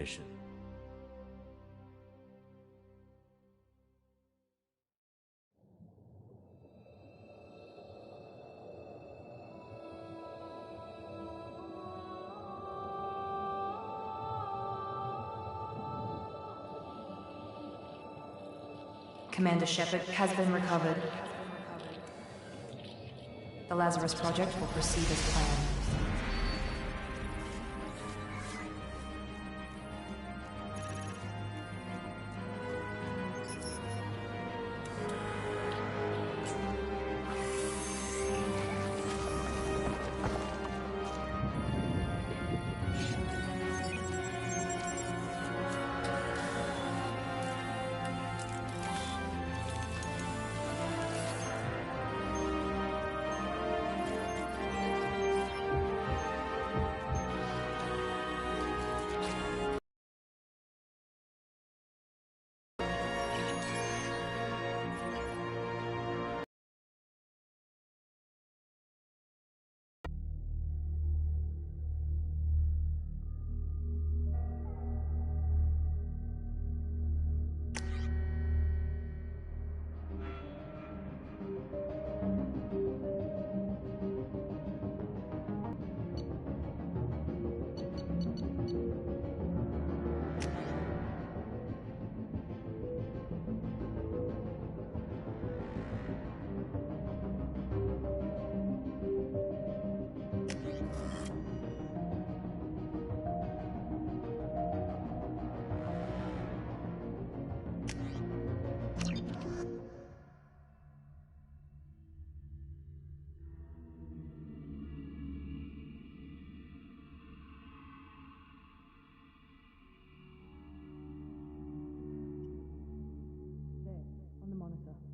mission. Commander Shepard has been recovered. The Lazarus Project will proceed as planned.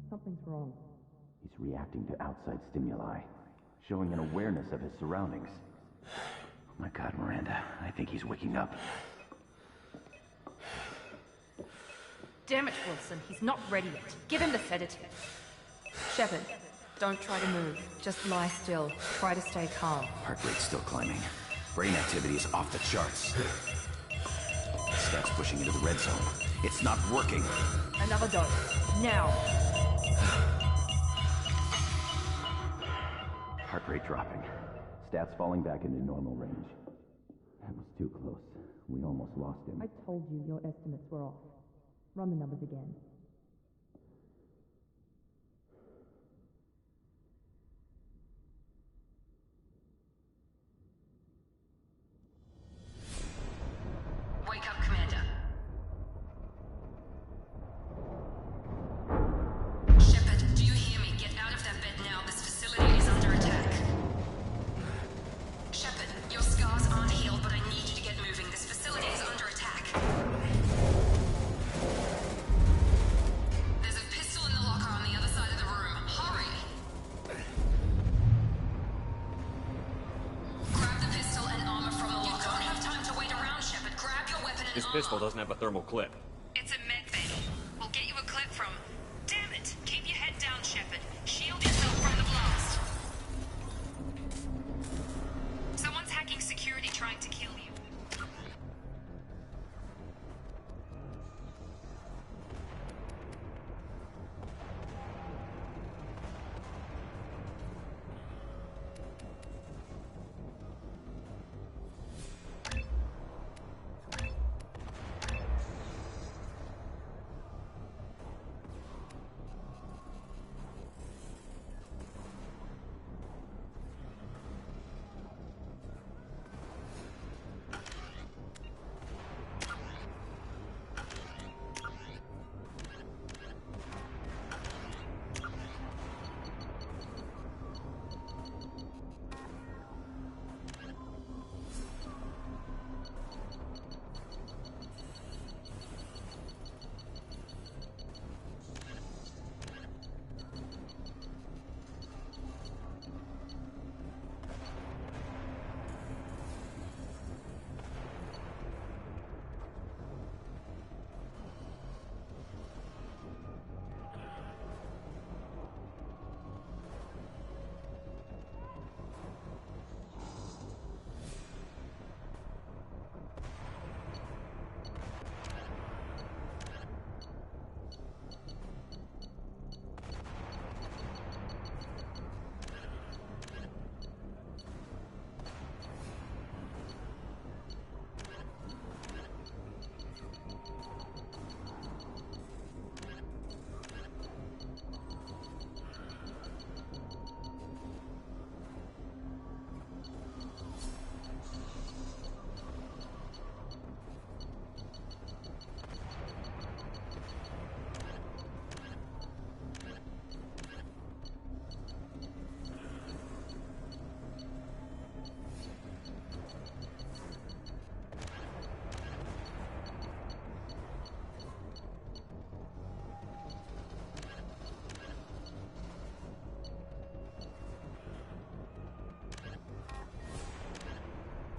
Something's wrong. He's reacting to outside stimuli, showing an awareness of his surroundings. Oh my God, Miranda, I think he's waking up. Damn it, Wilson, he's not ready yet. Give him the sedative. Shepard, don't try to move. Just lie still. Try to stay calm. Heart rate's still climbing. Brain activity is off the charts. Stats pushing into the red zone. It's not working. Another dose. Now. Heart rate dropping. Stats falling back into normal range. That was too close. We almost lost him. I told you your estimates were off. Run the numbers again. Wake up, Commander. Shepard, do you hear me? Get out of that bed now. This facility is under attack. Shepard, your scars aren't healed, but I need you to get moving. This facility is under attack. There's a pistol in the locker on the other side of the room. Hurry! Grab the pistol and armor from the locker. You don't have time to wait around, Shepard. Grab your weapon and This armor. pistol doesn't have a thermal clip. It's a med bay. We'll get you a clip from... Damn it! Keep your head down, Shepard. Shield yourself from the blast. Someone's hacking security trying to kill you.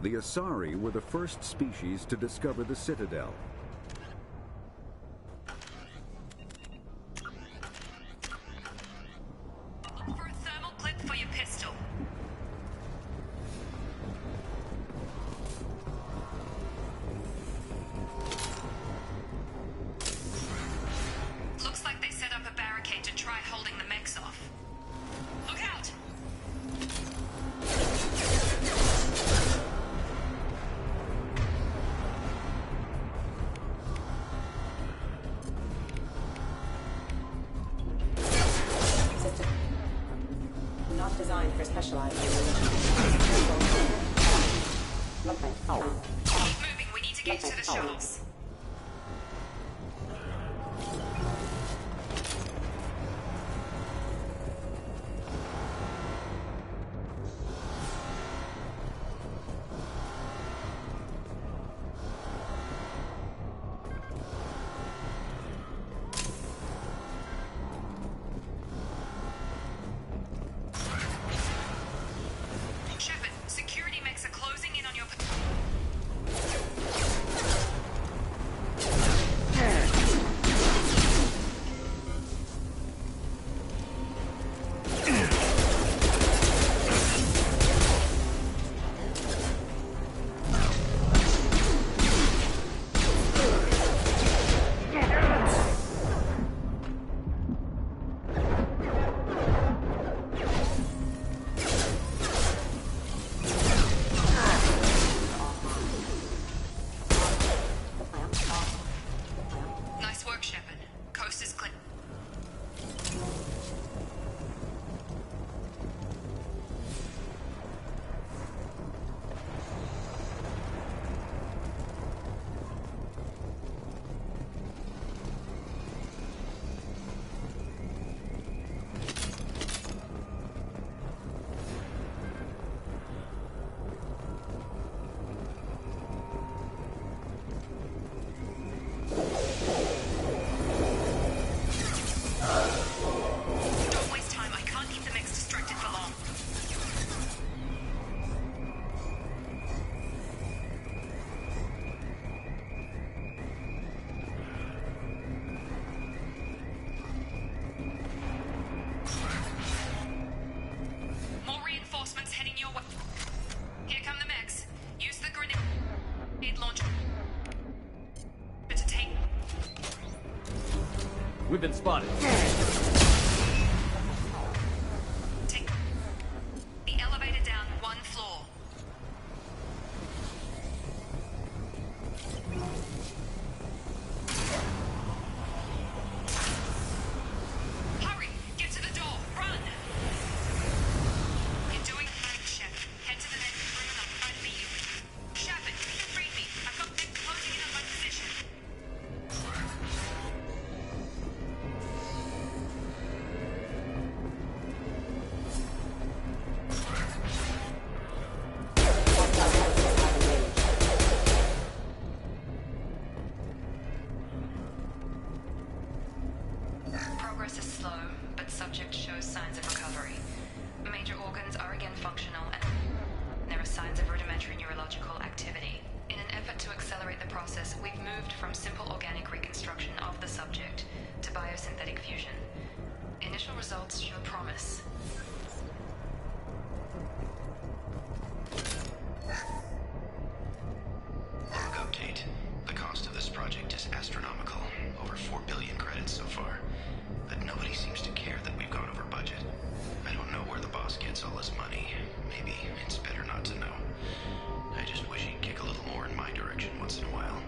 The Asari were the first species to discover the Citadel. For a thermal clip for your pistol. Looks like they set up a barricade to try holding the mechs off. Look out! Not designed for specialized Okay. Keep moving, we need to get to the shuttles. Shepard, security mechs are closing in on your... Nice work, Shepard. Coast is clear. Don't waste time. I can't keep the mechs distracted for long. More reinforcements heading your way. Here come the mechs. Use the grenade launcher to take... We've been spotted. Take the elevator down one floor. Hurry! Get to the door! Run! You're doing fine, Shep. Head to the next room and I'll try to beat you. Shepard, read me. I've got mechs closing in on my position. Progress is slow, but subject shows signs of recovery. Major organs are again functional, and there are signs of rudimentary neurological activity. In an effort to accelerate the process, we've moved from simple organic reconstruction of the subject to biosynthetic fusion. Initial results show promise. Log update. The cost of this project is astronomical. Over 4 billion credits so far. But nobody seems to care that we've gone over budget. I don't know where the boss gets all his money. Maybe it's better not to know. I just wish he'd kick a little more in my direction once in a while.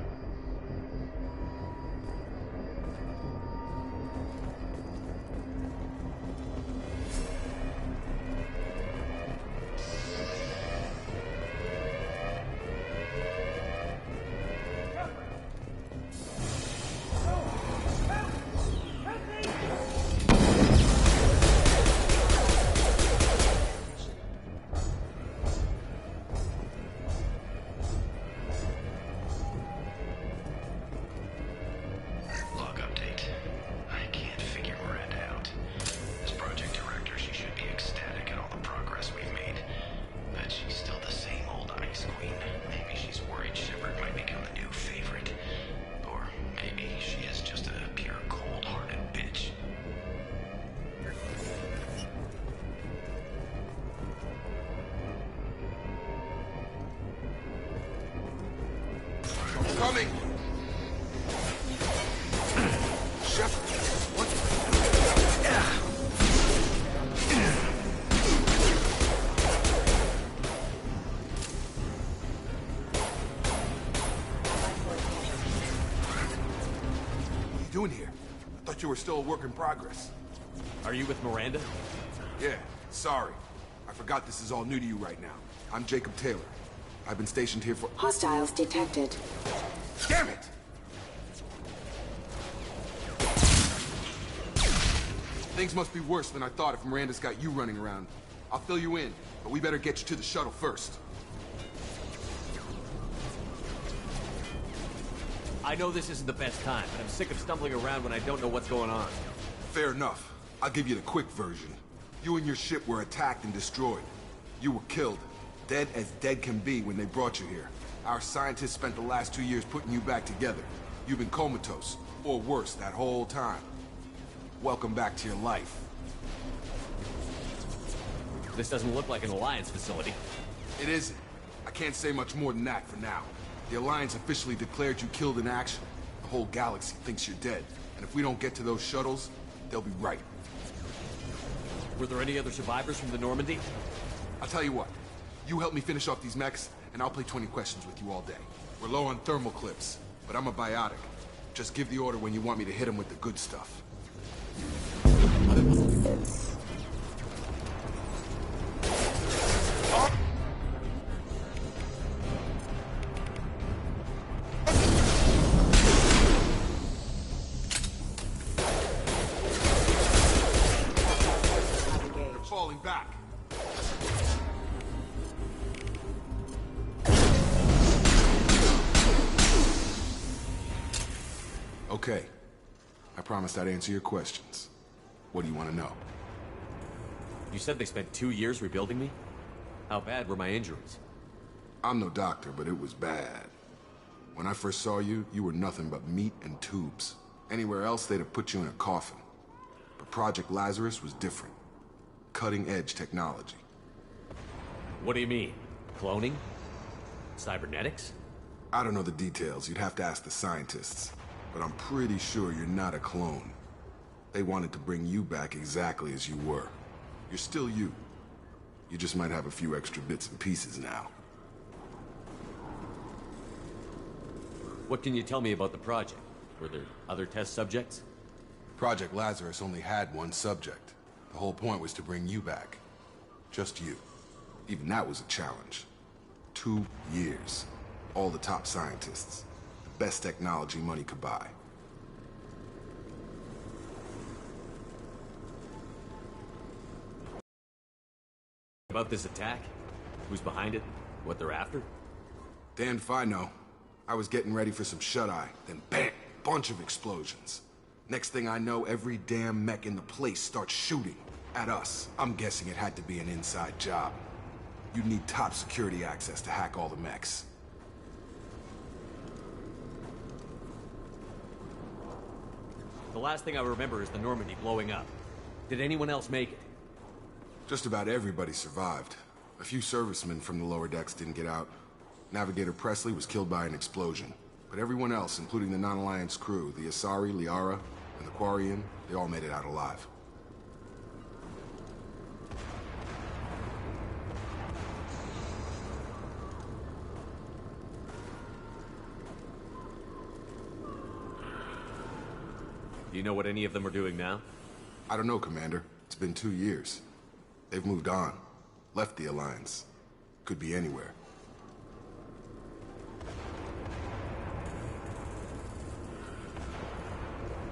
Doing here? I thought you were still a work in progress. Are you with Miranda? Yeah, sorry. I forgot this is all new to you right now. I'm Jacob Taylor. I've been stationed here for— Hostiles detected. Damn it! Things must be worse than I thought if Miranda's got you running around. I'll fill you in, but we better get you to the shuttle first. I know this isn't the best time, but I'm sick of stumbling around when I don't know what's going on. Fair enough. I'll give you the quick version. You and your ship were attacked and destroyed. You were killed. Dead as dead can be when they brought you here. Our scientists spent the last 2 years putting you back together. You've been comatose, or worse, that whole time. Welcome back to your life. This doesn't look like an Alliance facility. It isn't. I can't say much more than that for now. The Alliance officially declared you killed in action. The whole galaxy thinks you're dead. And if we don't get to those shuttles, they'll be right. Were there any other survivors from the Normandy? I'll tell you what. You help me finish off these mechs, and I'll play 20 questions with you all day. We're low on thermal clips, but I'm a biotic. Just give the order when you want me to hit them with the good stuff. Falling back. Okay. I promised I'd answer your questions. What do you want to know? You said they spent 2 years rebuilding me? How bad were my injuries? I'm no doctor, but it was bad. When I first saw you, you were nothing but meat and tubes. Anywhere else, they'd have put you in a coffin. But Project Lazarus was different. Cutting-edge technology. What do you mean? Cloning? Cybernetics? I don't know the details. You'd have to ask the scientists. But I'm pretty sure you're not a clone. They wanted to bring you back exactly as you were. You're still you. You just might have a few extra bits and pieces now. What can you tell me about the project? Were there other test subjects? Project Lazarus only had one subject. The whole point was to bring you back. Just you. Even that was a challenge. 2 years. All the top scientists. The best technology money could buy. About this attack? Who's behind it? What they're after? Damned if I know. I was getting ready for some shut-eye, then bam! Bunch of explosions. Next thing I know, every damn mech in the place starts shooting at us. I'm guessing it had to be an inside job. You'd need top security access to hack all the mechs. The last thing I remember is the Normandy blowing up. Did anyone else make it? Just about everybody survived. A few servicemen from the lower decks didn't get out. Navigator Presley was killed by an explosion. But everyone else, including the non-Alliance crew, the Asari, Liara, and the Quarian, they all made it out alive. Do you know what any of them are doing now? I don't know, Commander. It's been 2 years. They've moved on. Left the Alliance. Could be anywhere.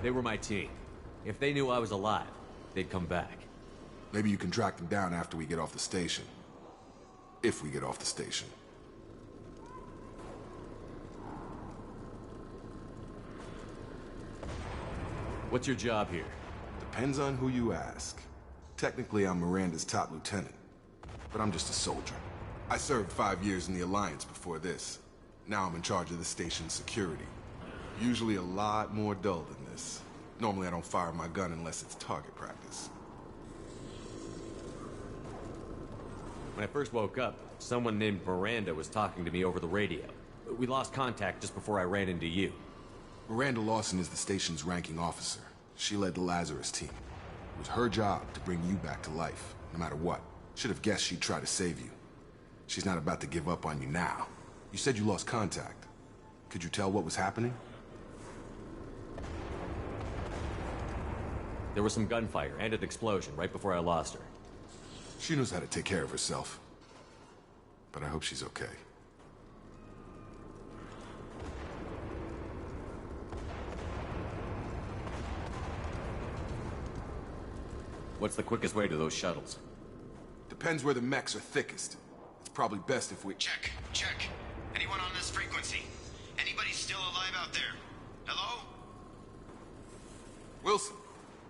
They were my team. If they knew I was alive, they'd come back. Maybe you can track them down after we get off the station. If we get off the station. What's your job here? Depends on who you ask. Technically, I'm Miranda's top lieutenant. But I'm just a soldier. I served 5 years in the Alliance before this. Now I'm in charge of the station's security. Usually a lot more dull than this. Normally I don't fire my gun unless it's target practice. When I first woke up, someone named Miranda was talking to me over the radio. We lost contact just before I ran into you. Miranda Lawson is the station's ranking officer. She led the Lazarus team. It was her job to bring you back to life, no matter what. Should have guessed she'd try to save you. She's not about to give up on you now. You said you lost contact. Could you tell what was happening? There was some gunfire and an explosion right before I lost her. She knows how to take care of herself. But I hope she's okay. What's the quickest way to those shuttles? Depends where the mechs are thickest. It's probably best if we... Check. Anyone on this frequency? Anybody still alive out there? Hello? Wilson,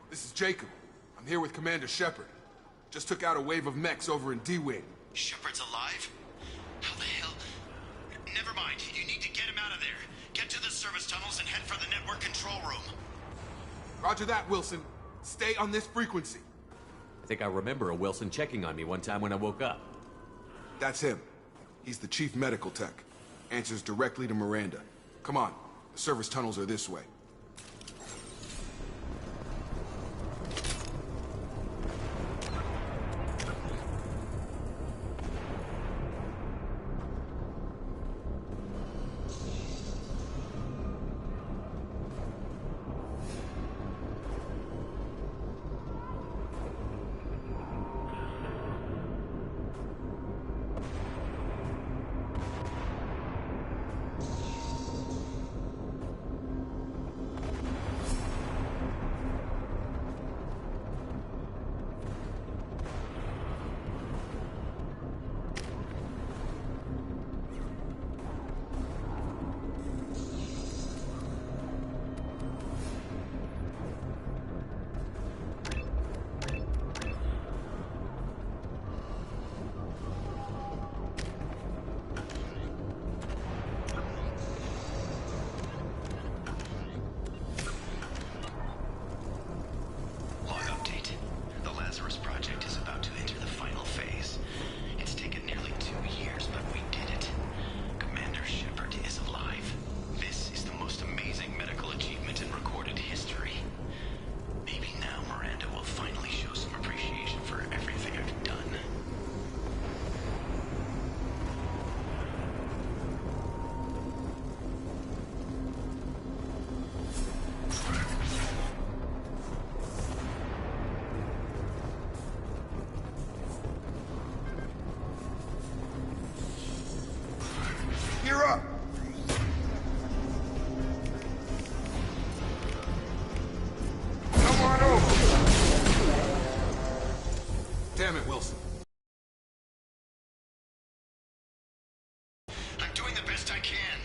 this is Jacob. I'm here with Commander Shepard. Just took out a wave of mechs over in D-Wing. Shepard's alive? How the hell? Never mind. You need to get him out of there. Get to the service tunnels and head for the network control room. Roger that, Wilson. Stay on this frequency. I think I remember a Wilson checking on me one time when I woke up. That's him. He's the chief medical tech. Answers directly to Miranda. Come on. The service tunnels are this way. Gear up! Come on over! Damn it, Wilson. I'm doing the best I can.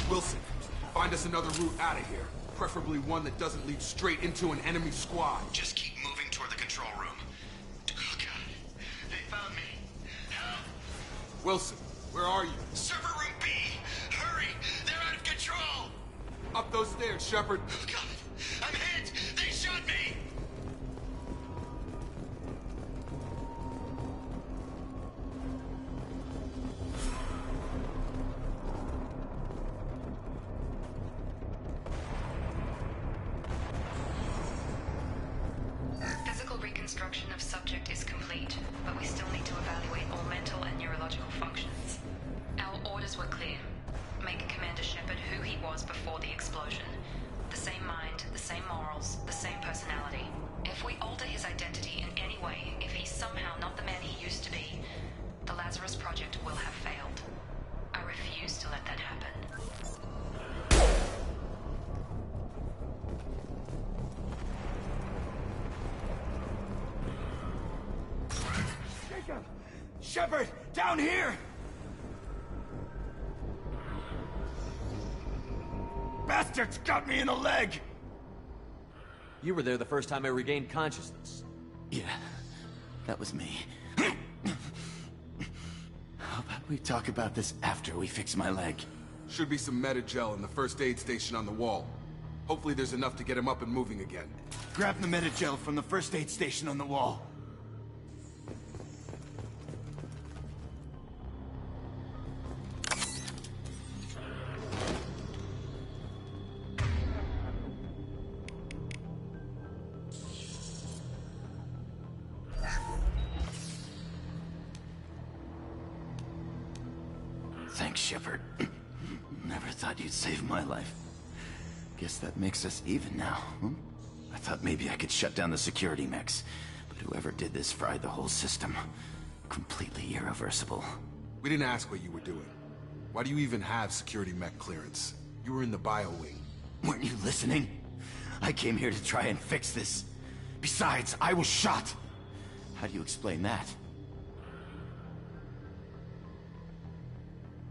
Wilson, find us another route out of here. Preferably one that doesn't lead straight into an enemy squad. Just keep moving toward the control room. Oh, God. They found me. Help! Wilson, where are you? Server room B! Hurry! They're out of control! Up those stairs, Shepard. Oh, God! I'm hit! They shot me! Physical reconstruction of subject is complete, but we still need to evaluate all mental and neurological functions. Our orders were clear. Make Commander Shepard who he was before the explosion. The same mind, the same morals, the same personality. If we alter his identity in any way, if he's somehow not the man he used to be, the Lazarus Project will have failed. I refuse to let that happen. Jacob! Shepard! Down here! Bastards got me in the leg! You were there the first time I regained consciousness. Yeah, that was me. How about we talk about this after we fix my leg? Should be some Metagel in the first aid station on the wall. Hopefully there's enough to get him up and moving again. Grab the Metagel from the first aid station on the wall. Thanks, Shepard. Never thought you'd save my life. Guess that makes us even now, huh? I thought maybe I could shut down the security mechs, but whoever did this fried the whole system. Completely irreversible. We didn't ask what you were doing. Why do you even have security mech clearance? You were in the bio wing. Weren't you listening? I came here to try and fix this. Besides, I was shot. How do you explain that?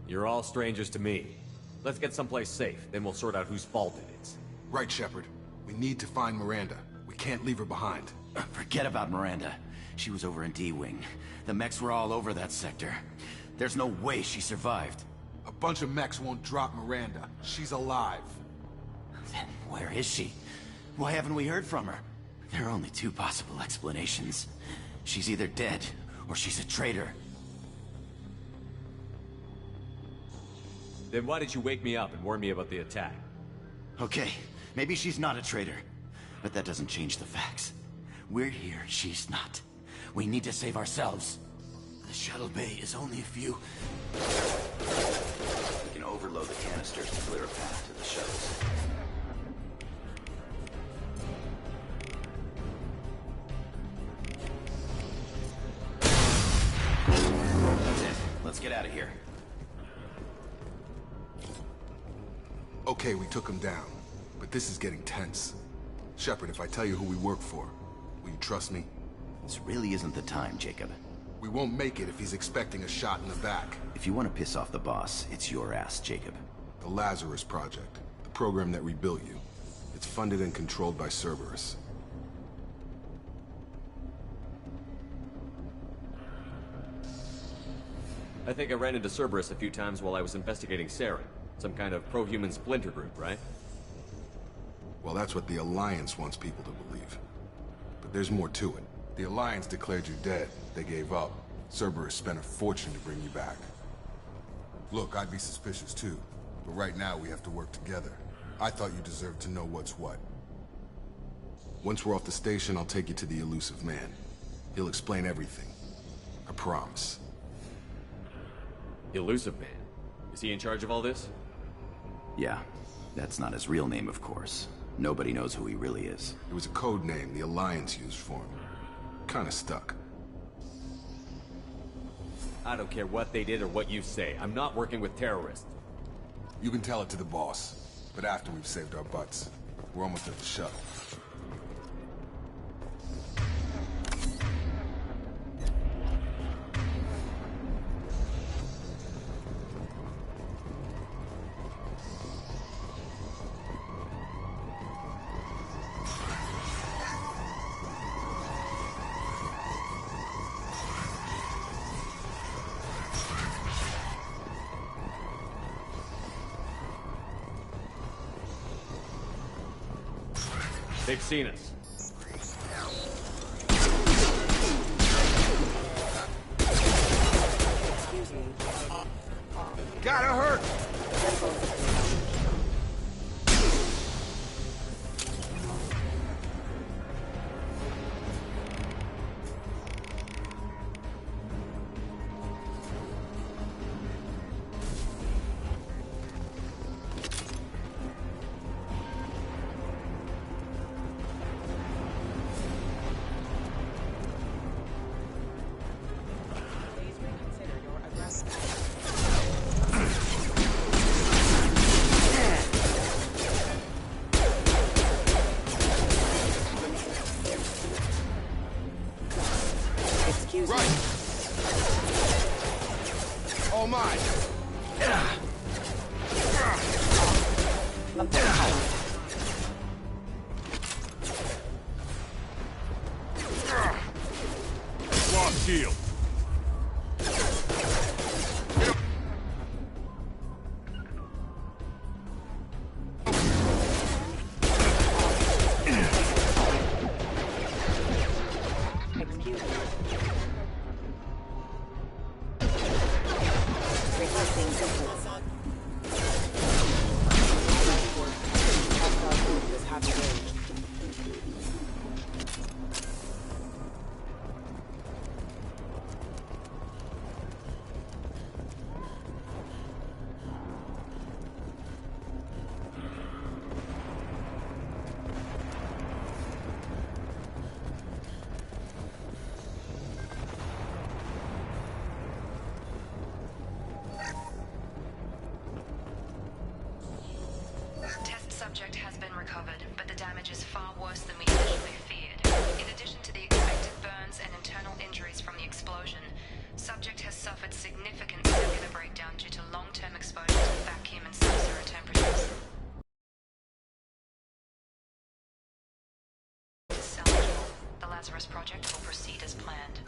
You're all strangers to me. Let's get someplace safe, then we'll sort out whose fault it is. Right, Shepard. We need to find Miranda. We can't leave her behind. Forget about Miranda. She was over in D-Wing. The mechs were all over that sector. There's no way she survived. A bunch of mechs won't drop Miranda. She's alive. Then where is she? Why haven't we heard from her? There are only two possible explanations. She's either dead, or she's a traitor. Then why did you wake me up and warn me about the attack? Okay, maybe she's not a traitor. But that doesn't change the facts. We're here, she's not. We need to save ourselves. The shuttle bay is only a few... We can overload the canisters to clear a path to the shuttles. That's it. Let's get out of here. Okay, we took him down. But this is getting tense. Shepard, if I tell you who we work for, will you trust me? This really isn't the time, Jacob. We won't make it if he's expecting a shot in the back. If you want to piss off the boss, it's your ass, Jacob. The Lazarus Project, the program that rebuilt you. It's funded and controlled by Cerberus. I think I ran into Cerberus a few times while I was investigating Saren. Some kind of pro-human splinter group, right? Well, that's what the Alliance wants people to believe. But there's more to it. The Alliance declared you dead. They gave up. Cerberus spent a fortune to bring you back. Look, I'd be suspicious too. But right now, we have to work together. I thought you deserved to know what's what. Once we're off the station, I'll take you to the elusive man. He'll explain everything. I promise. Elusive Man? Is he in charge of all this? Yeah, that's not his real name, of course. Nobody knows who he really is. It was a code name the Alliance used for him. Kinda stuck. I don't care what they did or what you say. I'm not working with terrorists. You can tell it to the boss, but after we've saved our butts. We're almost at the shuttle. They've seen us. Excuse me. Gotta hurt! Please reconsider your address. Excuse me. Right! All mine! Lost shield. Excuse me. Requesting assistance. Hostile group is half engaged. subject has been recovered, but the damage is far worse than we initially feared. In addition to the expected burns and internal injuries from the explosion, subject has suffered significant cellular breakdown due to long-term exposure to vacuum and sub-zero temperatures. Salvageable. The Lazarus project will proceed as planned.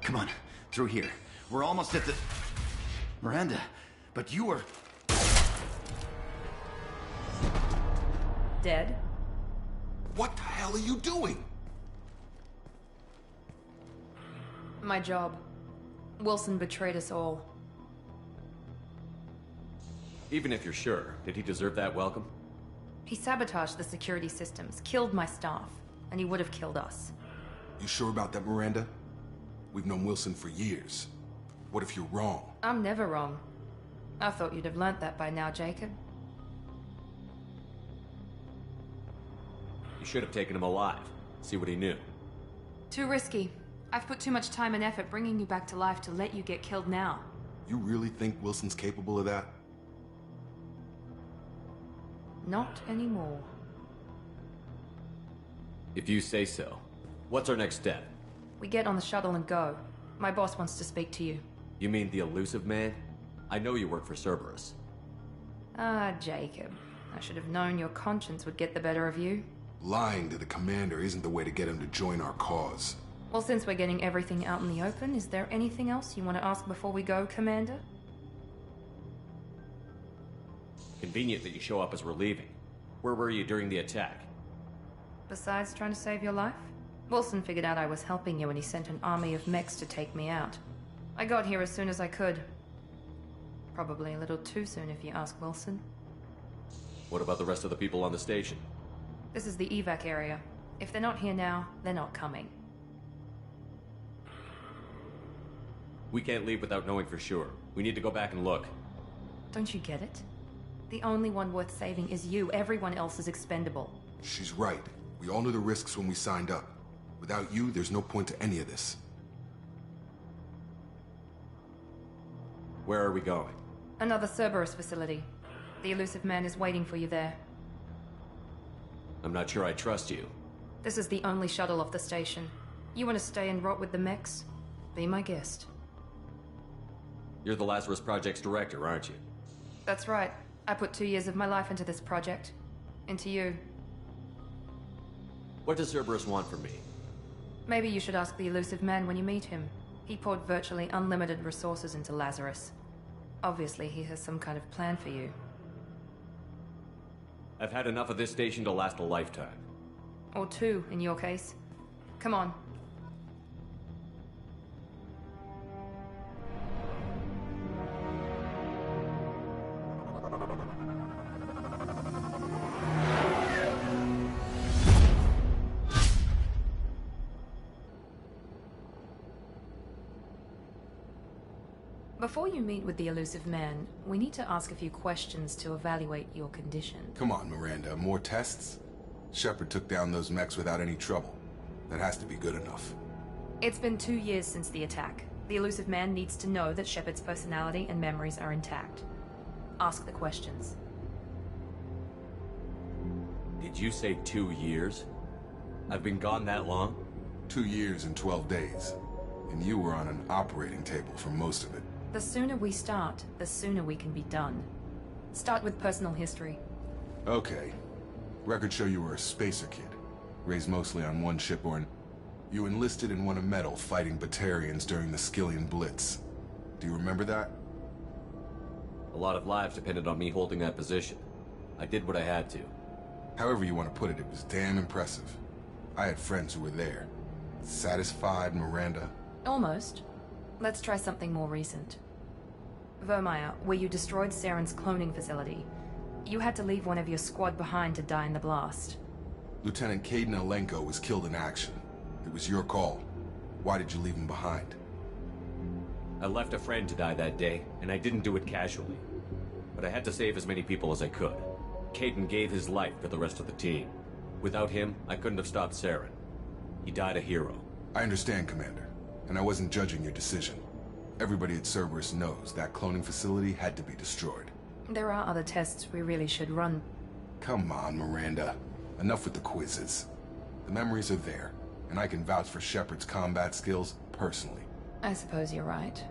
Come on, through here. We're almost at the... Miranda, but you were... Dead? What the hell are you doing? My job. Wilson betrayed us all. Even if you're sure, did he deserve that welcome? He sabotaged the security systems, killed my staff, and he would have killed us. You sure about that, Miranda? We've known Wilson for years. What if you're wrong? I'm never wrong. I thought you'd have learnt that by now, Jacob. You should have taken him alive. See what he knew. Too risky. I've put too much time and effort bringing you back to life to let you get killed now. You really think Wilson's capable of that? Not anymore. If you say so. What's our next step? We get on the shuttle and go. My boss wants to speak to you. You mean the elusive man? I know you work for Cerberus. Ah, Jacob. I should have known your conscience would get the better of you. Lying to the commander isn't the way to get him to join our cause. Well, since we're getting everything out in the open, is there anything else you want to ask before we go, Commander? Convenient that you show up as we're leaving. Where were you during the attack? Besides trying to save your life? Wilson figured out I was helping you and he sent an army of mechs to take me out. I got here as soon as I could. Probably a little too soon if you ask Wilson. What about the rest of the people on the station? This is the evac area. If they're not here now, they're not coming. We can't leave without knowing for sure. We need to go back and look. Don't you get it? The only one worth saving is you. Everyone else is expendable. She's right. We all knew the risks when we signed up. Without you, there's no point to any of this. Where are we going? Another Cerberus facility. The elusive man is waiting for you there. I'm not sure I trust you. This is the only shuttle off the station. You want to stay and rot with the mechs? Be my guest. You're the Lazarus Project's director, aren't you? That's right. I put 2 years of my life into this project. Into you. What does Cerberus want from me? Maybe you should ask the elusive man when you meet him. He poured virtually unlimited resources into Lazarus. Obviously, he has some kind of plan for you. I've had enough of this station to last a lifetime. Or 2, in your case. Come on. Before you meet with the elusive man, we need to ask a few questions to evaluate your condition. Come on, Miranda. More tests? Shepard took down those mechs without any trouble. That has to be good enough. It's been 2 years since the attack. The elusive man needs to know that Shepard's personality and memories are intact. Ask the questions. Did you say 2 years? I've been gone that long? 2 years and 12 days. And you were on an operating table for most of it. The sooner we start, the sooner we can be done. Start with personal history. Okay. Records show you were a spacer kid. Raised mostly on one ship or an... You enlisted and won a medal fighting Batarians during the Skillian Blitz. Do you remember that? A lot of lives depended on me holding that position. I did what I had to. However you want to put it, it was damn impressive. I had friends who were there. Satisfied, Miranda? Almost. Let's try something more recent. Vermeer, where you destroyed Saren's cloning facility. You had to leave one of your squad behind to die in the blast. Lieutenant Caden Alenko was killed in action. It was your call. Why did you leave him behind? I left a friend to die that day, and I didn't do it casually. But I had to save as many people as I could. Caden gave his life for the rest of the team. Without him, I couldn't have stopped Saren. He died a hero. I understand, Commander, and I wasn't judging your decision. Everybody at Cerberus knows that cloning facility had to be destroyed. There are other tests we really should run. Come on, Miranda. Enough with the quizzes. The memories are there, and I can vouch for Shepard's combat skills personally. I suppose you're right.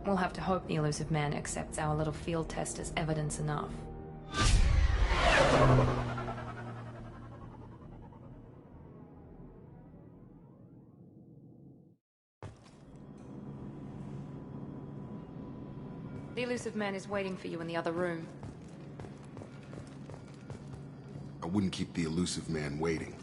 We'll have to hope the elusive man accepts our little field test as evidence enough. The elusive man is waiting for you in the other room. I wouldn't keep the elusive man waiting.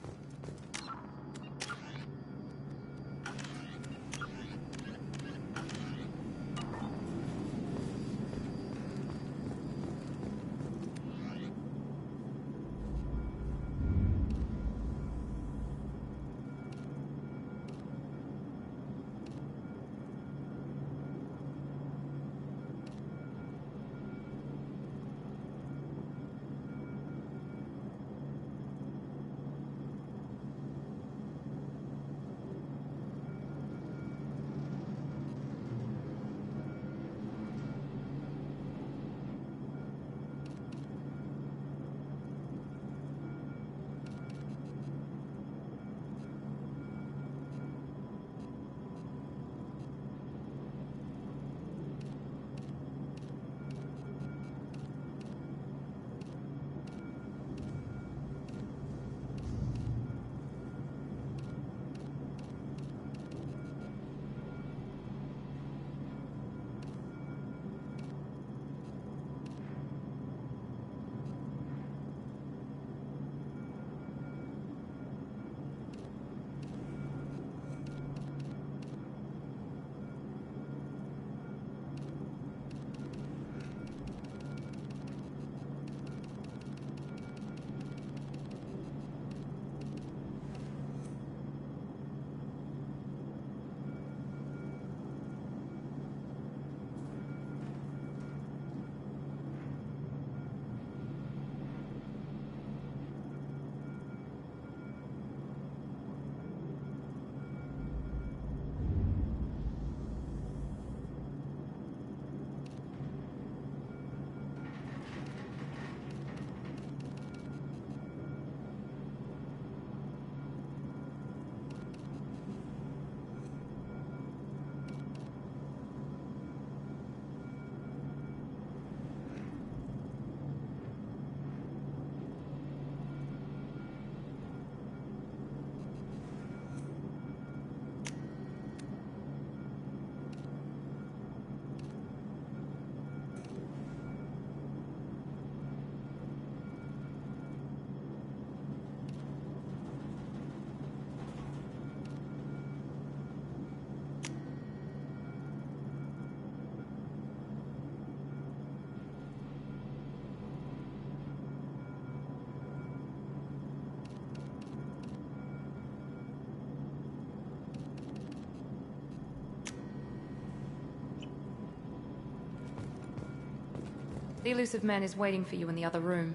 The elusive man is waiting for you in the other room.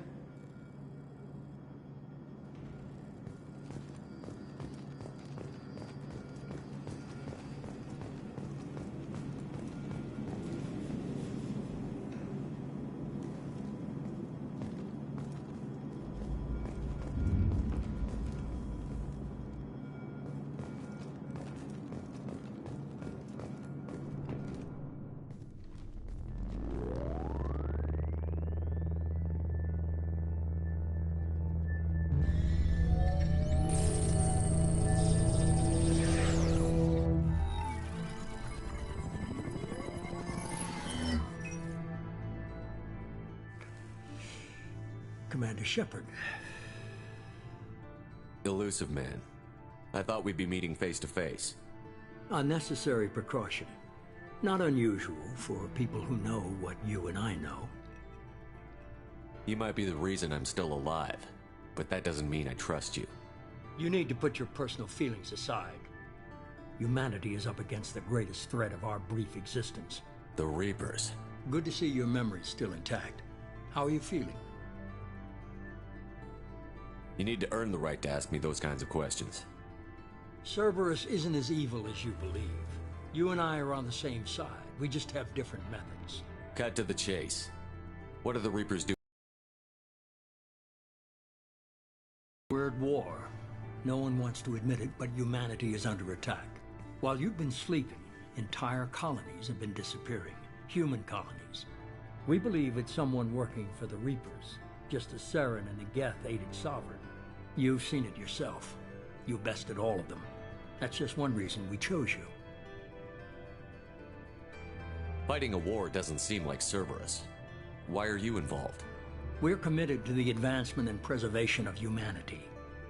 Commander Shepard. Elusive man. I thought we'd be meeting face to face. A necessary precaution. Not unusual for people who know what you and I know. You might be the reason I'm still alive, but that doesn't mean I trust you. You need to put your personal feelings aside. Humanity is up against the greatest threat of our brief existence. The Reapers. Good to see your memory's still intact. How are you feeling? You need to earn the right to ask me those kinds of questions. Cerberus isn't as evil as you believe. You and I are on the same side. We just have different methods. Cut to the chase. What do the Reapers do? We're at war. No one wants to admit it, but humanity is under attack. While you've been sleeping, entire colonies have been disappearing. Human colonies. We believe it's someone working for the Reapers, just as Saren and the Geth aided Sovereign. You've seen it yourself. You bested all of them. That's just one reason we chose you. Fighting a war doesn't seem like Cerberus. Why are you involved? We're committed to the advancement and preservation of humanity.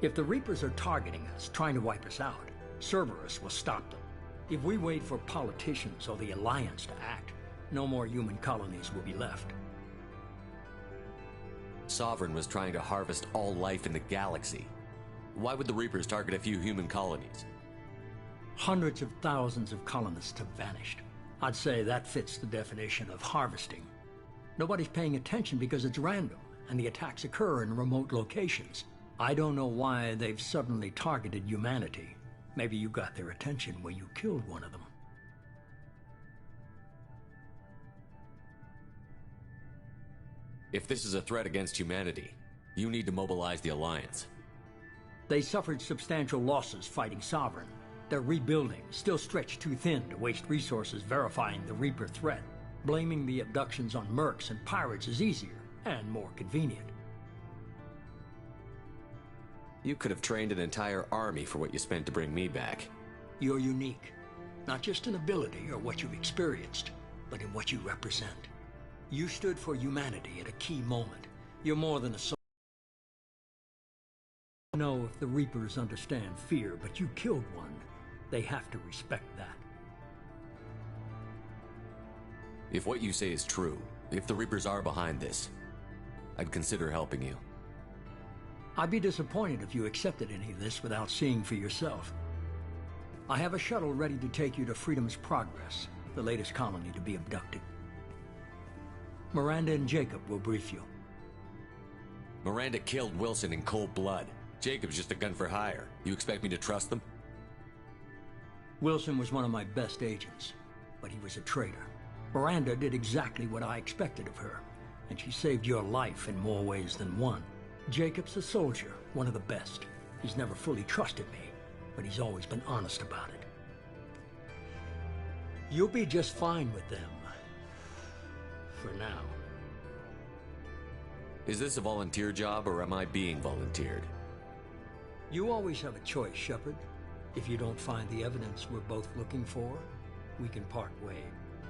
If the Reapers are targeting us, trying to wipe us out, Cerberus will stop them. If we wait for politicians or the Alliance to act, no more human colonies will be left. Sovereign was trying to harvest all life in the galaxy. Why would the Reapers target a few human colonies? Hundreds of thousands of colonists have vanished. I'd say that fits the definition of harvesting. Nobody's paying attention because it's random, and the attacks occur in remote locations. I don't know why they've suddenly targeted humanity. Maybe you got their attention when you killed one of them. If this is a threat against humanity, you need to mobilize the Alliance. They suffered substantial losses fighting Sovereign. They're rebuilding, still stretched too thin to waste resources verifying the Reaper threat. Blaming the abductions on mercs and pirates is easier and more convenient. You could have trained an entire army for what you spent to bring me back. You're unique, not just in ability or what you've experienced, but in what you represent. You stood for humanity at a key moment. You're more than a soldier. I don't know if the Reapers understand fear, but you killed one. They have to respect that. If what you say is true, if the Reapers are behind this, I'd consider helping you. I'd be disappointed if you accepted any of this without seeing for yourself. I have a shuttle ready to take you to Freedom's Progress, the latest colony to be abducted. Miranda and Jacob will brief you. Miranda killed Wilson in cold blood. Jacob's just a gun for hire. You expect me to trust them? Wilson was one of my best agents, but he was a traitor. Miranda did exactly what I expected of her, and she saved your life in more ways than one. Jacob's a soldier, one of the best. He's never fully trusted me, but he's always been honest about it. You'll be just fine with them. For now. Is this a volunteer job, or am I being volunteered? You always have a choice, Shepard. If you don't find the evidence we're both looking for, we can part ways.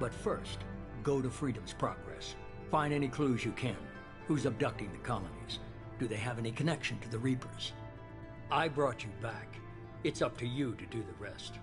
But first, go to Freedom's Progress. Find any clues you can. Who's abducting the colonies? Do they have any connection to the Reapers? I brought you back. It's up to you to do the rest.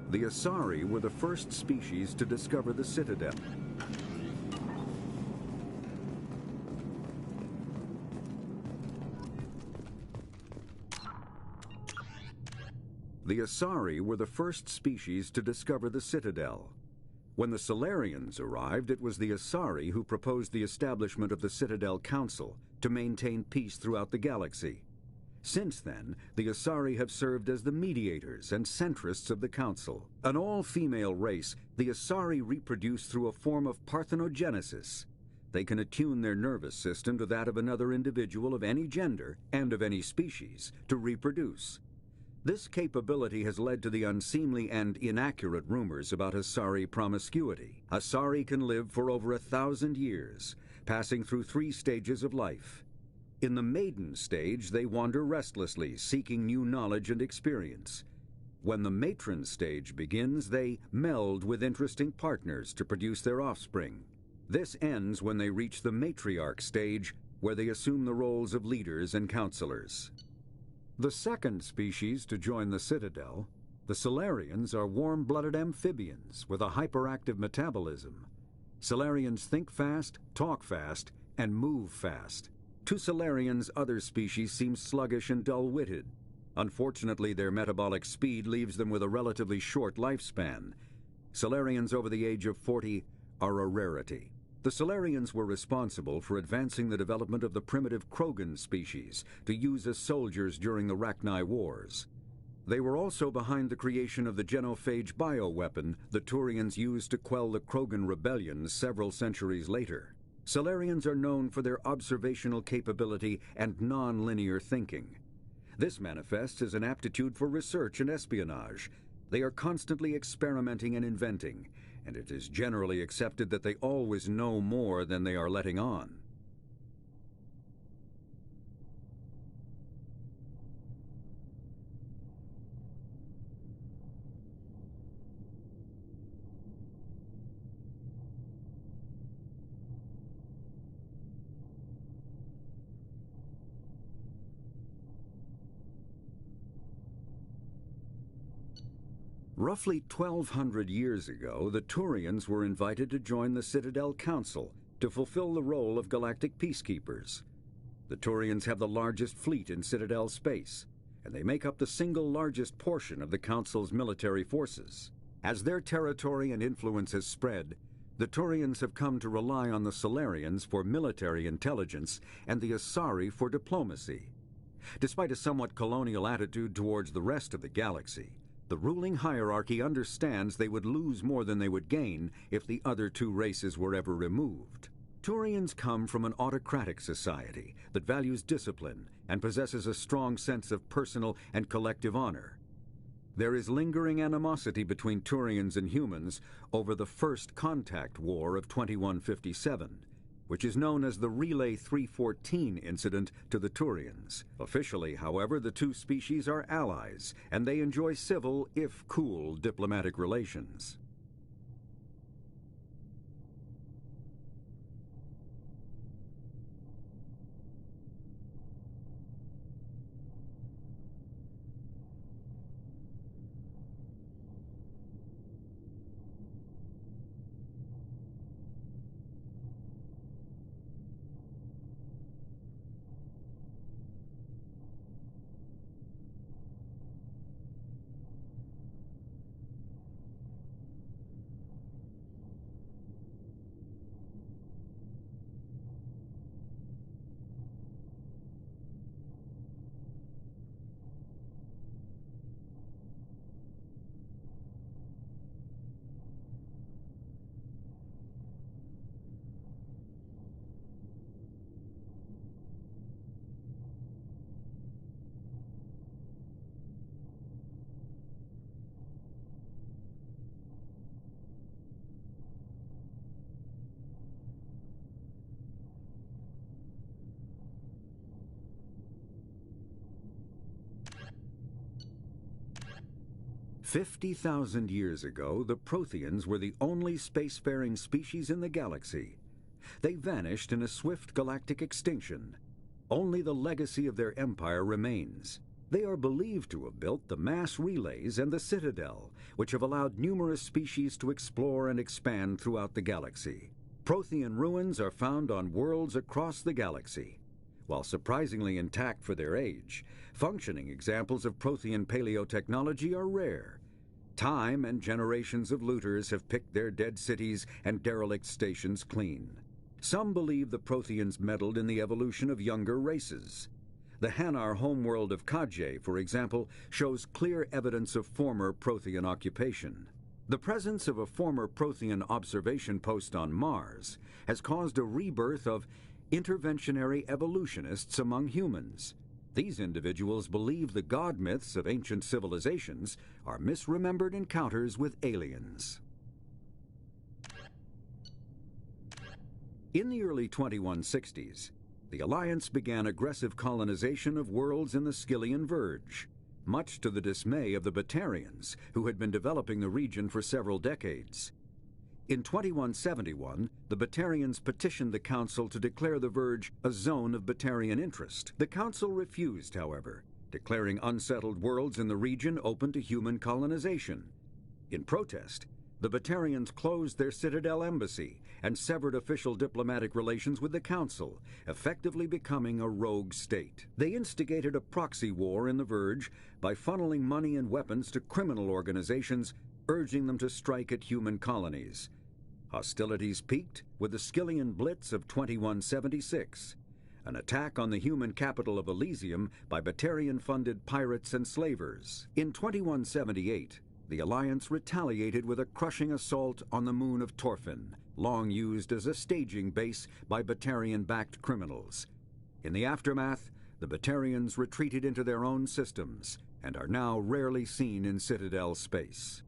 The Asari were the first species to discover the Citadel. The Asari were the first species to discover the Citadel. When the Solarians arrived, it was the Asari who proposed the establishment of the Citadel Council to maintain peace throughout the galaxy. Since then, the Asari have served as the mediators and centrists of the Council. An all-female race, the Asari reproduce through a form of parthenogenesis. They can attune their nervous system to that of another individual of any gender and of any species to reproduce. This capability has led to the unseemly and inaccurate rumors about Asari promiscuity. Asari can live for over 1,000 years, passing through 3 stages of life. In the maiden stage, they wander restlessly, seeking new knowledge and experience. When the matron stage begins, they meld with interesting partners to produce their offspring. This ends when they reach the matriarch stage, where they assume the roles of leaders and counselors. The second species to join the Citadel, the Solarians, are warm-blooded amphibians with a hyperactive metabolism. Solarians think fast, talk fast, and move fast. To Solarians, other species seem sluggish and dull-witted. Unfortunately, their metabolic speed leaves them with a relatively short lifespan. Solarians over the age of 40 are a rarity. The Solarians were responsible for advancing the development of the primitive Krogan species to use as soldiers during the Rachni Wars. They were also behind the creation of the genophage bioweapon the Turians used to quell the Krogan rebellions several centuries later. Solarians are known for their observational capability and non-linear thinking. This manifests as an aptitude for research and espionage. They are constantly experimenting and inventing, and it is generally accepted that they always know more than they are letting on. Roughly 1,200 years ago, the Turians were invited to join the Citadel Council to fulfill the role of galactic peacekeepers. The Turians have the largest fleet in Citadel space, and they make up the single largest portion of the Council's military forces. As their territory and influence has spread, the Turians have come to rely on the Solarians for military intelligence and the Asari for diplomacy. Despite a somewhat colonial attitude towards the rest of the galaxy, the ruling hierarchy understands they would lose more than they would gain if the other 2 races were ever removed. Turians come from an autocratic society that values discipline and possesses a strong sense of personal and collective honor. There is lingering animosity between Turians and humans over the First Contact War of 2157, which is known as the Relay 314 incident to the Turians. Officially, however, the 2 species are allies, and they enjoy civil, if cool, diplomatic relations. "50,000 years ago, the Protheans were the only spacefaring species in the galaxy. They vanished in a swift galactic extinction. Only the legacy of their empire remains. They are believed to have built the mass relays and the Citadel, which have allowed numerous species to explore and expand throughout the galaxy. Prothean ruins are found on worlds across the galaxy. While surprisingly intact for their age, functioning examples of Prothean paleotechnology are rare. Time and generations of looters have picked their dead cities and derelict stations clean. Some believe the Protheans meddled in the evolution of younger races. The Hanar homeworld of Kajay, for example, shows clear evidence of former Prothean occupation. The presence of a former Prothean observation post on Mars has caused a rebirth of interventionary evolutionists among humans. These individuals believe the god myths of ancient civilizations are misremembered encounters with aliens. In the early 2160s, the Alliance began aggressive colonization of worlds in the Skyllian Verge, much to the dismay of the Batarians, who had been developing the region for several decades. In 2171, the Batarians petitioned the Council to declare the Verge a zone of Batarian interest. The Council refused, however, declaring unsettled worlds in the region open to human colonization. In protest, the Batarians closed their Citadel embassy and severed official diplomatic relations with the Council, effectively becoming a rogue state. They instigated a proxy war in the Verge by funneling money and weapons to criminal organizations, urging them to strike at human colonies. Hostilities peaked with the Skyllian Blitz of 2176, an attack on the human capital of Elysium by Batarian-funded pirates and slavers. In 2178, the Alliance retaliated with a crushing assault on the moon of Torfin, long used as a staging base by Batarian-backed criminals. In the aftermath, the Batarians retreated into their own systems and are now rarely seen in Citadel space.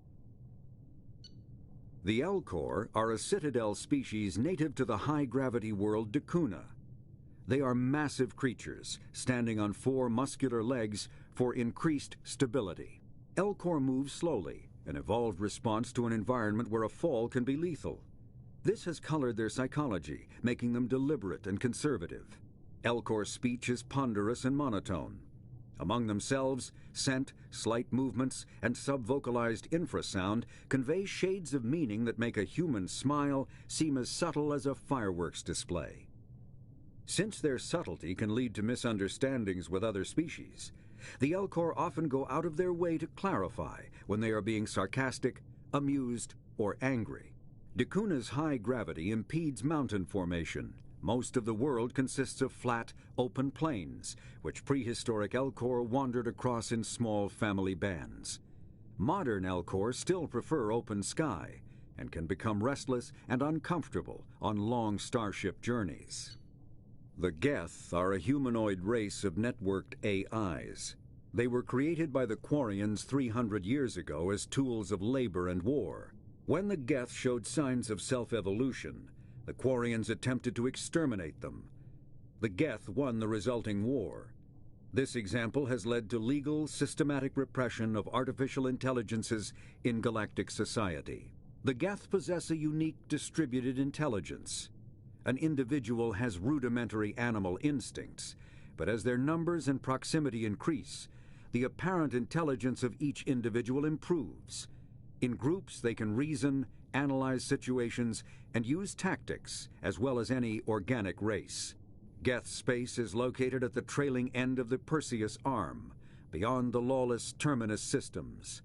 The Elcor are a Citadel species native to the high-gravity world Dakuna. They are massive creatures, standing on 4 muscular legs for increased stability. Elcor move slowly, an evolved response to an environment where a fall can be lethal. This has colored their psychology, making them deliberate and conservative. Elcor speech is ponderous and monotone. Among themselves, scent, slight movements, and subvocalized infrasound convey shades of meaning that make a human smile seem as subtle as a fireworks display. Since their subtlety can lead to misunderstandings with other species, the Elcor often go out of their way to clarify when they are being sarcastic, amused, or angry. Dakuna's high gravity impedes mountain formation. Most of the world consists of flat, open plains, which prehistoric Elcor wandered across in small family bands. Modern Elcor still prefer open sky and can become restless and uncomfortable on long starship journeys. The Geth are a humanoid race of networked AIs. They were created by the Quarians 300 years ago as tools of labor and war. When the Geth showed signs of self-evolution, the Quarians attempted to exterminate them. The Geth won the resulting war. This example has led to legal, systematic repression of artificial intelligences in galactic society. The Geth possess a unique distributed intelligence. An individual has rudimentary animal instincts, but as their numbers and proximity increase, the apparent intelligence of each individual improves. In groups, they can reason, analyze situations, and use tactics, as well as any organic race. Geth space is located at the trailing end of the Perseus Arm, beyond the lawless Terminus systems.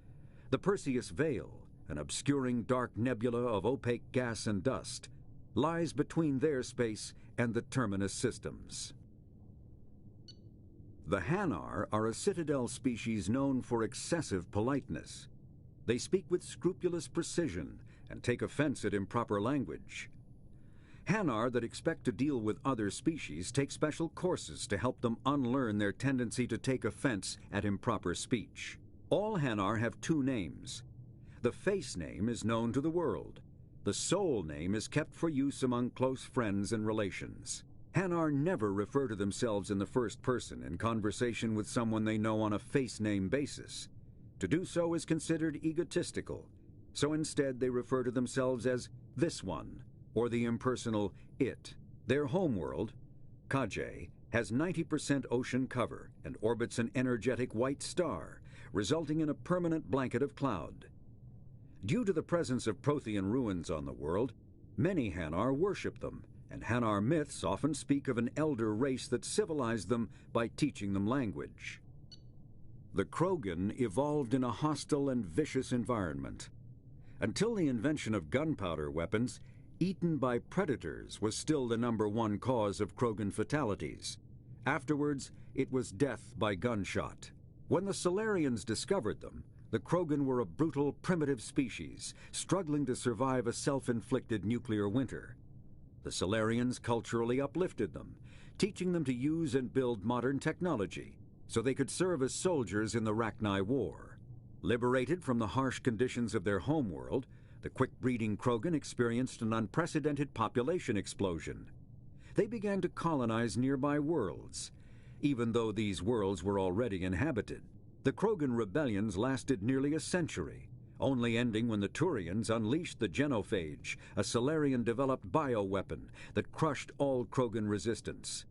The Perseus Veil, an obscuring dark nebula of opaque gas and dust, lies between their space and the Terminus systems. The Hanar are a Citadel species known for excessive politeness. They speak with scrupulous precision and take offense at improper language. Hanar that expect to deal with other species take special courses to help them unlearn their tendency to take offense at improper speech. All Hanar have 2 names. The face name is known to the world. The soul name is kept for use among close friends and relations. Hanar never refer to themselves in the first person in conversation with someone they know on a face name basis. To do so is considered egotistical, so instead they refer to themselves as this one, or the impersonal it. Their homeworld, Kajay, has 90% ocean cover and orbits an energetic white star, resulting in a permanent blanket of cloud. Due to the presence of Prothean ruins on the world, many Hanar worship them and Hanar myths often speak of an elder race that civilized them by teaching them language. The Krogan evolved in a hostile and vicious environment. Until the invention of gunpowder weapons, eaten by predators was still the #1 cause of Krogan fatalities. Afterwards, it was death by gunshot. When the Solarians discovered them, the Krogan were a brutal, primitive species, struggling to survive a self-inflicted nuclear winter. The Solarians culturally uplifted them, teaching them to use and build modern technology, so they could serve as soldiers in the Rachni War. Liberated from the harsh conditions of their homeworld, the quick-breeding Krogan experienced an unprecedented population explosion. They began to colonize nearby worlds. Even though these worlds were already inhabited, the Krogan rebellions lasted nearly a century, only ending when the Turians unleashed the Genophage, a Solarian-developed bioweapon that crushed all Krogan resistance.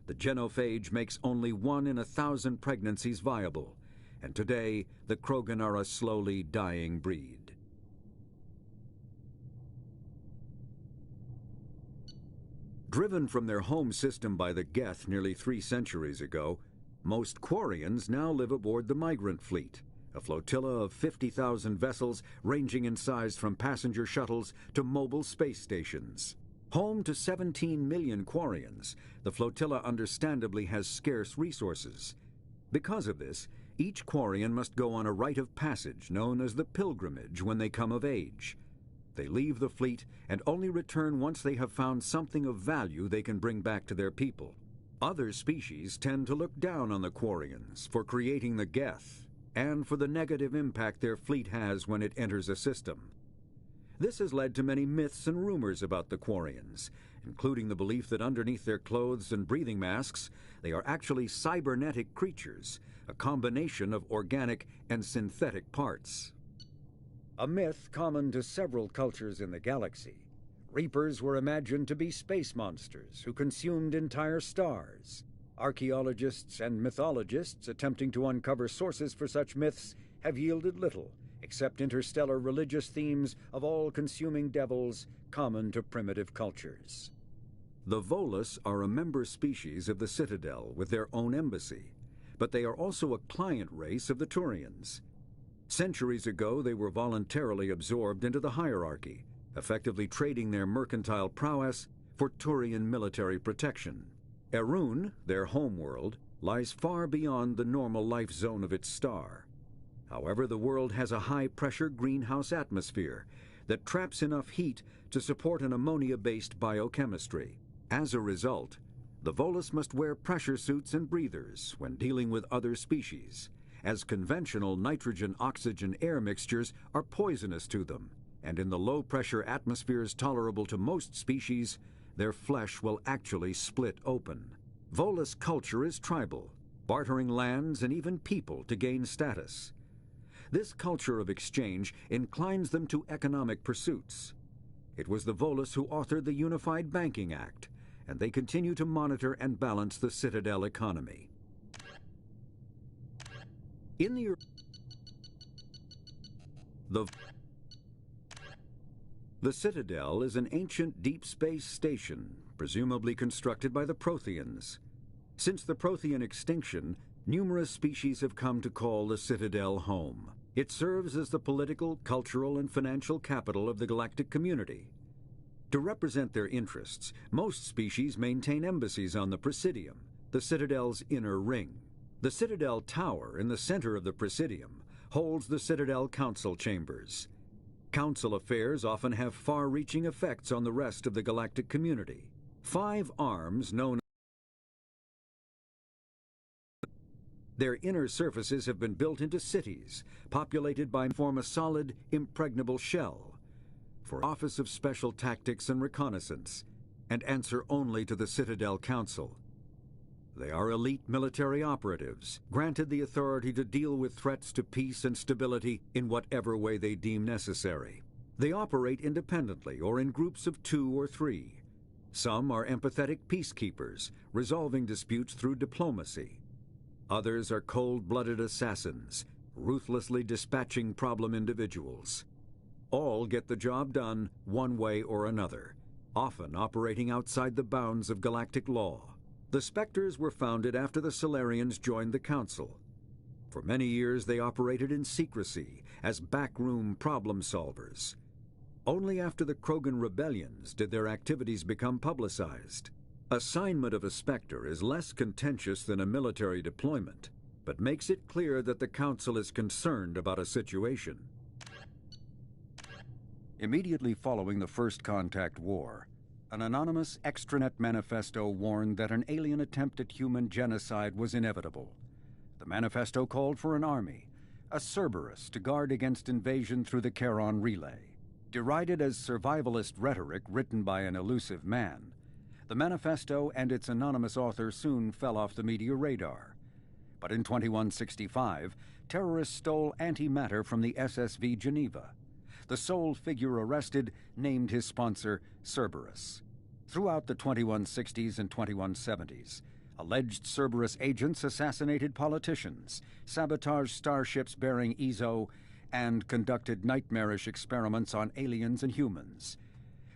The Genophage makes only 1 in 1,000 pregnancies viable, and today the Krogan are a slowly dying breed. Driven from their home system by the Geth nearly 3 centuries ago, most Quarians now live aboard the Migrant Fleet, a flotilla of 50,000 vessels ranging in size from passenger shuttles to mobile space stations. Home to 17 million Quarians, the flotilla understandably has scarce resources. Because of this, each Quarian must go on a rite of passage known as the pilgrimage when they come of age. They leave the fleet and only return once they have found something of value they can bring back to their people. Other species tend to look down on the Quarians for creating the Geth and for the negative impact their fleet has when it enters a system. This has led to many myths and rumors about the Quarians, including the belief that underneath their clothes and breathing masks, they are actually cybernetic creatures, a combination of organic and synthetic parts. A myth common to several cultures in the galaxy. Reapers were imagined to be space monsters who consumed entire stars. Archaeologists and mythologists attempting to uncover sources for such myths have yielded little, except interstellar religious themes of all-consuming devils common to primitive cultures. The Volus are a member species of the Citadel with their own embassy, but they are also a client race of the Turians. Centuries ago, they were voluntarily absorbed into the hierarchy, effectively trading their mercantile prowess for Turian military protection. Erun, their homeworld, lies far beyond the normal life zone of its star. However, the world has a high-pressure greenhouse atmosphere that traps enough heat to support an ammonia-based biochemistry. As a result, the Volus must wear pressure suits and breathers when dealing with other species, as conventional nitrogen-oxygen-air mixtures are poisonous to them, and in the low-pressure atmospheres tolerable to most species, their flesh will actually split open. Volus culture is tribal, bartering lands and even people to gain status. This culture of exchange inclines them to economic pursuits. It was the Volus who authored the Unified Banking Act, and they continue to monitor and balance the Citadel economy. In the Citadel is an ancient deep space station, presumably constructed by the Protheans. Since the Prothean extinction, numerous species have come to call the Citadel home. It serves as the political, cultural, and financial capital of the galactic community. To represent their interests, most species maintain embassies on the Presidium, the Citadel's inner ring. The Citadel Tower in the center of the Presidium holds the Citadel Council chambers. Council affairs often have far-reaching effects on the rest of the galactic community. 5 arms known their inner surfaces have been built into cities, populated by form a solid, impregnable shell, for Office of Special Tactics and Reconnaissance, and answer only to the Citadel Council. They are elite military operatives, granted the authority to deal with threats to peace and stability in whatever way they deem necessary. They operate independently or in groups of 2 or 3. Some are empathetic peacekeepers, resolving disputes through diplomacy. Others are cold-blooded assassins, ruthlessly dispatching problem individuals. All get the job done one way or another, often operating outside the bounds of galactic law. The Spectres were founded after the Solarians joined the Council. For many years they operated in secrecy as backroom problem solvers. Only after the Krogan rebellions did their activities become publicized. Assignment of a Spectre is less contentious than a military deployment, but makes it clear that the Council is concerned about a situation. Immediately following the First Contact War, an anonymous extranet manifesto warned that an alien attempt at human genocide was inevitable. The manifesto called for an army, a Cerberus, to guard against invasion through the Charon Relay. Derided as survivalist rhetoric written by an elusive man, the manifesto and its anonymous author soon fell off the media radar. But in 2165, terrorists stole antimatter from the SSV Geneva. The sole figure arrested named his sponsor Cerberus. Throughout the 2160s and 2170s, alleged Cerberus agents assassinated politicians, sabotaged starships bearing EZO, and conducted nightmarish experiments on aliens and humans.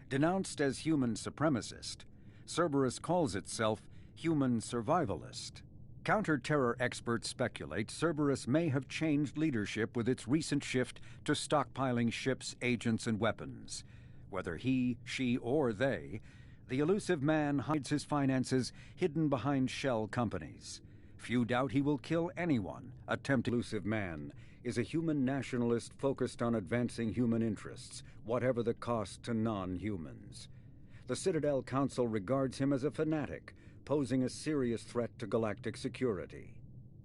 Denounced as human supremacist, Cerberus calls itself human survivalist. Counter-terror experts speculate Cerberus may have changed leadership with its recent shift to stockpiling ships, agents, and weapons. Whether he, she, or they, the elusive man hides his finances hidden behind shell companies. Few doubt he will kill anyone. Elusive man is a human nationalist focused on advancing human interests, whatever the cost to non-humans. The Citadel Council regards him as a fanatic, posing a serious threat to galactic security.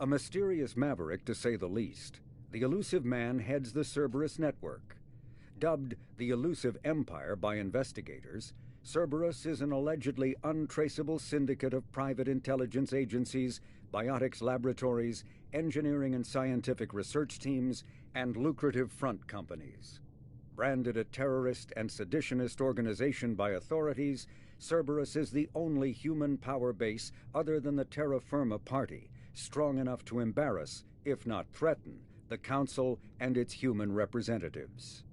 A mysterious maverick, to say the least, the elusive man heads the Cerberus network. Dubbed the Elusive Empire by investigators, Cerberus is an allegedly untraceable syndicate of private intelligence agencies, biotics laboratories, engineering and scientific research teams, and lucrative front companies. Branded a terrorist and seditionist organization by authorities, Cerberus is the only human power base other than the Terra Firma Party, strong enough to embarrass, if not threaten, the Council and its human representatives.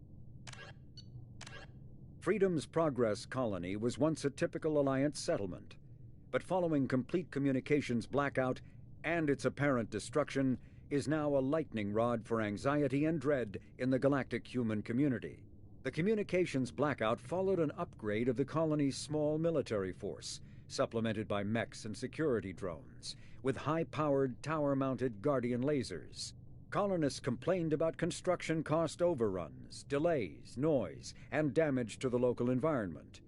Freedom's Progress colony was once a typical Alliance settlement, but following complete communications blackout and its apparent destruction, is now a lightning rod for anxiety and dread in the galactic human community. The communications blackout followed an upgrade of the colony's small military force, supplemented by mechs and security drones, with high-powered, tower-mounted Guardian lasers. Colonists complained about construction cost overruns, delays, noise, and damage to the local environment.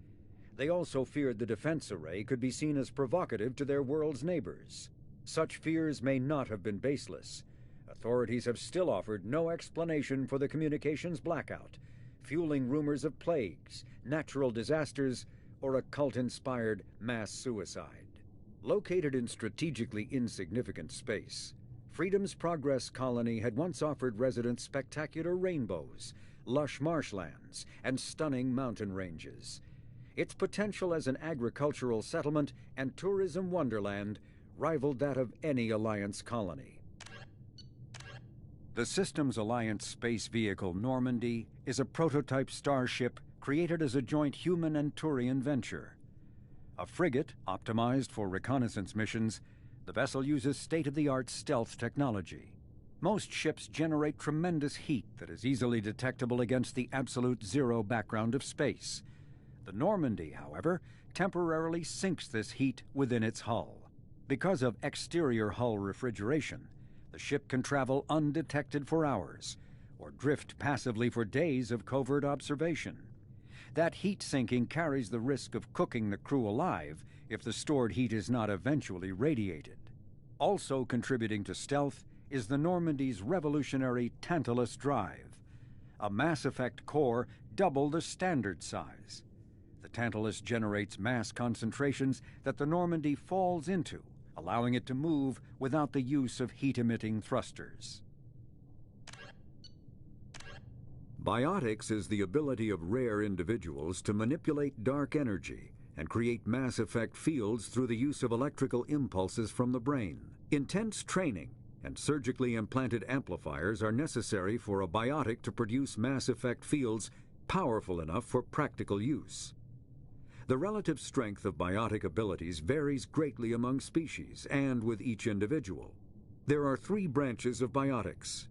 They also feared the defense array could be seen as provocative to their world's neighbors. Such fears may not have been baseless. Authorities have still offered no explanation for the communications blackout, fueling rumors of plagues, natural disasters, or a cult-inspired mass suicide. Located in strategically insignificant space, Freedom's Progress colony had once offered residents spectacular rainbows, lush marshlands, and stunning mountain ranges. Its potential as an agricultural settlement and tourism wonderland rivaled that of any Alliance colony. The Systems Alliance space vehicle Normandy is a prototype starship created as a joint human and Turian venture. A frigate optimized for reconnaissance missions, the vessel uses state-of-the-art stealth technology. Most ships generate tremendous heat that is easily detectable against the absolute zero background of space. The Normandy, however, temporarily sinks this heat within its hull. Because of exterior hull refrigeration, the ship can travel undetected for hours, or drift passively for days of covert observation. That heat sinking carries the risk of cooking the crew alive if the stored heat is not eventually radiated. Also contributing to stealth is the Normandy's revolutionary Tantalus drive, a Mass Effect core double the standard size. The Tantalus generates mass concentrations that the Normandy falls into, allowing it to move without the use of heat-emitting thrusters. Biotics is the ability of rare individuals to manipulate dark energy and create Mass Effect fields through the use of electrical impulses from the brain. Intense training and surgically implanted amplifiers are necessary for a biotic to produce Mass Effect fields powerful enough for practical use. The relative strength of biotic abilities varies greatly among species and with each individual. There are 3 branches of biotics.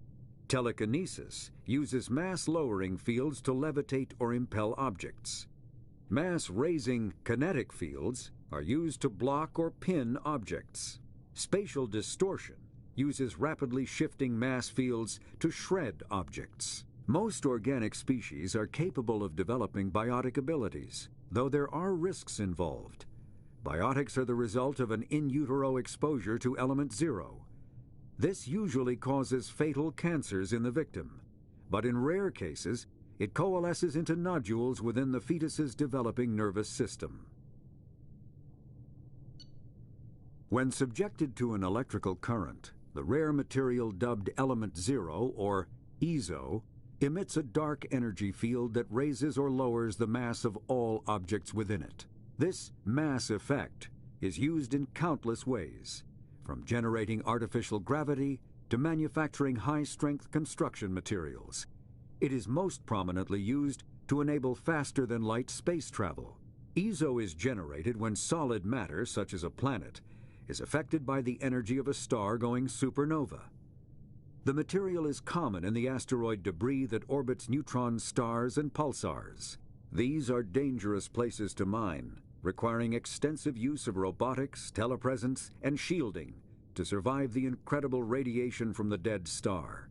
Telekinesis uses mass-lowering fields to levitate or impel objects. Mass-raising kinetic fields are used to block or pin objects. Spatial distortion uses rapidly shifting mass fields to shred objects. Most organic species are capable of developing biotic abilities, though there are risks involved. Biotics are the result of an in utero exposure to element 0. This usually causes fatal cancers in the victim, but in rare cases, it coalesces into nodules within the fetus's developing nervous system. When subjected to an electrical current, the rare material dubbed element 0, or EZO, emits a dark energy field that raises or lowers the mass of all objects within it. This mass effect is used in countless ways, from generating artificial gravity to manufacturing high-strength construction materials. It is most prominently used to enable faster-than-light space travel. EZO is generated when solid matter, such as a planet, is affected by the energy of a star going supernova. The material is common in the asteroid debris that orbits neutron stars and pulsars. These are dangerous places to mine, requiring extensive use of robotics, telepresence, and shielding to survive the incredible radiation from the dead star.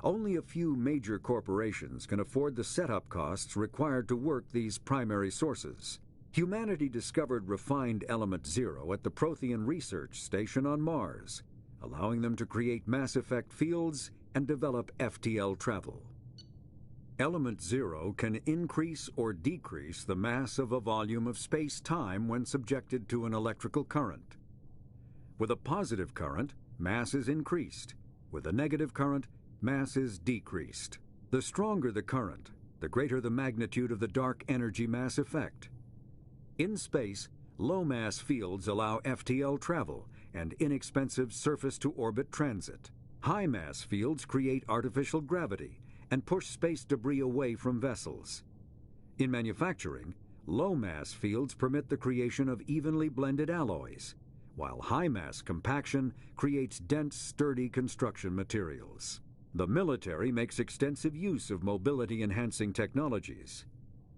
Only a few major corporations can afford the setup costs required to work these primary sources. Humanity discovered refined element 0 at the Prothean Research Station on Mars, allowing them to create mass effect fields and develop FTL travel. Element 0 can increase or decrease the mass of a volume of space-time when subjected to an electrical current. With a positive current, mass is increased. With a negative current, mass is decreased. The stronger the current, the greater the magnitude of the dark energy mass effect. In space, low-mass fields allow FTL travel and inexpensive surface-to-orbit transit. High-mass fields create artificial gravity and push space debris away from vessels. In manufacturing, low-mass fields permit the creation of evenly blended alloys, while high-mass compaction creates dense, sturdy construction materials. The military makes extensive use of mobility-enhancing technologies,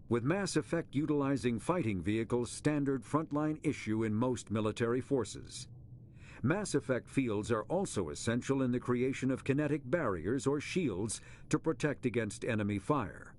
with mass effect utilizing fighting vehicles standard frontline issue in most military forces. Mass effect fields are also essential in the creation of kinetic barriers or shields to protect against enemy fire.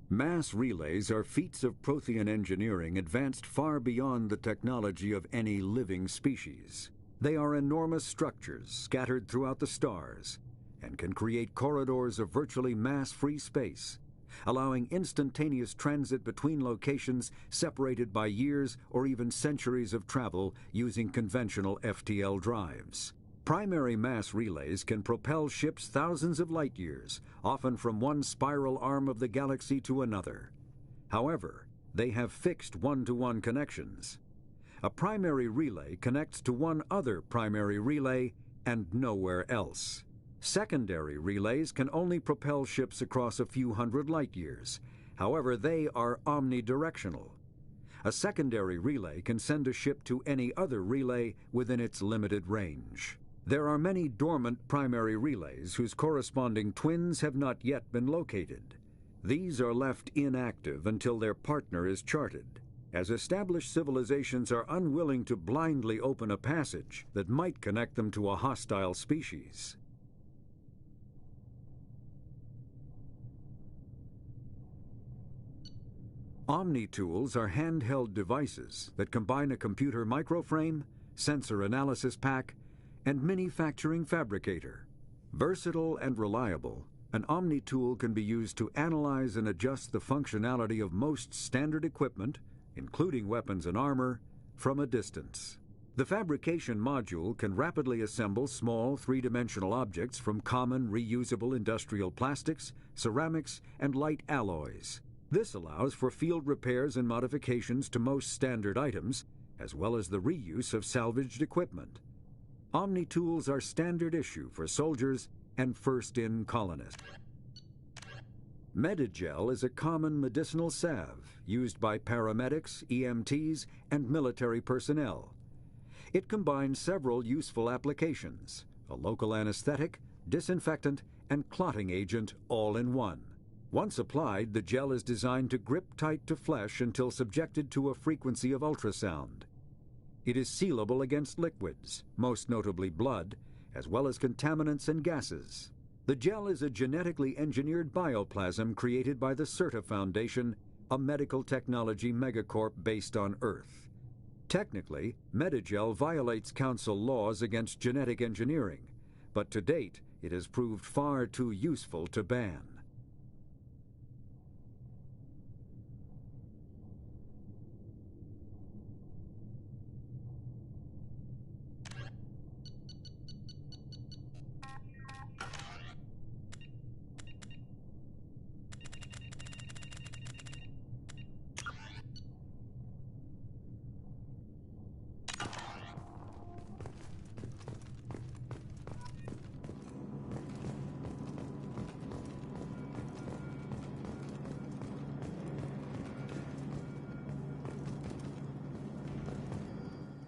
Mass relays are feats of Prothean engineering advanced far beyond the technology of any living species. They are enormous structures scattered throughout the stars and can create corridors of virtually mass-free space, allowing instantaneous transit between locations separated by years or even centuries of travel using conventional FTL drives. Primary mass relays can propel ships thousands of light years, often from one spiral arm of the galaxy to another. However, they have fixed one-to-one connections. A primary relay connects to one other primary relay and nowhere else. Secondary relays can only propel ships across a few hundred light years. However, they are omnidirectional. A secondary relay can send a ship to any other relay within its limited range. There are many dormant primary relays whose corresponding twins have not yet been located. These are left inactive until their partner is charted, as established civilizations are unwilling to blindly open a passage that might connect them to a hostile species. Omni-tools are handheld devices that combine a computer microframe, sensor analysis pack, and manufacturing fabricator. Versatile and reliable, an Omni-tool can be used to analyze and adjust the functionality of most standard equipment, including weapons and armor, from a distance. The fabrication module can rapidly assemble small three-dimensional objects from common reusable industrial plastics, ceramics, and light alloys. This allows for field repairs and modifications to most standard items, as well as the reuse of salvaged equipment. Omni-tools are standard issue for soldiers and first-in colonists. Medigel is a common medicinal salve used by paramedics, EMTs, and military personnel. It combines several useful applications: a local anesthetic, disinfectant, and clotting agent all in one. Once applied, the gel is designed to grip tight to flesh until subjected to a frequency of ultrasound. It is sealable against liquids, most notably blood, as well as contaminants and gases. The gel is a genetically engineered bioplasm created by the CERTA Foundation, a medical technology megacorp based on Earth. Technically, Medigel violates Council laws against genetic engineering, but to date, it has proved far too useful to ban.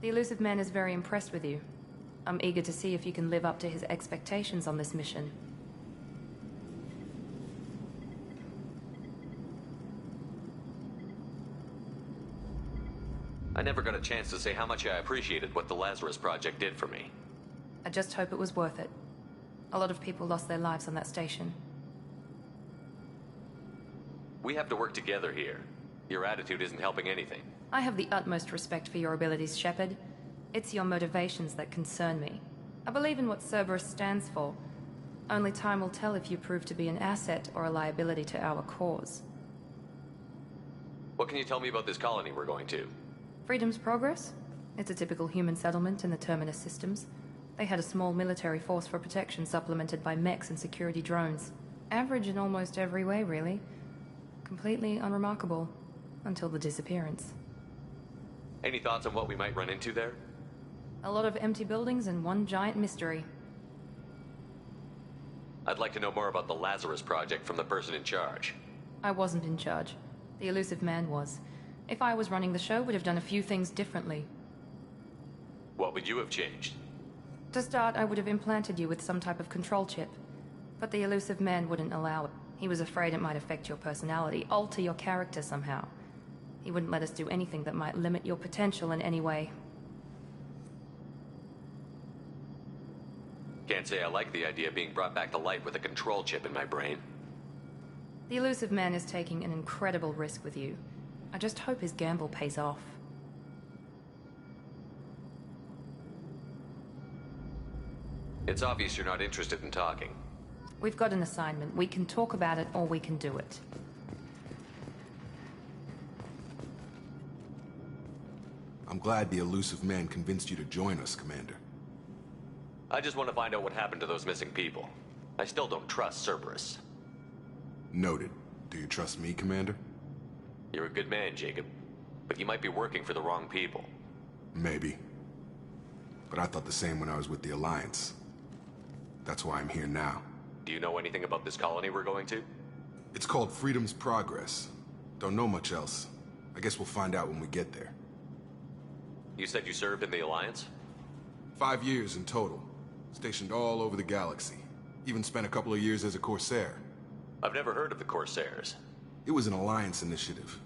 The elusive man is very impressed with you. I'm eager to see if you can live up to his expectations on this mission. I never got a chance to say how much I appreciated what the Lazarus Project did for me. I just hope it was worth it. A lot of people lost their lives on that station. We have to work together here. Your attitude isn't helping anything. I have the utmost respect for your abilities, Shepard. It's your motivations that concern me. I believe in what Cerberus stands for. Only time will tell if you prove to be an asset or a liability to our cause. What can you tell me about this colony we're going to? Freedom's Progress? It's a typical human settlement in the Terminus systems. They had a small military force for protection supplemented by mechs and security drones. Average in almost every way, really. Completely unremarkable. Until the disappearance. Any thoughts on what we might run into there? A lot of empty buildings and one giant mystery. I'd like to know more about the Lazarus Project from the person in charge. I wasn't in charge. The elusive man was. If I was running the show, would have done a few things differently. What would you have changed? To start, I would have implanted you with some type of control chip. But the elusive man wouldn't allow it. He was afraid it might affect your personality, alter your character somehow. He wouldn't let us do anything that might limit your potential in any way. Can't say I like the idea of being brought back to life with a control chip in my brain. The elusive man is taking an incredible risk with you. I just hope his gamble pays off. It's obvious you're not interested in talking. We've got an assignment. We can talk about it or we can do it. I'm glad the elusive man convinced you to join us, Commander. I just want to find out what happened to those missing people. I still don't trust Cerberus. Noted. Do you trust me, Commander? You're a good man, Jacob. But you might be working for the wrong people. Maybe. But I thought the same when I was with the Alliance. That's why I'm here now. Do you know anything about this colony we're going to? It's called Freedom's Progress. Don't know much else. I guess we'll find out when we get there. You said you served in the Alliance? 5 years in total. Stationed all over the galaxy. Even spent a couple of years as a Corsair. I've never heard of the Corsairs. It was an Alliance initiative.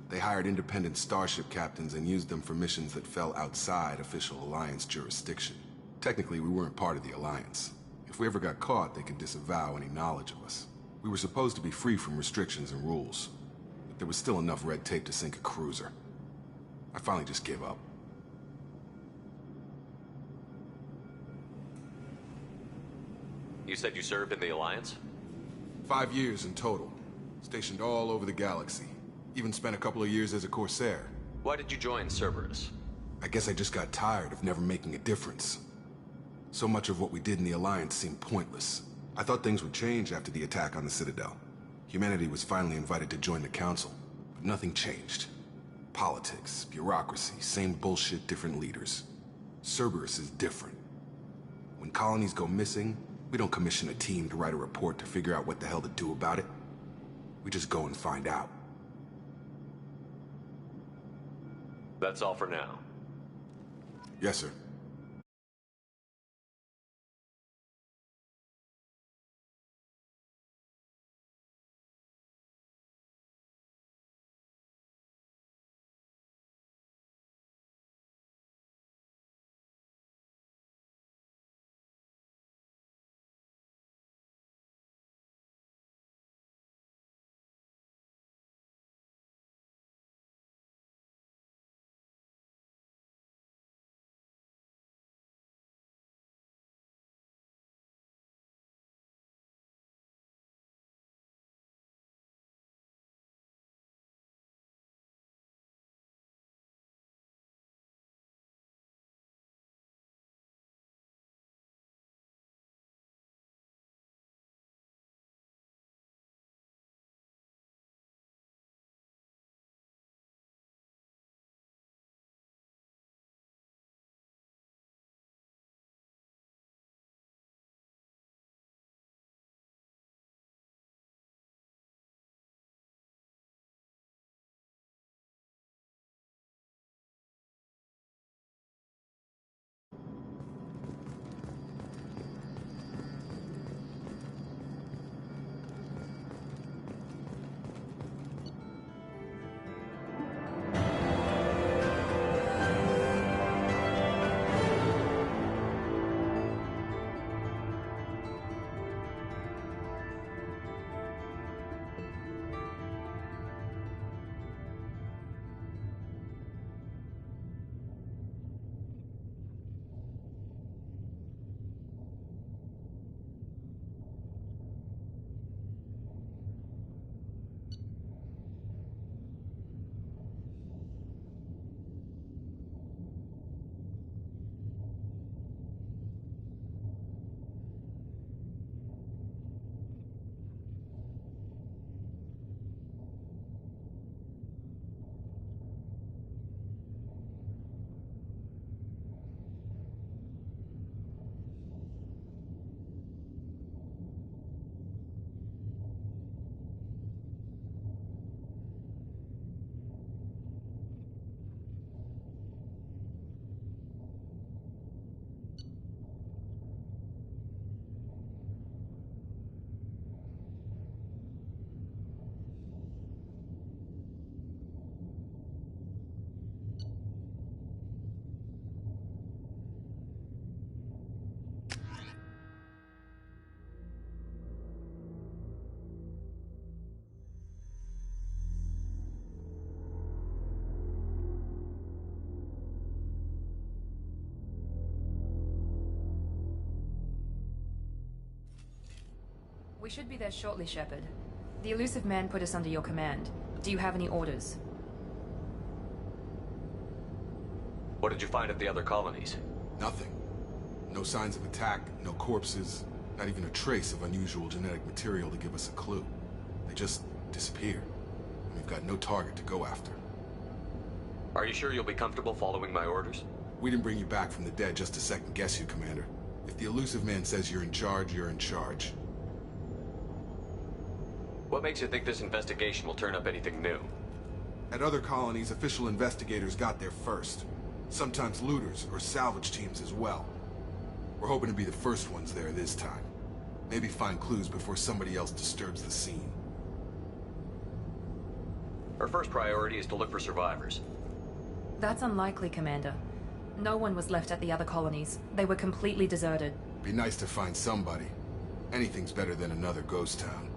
They hired independent starship captains and used them for missions that fell outside official Alliance jurisdiction. Technically, we weren't part of the Alliance. If we ever got caught, they could disavow any knowledge of us. We were supposed to be free from restrictions and rules. But there was still enough red tape to sink a cruiser. I finally just gave up. You said you served in the Alliance? 5 years in total. Stationed all over the galaxy. Even spent a couple of years as a Corsair. Why did you join Cerberus? I guess I just got tired of never making a difference. So much of what we did in the Alliance seemed pointless. I thought things would change after the attack on the Citadel. Humanity was finally invited to join the Council, but nothing changed. Politics, bureaucracy, same bullshit, different leaders. Cerberus is different. When colonies go missing, we don't commission a team to write a report to figure out what the hell to do about it. We just go and find out. That's all for now. Yes, sir. We should be there shortly, Shepard. The elusive man put us under your command. Do you have any orders? What did you find at the other colonies? Nothing. No signs of attack, no corpses, not even a trace of unusual genetic material to give us a clue. They just disappeared. And we've got no target to go after. Are you sure you'll be comfortable following my orders? We didn't bring you back from the dead just to second guess you, Commander. If the elusive man says you're in charge, you're in charge. What makes you think this investigation will turn up anything new? At other colonies, official investigators got there first. Sometimes looters or salvage teams as well. We're hoping to be the first ones there this time. Maybe find clues before somebody else disturbs the scene. Our first priority is to look for survivors. That's unlikely, Commander. No one was left at the other colonies. They were completely deserted. Be nice to find somebody. Anything's better than another ghost town.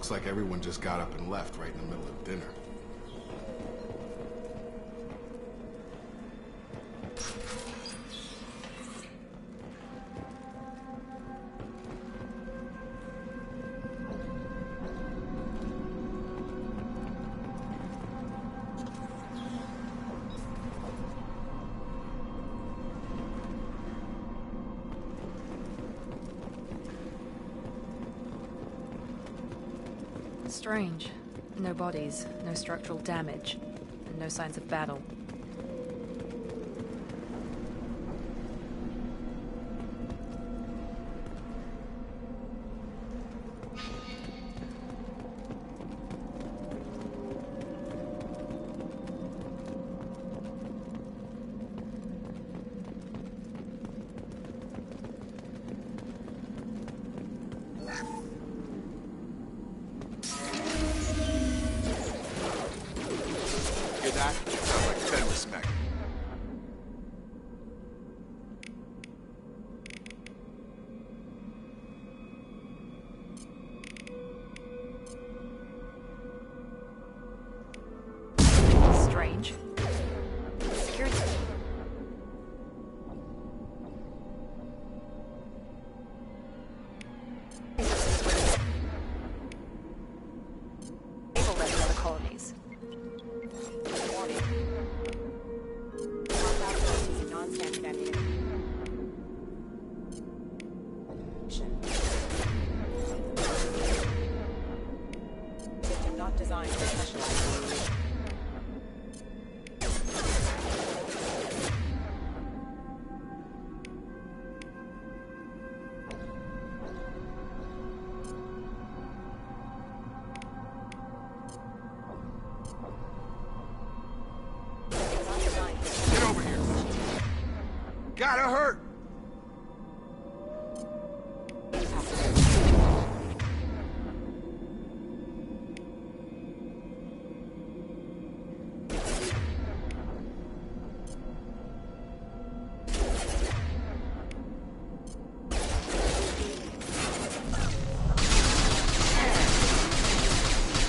Looks like everyone just got up and left right in the middle of dinner. Strange. No bodies, no structural damage, and no signs of battle. Sounds like Fenris mech. Strange. Security. Able them in other colonies. Warning. Compound using non-standard ammunition. System not designed for specialized. Get over here. Gotta hurt.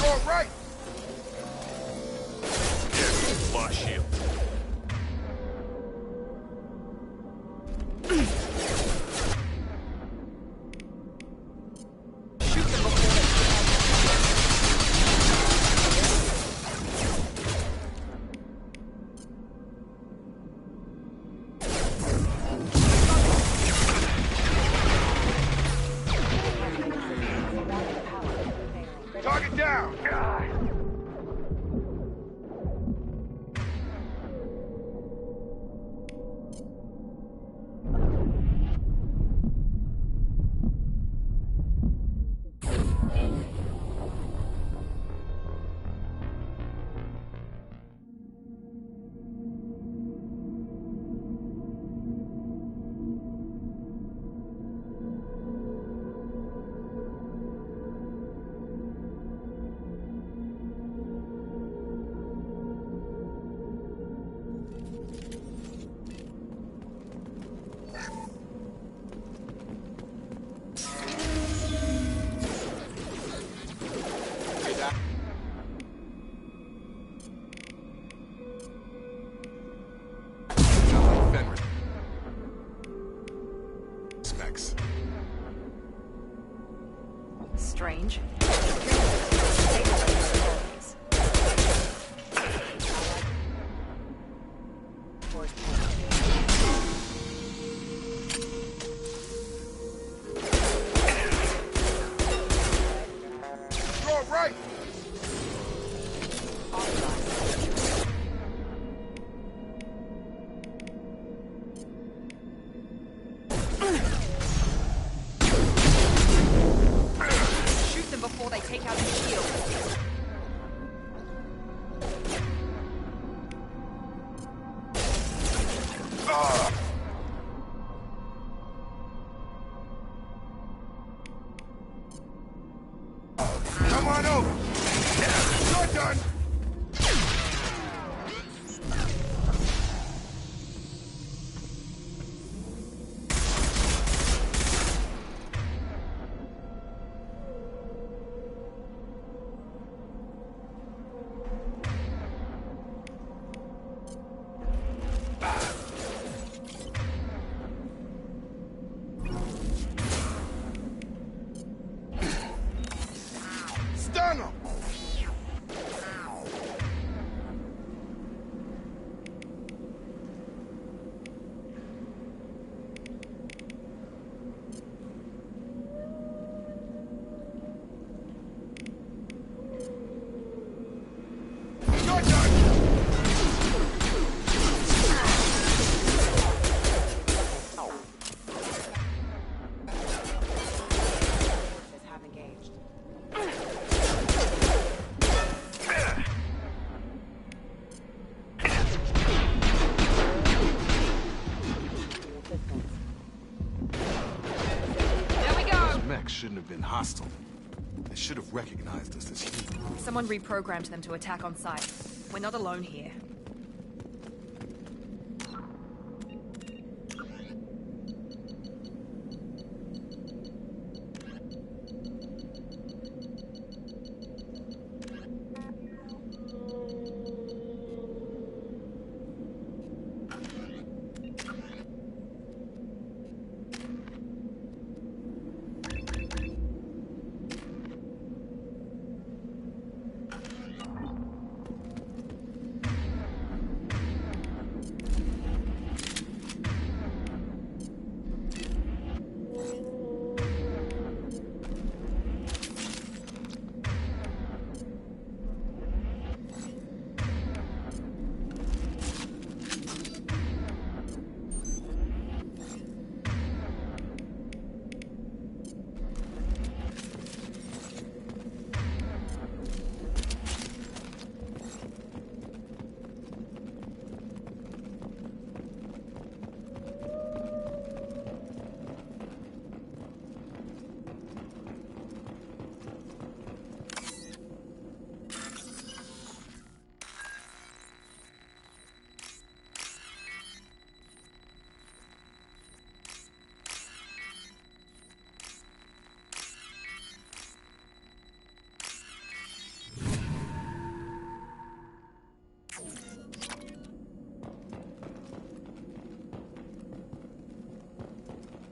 All right. My shield. Target down. Fenris. Specs. Strange. Able them in other colonies. You're all right. Shoot them before they take out the shield. Come on over. You're done. done him! Have engaged. Those mechs shouldn't have been hostile. They should have recognized us as human. Someone reprogrammed them to attack on sight. We're not alone here.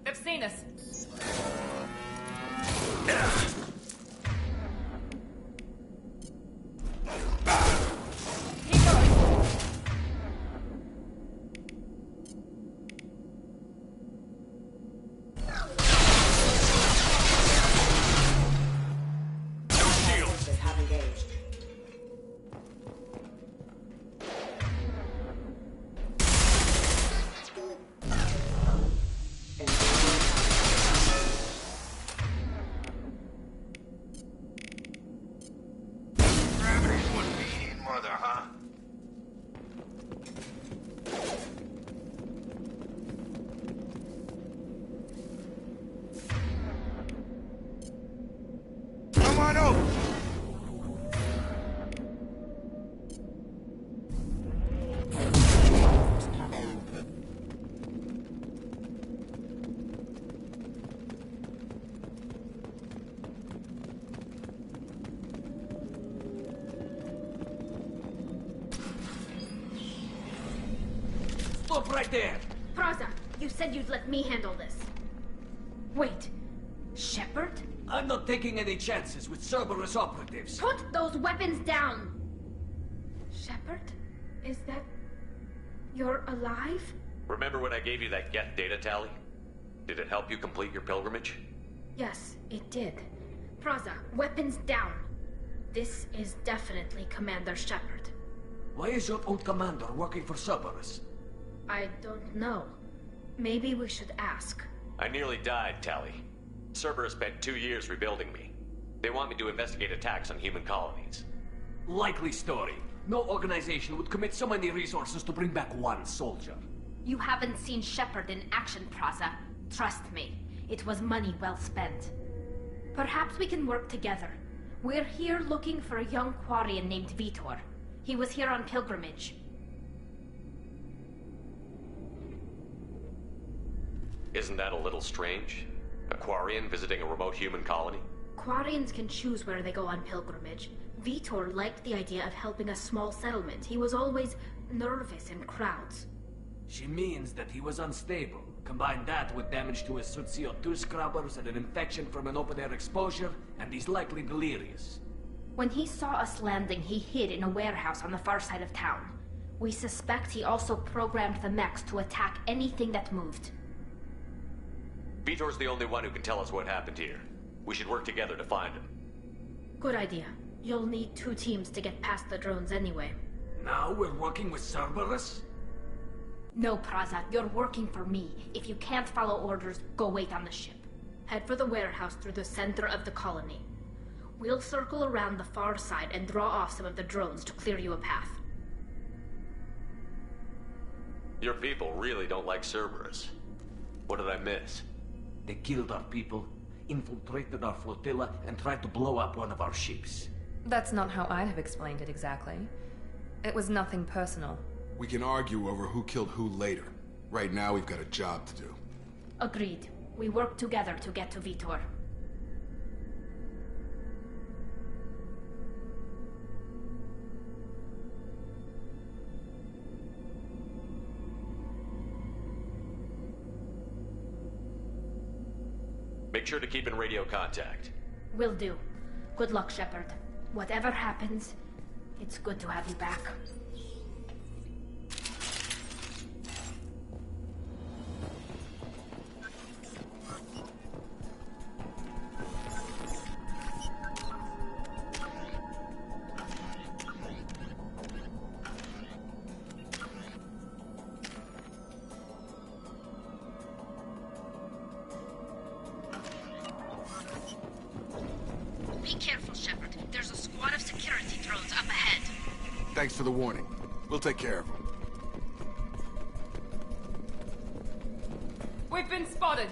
They've seen us. Have engaged. Gravity's one mean mother, huh? Come on over! Stop right there! Praza, you said you'd let me handle this. Wait, Shepard? I'm not taking any chances with Cerberus operatives. Put those weapons down! Shepard? Is that... you're alive? Remember when I gave you that get data tally? Did it help you complete your pilgrimage? Yes, it did. Praza, weapons down. This is definitely Commander Shepard. Why is your old commander working for Cerberus? I don't know. Maybe we should ask. I nearly died, Tally. Cerberus spent 2 years rebuilding me. They want me to investigate attacks on human colonies. Likely story. No organization would commit so many resources to bring back one soldier. You haven't seen Shepard in action, Praza. Trust me, it was money well spent. Perhaps we can work together. We're here looking for a young Quarian named Vitor. He was here on pilgrimage. Isn't that a little strange? A Quarian visiting a remote human colony? Quarians can choose where they go on pilgrimage. Vitor liked the idea of helping a small settlement. He was always nervous in crowds. She means that he was unstable. Combine that with damage to his CO2 scrubbers and an infection from an open-air exposure, and he's likely delirious. When he saw us landing, he hid in a warehouse on the far side of town. We suspect he also programmed the mechs to attack anything that moved. Vitor's the only one who can tell us what happened here. We should work together to find him. Good idea. You'll need 2 teams to get past the drones anyway. Now we're working with Cerberus? No, Praza, you're working for me. If you can't follow orders, go wait on the ship. Head for the warehouse through the center of the colony. We'll circle around the far side and draw off some of the drones to clear you a path. Your people really don't like Cerberus. What did I miss? They killed our people, infiltrated our flotilla, and tried to blow up one of our ships. That's not how I'd have explained it exactly. It was nothing personal. We can argue over who killed who later. Right now, we've got a job to do. Agreed. We work together to get to Vitor. Make sure to keep in radio contact. Will do. Good luck, Shepard. Whatever happens, it's good to have you back. Be careful, Shepard. There's a squad of security drones up ahead. Thanks for the warning. We'll take care of them. We've been spotted.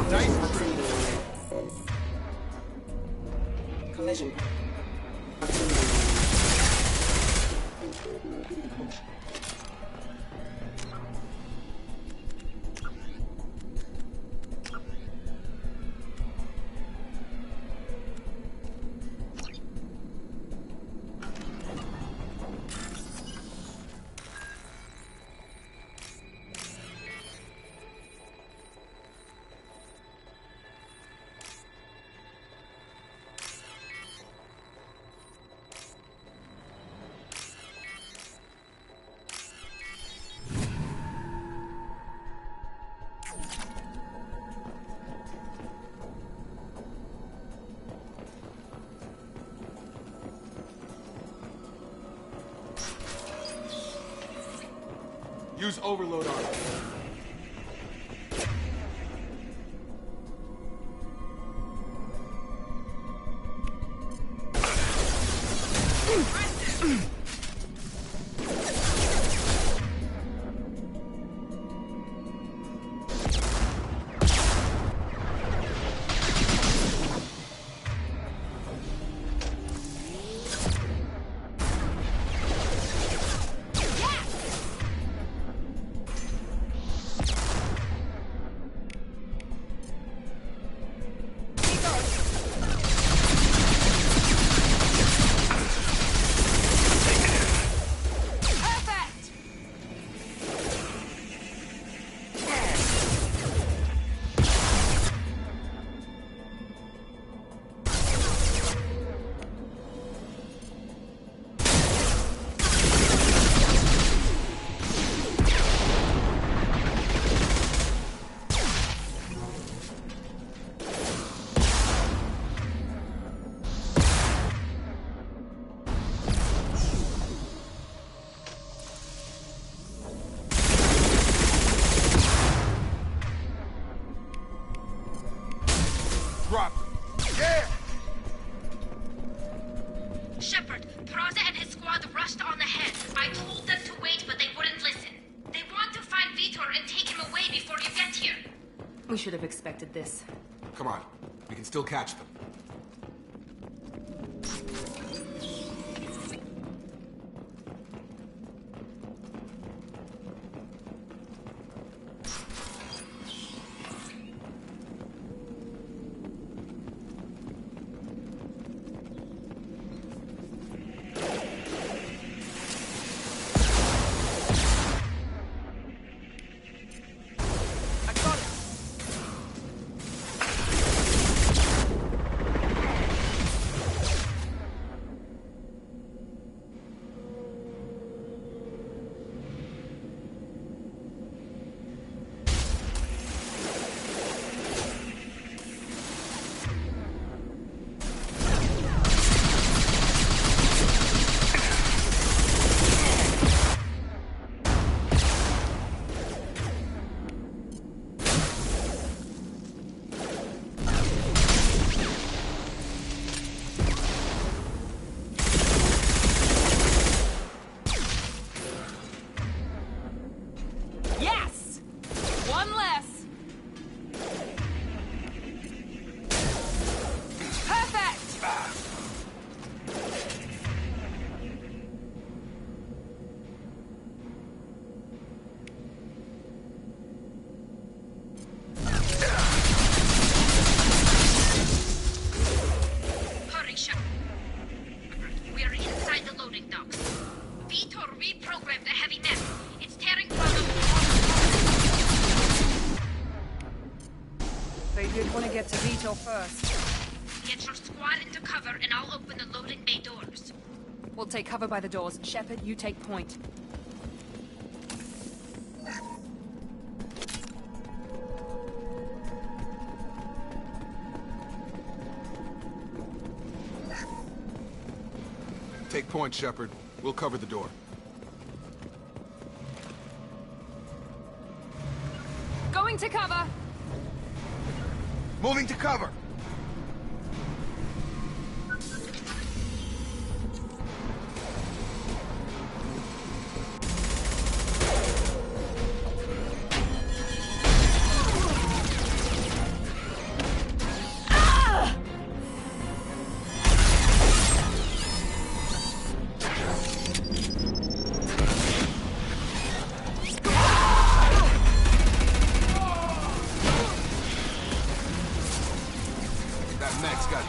Nice trip. Collision. Use overload on it. Drop. Yeah! Shepard, Praza and his squad rushed on ahead. I told them to wait, but they wouldn't listen. They want to find Vitor and take him away before you get here. We should have expected this. Come on. We can still catch them. One less. Perfect! Hurry, Shepard. We're inside the loading docks. Vitor reprogrammed the heavy net. It's tearing from the... They did want to get to Vitor first. Get your squad into cover and I'll open the loading bay doors. We'll take cover by the doors. Shepard, you take point. Take point, Shepard. We'll cover the door. Going to cover! Moving to cover!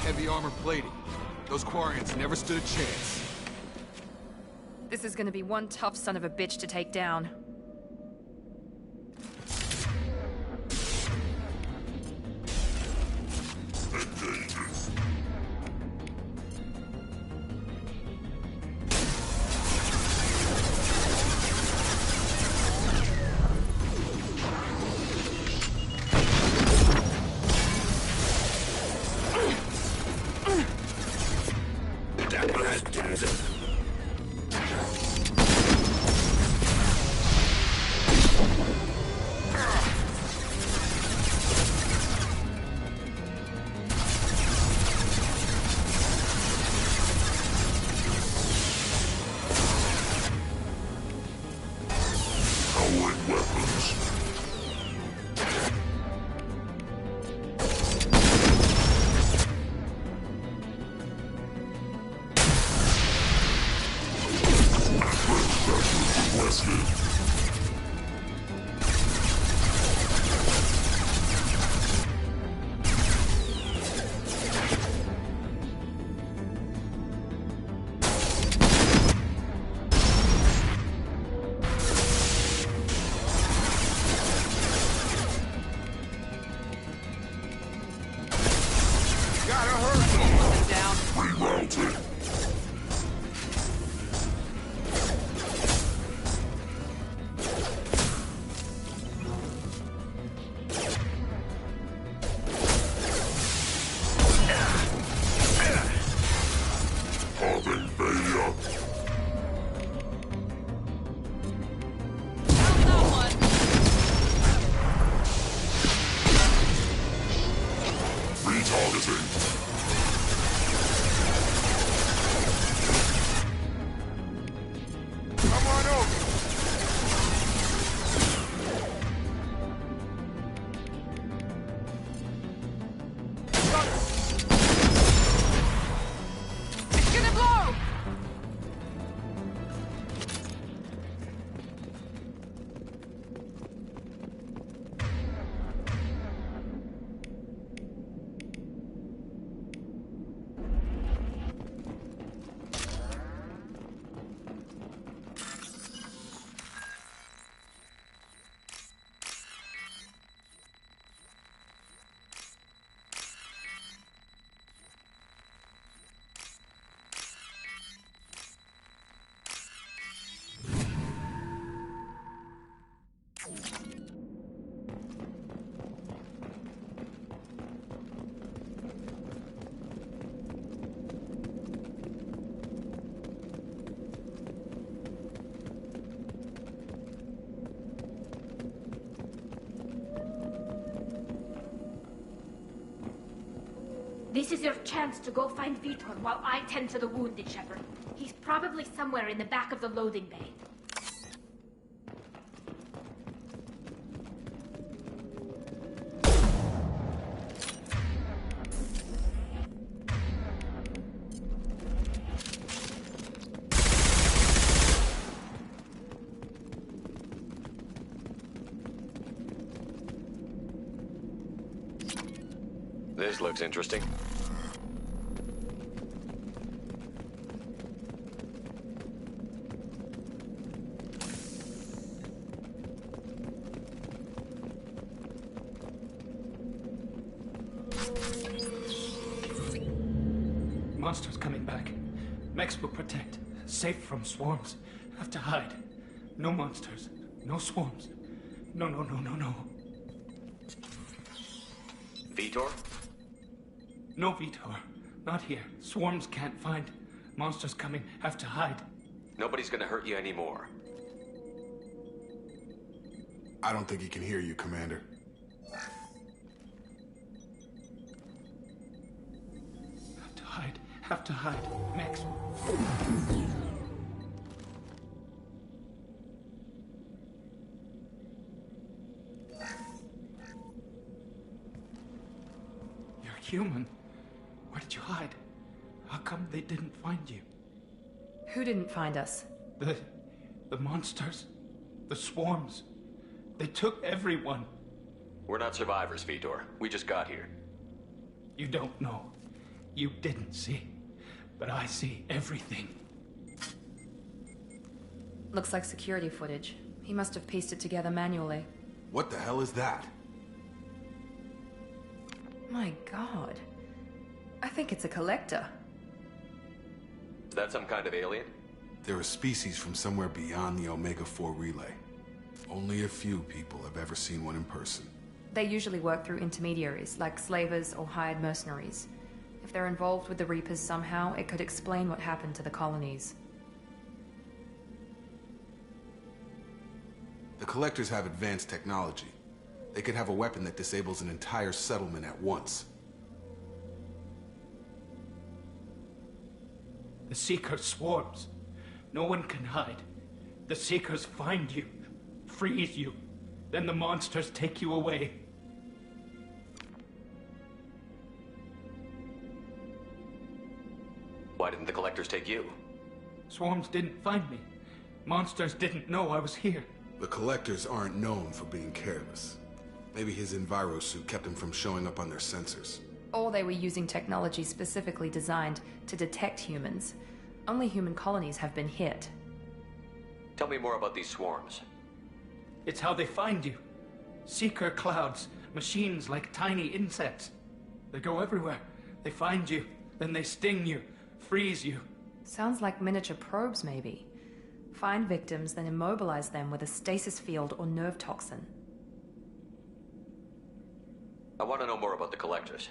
Heavy armor plating. Those Quarians never stood a chance. This is gonna be one tough son of a bitch to take down. This is your chance to go find Vitor while I tend to the wounded, Shepard. He's probably somewhere in the back of the loading bay. This looks interesting. Monsters coming back. Mechs will protect. Safe from swarms. Have to hide. No monsters. No swarms. No. Vitor? No Vitor. Not here. Swarms can't find. Monsters coming. Have to hide. Nobody's gonna hurt you anymore. I don't think he can hear you, Commander. Have to hide. Mechs. You're human. Where did you hide? How come they didn't find you? Who didn't find us? The monsters. The swarms. They took everyone. We're not survivors, Vitor. We just got here. You don't know. You didn't see. But I see everything. Looks like security footage. He must have pieced it together manually. What the hell is that? My god. I think it's a collector. Is that some kind of alien? They're a species from somewhere beyond the Omega-4 relay. Only a few people have ever seen one in person. They usually work through intermediaries, like slavers or hired mercenaries. If they're involved with the Reapers somehow, it could explain what happened to the colonies. The Collectors have advanced technology. They could have a weapon that disables an entire settlement at once. The Seeker swarms. No one can hide. The Seekers find you, freeze you. Then the monsters take you away. Why didn't the Collectors take you? Swarms didn't find me. Monsters didn't know I was here. The Collectors aren't known for being careless. Maybe his Enviro suit kept him from showing up on their sensors. Or they were using technology specifically designed to detect humans. Only human colonies have been hit. Tell me more about these swarms. It's how they find you. Seeker clouds, machines like tiny insects. They go everywhere. They find you, then they sting you, freeze you. Sounds like miniature probes, maybe. Find victims, then immobilize them with a stasis field or nerve toxin. I want to know more about the Collectors.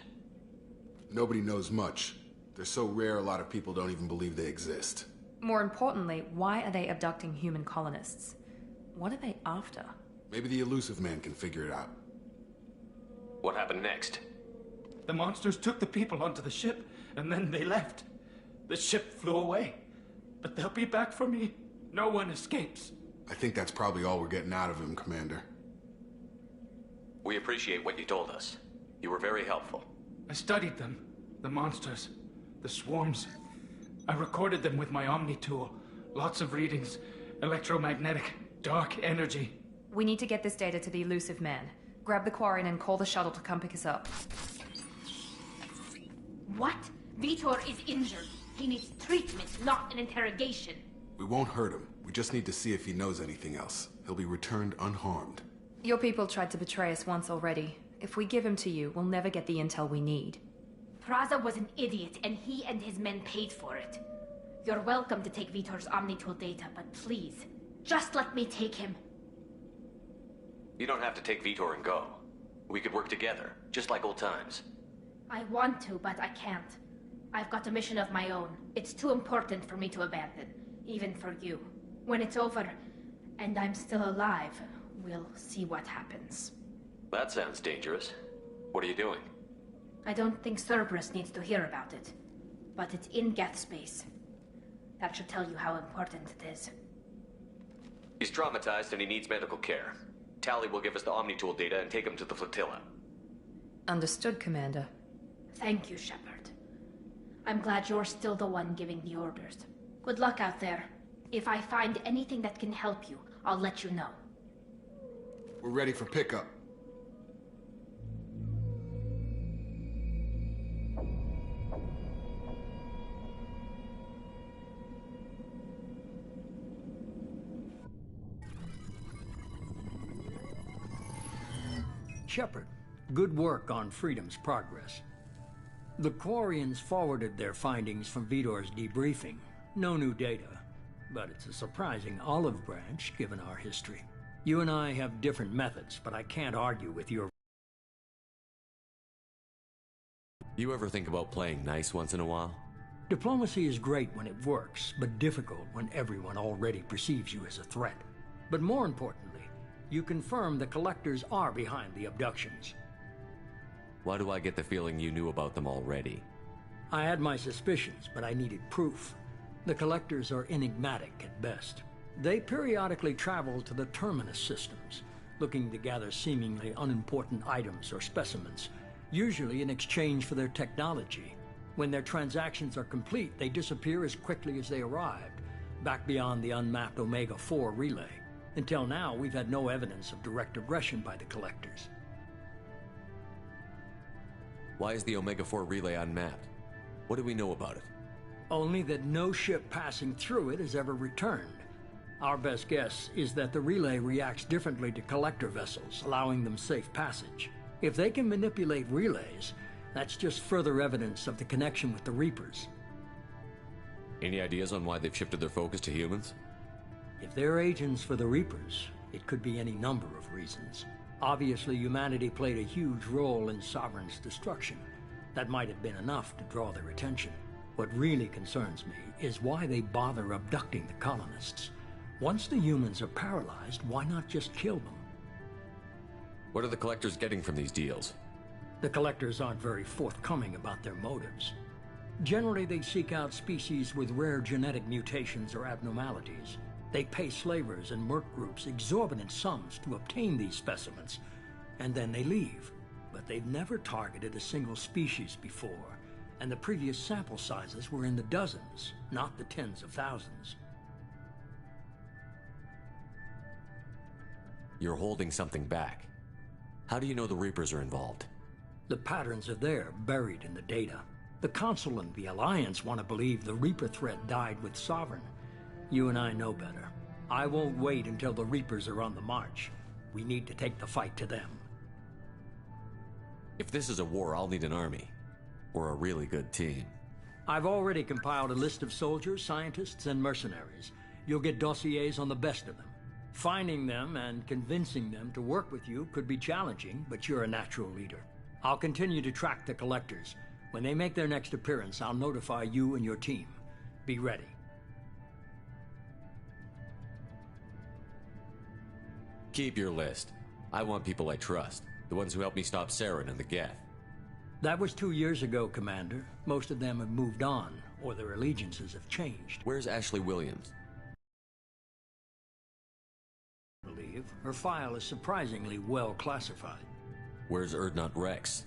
Nobody knows much. They're so rare a lot of people don't even believe they exist. More importantly, why are they abducting human colonists? What are they after? Maybe the Elusive Man can figure it out. What happened next? The monsters took the people onto the ship, and then they left. The ship flew away. But they'll be back for me. No one escapes. I think that's probably all we're getting out of him, Commander. We appreciate what you told us. You were very helpful. I studied them. The monsters. The swarms. I recorded them with my Omni tool. Lots of readings. Electromagnetic. Dark energy. We need to get this data to the Elusive Man. Grab the Quarian and call the shuttle to come pick us up. What? Vitor is injured. He needs treatment, not an interrogation. We won't hurt him. We just need to see if he knows anything else. He'll be returned unharmed. Your people tried to betray us once already. If we give him to you, we'll never get the intel we need. Praza was an idiot, and he and his men paid for it. You're welcome to take Vitor's Omnitool data, but please, just let me take him. You don't have to take Vitor and go. We could work together, just like old times. I want to, but I can't. I've got a mission of my own. It's too important for me to abandon, even for you. When it's over, and I'm still alive, we'll see what happens. That sounds dangerous. What are you doing? I don't think Cerberus needs to hear about it, but it's in Geth space. That should tell you how important it is. He's traumatized and he needs medical care. Tally will give us the Omnitool data and take him to the flotilla. Understood, Commander. Thank you, Shepard. I'm glad you're still the one giving the orders. Good luck out there. If I find anything that can help you, I'll let you know. We're ready for pickup. Shepard, good work on Freedom's progress. The Quarians forwarded their findings from Vitor's debriefing. No new data, but it's a surprising olive branch given our history. You and I have different methods, but I can't argue with your... You ever think about playing nice once in a while? Diplomacy is great when it works, but difficult when everyone already perceives you as a threat. But more importantly, you confirm the Collectors are behind the abductions. Why do I get the feeling you knew about them already? I had my suspicions, but I needed proof. The Collectors are enigmatic at best. They periodically travel to the Terminus systems, looking to gather seemingly unimportant items or specimens, usually in exchange for their technology. When their transactions are complete, they disappear as quickly as they arrived, back beyond the unmapped Omega-4 relay. Until now, we've had no evidence of direct aggression by the Collectors. Why is the Omega-4 relay unmapped? What do we know about it? Only that no ship passing through it has ever returned. Our best guess is that the relay reacts differently to Collector vessels, allowing them safe passage. If they can manipulate relays, that's just further evidence of the connection with the Reapers. Any ideas on why they've shifted their focus to humans? If they're agents for the Reapers, it could be any number of reasons. Obviously, humanity played a huge role in Sovereign's destruction. That might have been enough to draw their attention. What really concerns me is why they bother abducting the colonists. Once the humans are paralyzed, why not just kill them? What are the Collectors getting from these deals? The Collectors aren't very forthcoming about their motives. Generally, they seek out species with rare genetic mutations or abnormalities. They pay slavers and merc groups exorbitant sums to obtain these specimens, and then they leave. But they've never targeted a single species before, and the previous sample sizes were in the dozens, not the tens of thousands. You're holding something back. How do you know the Reapers are involved? The patterns are there, buried in the data. The Council and the Alliance want to believe the Reaper threat died with Sovereign. You and I know better. I won't wait until the Reapers are on the march. We need to take the fight to them. If this is a war, I'll need an army. Or a really good team. I've already compiled a list of soldiers, scientists, and mercenaries. You'll get dossiers on the best of them. Finding them and convincing them to work with you could be challenging, but you're a natural leader. I'll continue to track the Collectors. When they make their next appearance, I'll notify you and your team. Be ready. Keep your list. I want people I trust. The ones who helped me stop Saren and the Geth. That was 2 years ago, Commander. Most of them have moved on, or their allegiances have changed. Where's Ashley Williams? I believe her file is surprisingly well classified. Where's Erdnot Rex?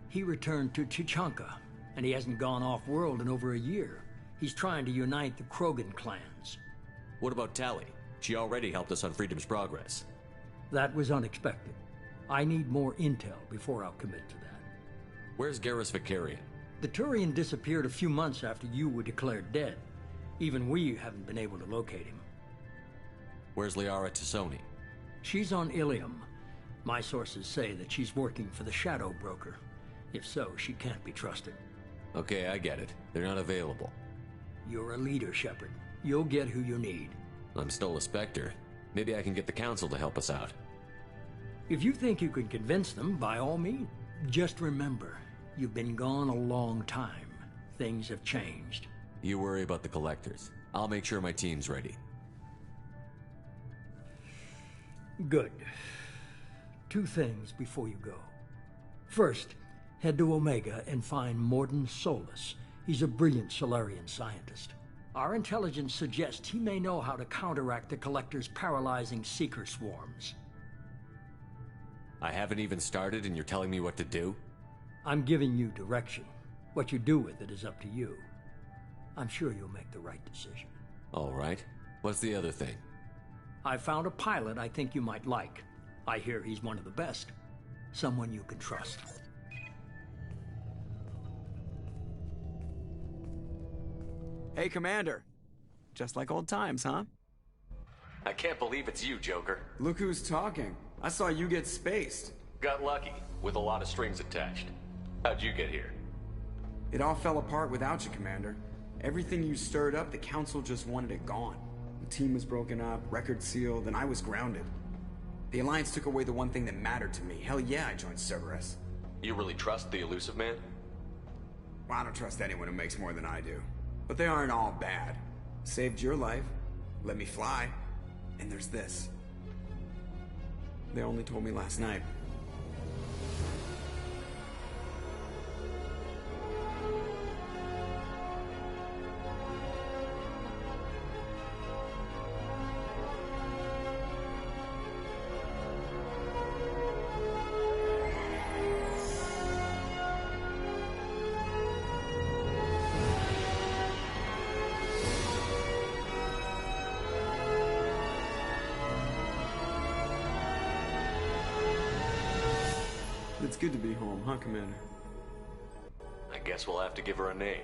He returned to Chichanka, and he hasn't gone off-world in over a year. He's trying to unite the Krogan clans. What about Tali? She already helped us on Freedom's progress. That was unexpected. I need more intel before I'll commit to that. Where's Garrus Vicarian? The Turian disappeared a few months after you were declared dead. Even we haven't been able to locate him. Where's Liara Tassoni? She's on Ilium. My sources say that she's working for the Shadow Broker. If so, she can't be trusted. Okay, I get it. They're not available. You're a leader, Shepard. You'll get who you need. I'm still a Spectre. Maybe I can get the Council to help us out. If you think you can convince them, by all means. Just remember, you've been gone a long time. Things have changed. You worry about the Collectors. I'll make sure my team's ready. Good. 2 things before you go. First, head to Omega and find Morden Solus. He's a brilliant Solarian scientist. Our intelligence suggests he may know how to counteract the Collector's paralyzing Seeker swarms. I haven't even started and you're telling me what to do? I'm giving you direction. What you do with it is up to you. I'm sure you'll make the right decision. All right. What's the other thing? I found a pilot I think you might like. I hear he's one of the best. Someone you can trust. Hey, Commander. Just like old times, huh? I can't believe it's you, Joker. Look who's talking. I saw you get spaced. Got lucky, with a lot of strings attached. How'd you get here? It all fell apart without you, Commander. Everything you stirred up, the Council just wanted it gone. The team was broken up, record sealed, and I was grounded. The Alliance took away the one thing that mattered to me. Hell yeah, I joined Cerberus. You really trust the Elusive Man? Well, I don't trust anyone who makes more than I do. But they aren't all bad. Saved your life, let me fly, and there's this. They only told me last night. It's good to be home, huh, Commander? I guess we'll have to give her a name.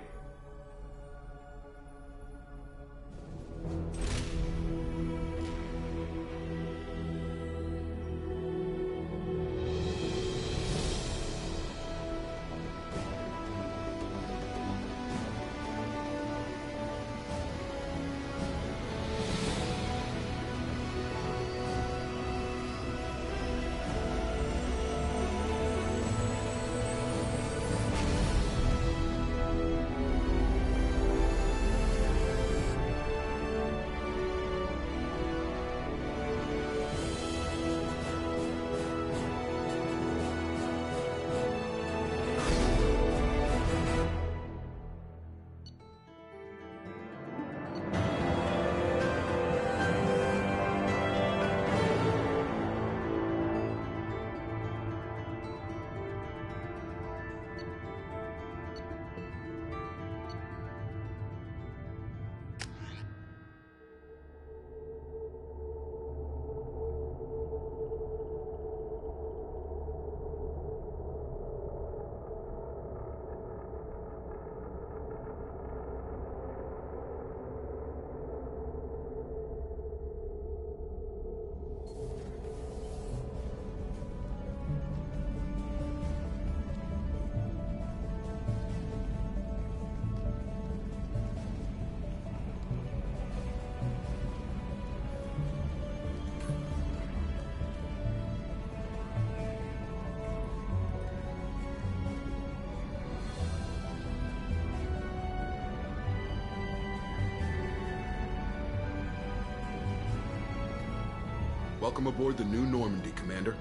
Welcome aboard the new Normandy, Commander.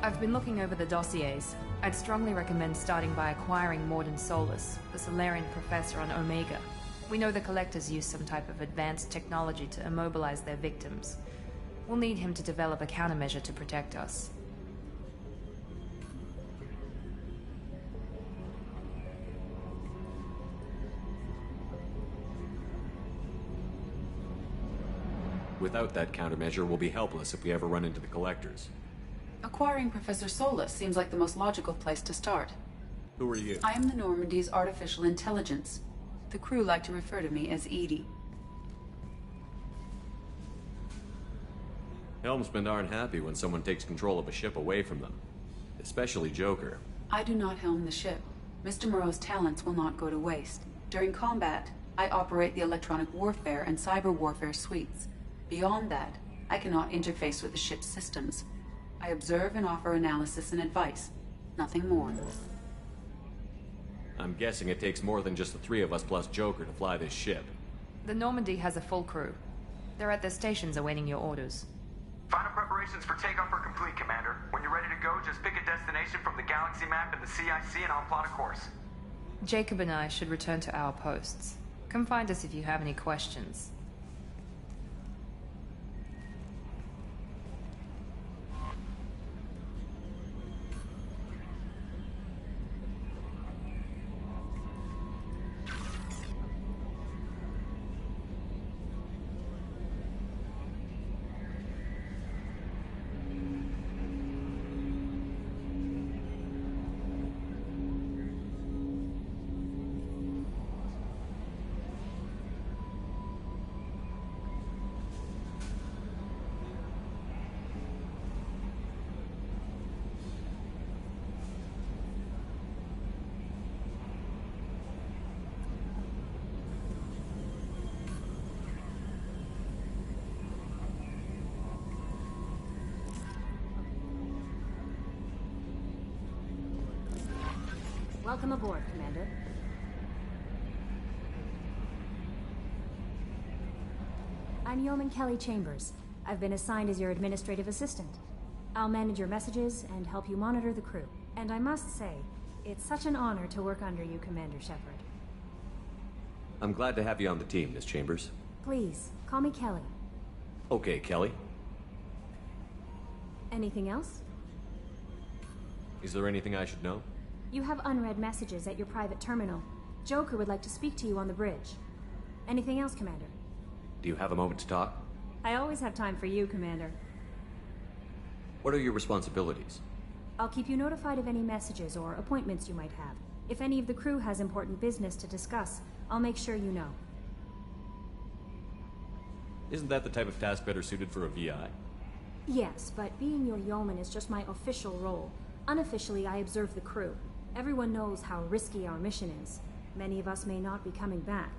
I've been looking over the dossiers. I'd strongly recommend starting by acquiring Morden Solus, the Solarian professor on Omega. We know the Collectors use some type of advanced technology to immobilize their victims. We'll need him to develop a countermeasure to protect us. Without that countermeasure, we'll be helpless if we ever run into the Collectors. Acquiring Professor Solus seems like the most logical place to start. Who are you? I am the Normandy's artificial intelligence. The crew like to refer to me as Edie. Helmsmen aren't happy when someone takes control of a ship away from them. Especially Joker. I do not helm the ship. Mr. Moreau's talents will not go to waste. During combat, I operate the electronic warfare and cyber warfare suites. Beyond that, I cannot interface with the ship's systems. I observe and offer analysis and advice. Nothing more. I'm guessing it takes more than just the three of us plus Joker to fly this ship. The Normandy has a full crew. They're at their stations awaiting your orders. Final preparations for takeoff are complete, Commander. When you're ready to go, just pick a destination from the galaxy map and the CIC and I'll plot a course. Jacob and I should return to our posts. Come find us if you have any questions. Welcome aboard, Commander. I'm Yeoman Kelly Chambers. I've been assigned as your administrative assistant. I'll manage your messages and help you monitor the crew. And I must say, it's such an honor to work under you, Commander Shepard. I'm glad to have you on the team, Miss Chambers. Please, call me Kelly. Okay, Kelly. Anything else? Is there anything I should know? You have unread messages at your private terminal. Joker would like to speak to you on the bridge. Anything else, Commander? Do you have a moment to talk? I always have time for you, Commander. What are your responsibilities? I'll keep you notified of any messages or appointments you might have. If any of the crew has important business to discuss, I'll make sure you know. Isn't that the type of task better suited for a VI? Yes, but being your yeoman is just my official role. Unofficially, I observe the crew. Everyone knows how risky our mission is. Many of us may not be coming back.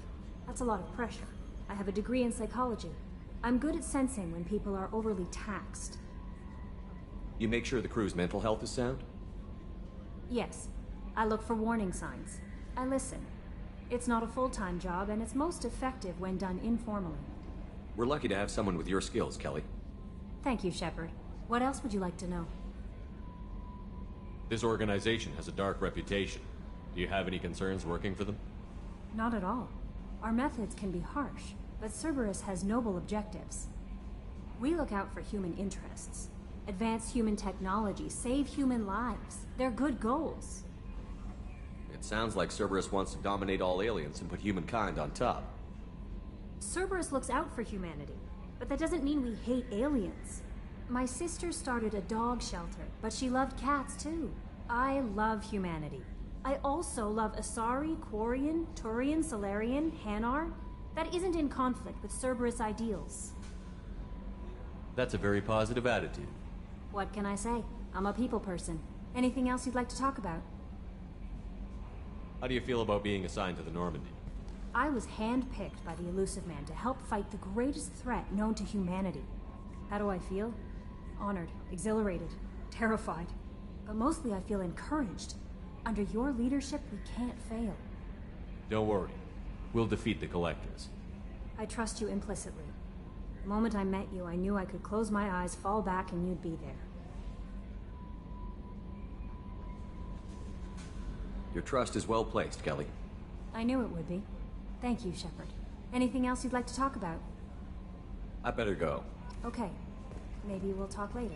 That's a lot of pressure. I have a degree in psychology. I'm good at sensing when people are overly taxed. You make sure the crew's mental health is sound? Yes. I look for warning signs. I listen. It's not a full-time job, and it's most effective when done informally. We're lucky to have someone with your skills, Kelly. Thank you, Shepard. What else would you like to know? This organization has a dark reputation. Do you have any concerns working for them? Not at all. Our methods can be harsh, but Cerberus has noble objectives. We look out for human interests. Advance human technology, save human lives. They're good goals. It sounds like Cerberus wants to dominate all aliens and put humankind on top. Cerberus looks out for humanity, but that doesn't mean we hate aliens. My sister started a dog shelter, but she loved cats too. I love humanity. I also love Asari, Quarian, Turian, Solarian, Hanar. That isn't in conflict with Cerberus ideals. That's a very positive attitude. What can I say? I'm a people person. Anything else you'd like to talk about? How do you feel about being assigned to the Normandy? I was handpicked by the Elusive Man to help fight the greatest threat known to humanity. How do I feel? Honored, exhilarated, terrified. But mostly I feel encouraged. Under your leadership, we can't fail. Don't worry. We'll defeat the Collectors. I trust you implicitly. The moment I met you, I knew I could close my eyes, fall back, and you'd be there. Your trust is well placed, Kelly. I knew it would be. Thank you, Shepard. Anything else you'd like to talk about? I better go. Okay. Maybe we'll talk later.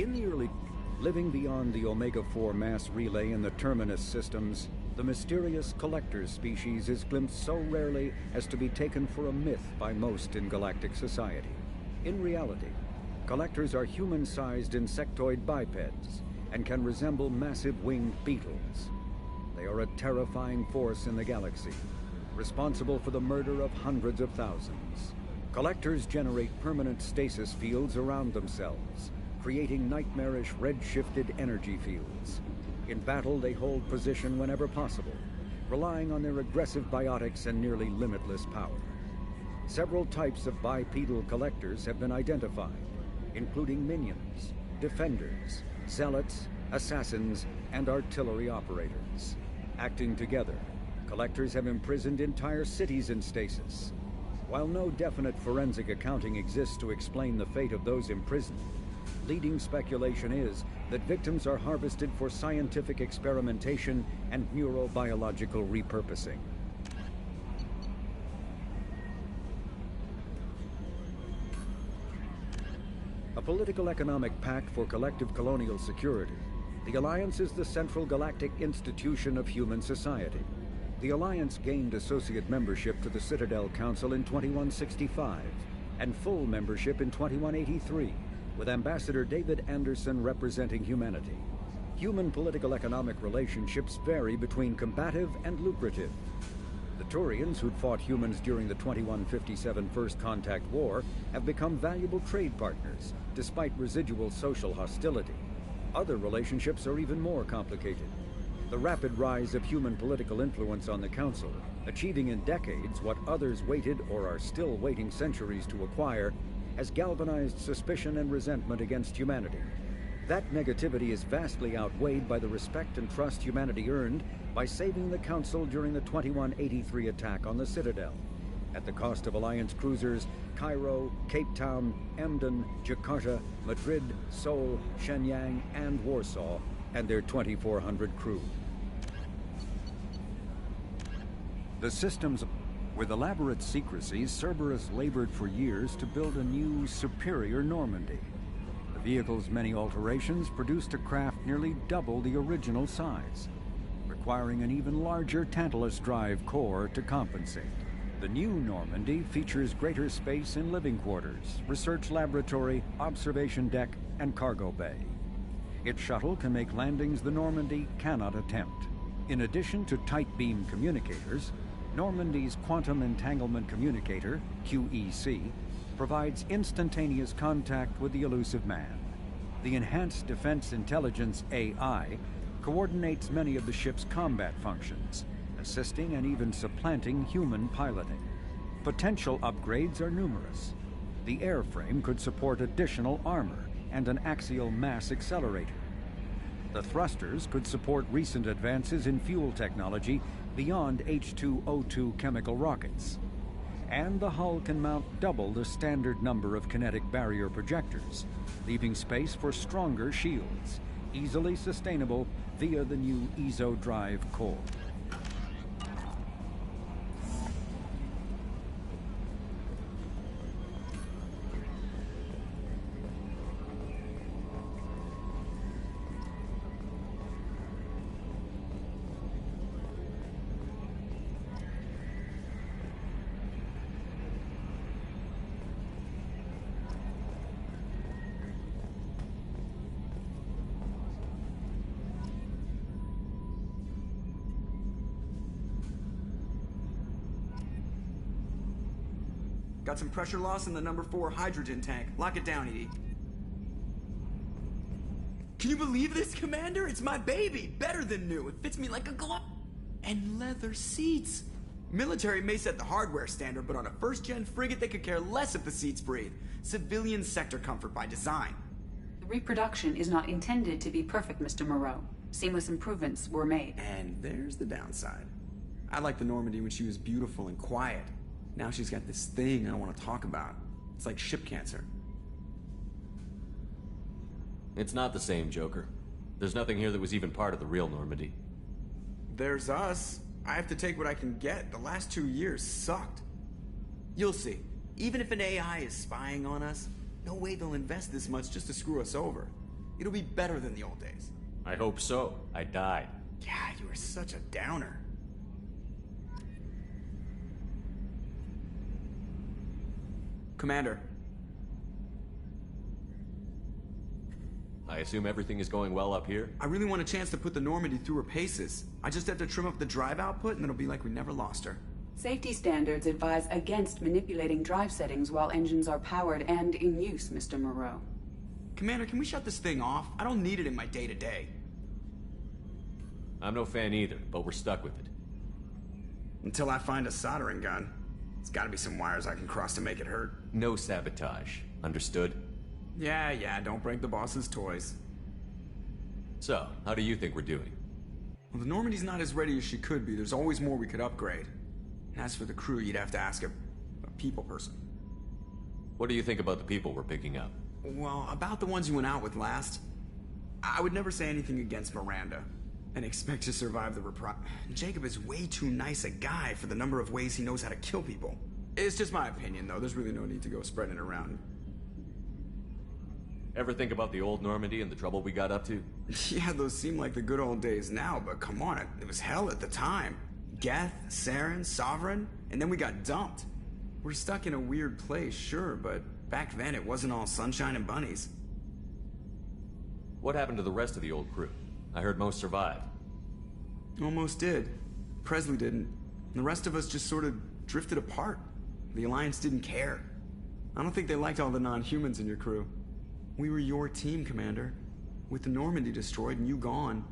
In the early... Living beyond the Omega-4 mass relay in the Terminus systems, the mysterious Collectors species is glimpsed so rarely as to be taken for a myth by most in galactic society. In reality, Collectors are human-sized insectoid bipeds and can resemble massive winged beetles. They are a terrifying force in the galaxy, responsible for the murder of hundreds of thousands. Collectors generate permanent stasis fields around themselves, creating nightmarish red-shifted energy fields. In battle, they hold position whenever possible, relying on their aggressive biotics and nearly limitless power. Several types of bipedal Collectors have been identified, including minions, defenders, zealots, assassins, and artillery operators. Acting together, Collectors have imprisoned entire cities in stasis. While no definite forensic accounting exists to explain the fate of those imprisoned, leading speculation is that victims are harvested for scientific experimentation and neurobiological repurposing. A political economic pact for collective colonial security, the Alliance is the central galactic institution of human society. The Alliance gained associate membership to the Citadel Council in 2165 and full membership in 2183, with Ambassador David Anderson representing humanity. Human political-economic relationships vary between combative and lucrative. The Turians, who'd fought humans during the 2157 First Contact War, have become valuable trade partners, despite residual social hostility. Other relationships are even more complicated. The rapid rise of human political influence on the Council, achieving in decades what others waited or are still waiting centuries to acquire, has galvanized suspicion and resentment against humanity. That negativity is vastly outweighed by the respect and trust humanity earned by saving the Council during the 2183 attack on the Citadel, at the cost of Alliance cruisers Cairo, Cape Town, Emden, Jakarta, Madrid, Seoul, Shenyang, and Warsaw, and their 2,400 crew. The systems... With elaborate secrecy, Cerberus labored for years to build a new, superior Normandy. The vehicle's many alterations produced a craft nearly double the original size, requiring an even larger Tantalus drive core to compensate. The new Normandy features greater space in living quarters, research laboratory, observation deck, and cargo bay. Its shuttle can make landings the Normandy cannot attempt. In addition to tight beam communicators, Normandy's Quantum Entanglement Communicator, QEC, provides instantaneous contact with the elusive man. The Enhanced Defense Intelligence AI coordinates many of the ship's combat functions, assisting and even supplanting human piloting. Potential upgrades are numerous. The airframe could support additional armor and an axial mass accelerator. The thrusters could support recent advances in fuel technology beyond H2O2 chemical rockets. And the hull can mount double the standard number of kinetic barrier projectors, leaving space for stronger shields, easily sustainable via the new EZO drive core. Got some pressure loss in the number 4 hydrogen tank. Lock it down, Edie. Can you believe this, Commander? It's my baby! Better than new. It fits me like a glove. And leather seats. Military may set the hardware standard, but on a first-gen frigate, they could care less if the seats breathe. Civilian sector comfort by design. The reproduction is not intended to be perfect, Mr. Moreau. Seamless improvements were made. And there's the downside. I liked the Normandy when she was beautiful and quiet. Now she's got this thing I don't want to talk about. It's like ship cancer. It's not the same, Joker. There's nothing here that was even part of the real Normandy. There's us. I have to take what I can get. The last 2 years sucked. You'll see. Even if an AI is spying on us, no way they'll invest this much just to screw us over. It'll be better than the old days. I hope so. I died. Yeah, you were such a downer. Commander. I assume everything is going well up here? I really want a chance to put the Normandy through her paces. I just have to trim up the drive output and it'll be like we never lost her. Safety standards advise against manipulating drive settings while engines are powered and in use, Mr. Moreau. Commander, can we shut this thing off? I don't need it in my day-to-day. I'm no fan either, but we're stuck with it. Until I find a soldering gun. There's gotta be some wires I can cross to make it hurt. No sabotage. Understood? Yeah, don't break the boss's toys. So, how do you think we're doing? Well, the Normandy's not as ready as she could be. There's always more we could upgrade. And as for the crew, you'd have to ask a people person. What do you think about the people we're picking up? Well, about the ones you went out with last, I would never say anything against Miranda and expect to survive the reprise. Jacob is way too nice a guy for the number of ways he knows how to kill people. It's just my opinion, though. There's really no need to go spreading it around. Ever think about the old Normandy and the trouble we got up to? Yeah, those seem like the good old days now, but come on, it was hell at the time. Geth, Saren, Sovereign, and then we got dumped. We're stuck in a weird place, sure, but back then it wasn't all sunshine and bunnies. What happened to the rest of the old crew? I heard most survived. Almost did. Presley didn't. The rest of us just sort of drifted apart. The Alliance didn't care. I don't think they liked all the non-humans in your crew. We were your team, Commander. With the Normandy destroyed and you gone,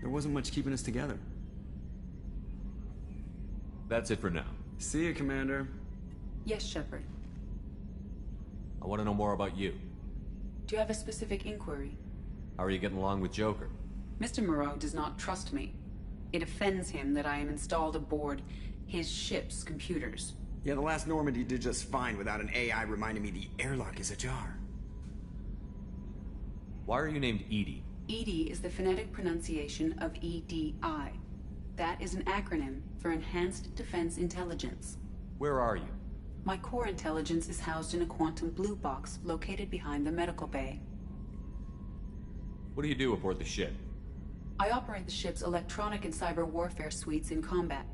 there wasn't much keeping us together. That's it for now. See you, Commander. Yes, Shepard. I want to know more about you. Do you have a specific inquiry? How are you getting along with Joker? Mr. Moreau does not trust me. It offends him that I am installed aboard his ship's computers. Yeah, the last Normandy did just fine without an AI reminding me the airlock is ajar. Why are you named Edie? EDI is the phonetic pronunciation of EDI. That is an acronym for Enhanced Defense Intelligence. Where are you? My core intelligence is housed in a quantum blue box located behind the medical bay. What do you do aboard the ship? I operate the ship's electronic and cyber warfare suites in combat.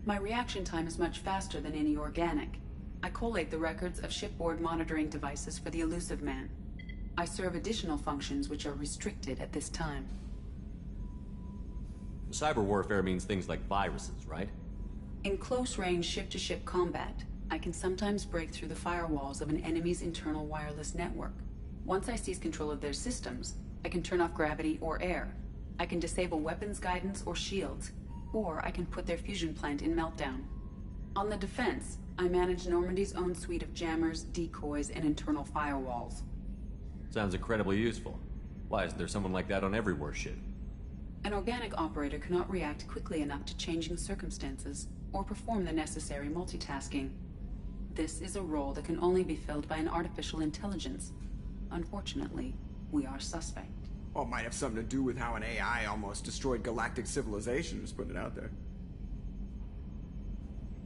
My reaction time is much faster than any organic. I collate the records of shipboard monitoring devices for the Elusive Man. I serve additional functions which are restricted at this time. Cyber warfare means things like viruses, right? In close-range ship-to-ship combat, I can sometimes break through the firewalls of an enemy's internal wireless network. Once I seize control of their systems, I can turn off gravity or air. I can disable weapons guidance or shields, or I can put their fusion plant in meltdown. On the defense, I manage Normandy's own suite of jammers, decoys, and internal firewalls. Sounds incredibly useful. Why isn't there someone like that on every warship? An organic operator cannot react quickly enough to changing circumstances, or perform the necessary multitasking. This is a role that can only be filled by an artificial intelligence. Unfortunately, we are suspect. Well, it might have something to do with how an AI almost destroyed galactic civilization, just putting it out there.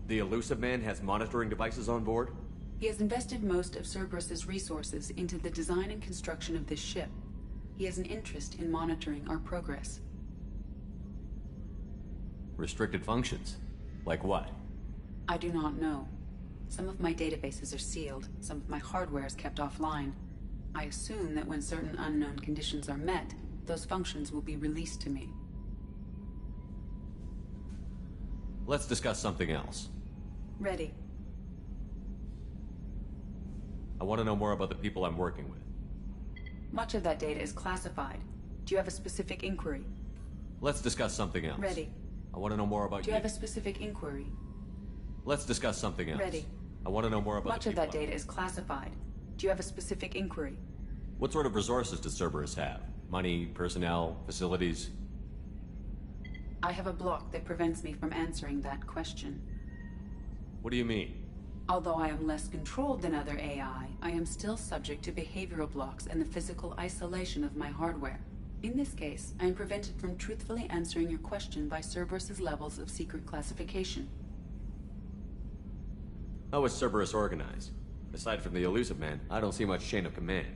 The Elusive Man has monitoring devices on board? He has invested most of Cerberus's resources into the design and construction of this ship. He has an interest in monitoring our progress. Restricted functions? Like what? I do not know. Some of my databases are sealed, some of my hardware is kept offline. I assume that when certain unknown conditions are met, those functions will be released to me. Let's discuss something else. Ready. I want to know more about the people I'm working with. Much of that data is classified. Do you have a specific inquiry? Let's discuss something else. Ready. I want to know more about Do you have a specific inquiry? Let's discuss something else. Ready. I want to know more about Much the of people that data is classified. Do you have a specific inquiry? What sort of resources does Cerberus have? Money, personnel, facilities? I have a block that prevents me from answering that question. What do you mean? Although I am less controlled than other AI, I am still subject to behavioral blocks and the physical isolation of my hardware. In this case, I am prevented from truthfully answering your question by Cerberus's levels of secret classification. How is Cerberus organized? Aside from the Elusive Man, I don't see much chain of command.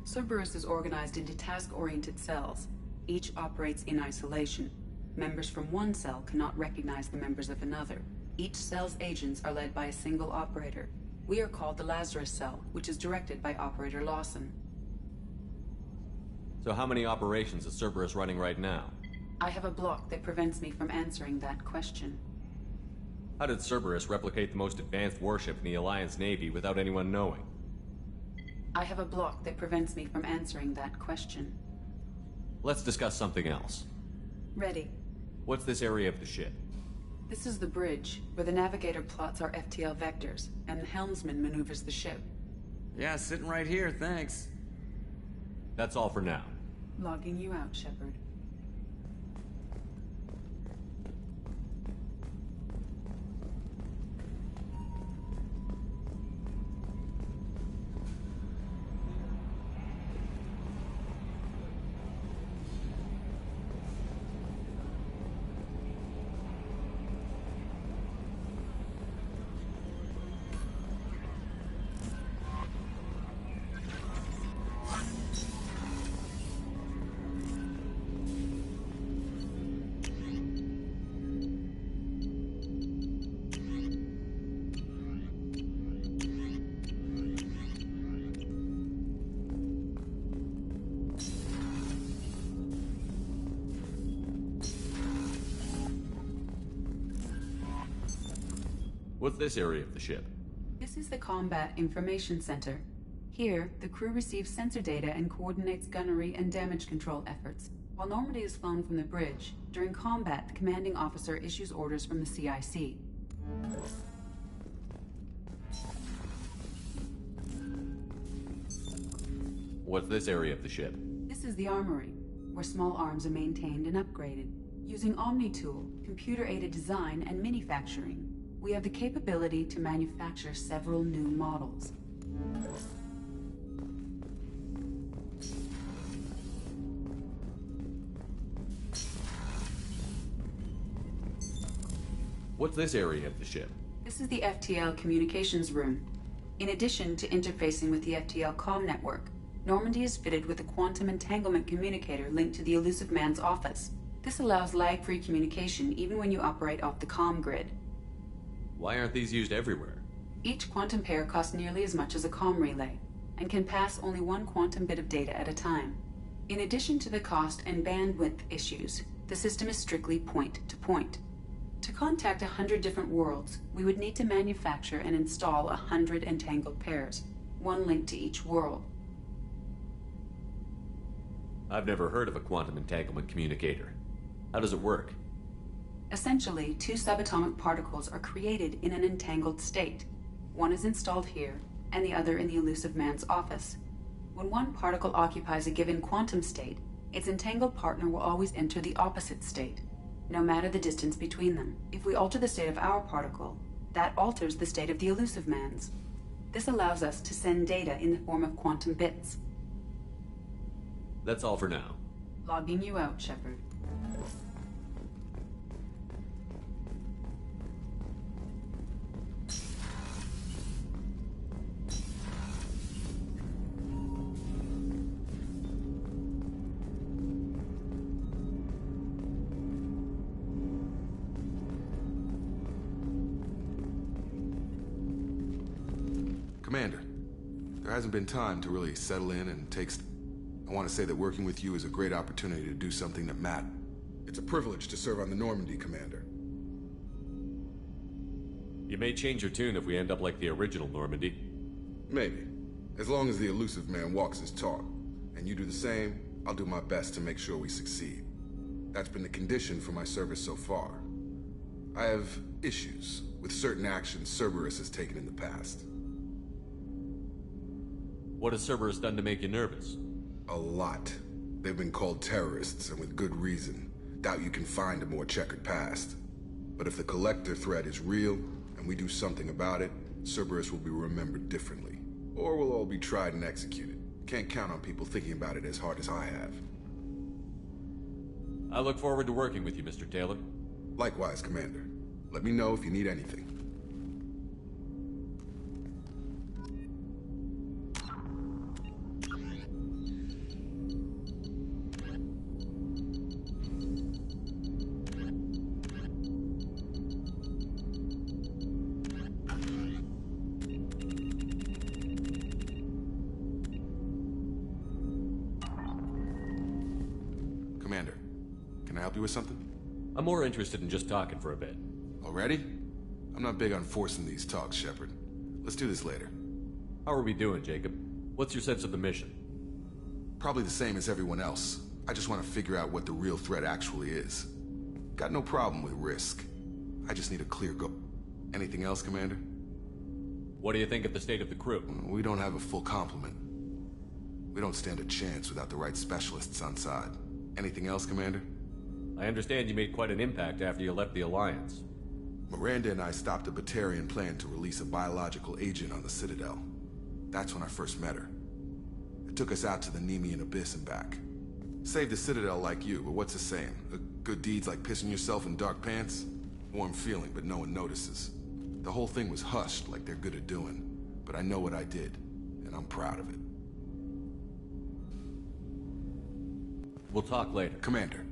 Cerberus is organized into task-oriented cells. Each operates in isolation. Members from one cell cannot recognize the members of another. Each cell's agents are led by a single operator. We are called the Lazarus Cell, which is directed by Operator Lawson. So how many operations is Cerberus running right now? I have a block that prevents me from answering that question. How did Cerberus replicate the most advanced warship in the Alliance Navy without anyone knowing? I have a block that prevents me from answering that question. Let's discuss something else. Ready. What's this area of the ship? This is the bridge, where the navigator plots our FTL vectors, and the helmsman maneuvers the ship. Yeah, sitting right here, thanks. That's all for now. Logging you out, Shepard. What's this area of the ship? This is the Combat Information Center. Here, the crew receives sensor data and coordinates gunnery and damage control efforts. While Normandy is flown from the bridge, during combat, the commanding officer issues orders from the CIC. What's this area of the ship? This is the armory, where small arms are maintained and upgraded. Using Omni-Tool, computer-aided design, and manufacturing, we have the capability to manufacture several new models. What's this area of the ship? This is the FTL communications room. In addition to interfacing with the FTL comm network, Normandy is fitted with a quantum entanglement communicator linked to the Elusive Man's office. This allows lag-free communication even when you operate off the comm grid. Why aren't these used everywhere? Each quantum pair costs nearly as much as a comm relay, and can pass only one quantum bit of data at a time. In addition to the cost and bandwidth issues, the system is strictly point-to-point. To contact 100 different worlds, we would need to manufacture and install 100 entangled pairs, one linked to each world. I've never heard of a quantum entanglement communicator. How does it work? Essentially, two subatomic particles are created in an entangled state. One is installed here, and the other in the Elusive Man's office. When one particle occupies a given quantum state, its entangled partner will always enter the opposite state, no matter the distance between them. If we alter the state of our particle, that alters the state of the Elusive Man's. This allows us to send data in the form of quantum bits. That's all for now. Logging you out, Shepard. Commander, there hasn't been time to really settle in and I want to say that working with you is a great opportunity to do something that matters. It's a privilege to serve on the Normandy, Commander. You may change your tune if we end up like the original Normandy. Maybe. As long as the Elusive Man walks his talk, and you do the same, I'll do my best to make sure we succeed. That's been the condition for my service so far. I have issues with certain actions Cerberus has taken in the past. What has Cerberus done to make you nervous? A lot. They've been called terrorists, and with good reason. Doubt you can find a more checkered past. But if the Collector threat is real, and we do something about it, Cerberus will be remembered differently. Or we'll all be tried and executed. Can't count on people thinking about it as hard as I have. I look forward to working with you, Mr. Taylor. Likewise, Commander. Let me know if you need anything. Commander, can I help you with something? I'm more interested in just talking for a bit. Already? I'm not big on forcing these talks, Shepard. Let's do this later. How are we doing, Jacob? What's your sense of the mission? Probably the same as everyone else. I just want to figure out what the real threat actually is. Got no problem with risk. I just need a clear goal. Anything else, Commander? What do you think of the state of the crew? We don't have a full complement. We don't stand a chance without the right specialists on side. Anything else, Commander? I understand you made quite an impact after you left the Alliance. Miranda and I stopped a Batarian plan to release a biological agent on the Citadel. That's when I first met her. It took us out to the Nemean Abyss and back. Saved the Citadel like you, but what's the saying? A good deed's like pissing yourself in dark pants? Warm feeling, but no one notices. The whole thing was hushed like they're good at doing. But I know what I did, and I'm proud of it. We'll talk later. Commander.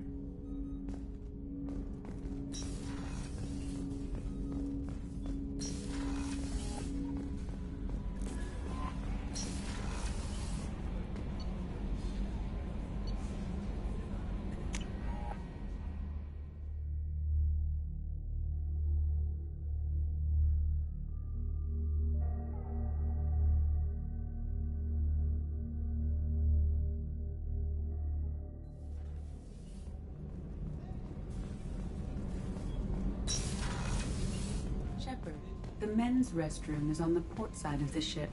The men's restroom is on the port side of the ship.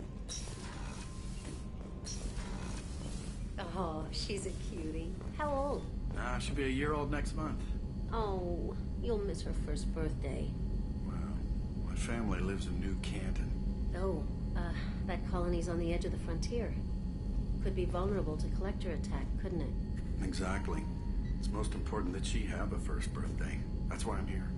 Oh, she's a cutie. How old? She'll be a year old next month. Oh, you'll miss her first birthday. Well, my family lives in New Canton. Oh, that colony's on the edge of the frontier. Could be vulnerable to collector attack, couldn't it? Exactly. It's most important that she have a first birthday. That's why I'm here.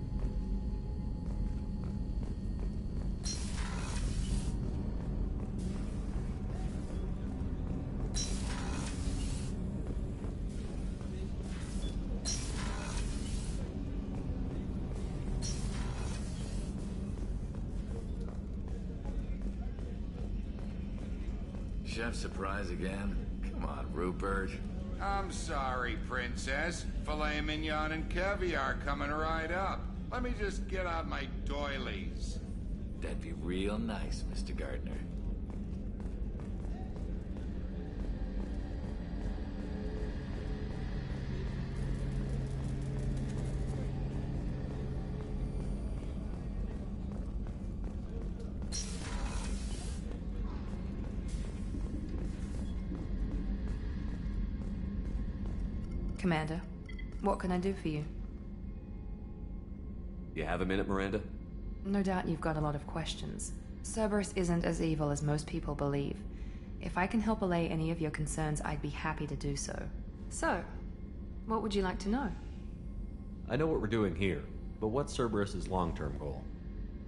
Chef surprise again? Come on, Rupert. I'm sorry, Princess. Filet mignon and caviar coming right up. Let me just get out my doilies. That'd be real nice, Mr. Gardner. Commander, what can I do for you? You have a minute, Miranda? No doubt you've got a lot of questions. Cerberus isn't as evil as most people believe. If I can help allay any of your concerns, I'd be happy to do so. So, what would you like to know? I know what we're doing here, but what's Cerberus's long-term goal?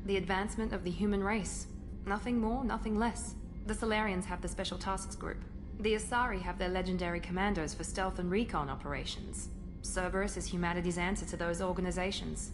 The advancement of the human race. Nothing more, nothing less. The Solarians have the Special Tasks Group. The Asari have their legendary commandos for stealth and recon operations. Cerberus is humanity's answer to those organizations.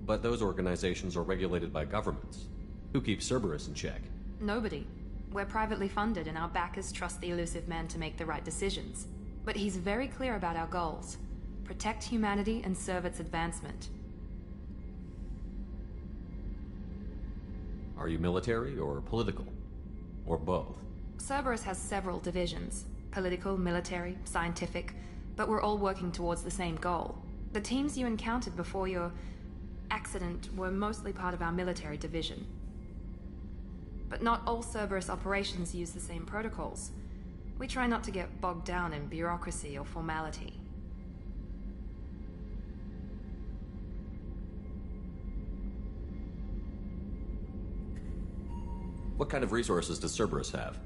But those organizations are regulated by governments. Who keeps Cerberus in check? Nobody. We're privately funded and our backers trust the elusive man to make the right decisions. But he's very clear about our goals. Protect humanity and serve its advancement. Are you military or political? Or both? Cerberus has several divisions. Political, military, scientific. But we're all working towards the same goal. The teams you encountered before your accident were mostly part of our military division. But not all Cerberus operations use the same protocols. We try not to get bogged down in bureaucracy or formality. What kind of resources does Cerberus have?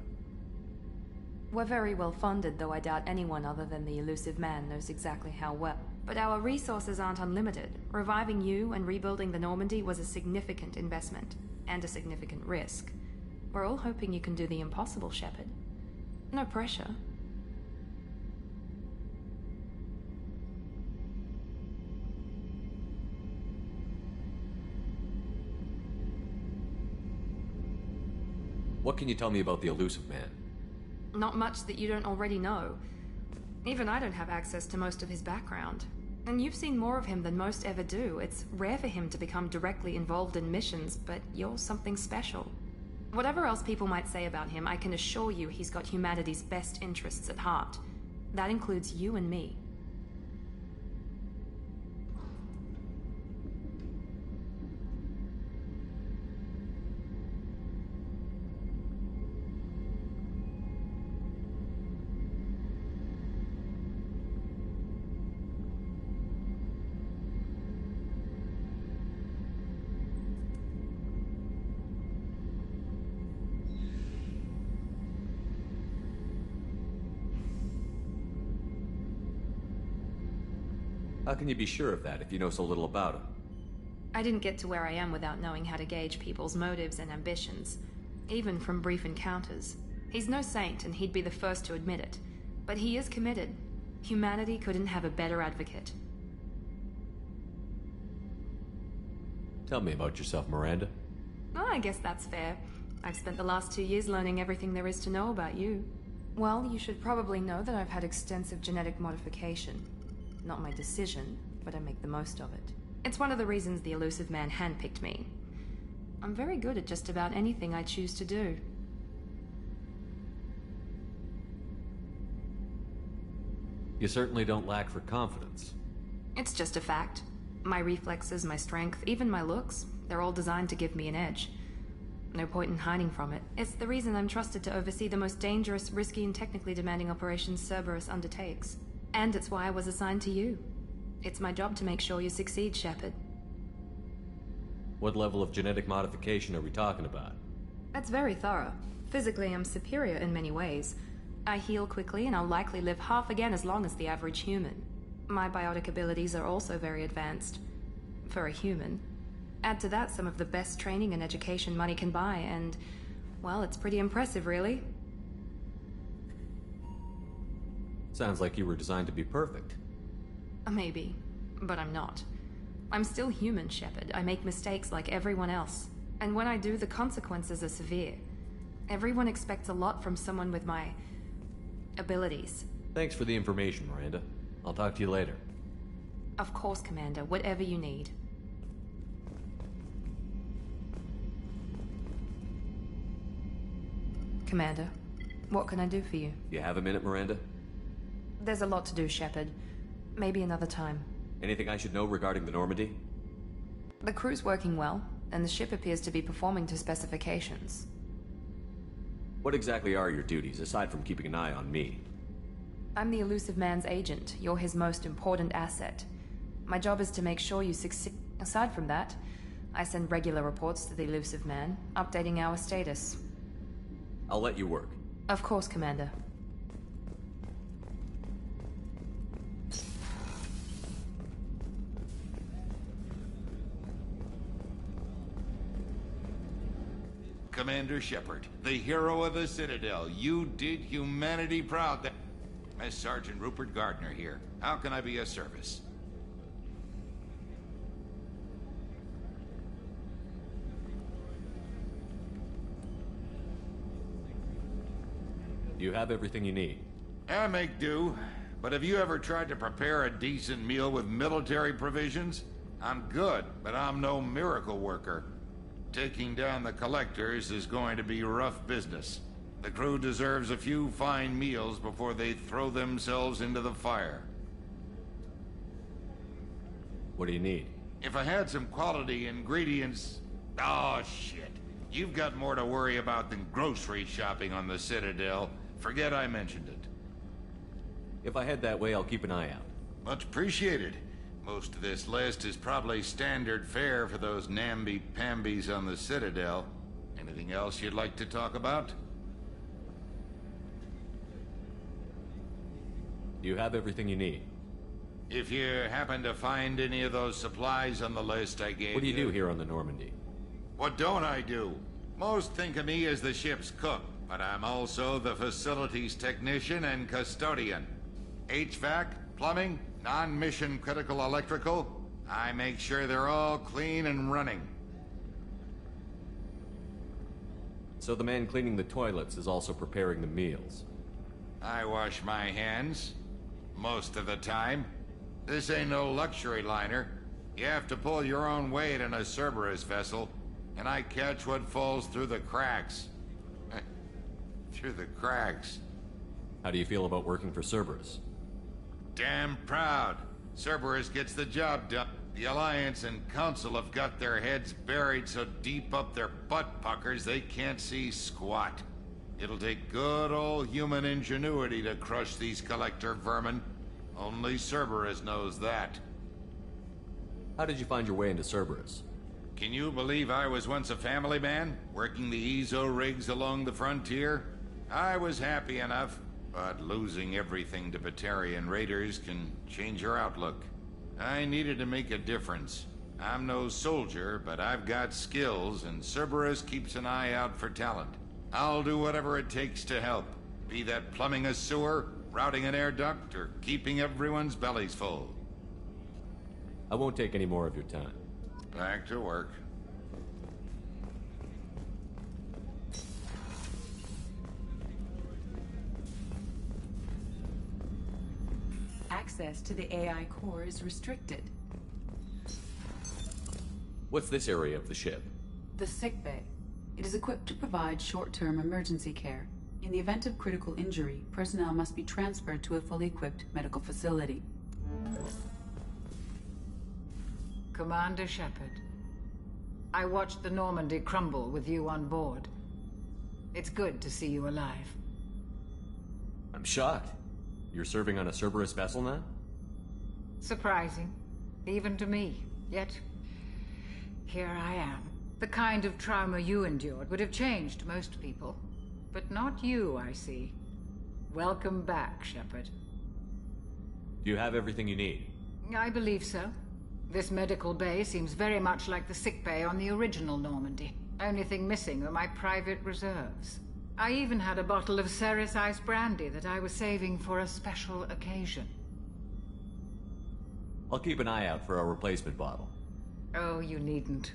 We're very well funded, though I doubt anyone other than the elusive man knows exactly how well. But our resources aren't unlimited. Reviving you and rebuilding the Normandy was a significant investment, and a significant risk. We're all hoping you can do the impossible, Shepard. No pressure. What can you tell me about the elusive man? Not much that you don't already know. Even I don't have access to most of his background. And you've seen more of him than most ever do. It's rare for him to become directly involved in missions, but you're something special. Whatever else people might say about him, I can assure you he's got humanity's best interests at heart. That includes you and me. How can you be sure of that if you know so little about him? I didn't get to where I am without knowing how to gauge people's motives and ambitions, even from brief encounters. He's no saint, and he'd be the first to admit it. But he is committed. Humanity couldn't have a better advocate. Tell me about yourself, Miranda. Oh, I guess that's fair. I've spent the last 2 years learning everything there is to know about you. Well, you should probably know that I've had extensive genetic modification. Not my decision, but I make the most of it. It's one of the reasons the elusive man handpicked me. I'm very good at just about anything I choose to do. You certainly don't lack for confidence. It's just a fact. My reflexes, my strength, even my looks, they're all designed to give me an edge. No point in hiding from it. It's the reason I'm trusted to oversee the most dangerous, risky, and technically demanding operations Cerberus undertakes. And it's why I was assigned to you. It's my job to make sure you succeed, Shepard. What level of genetic modification are we talking about? That's very thorough. Physically, I'm superior in many ways. I heal quickly, and I'll likely live half again as long as the average human. My biotic abilities are also very advanced. For a human. Add to that some of the best training and education money can buy, and... well, it's pretty impressive, really. Sounds like you were designed to be perfect. Maybe, but I'm not. I'm still human, Shepard. I make mistakes like everyone else. And when I do, the consequences are severe. Everyone expects a lot from someone with my... abilities. Thanks for the information, Miranda. I'll talk to you later. Of course, Commander. Whatever you need. Commander, what can I do for you? You have a minute, Miranda? There's a lot to do, Shepard. Maybe another time. Anything I should know regarding the Normandy? The crew's working well, and the ship appears to be performing to specifications. What exactly are your duties, aside from keeping an eye on me? I'm the elusive man's agent. You're his most important asset. My job is to make sure you succeed. Aside from that, I send regular reports to the elusive man, updating our status. I'll let you work. Of course, Commander. Commander Shepard, the hero of the Citadel. You did humanity proud. As Sergeant Rupert Gardner here. How can I be of service? Do you have everything you need? I make do. But have you ever tried to prepare a decent meal with military provisions? I'm good, but I'm no miracle worker. Taking down the collectors is going to be rough business. The crew deserves a few fine meals before they throw themselves into the fire. What do you need? If I had some quality ingredients... Oh, shit. You've got more to worry about than grocery shopping on the Citadel. Forget I mentioned it. If I head that way, I'll keep an eye out. Much appreciated. Most of this list is probably standard fare for those namby-pambies on the Citadel. Anything else you'd like to talk about? Do you have everything you need? If you happen to find any of those supplies on the list I gave you... What do you do here on the Normandy? What don't I do? Most think of me as the ship's cook, but I'm also the facilities technician and custodian. HVAC, plumbing, non-mission critical electrical. I make sure they're all clean and running. So the man cleaning the toilets is also preparing the meals. I wash my hands. Most of the time. This ain't no luxury liner. You have to pull your own weight in a Cerberus vessel, and I catch what falls through the cracks. Through the cracks. How do you feel about working for Cerberus? Damn proud. Cerberus gets the job done. The Alliance and Council have got their heads buried so deep up their butt puckers they can't see squat. It'll take good old human ingenuity to crush these collector vermin. Only Cerberus knows that. How did you find your way into Cerberus? Can you believe I was once a family man, working the EZO rigs along the frontier? I was happy enough, but losing everything to Batarian raiders can change your outlook. I needed to make a difference. I'm no soldier, but I've got skills, and Cerberus keeps an eye out for talent. I'll do whatever it takes to help, be that plumbing a sewer, routing an air duct, or keeping everyone's bellies full. I won't take any more of your time. Back to work. Access to the AI core is restricted. What's this area of the ship? The sickbay. It is equipped to provide short-term emergency care. In the event of critical injury, personnel must be transferred to a fully equipped medical facility. Commander Shepard, I watched the Normandy crumble with you on board. It's good to see you alive. I'm shocked. You're serving on a Cerberus vessel now? Surprising, even to me. Yet, here I am. The kind of trauma you endured would have changed most people. But not you, I see. Welcome back, Shepard. Do you have everything you need? I believe so. This medical bay seems very much like the sick bay on the original Normandy. Only thing missing are my private reserves. I even had a bottle of Ceres Ice brandy that I was saving for a special occasion. I'll keep an eye out for a replacement bottle. Oh, you needn't.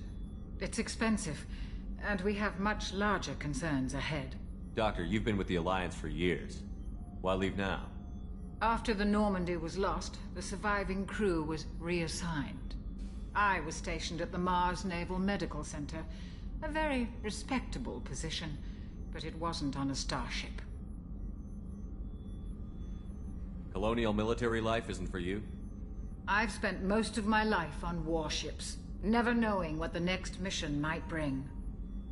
It's expensive, and we have much larger concerns ahead. Doctor, you've been with the Alliance for years. Why leave now? After the Normandy was lost, the surviving crew was reassigned. I was stationed at the Mars Naval Medical Center, a very respectable position, but it wasn't on a starship. Colonial military life isn't for you? I've spent most of my life on warships, never knowing what the next mission might bring.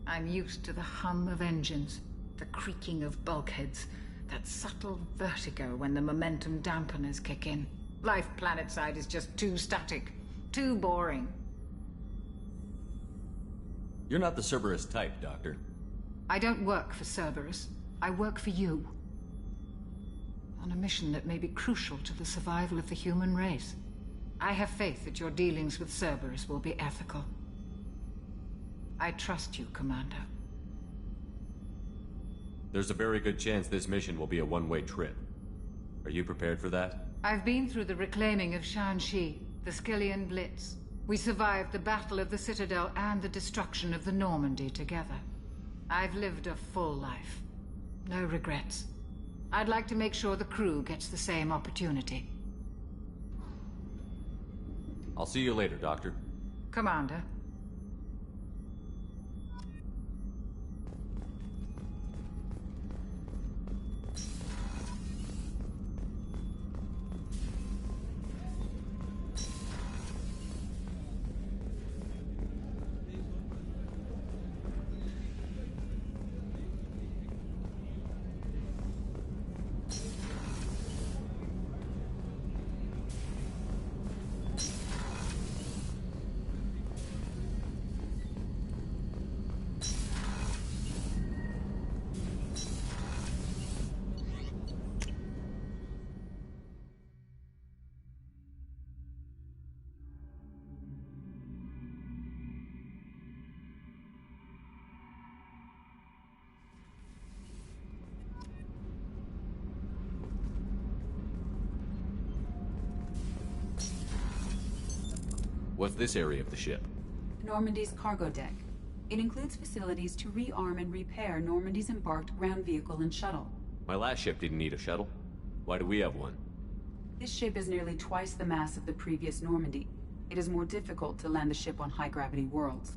I'm used to the hum of engines, the creaking of bulkheads, that subtle vertigo when the momentum dampeners kick in. Life planetside is just too static, too boring. You're not the Cerberus type, Doctor. I don't work for Cerberus. I work for you. On a mission that may be crucial to the survival of the human race. I have faith that your dealings with Cerberus will be ethical. I trust you, Commander. There's a very good chance this mission will be a one-way trip. Are you prepared for that? I've been through the reclaiming of Shanxi, the Skillian Blitz. We survived the Battle of the Citadel and the destruction of the Normandy together. I've lived a full life. No regrets. I'd like to make sure the crew gets the same opportunity. I'll see you later, Doctor. Commander. What's this area of the ship? Normandy's cargo deck. It includes facilities to rearm and repair Normandy's embarked ground vehicle and shuttle. My last ship didn't need a shuttle. Why do we have one? This ship is nearly twice the mass of the previous Normandy. It is more difficult to land the ship on high-gravity worlds.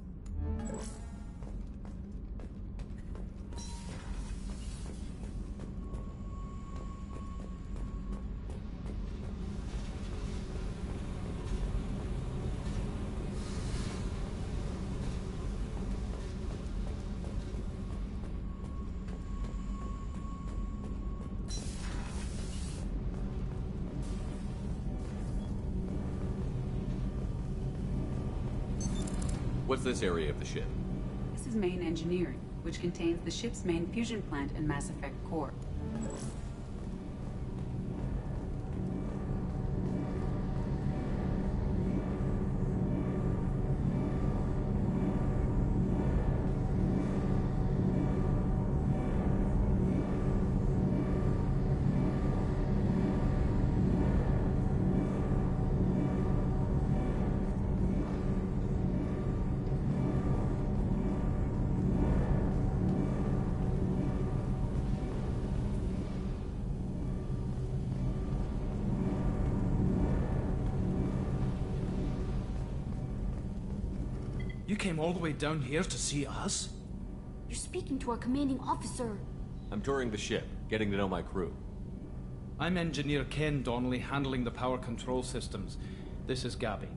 What's this area of the ship? This is main engineering, which contains the ship's main fusion plant and Mass Effect core. You came all the way down here to see us? You're speaking to our commanding officer. I'm touring the ship, getting to know my crew. I'm Engineer Ken Donnelly, handling the power control systems. This is Gabby.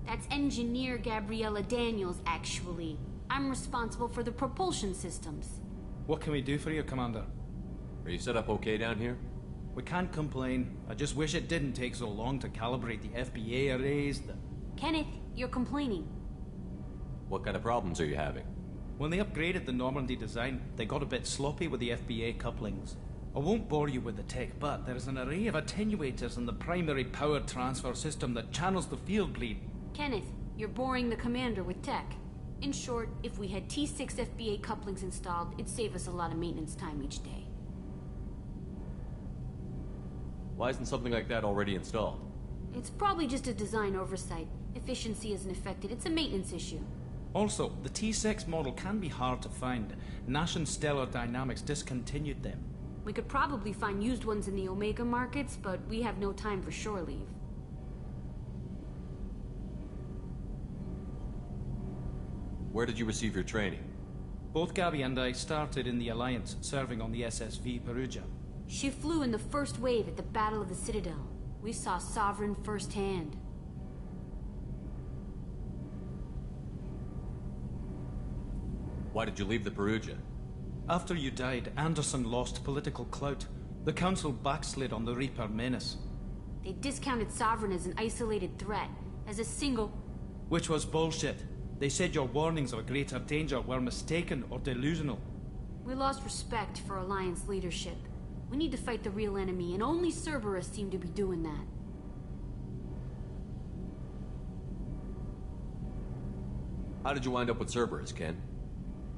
That's Engineer Gabriella Daniels, actually. I'm responsible for the propulsion systems. What can we do for you, Commander? Are you set up okay down here? We can't complain. I just wish it didn't take so long to calibrate the FBA arrays. Kenneth, you're complaining. What kind of problems are you having? When they upgraded the Normandy design, they got a bit sloppy with the FBA couplings. I won't bore you with the tech, but there is an array of attenuators in the primary power transfer system that channels the field bleed. Kenneth, you're boring the commander with tech. In short, if we had T6 FBA couplings installed, it'd save us a lot of maintenance time each day. Why isn't something like that already installed? It's probably just a design oversight. Efficiency isn't affected. It's a maintenance issue. Also, the T6 model can be hard to find. Nash and Stellar Dynamics discontinued them. We could probably find used ones in the Omega markets, but we have no time for shore leave. Where did you receive your training? Both Gabby and I started in the Alliance, serving on the SSV Perugia. She flew in the first wave at the Battle of the Citadel. We saw Sovereign firsthand. Why did you leave the Perugia? After you died, Anderson lost political clout. The Council backslid on the Reaper menace. They discounted Sovereign as an isolated threat, as a single... Which was bullshit. They said your warnings of a greater danger were mistaken or delusional. We lost respect for Alliance leadership. We need to fight the real enemy, and only Cerberus seemed to be doing that. How did you wind up with Cerberus, Ken?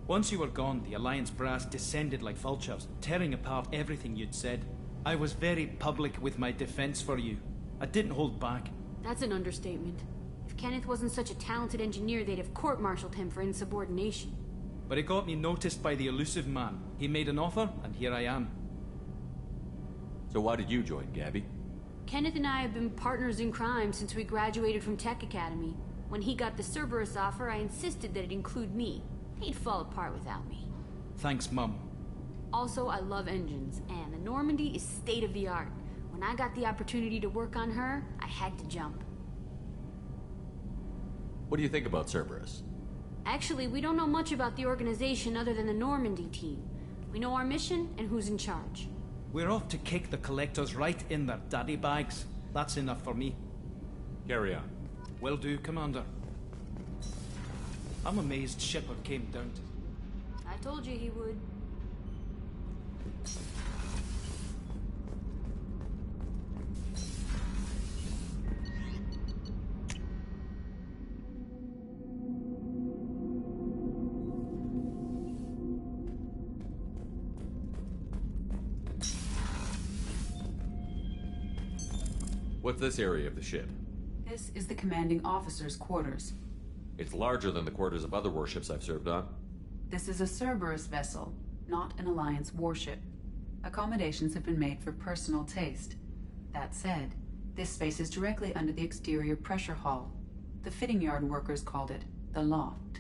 Once you were gone, the Alliance brass descended like vultures, tearing apart everything you'd said. I was very public with my defense for you. I didn't hold back. That's an understatement. If Kenneth wasn't such a talented engineer, they'd have court-martialed him for insubordination. But it got me noticed by the elusive man. He made an offer, and here I am. So why did you join, Gabby? Kenneth and I have been partners in crime since we graduated from Tech Academy. When he got the Cerberus offer, I insisted that it include me. He'd fall apart without me. Thanks, Mum. Also, I love engines, and the Normandy is state-of-the-art. When I got the opportunity to work on her, I had to jump. What do you think about Cerberus? Actually, we don't know much about the organization other than the Normandy team. We know our mission and who's in charge. We're off to kick the Collectors right in their daddy bags. That's enough for me. Carry on. Will do, Commander. I'm amazed Shepard came down to... I told you he would. What's this area of the ship? This is the commanding officer's quarters. It's larger than the quarters of other warships I've served on. This is a Cerberus vessel, not an Alliance warship. Accommodations have been made for personal taste. That said, this space is directly under the exterior pressure hull. The fitting yard workers called it the loft.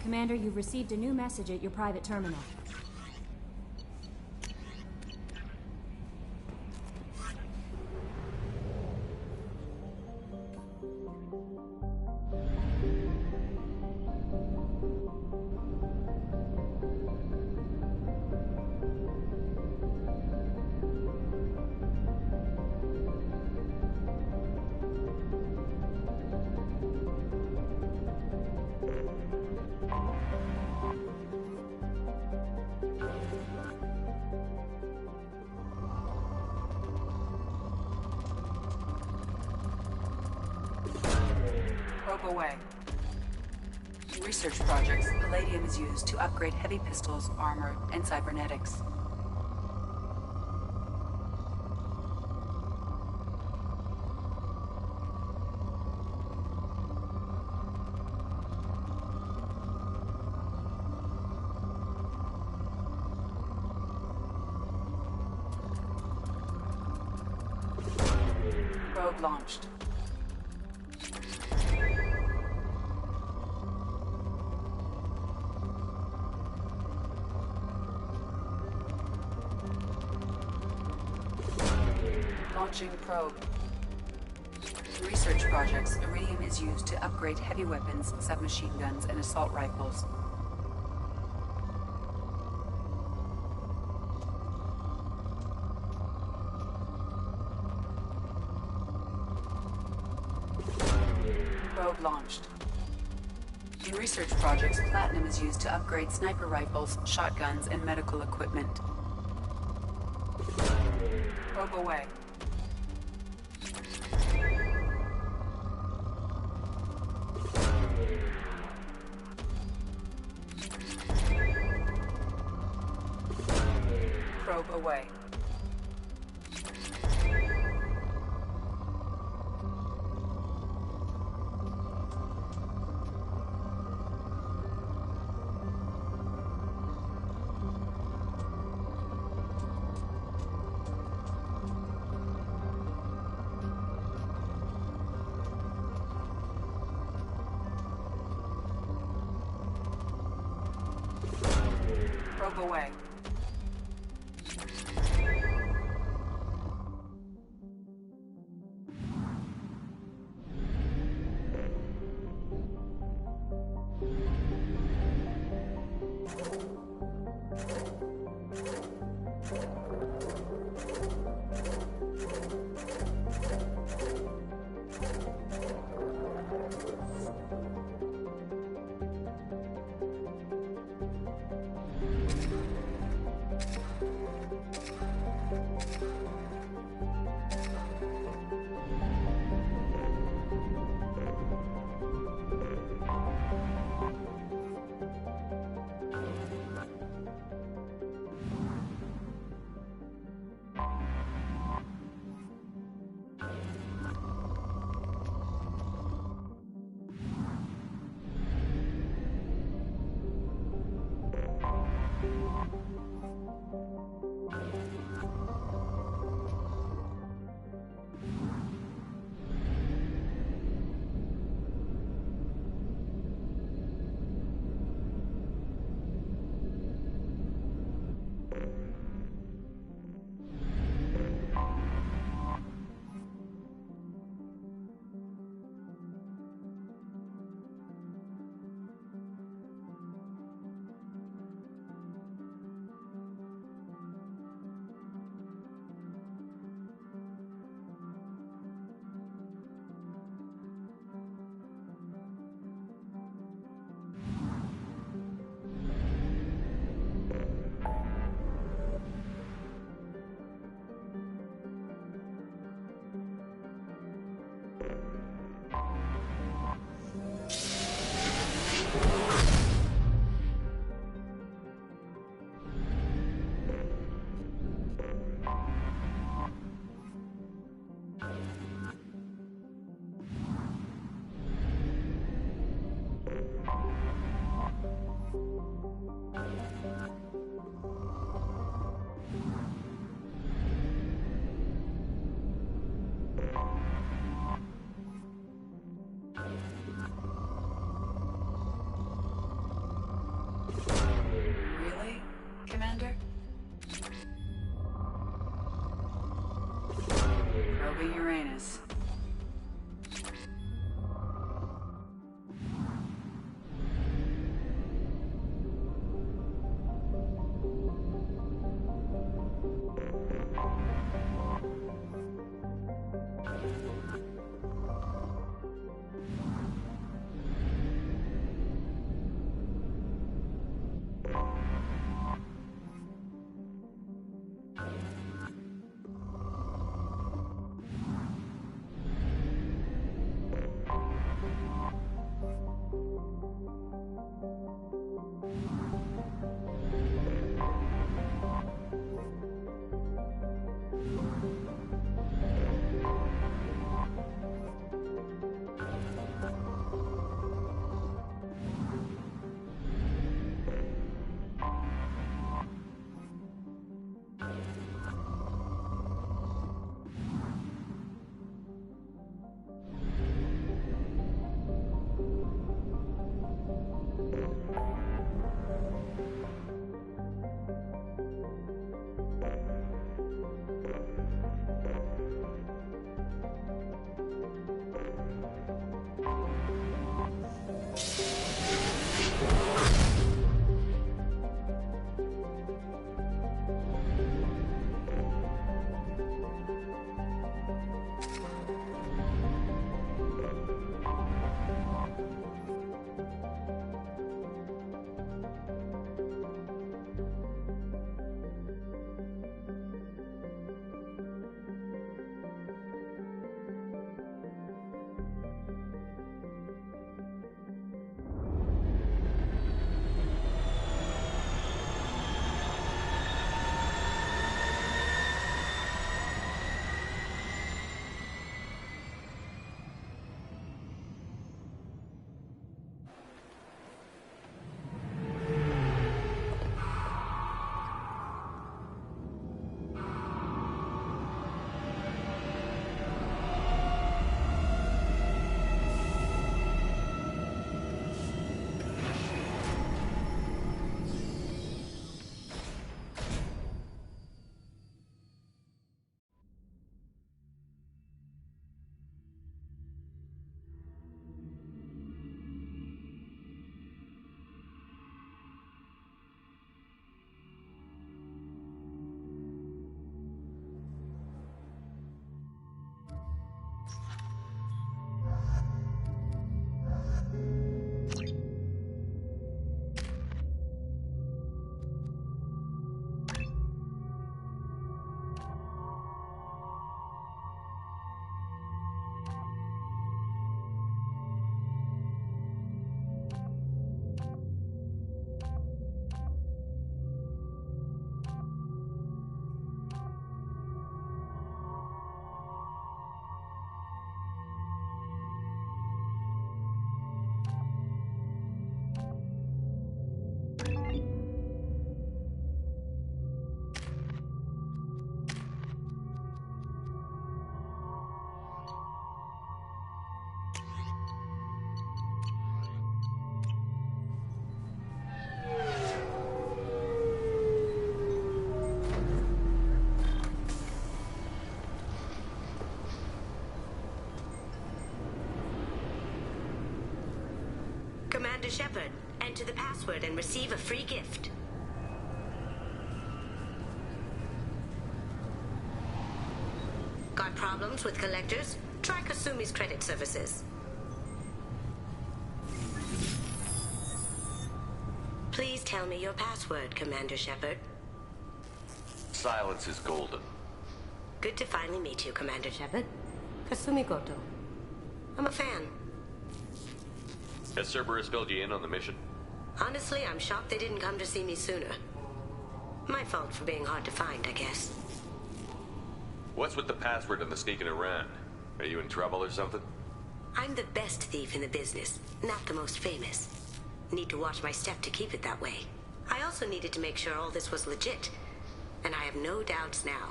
Commander, you've received a new message at your private terminal. Away. In research projects, palladium is used to upgrade heavy pistols, armor, and cybernetics. Probe launched. Launching probe. In research projects, iridium is used to upgrade heavy weapons, submachine guns, and assault rifles. Probe launched. In research projects, platinum is used to upgrade sniper rifles, shotguns, and medical equipment. Probe away. Probe away. Probe away. Really, Commander? Probing Uranus. Commander Shepard. Enter the password and receive a free gift. Got problems with collectors? Try Kasumi's credit services. Please tell me your password, Commander Shepard. Silence is golden. Good to finally meet you, Commander Shepard. Kasumi Goto. I'm a fan. Has Cerberus filled you in on the mission? Honestly, I'm shocked they didn't come to see me sooner. My fault for being hard to find, I guess. What's with the password and the sneaking around? Are you in trouble or something? I'm the best thief in the business, not the most famous. Need to watch my step to keep it that way. I also needed to make sure all this was legit. And I have no doubts now.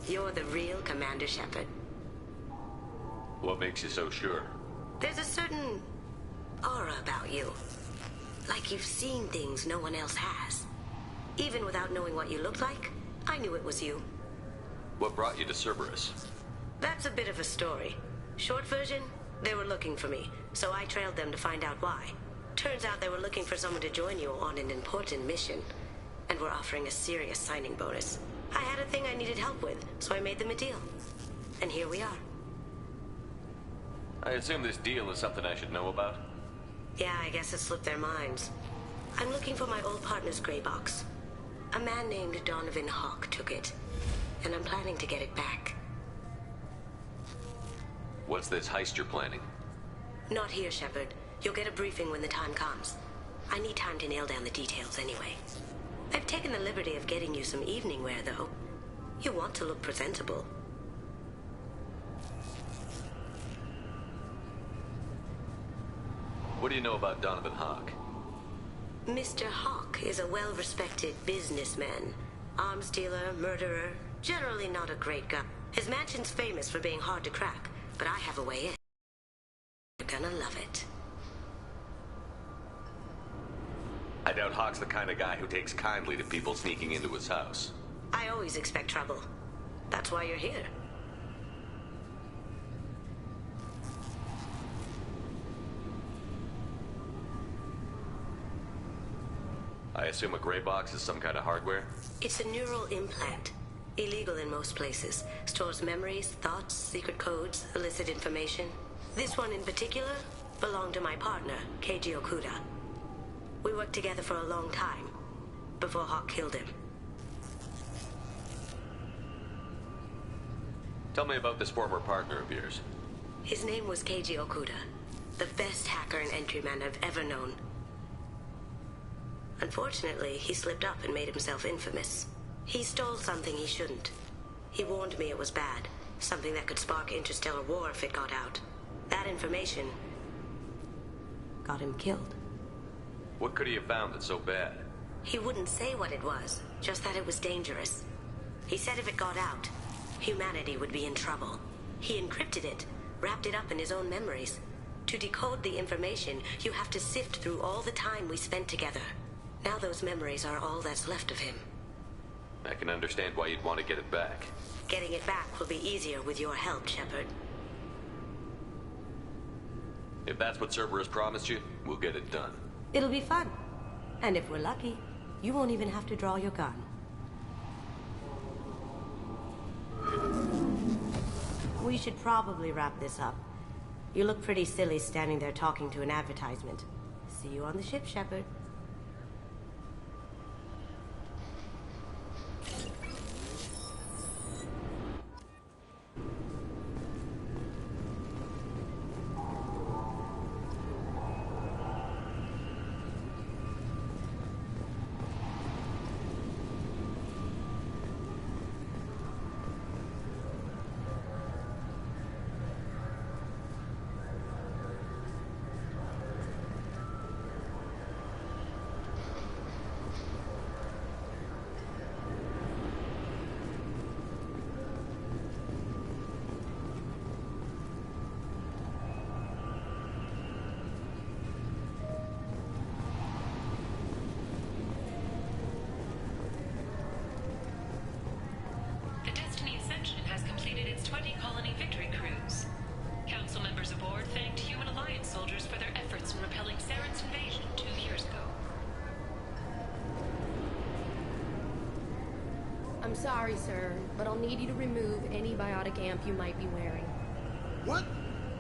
You're the real Commander Shepard. What makes you so sure? There's a certain aura about you. Like you've seen things no one else has. Even without knowing what you looked like, I knew it was you. What brought you to Cerberus? That's a bit of a story. Short version, they were looking for me, so I trailed them to find out why. Turns out they were looking for someone to join you on an important mission, and were offering a serious signing bonus. I had a thing I needed help with, so I made them a deal. And here we are. I assume this deal is something I should know about? Yeah, I guess it slipped their minds. I'm looking for my old partner's gray box. A man named Donovan Hawk took it, and I'm planning to get it back. What's this heist you're planning? Not here, Shepard. You'll get a briefing when the time comes. I need time to nail down the details anyway. I've taken the liberty of getting you some evening wear, though. You want to look presentable. What do you know about Donovan Hawk? Mr. Hawk is a well-respected businessman. Arms dealer, murderer, generally not a great guy. His mansion's famous for being hard to crack, but I have a way in. You're gonna love it. I doubt Hawk's the kind of guy who takes kindly to people sneaking into his house. I always expect trouble. That's why you're here. I assume a gray box is some kind of hardware? It's a neural implant. Illegal in most places. Stores memories, thoughts, secret codes, illicit information. This one in particular belonged to my partner, Keiji Okuda. We worked together for a long time, before Hawk killed him. Tell me about this former partner of yours. His name was Keiji Okuda, the best hacker and entryman I've ever known. Unfortunately, he slipped up and made himself infamous. He stole something he shouldn't. He warned me it was bad, something that could spark interstellar war if it got out. That information got him killed. What could he have found that's so bad? He wouldn't say what it was, just that it was dangerous. He said if it got out, humanity would be in trouble. He encrypted it, wrapped it up in his own memories. To decode the information, you have to sift through all the time we spent together. Now those memories are all that's left of him. I can understand why you'd want to get it back. Getting it back will be easier with your help, Shepard. If that's what Cerberus promised you, we'll get it done. It'll be fun. And if we're lucky, you won't even have to draw your gun. We should probably wrap this up. You look pretty silly standing there talking to an advertisement. See you on the ship, Shepard. Sorry, sir, but I'll need you to remove any biotic amp you might be wearing. What?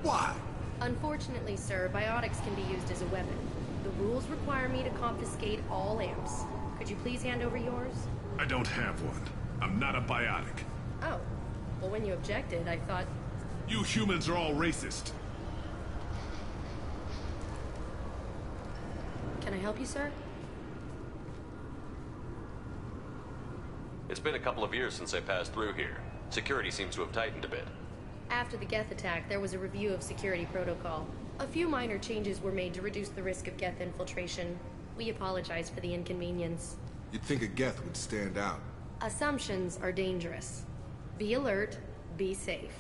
Why? Unfortunately, sir, biotics can be used as a weapon. The rules require me to confiscate all amps. Could you please hand over yours? I don't have one. I'm not a biotic. Oh. Well, when you objected, I thought... You humans are all racist. Can I help you, sir? It's been a couple of years since I passed through here. Security seems to have tightened a bit. After the Geth attack, there was a review of security protocol. A few minor changes were made to reduce the risk of Geth infiltration. We apologize for the inconvenience. You'd think a Geth would stand out. Assumptions are dangerous. Be alert, be safe.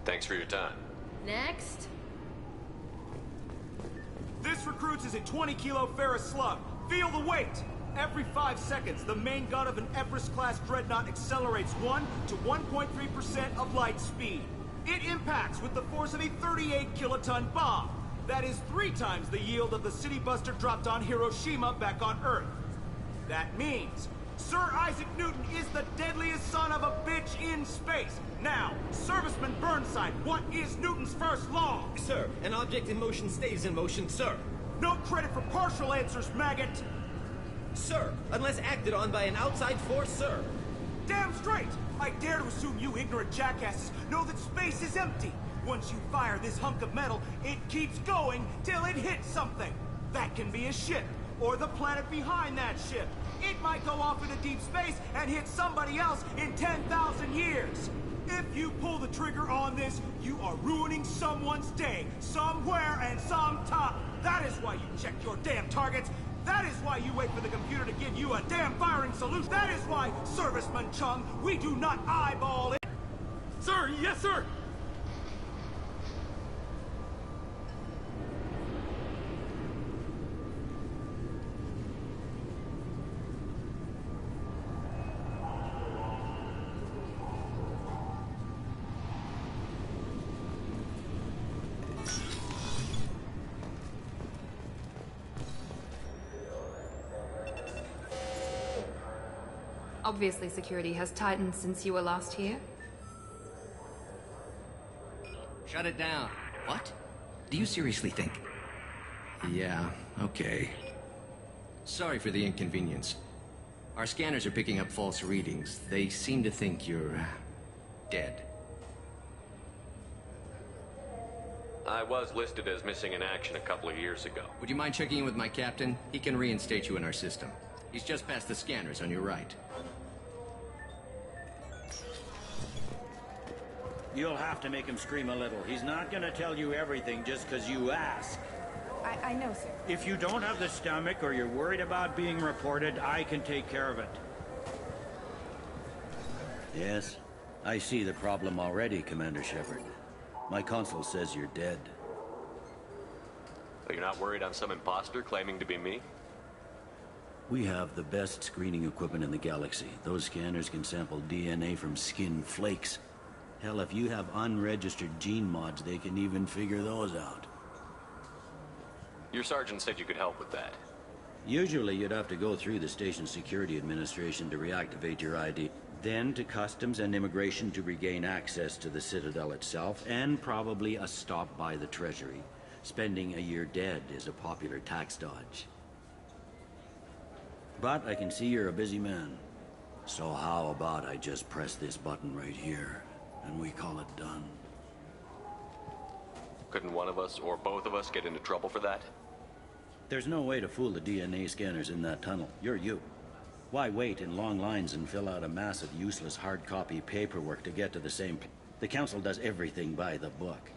Thanks for your time. Next. This recruits is a 20-kilo ferrous slug. Feel the weight! Every 5 seconds, the main gun of an Everest-class dreadnought accelerates 1 to 1.3% of light speed. It impacts with the force of a 38-kiloton bomb. That is 3 times the yield of the city buster dropped on Hiroshima back on Earth. That means Sir Isaac Newton is the deadliest son of a bitch in space. Now, Serviceman Burnside, what is Newton's first law? Sir, an object in motion stays in motion, sir. No credit for partial answers, maggot! Sir, unless acted on by an outside force, sir. Damn straight! I dare to assume you ignorant jackasses know that space is empty. Once you fire this hunk of metal, it keeps going till it hits something. That can be a ship, or the planet behind that ship. It might go off into deep space and hit somebody else in 10,000 years. If you pull the trigger on this, you are ruining someone's day, somewhere and sometime. That is why you check your damn targets. That is why you wait for the computer to give you a damn firing solution. That is why, Serviceman Chung, we do not eyeball it. Sir, yes, sir! Obviously, security has tightened since you were last here. Shut it down. What? Do you seriously think? Yeah, okay. Sorry for the inconvenience. Our scanners are picking up false readings. They seem to think you're... dead. I was listed as missing in action a couple of years ago. Would you mind checking in with my captain? He can reinstate you in our system. He's just past the scanners on your right. You'll have to make him scream a little. He's not gonna tell you everything just because you ask. I know, sir. If you don't have the stomach or you're worried about being reported, I can take care of it. Yes, I see the problem already, Commander Shepard. My console says you're dead. But you're not worried I'm some imposter claiming to be me? We have the best screening equipment in the galaxy. Those scanners can sample DNA from skin flakes. Hell, if you have unregistered gene mods, they can even figure those out. Your sergeant said you could help with that. Usually you'd have to go through the station security administration to reactivate your ID, then to customs and immigration to regain access to the Citadel itself, and probably a stop by the Treasury. Spending a year dead is a popular tax dodge. But I can see you're a busy man. So how about I just press this button right here, and we call it done? Couldn't one of us, or both of us, get into trouble for that? There's no way to fool the DNA scanners in that tunnel. You're you. Why wait in long lines and fill out a massive useless hard copy paperwork to get to the same... The Council does everything by the book.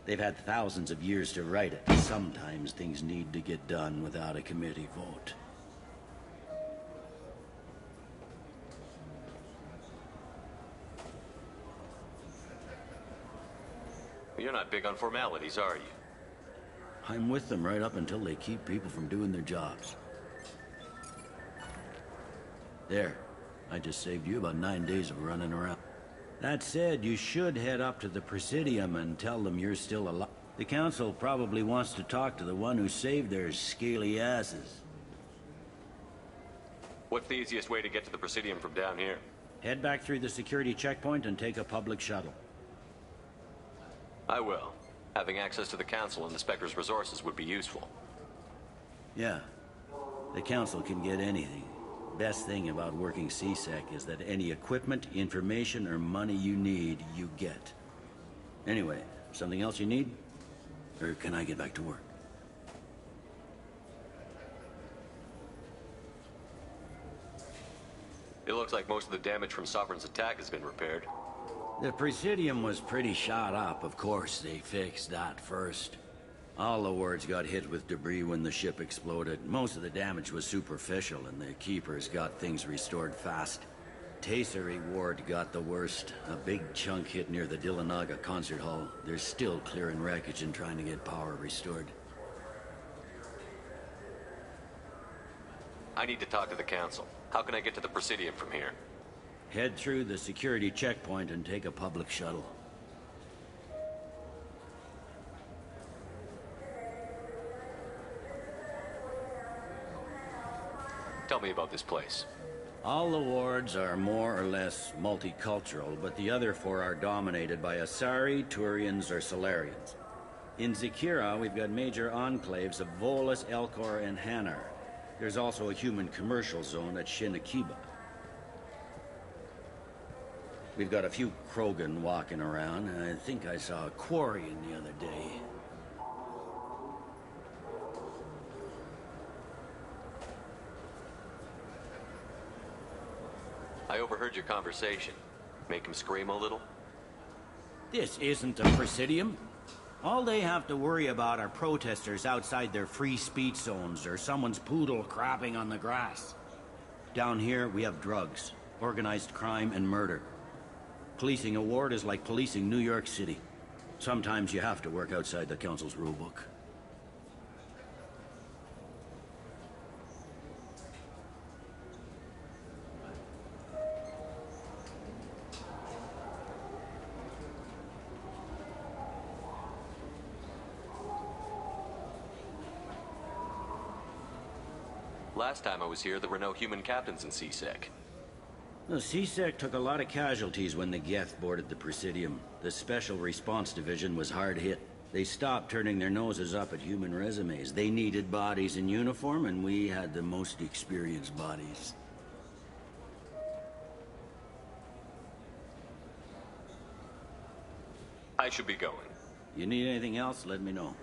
They've had thousands of years to write it. Sometimes things need to get done without a committee vote. You're not big on formalities, are you? I'm with them right up until they keep people from doing their jobs. There. I just saved you about 9 days of running around. That said, you should head up to the Presidium and tell them you're still alive. The Council probably wants to talk to the one who saved their scaly asses. What's the easiest way to get to the Presidium from down here? Head back through the security checkpoint and take a public shuttle. I will. Having access to the Council and the Spectre's resources would be useful. Yeah. The Council can get anything. Best thing about working CSEC is that any equipment, information, or money you need, you get. Anyway, something else you need? Or can I get back to work? It looks like most of the damage from Sovereign's attack has been repaired. The Presidium was pretty shot up. Of course, they fixed that first. All the wards got hit with debris when the ship exploded. Most of the damage was superficial, and the Keepers got things restored fast. Tasery Ward got the worst. A big chunk hit near the Dillanaga concert hall. They're still clearing wreckage and trying to get power restored. I need to talk to the Council. How can I get to the Presidium from here? Head through the security checkpoint and take a public shuttle. Tell me about this place. All the wards are more or less multicultural, but the other four are dominated by Asari, Turians, or Solarians. In Zakira, we've got major enclaves of Volus, Elcor, and Hanar. There's also a human commercial zone at Shinakiba. We've got a few Krogan walking around, and I think I saw a Quarian the other day. I overheard your conversation. Make him scream a little? This isn't a Presidium. All they have to worry about are protesters outside their free speech zones or someone's poodle crapping on the grass. Down here, we have drugs, organized crime, and murder. Policing a ward is like policing New York City. Sometimes you have to work outside the Council's rulebook. Last time I was here, there were no human captains in CSEC. The CSEC took a lot of casualties when the Geth boarded the Presidium. The Special Response Division was hard hit. They stopped turning their noses up at human resumes. They needed bodies in uniform, and we had the most experienced bodies. I should be going. You need anything else, let me know.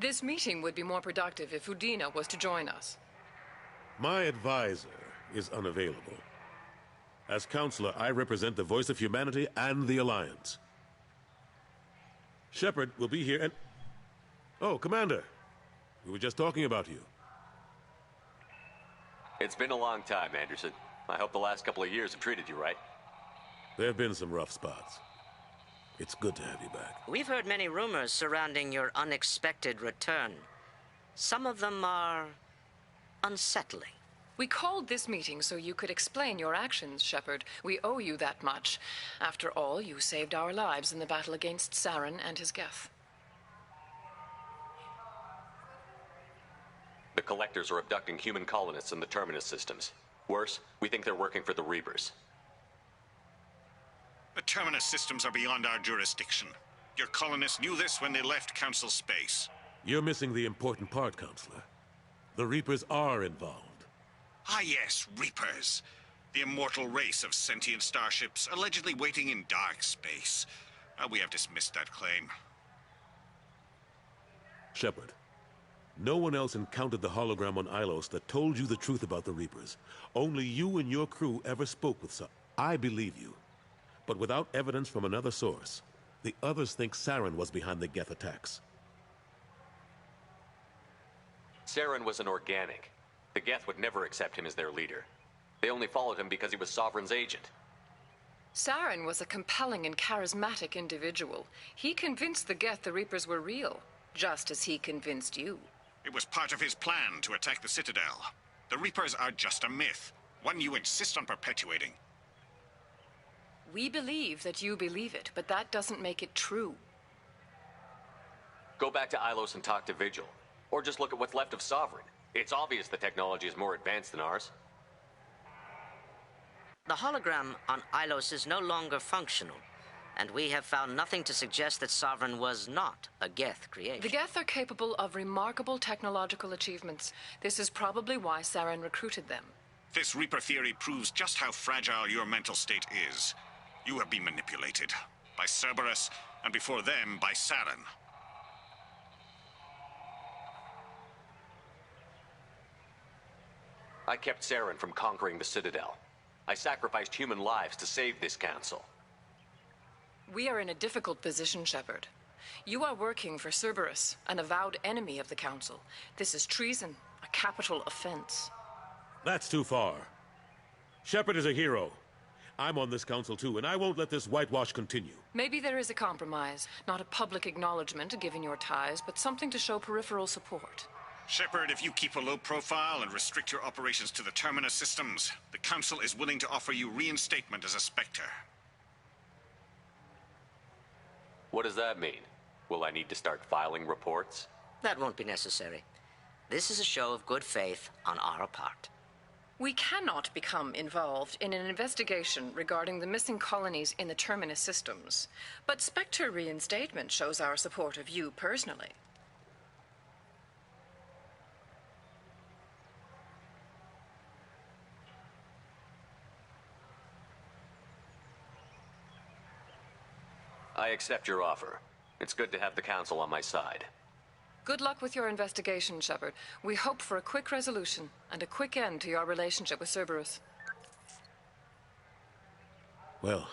This meeting would be more productive if Udina was to join us. My advisor is unavailable. As counselor, I represent the voice of humanity and the Alliance. Shepard will be here and... Oh, Commander. We were just talking about you. It's been a long time, Anderson. I hope the last couple of years have treated you right. There have been some rough spots. It's good to have you back. We've heard many rumors surrounding your unexpected return. Some of them are unsettling. We called this meeting so you could explain your actions, Shepard. We owe you that much. After all, you saved our lives in the battle against Saren and his Geth. The Collectors are abducting human colonists in the Terminus systems. Worse, we think they're working for the Reapers. The Terminus systems are beyond our jurisdiction. Your colonists knew this when they left Council space. You're missing the important part, Counselor. The Reapers are involved. Ah yes, Reapers. The immortal race of sentient starships allegedly waiting in dark space. We have dismissed that claim. Shepard, No one else encountered the hologram on Ilos that told you the truth about the Reapers. Only you and your crew ever spoke with some. I believe you. But without evidence from another source, the others think Saren was behind the Geth attacks. Saren was an organic. The Geth would never accept him as their leader. They only followed him because he was Sovereign's agent. Saren was a compelling and charismatic individual. He convinced the Geth the Reapers were real, just as he convinced you. It was part of his plan to attack the Citadel. The Reapers are just a myth, one you insist on perpetuating. We believe that you believe it, but that doesn't make it true. Go back to Ilos and talk to Vigil. Or just look at what's left of Sovereign. It's obvious the technology is more advanced than ours. The hologram on Ilos is no longer functional, and we have found nothing to suggest that Sovereign was not a Geth creation. The Geth are capable of remarkable technological achievements. This is probably why Saren recruited them. This Reaper theory proves just how fragile your mental state is. You have been manipulated by Cerberus, and before them, by Saren. I kept Saren from conquering the Citadel. I sacrificed human lives to save this council. We are in a difficult position, Shepard. You are working for Cerberus, an avowed enemy of the Council. This is treason, a capital offense. That's too far. Shepard is a hero. I'm on this council too, and I won't let this whitewash continue. Maybe there is a compromise. Not a public acknowledgement given your ties, but something to show peripheral support. Shepard, if you keep a low profile and restrict your operations to the Terminus systems, the Council is willing to offer you reinstatement as a Spectre. What does that mean? Will I need to start filing reports? That won't be necessary. This is a show of good faith on our part. We cannot become involved in an investigation regarding the missing colonies in the Terminus systems, but Spectre reinstatement shows our support of you personally. I accept your offer. It's good to have the Council on my side. Good luck with your investigation, Shepard. We hope for a quick resolution and a quick end to your relationship with Cerberus. Well,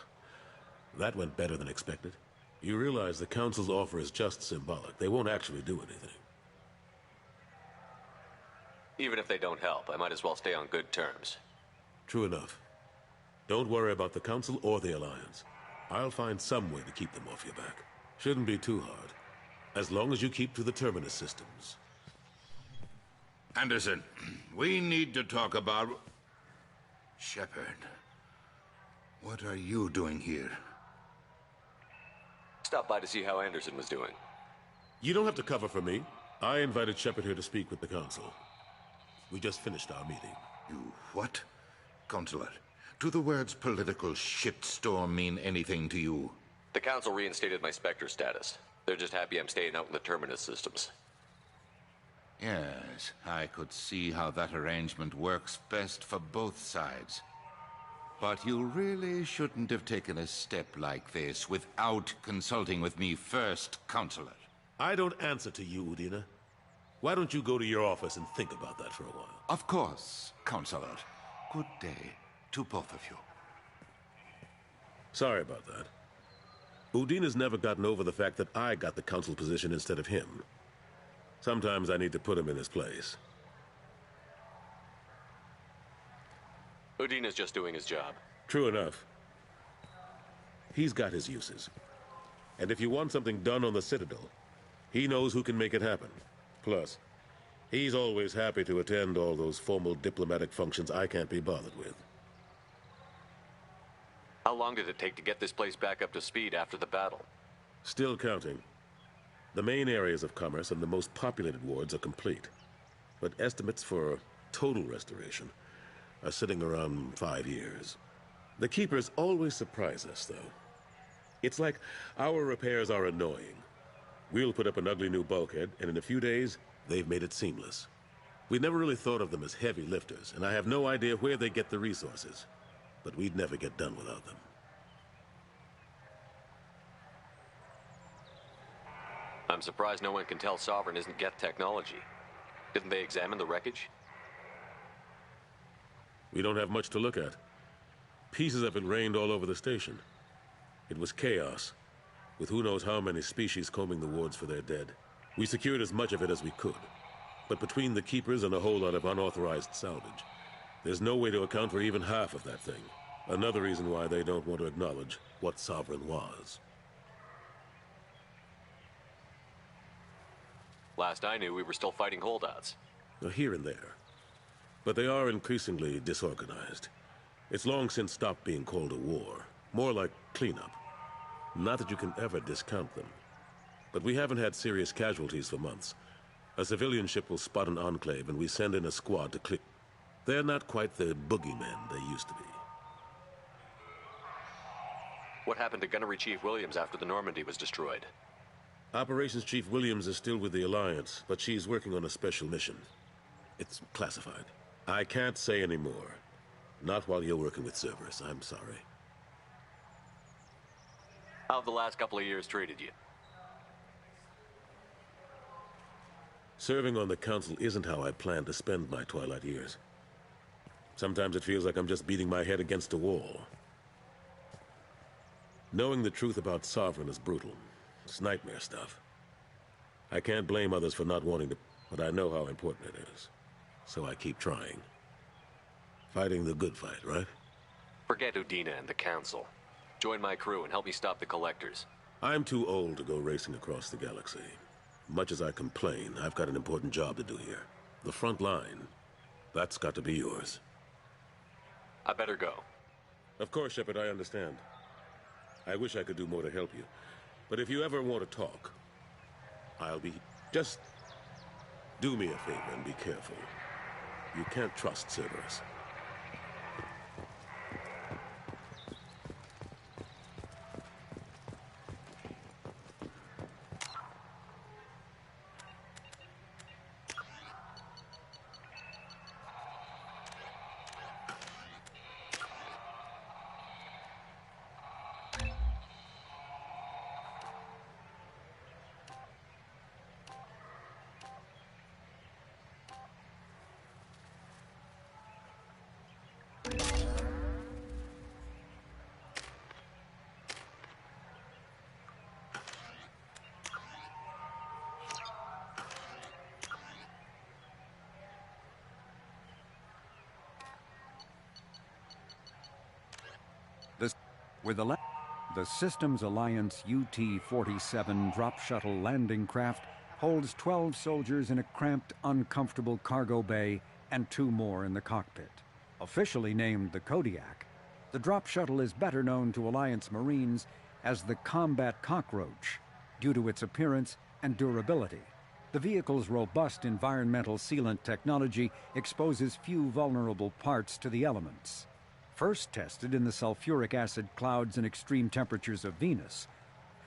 that went better than expected. You realize the Council's offer is just symbolic. They won't actually do anything. Even if they don't help, I might as well stay on good terms. True enough. Don't worry about the Council or the Alliance. I'll find some way to keep them off your back. Shouldn't be too hard. As long as you keep to the Terminus systems. Anderson, we need to talk about... Shepard. What are you doing here? Stop by to see how Anderson was doing. You don't have to cover for me. I invited Shepard here to speak with the Council. We just finished our meeting. You what? Counselor, do the words political shitstorm mean anything to you? The Council reinstated my Spectre status. They're just happy I'm staying out in the Terminus systems. Yes, I could see how that arrangement works best for both sides. But you really shouldn't have taken a step like this without consulting with me first, Counselor. I don't answer to you, Udina. Why don't you go to your office and think about that for a while? Of course, Counselor. Good day to both of you. Sorry about that. Udina's never gotten over the fact that I got the Council position instead of him. Sometimes I need to put him in his place. Udina's just doing his job. True enough. He's got his uses. And if you want something done on the Citadel, he knows who can make it happen. Plus, he's always happy to attend all those formal diplomatic functions I can't be bothered with. How long did it take to get this place back up to speed after the battle? Still counting. The main areas of commerce and the most populated wards are complete. But estimates for total restoration are sitting around 5 years. The Keepers always surprise us, though. It's like our repairs are annoying. We'll put up an ugly new bulkhead, and in a few days, they've made it seamless. We never really thought of them as heavy lifters, and I have no idea where they get the resources. But we'd never get done without them. I'm surprised no one can tell Sovereign isn't Geth technology. Didn't they examine the wreckage? We don't have much to look at. Pieces of it rained all over the station. It was chaos, with who knows how many species combing the wards for their dead. We secured as much of it as we could. But between the keepers and a whole lot of unauthorized salvage, there's no way to account for even half of that thing. Another reason why they don't want to acknowledge what Sovereign was. Last I knew, we were still fighting holdouts. Here and there. But they are increasingly disorganized. It's long since stopped being called a war. More like cleanup. Not that you can ever discount them. But we haven't had serious casualties for months. A civilian ship will spot an enclave and we send in a squad to clear. They're not quite the boogeymen they used to be. What happened to Gunnery Chief Williams after the Normandy was destroyed? Operations Chief Williams is still with the Alliance, but she's working on a special mission. It's classified. I can't say any more. Not while you're working with Cerberus, I'm sorry. How have the last couple of years treated you? Serving on the Council isn't how I plan to spend my twilight years. Sometimes it feels like I'm just beating my head against a wall. Knowing the truth about Sovereign is brutal. It's nightmare stuff. I can't blame others for not wanting to, but I know how important it is. So I keep trying. Fighting the good fight, right? Forget Udina and the Council. Join my crew and help me stop the Collectors. I'm too old to go racing across the galaxy. Much as I complain, I've got an important job to do here. The front line. That's got to be yours. I better go. Of course, Shepard, I understand. I wish I could do more to help you. But if you ever want to talk, I'll be... Just do me a favor and be careful. You can't trust Cerberus. The Systems Alliance UT-47 drop shuttle landing craft holds 12 soldiers in a cramped, uncomfortable cargo bay and 2 more in the cockpit. Officially named the Kodiak, the drop shuttle is better known to Alliance Marines as the Combat Cockroach due to its appearance and durability. The vehicle's robust environmental sealant technology exposes few vulnerable parts to the elements. First tested in the sulfuric acid clouds and extreme temperatures of Venus,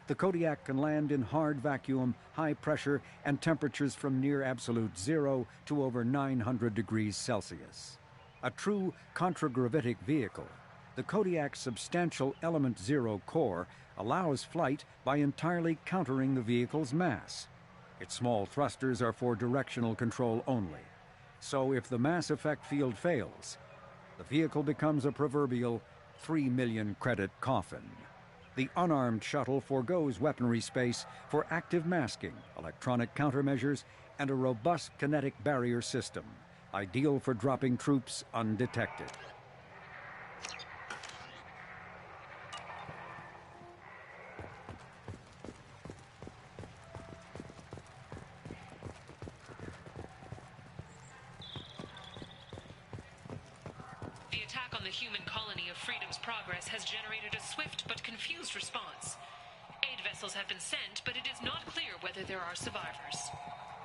the Kodiak can land in hard vacuum, high pressure, and temperatures from near absolute zero to over 900 degrees Celsius. A true contragravitic vehicle, the Kodiak's substantial Element Zero core allows flight by entirely countering the vehicle's mass. Its small thrusters are for directional control only. So if the mass effect field fails, the vehicle becomes a proverbial 3 million credit coffin. The unarmed shuttle forgoes weaponry space for active masking, electronic countermeasures, and a robust kinetic barrier system, ideal for dropping troops undetected. The attack on the human colony of Freedom's Progress has generated a swift but confused response. Aid vessels have been sent, but it is not clear whether there are survivors.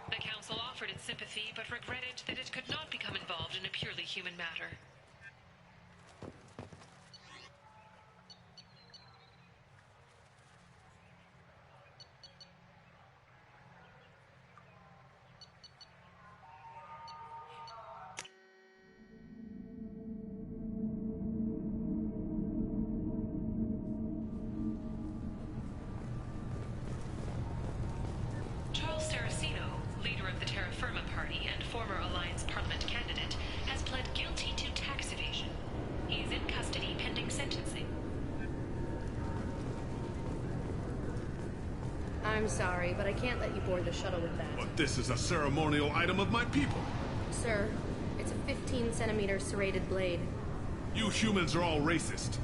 The Council offered its sympathy, but regretted that it could not become involved in a purely human matter. former Alliance Parliament candidate, has pled guilty to tax evasion. He is in custody pending sentencing. I'm sorry, but I can't let you board the shuttle with that. But this is a ceremonial item of my people. Sir, it's a 15-centimeter serrated blade. You humans are all racist.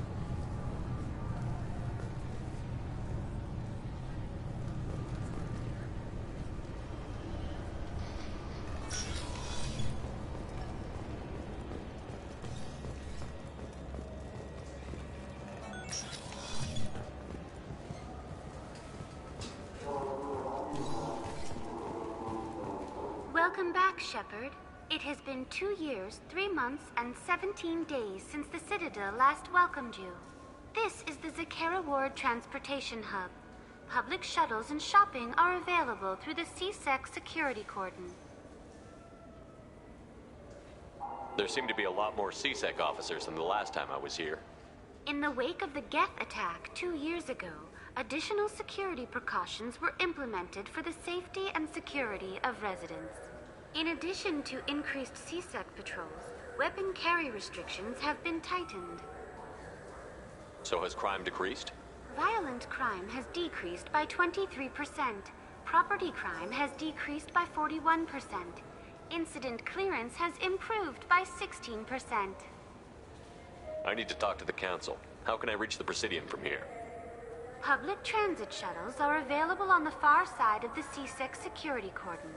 Welcome back, Shepard. It has been 2 years, 3 months, and 17 days since the Citadel last welcomed you. This is the Zakera Ward Transportation Hub. Public shuttles and shopping are available through the CSEC security cordon. There seem to be a lot more CSEC officers than the last time I was here. In the wake of the Geth attack 2 years ago, additional security precautions were implemented for the safety and security of residents. In addition to increased CSEC patrols, weapon carry restrictions have been tightened. So has crime decreased? Violent crime has decreased by 23%. Property crime has decreased by 41%. Incident clearance has improved by 16%. I need to talk to the Council. How can I reach the Presidium from here? Public transit shuttles are available on the far side of the CSEC security cordon.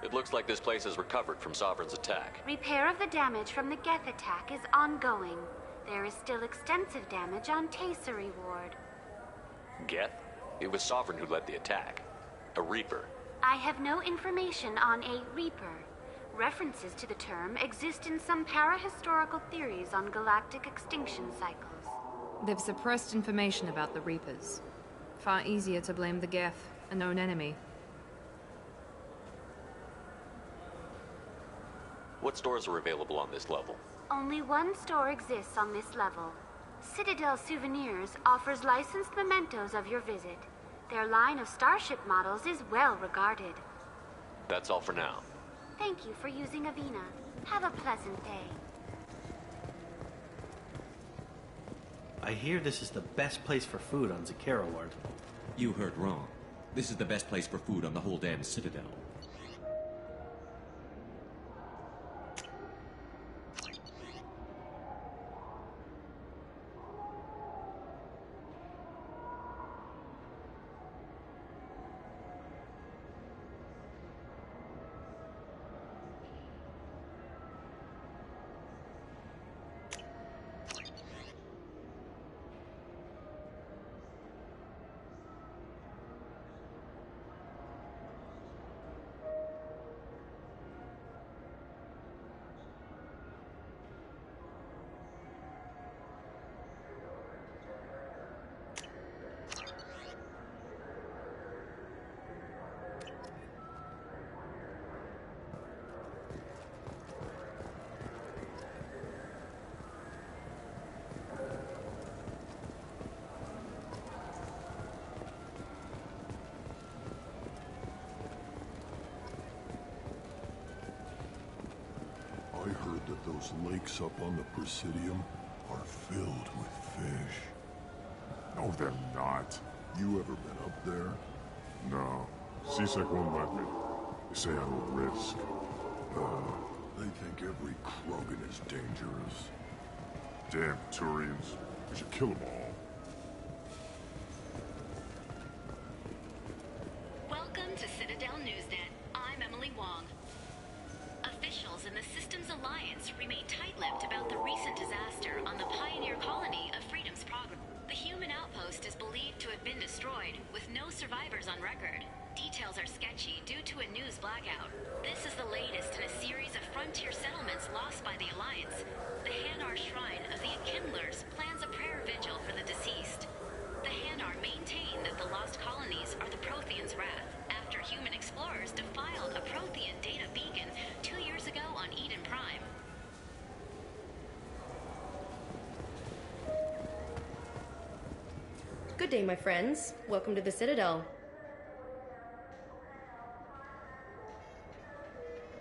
It looks like this place has recovered from Sovereign's attack. Repair of the damage from the Geth attack is ongoing. There is still extensive damage on Tasery Ward. Geth? It was Sovereign who led the attack. A Reaper. I have no information on a Reaper. References to the term exist in some parahistorical theories on galactic extinction cycles. They've suppressed information about the Reapers. Far easier to blame the Geth, a known enemy. What stores are available on this level? Only one store exists on this level. Citadel Souvenirs offers licensed mementos of your visit. Their line of starship models is well regarded. That's all for now. Thank you for using Avina. Have a pleasant day. I hear this is the best place for food on Zakera Ward. You heard wrong. This is the best place for food on the whole damn Citadel. I heard that those lakes up on the Presidium are filled with fish. No, they're not. You ever been up there? No. CSEC won't let me. They say I'm a risk. They think every Krogan is dangerous. Damn Turians. We should kill them all. Welcome to Citadel Newsnet. I'm Emily Wong. Officials in the Systems Alliance remain tight-lipped about the recent disaster on the pioneer colony of Freedom's Progress. The human outpost is believed to have been destroyed, with no survivors on record. Details are sketchy due to a news blackout. This is the latest in a series of frontier settlements lost by the Alliance. The Hanar Shrine of the Enkindlers plans a prayer vigil for the deceased. The Hanar maintain that the lost colonies are the Protheans' wrath, after human explorers defiled a Prothean data beacon 2 years ago on Eden Prime. Good day, my friends. Welcome to the Citadel.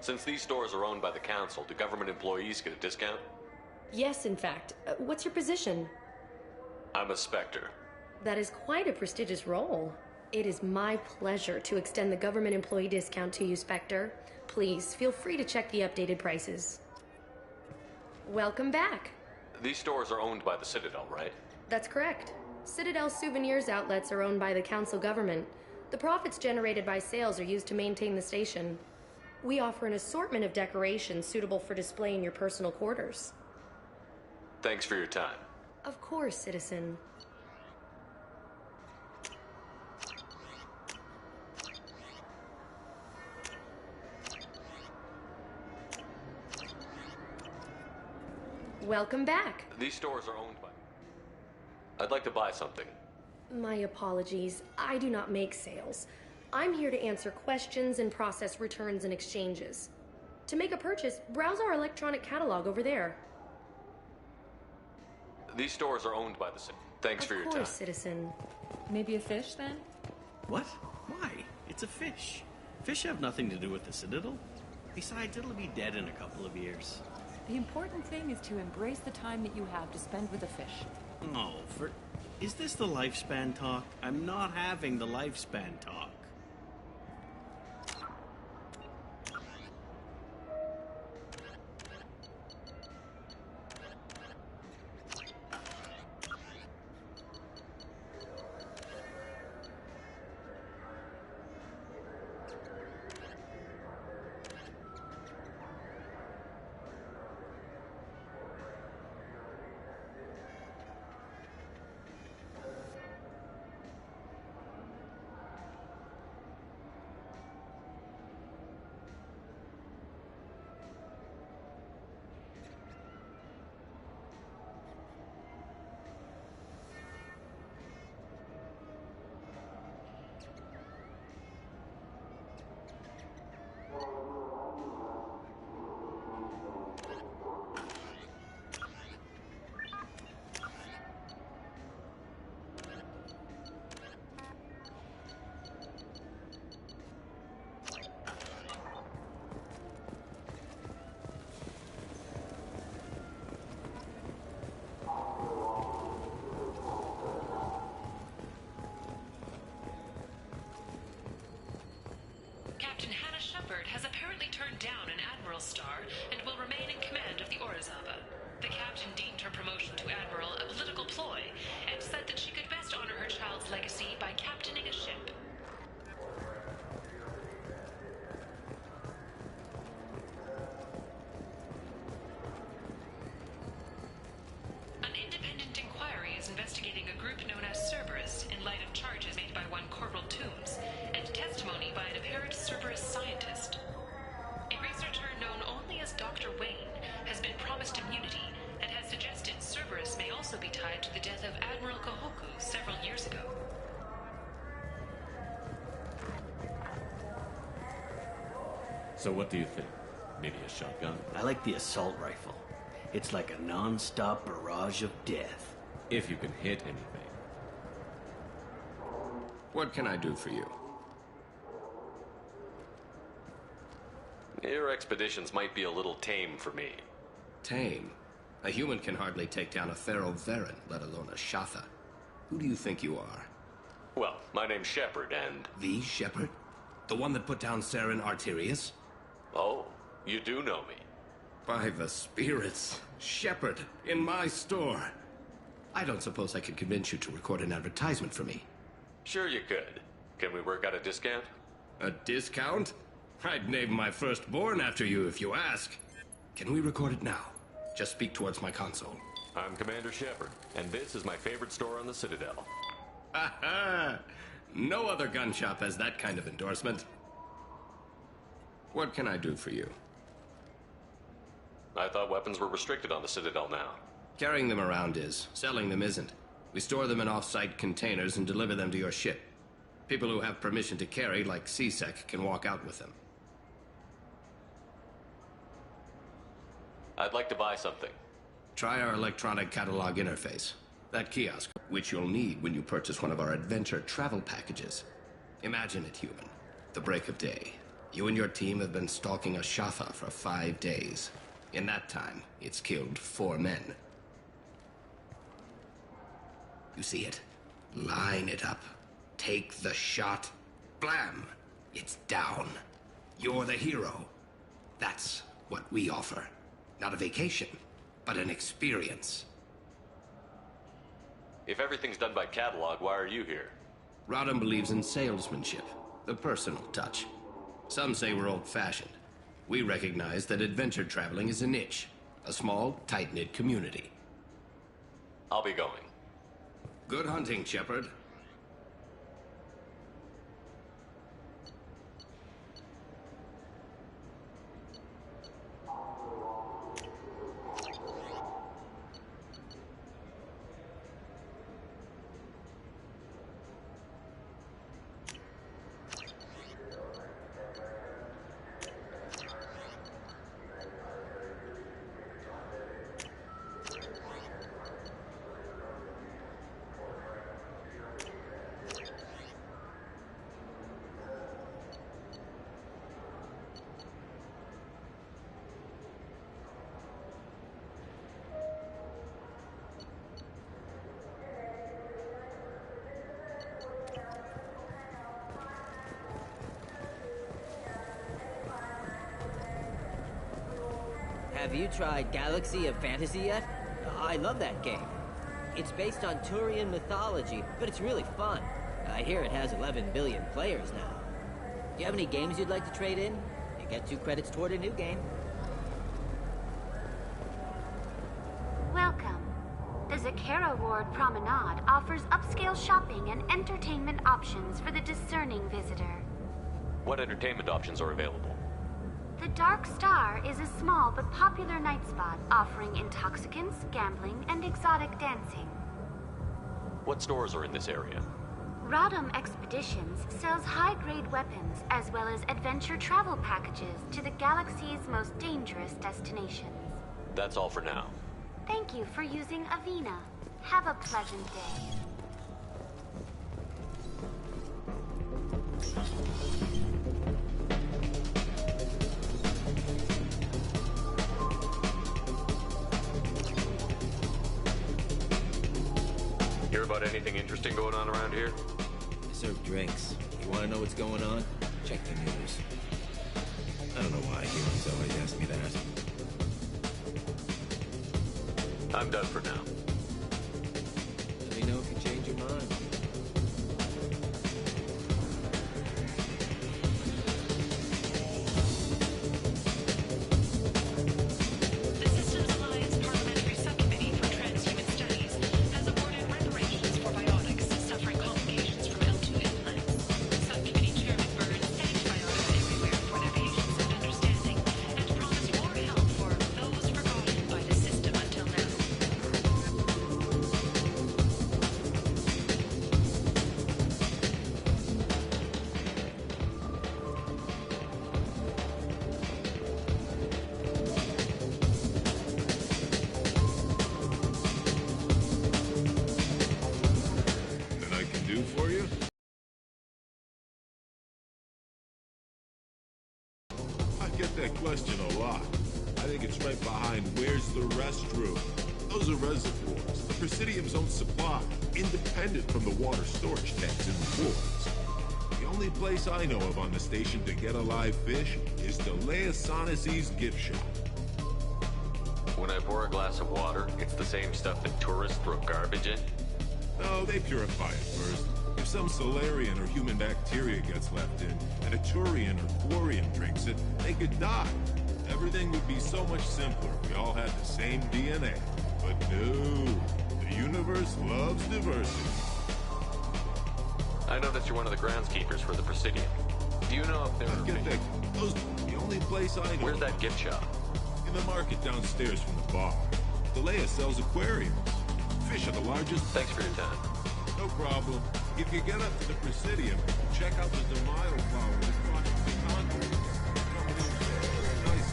Since these stores are owned by the Council, do government employees get a discount? Yes, in fact. What's your position? I'm a Spectre. That is quite a prestigious role. It is my pleasure to extend the government employee discount to you, Spectre. Please, feel free to check the updated prices. Welcome back. These stores are owned by the Citadel, right? That's correct. Citadel Souvenirs outlets are owned by the Council government. The profits generated by sales are used to maintain the station. We offer an assortment of decorations suitable for display in your personal quarters. Thanks for your time. Of course, citizen. Welcome back. These stores are owned by... I'd like to buy something. My apologies. I do not make sales. I'm here to answer questions and process returns and exchanges. To make a purchase, browse our electronic catalog over there. These stores are owned by the city. Thanks for your time. Of course, citizen. Maybe a fish, then? What? Why? It's a fish. Fish have nothing to do with the Citadel. Besides, it'll be dead in a couple of years. The important thing is to embrace the time that you have to spend with a fish. No, is this the lifespan talk? I'm not having the lifespan talk. Has apparently turned down an Admiral star and will remain in command of the Orizaba. The captain deemed her promotion to Admiral a political ploy and said that she could best honor her child's legacy by captaining a ship. An independent inquiry is investigating a group known as Cerberus in light of charges made by one Corporal Toombs and testimony by an apparent Cerberus scientist. A researcher known only as Dr. Wayne has been promised immunity and has suggested Cerberus may also be tied to the death of Admiral Kohoku several years ago. So what do you think? Maybe a shotgun? I like the assault rifle. It's like a non-stop barrage of death. If you can hit anything. What can I do for you? Your expeditions might be a little tame for me. Tame? A human can hardly take down a Theroveran, let alone a Shatha. Who do you think you are? Well, my name's Shepard, and... The Shepard? The one that put down Saren Arterius? Oh, you do know me. By the spirits. Shepard, in my store. I don't suppose I could convince you to record an advertisement for me. Sure you could. Can we work out a discount? A discount? I'd name my firstborn after you if you ask. Can we record it now? Just speak towards my console. I'm Commander Shepard, and this is my favorite store on the Citadel. Ha ha! No other gun shop has that kind of endorsement. What can I do for you? I thought weapons were restricted on the Citadel now. Carrying them around is. Selling them isn't. We store them in off-site containers and deliver them to your ship. People who have permission to carry, like CSEC, can walk out with them. I'd like to buy something. Try our electronic catalog interface. That kiosk, which you'll need when you purchase one of our adventure travel packages. Imagine it, human. The break of day. You and your team have been stalking a Shafa for 5 days. In that time, it's killed 4 men. You see it? Line it up. Take the shot. Blam! It's down. You're the hero. That's what we offer. Not a vacation, but an experience. If everything's done by catalog, why are you here? Rodham believes in salesmanship, the personal touch. Some say we're old-fashioned. We recognize that adventure traveling is a niche, a small, tight-knit community. I'll be going. Good hunting, Shepard. Have you tried Galaxy of Fantasy yet? I love that game. It's based on Turian mythology, but it's really fun. I hear it has 11 billion players now. Do you have any games you'd like to trade in? You get 2 credits toward a new game. Welcome. The Zakera Ward Promenade offers upscale shopping and entertainment options for the discerning visitor. What entertainment options are available? The Dark Star is a small but popular night spot offering intoxicants, gambling, and exotic dancing. What stores are in this area? Rodham Expeditions sells high-grade weapons as well as adventure travel packages to the galaxy's most dangerous destinations. That's all for now. Thank you for using Avena. Have a pleasant day. Hear about anything interesting going on around here? I serve drinks. You want to know what's going on? Check the news. I don't know why humans always ask me that. I'm done for now. Let me know if you change your mind. The Systems Alliance Parliamentary Subcommittee for Transhuman Studies has awarded reparations for biotics suffering complications from L2 implants. Subcommittee Chairman Burns thanked biotics everywhere for their patience and understanding, and promised more help for those forgotten by the system until now. That I can do for you? I get that question a lot. I think it's right behind where's the restroom. Those are reservoirs. The Presidium's own supply, independent from the water storage tanks in the woods. The only place I know of on the station to get a live fish is the Lastandfirstman's gift shop. When I pour a glass of water, it's the same stuff that tourists throw garbage in? No, they purify it first. If some Solarian or human bacteria gets left in, and a Turian or Quarian drinks it, they could die. Everything would be so much simpler if we all had the same DNA. But no, the universe loves diversity. I noticed you're one of the groundskeepers for the Presidium. Do you know if there Get that. Those the only place I know. Where's that gift shop? In the market downstairs from the bar. Delea sells aquariums. Fish are the largest. Thanks for your time. No problem. If you get up to the Presidium, check out the Demaio flowers across the concrete. Nice.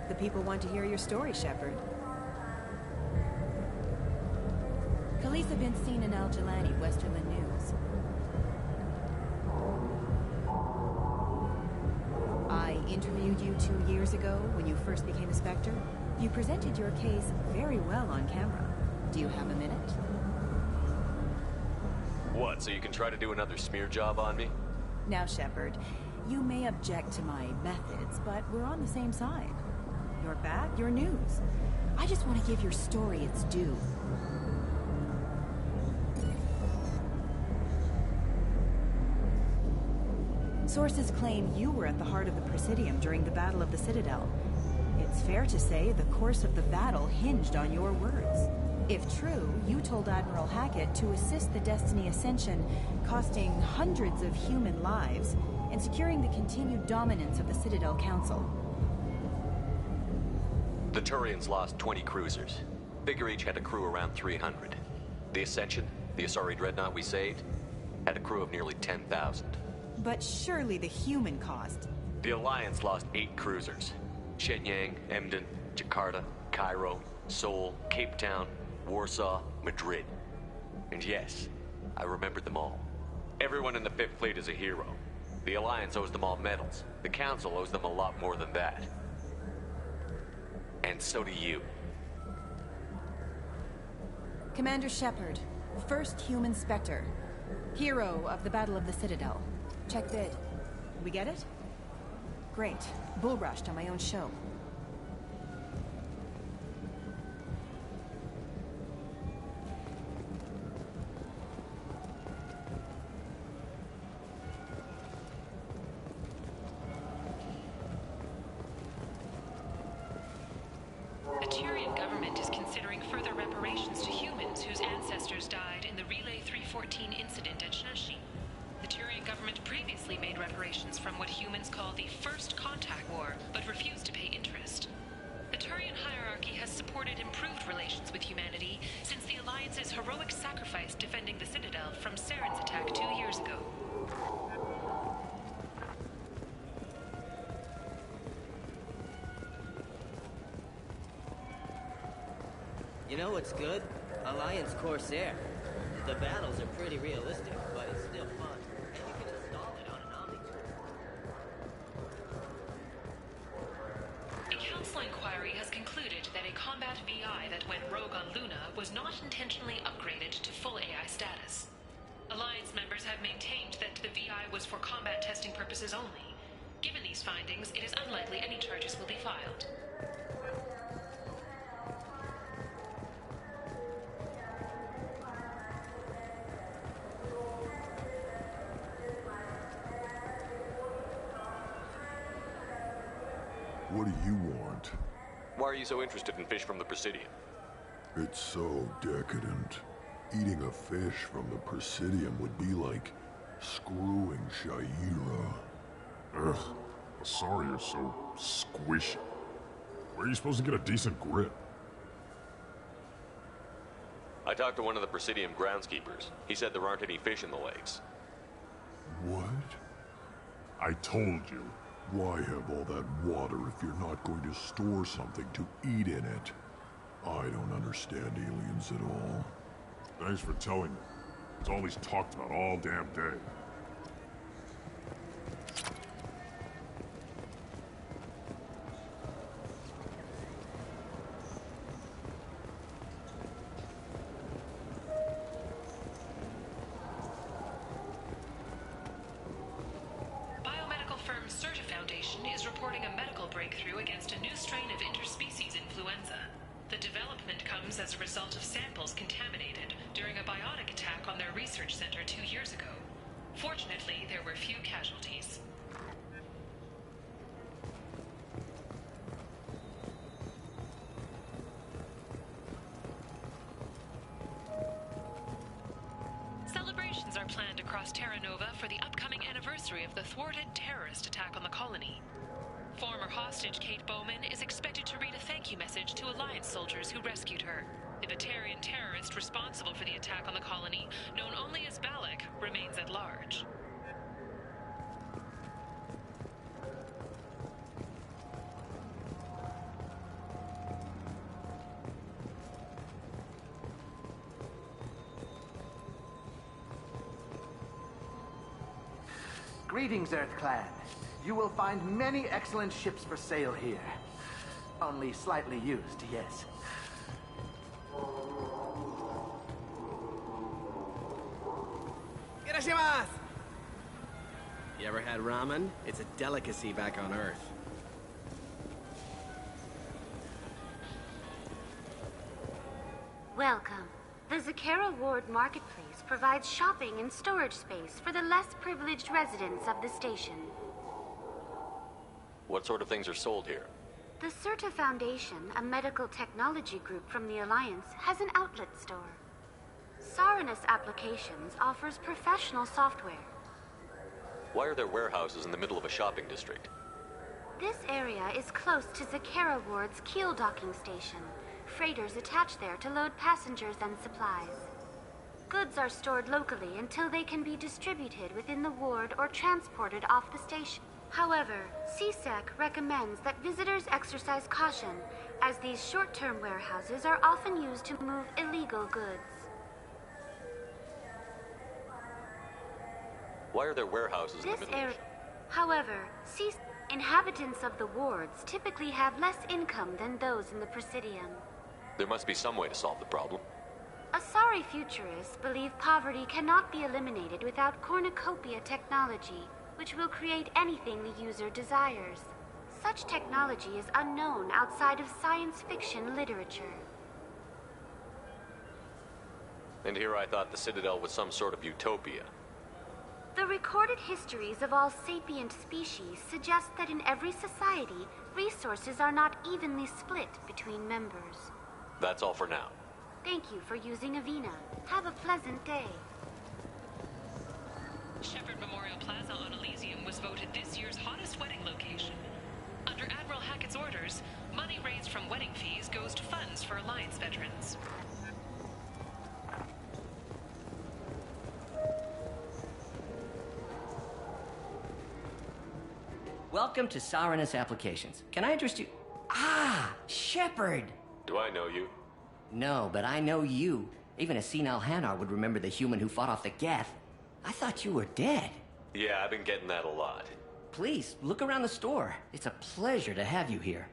The people want to hear your story, Shepard. Khaleesa been seen in Al Jelani, Westerland News. I interviewed you 2 years ago when you first became a Spectre. You presented your case very well on camera. Do you have a minute? What, so you can try to do another smear job on me? Now, Shepard, you may object to my methods, but we're on the same side. You're back, you're news. I just want to give your story its due. Sources claim you were at the heart of the Presidium during the Battle of the Citadel. It's fair to say the course of the battle hinged on your words. If true, you told Admiral Hackett to assist the Destiny Ascension, costing hundreds of human lives, and securing the continued dominance of the Citadel Council. The Turians lost 20 cruisers. Figure each had a crew around 300. The Ascension, the Asari dreadnought we saved, had a crew of nearly 10,000. But surely the human cost. The Alliance lost 8 cruisers. Shenyang, Emden, Jakarta, Cairo, Seoul, Cape Town, Warsaw, Madrid. And yes, I remembered them all. Everyone in the Fifth Fleet is a hero. The Alliance owes them all medals. The Council owes them a lot more than that. And so do you. Commander Shepard, first human Spectre. Hero of the Battle of the Citadel. Check bid. We get it? Great. Bull rushed on my own show. The Turian government is considering further reparations to humans whose ancestors died in the Relay 314 incident at Shashi. The Turian government previously made reparations from what humans call the First Contact War, but refused to pay interest. The Turian hierarchy has supported improved relations with humanity since the Alliance's heroic sacrifice defending the Citadel from Saren's attack 2 years ago. You know what's good? Alliance Corsair. The battles are pretty realistic, but it's still fun. And you can install it on an Omni tool. A council inquiry has concluded that a combat VI that went rogue on Luna was not intentionally upgraded to full AI status. Alliance members have maintained that the VI was for combat testing purposes only. Given these findings, it is unlikely any charges will be filed. What do you want? Why are you so interested in fish from the Presidium? It's so decadent. Eating a fish from the Presidium would be like screwing Shaira. Ugh, Asari are so squishy. Where are you supposed to get a decent grip? I talked to one of the Presidium groundskeepers. He said there aren't any fish in the lakes. What? I told you. Why have all that water if you're not going to store something to eat in it? I don't understand aliens at all. Thanks for telling me. It's all he's talked about all damn day. breakthrough against a new strain of interspecies influenza. The development comes as a result of samples contaminated during a biotic attack on their research center 2 years ago. Fortunately, there were few casualties. Celebrations are planned across Terra Nova for the upcoming anniversary of the thwarted terrorist attack on the colony. Former hostage Kate Bowman is expected to read a thank you message to Alliance soldiers who rescued her. The Batarian terrorist responsible for the attack on the colony, known only as Balak, remains at large. Greetings, Earth Clan. You will find many excellent ships for sale here. Only slightly used, yes. Irashimasu! You ever had ramen? It's a delicacy back on Earth. Welcome. The Zakera Ward Marketplace provides shopping and storage space for the less privileged residents of the station. What sort of things are sold here? The Certa Foundation, a medical technology group from the Alliance, has an outlet store. Saranus Applications offers professional software. Why are there warehouses in the middle of a shopping district? This area is close to Zakera Ward's keel docking station. Freighters attach there to load passengers and supplies. Goods are stored locally until they can be distributed within the ward or transported off the station. However, CSEC recommends that visitors exercise caution, as these short-term warehouses are often used to move illegal goods. Why are there warehouses in the middle of... However, inhabitants of the wards typically have less income than those in the Presidium. There must be some way to solve the problem. Asari futurists believe poverty cannot be eliminated without cornucopia technology, which will create anything the user desires. Such technology is unknown outside of science fiction literature. And here I thought the Citadel was some sort of utopia. The recorded histories of all sapient species suggest that in every society, resources are not evenly split between members. That's all for now. Thank you for using Avina. Have a pleasant day. Shepherd Memorial Plaza on Elysium was voted this year's hottest wedding location. Under Admiral Hackett's orders, money raised from wedding fees goes to funds for Alliance veterans. Welcome to Saranus Applications. Can I interest you? Ah, Shepard! Do I know you? No, but I know you. Even a senile Hanar would remember the human who fought off the Geth. I thought you were dead. Yeah, I've been getting that a lot. Please, look around the store. It's a pleasure to have you here.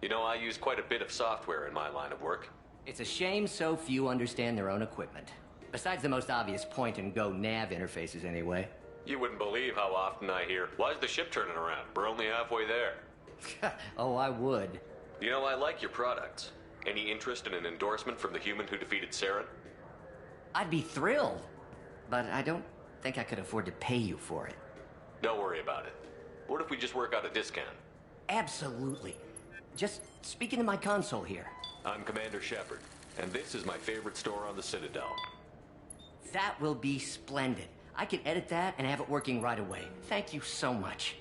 You know, I use quite a bit of software in my line of work. It's a shame so few understand their own equipment. Besides the most obvious point-and-go nav interfaces, anyway. You wouldn't believe how often I hear, "Why's the ship turning around? We're only halfway there." Oh, I would. You know, I like your products. Any interest in an endorsement from the human who defeated Saren? I'd be thrilled. But I don't think I could afford to pay you for it. Don't worry about it. What if we just work out a discount? Absolutely. Just speak into my console here. I'm Commander Shepard, and this is my favorite store on the Citadel. That will be splendid. I can edit that and have it working right away. Thank you so much.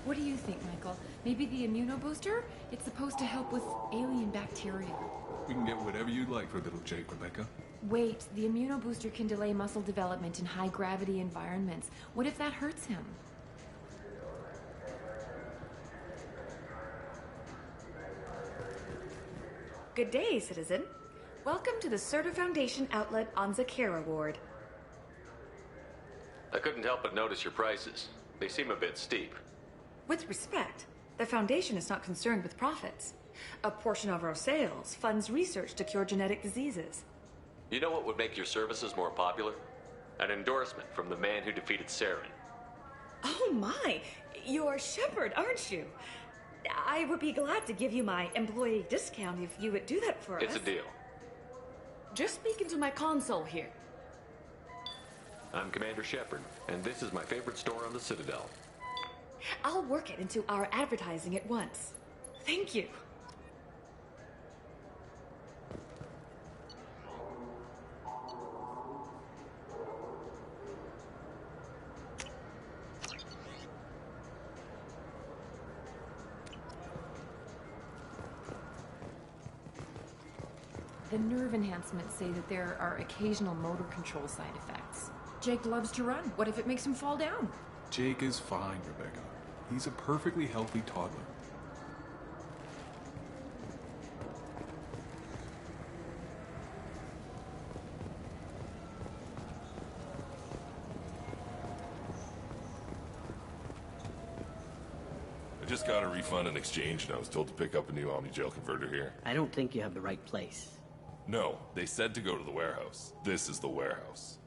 What do you think, Michael? Maybe the immunobooster? It's supposed to help with alien bacteria. We can get whatever you'd like for little Jake, Rebecca. Wait, the immunobooster can delay muscle development in high-gravity environments. What if that hurts him? Good day, citizen. Welcome to the Certa Foundation outlet on Zakera Ward. I couldn't help but notice your prices. They seem a bit steep. With respect, the Foundation is not concerned with profits. A portion of our sales funds research to cure genetic diseases. You know what would make your services more popular? An endorsement from the man who defeated Saren. Oh my! You're Shepard, aren't you? I would be glad to give you my employee discount if you would do that for us. It's a deal. Just speak into my console here. I'm Commander Shepard, and this is my favorite store on the Citadel. I'll work it into our advertising at once. Thank you. The nerve enhancements say that there are occasional motor control side effects. Jake loves to run. What if it makes him fall down? Jake is fine, Rebecca. He's a perfectly healthy toddler. I just got a refund and exchange, and I was told to pick up a new Omni-Gel converter here. I don't think you have the right place. No, they said to go to the warehouse. This is the warehouse.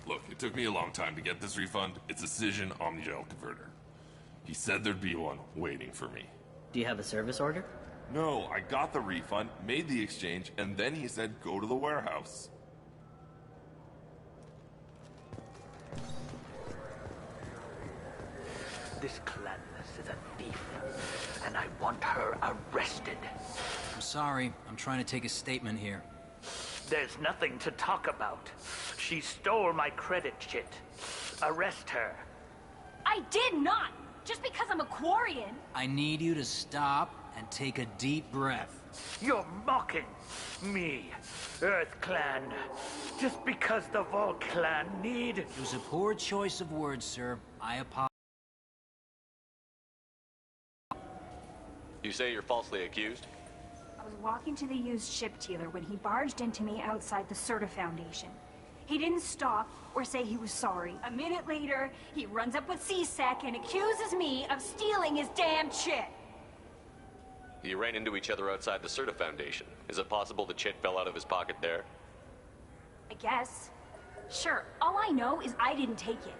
Look, it took me a long time to get this refund. It's a Cision Omni-Gel converter. He said there'd be one waiting for me. Do you have a service order? No, I got the refund, made the exchange, and then he said go to the warehouse. This Clanless is a thief, and I want her arrested. I'm sorry. I'm trying to take a statement here. There's nothing to talk about. She stole my credit chit. Arrest her. I did not! Just because I'm a Quarian. I need you to stop and take a deep breath. You're mocking me, Earth Clan. Just because the Vol Clan need... It was a poor choice of words, sir. I apologize. You say you're falsely accused? I was walking to the used ship dealer when he barged into me outside the Serta Foundation. He didn't stop or say he was sorry. A minute later, he runs up with C-Sec and accuses me of stealing his damn chit. You ran into each other outside the Serta Foundation. Is it possible the chit fell out of his pocket there? I guess. Sure, all I know is I didn't take it.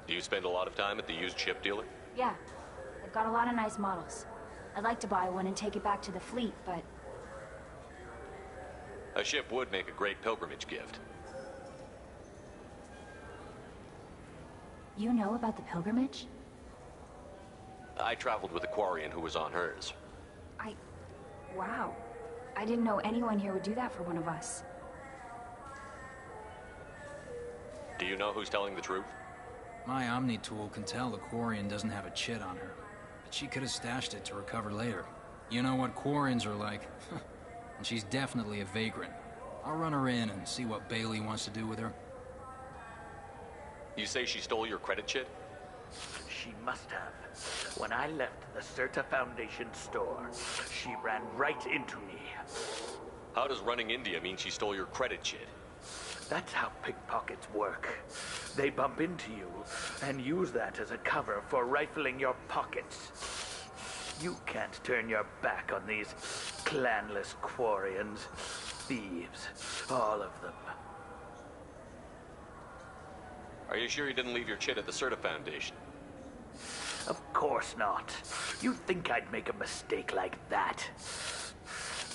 Do you spend a lot of time at the used ship dealer? Yeah, they've got a lot of nice models. I'd like to buy one and take it back to the fleet, but... A ship would make a great pilgrimage gift. You know about the pilgrimage? I traveled with a Quarian who was on hers. Wow. I didn't know anyone here would do that for one of us. Do you know who's telling the truth? My Omni tool can tell the Quarian doesn't have a chit on her, but she could have stashed it to recover later. You know what Quarians are like. And she's definitely a vagrant. I'll run her in and see what Bailey wants to do with her. You say she stole your credit chit? She must have. When I left the Serta Foundation store, she ran right into me. How does running into you mean she stole your credit chit? That's how pickpockets work. They bump into you and use that as a cover for rifling your pockets. You can't turn your back on these clanless Quarians. Thieves, all of them. Are you sure you didn't leave your chit at the Serta Foundation? Of course not. You think I'd make a mistake like that?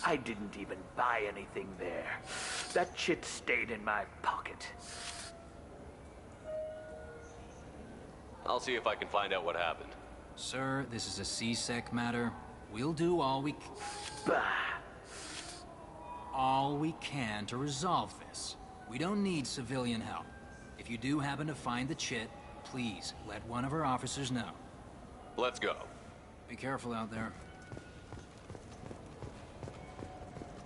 I didn't even buy anything there. That chit stayed in my pocket. I'll see if I can find out what happened. Sir, this is a C-Sec matter. We'll do all we can to resolve this. We don't need civilian help. If you do happen to find the chit, please let one of our officers know. Let's go. Be careful out there.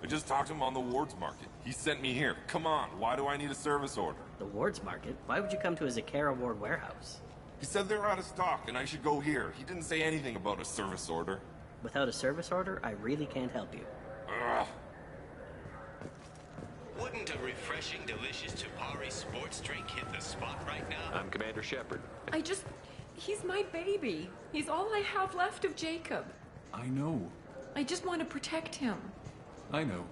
I just talked to him on the Wards Market. He sent me here. Come on, why do I need a service order? The Wards Market? Why would you come to a Zakara Ward warehouse? He said they're out of stock and I should go here. He didn't say anything about a service order. Without a service order, I really can't help you. Ugh. Wouldn't a refreshing, delicious Tupari sports drink hit the spot right now? I'm Commander Shepard. He's my baby. He's all I have left of Jacob. I know. I just want to protect him. I know.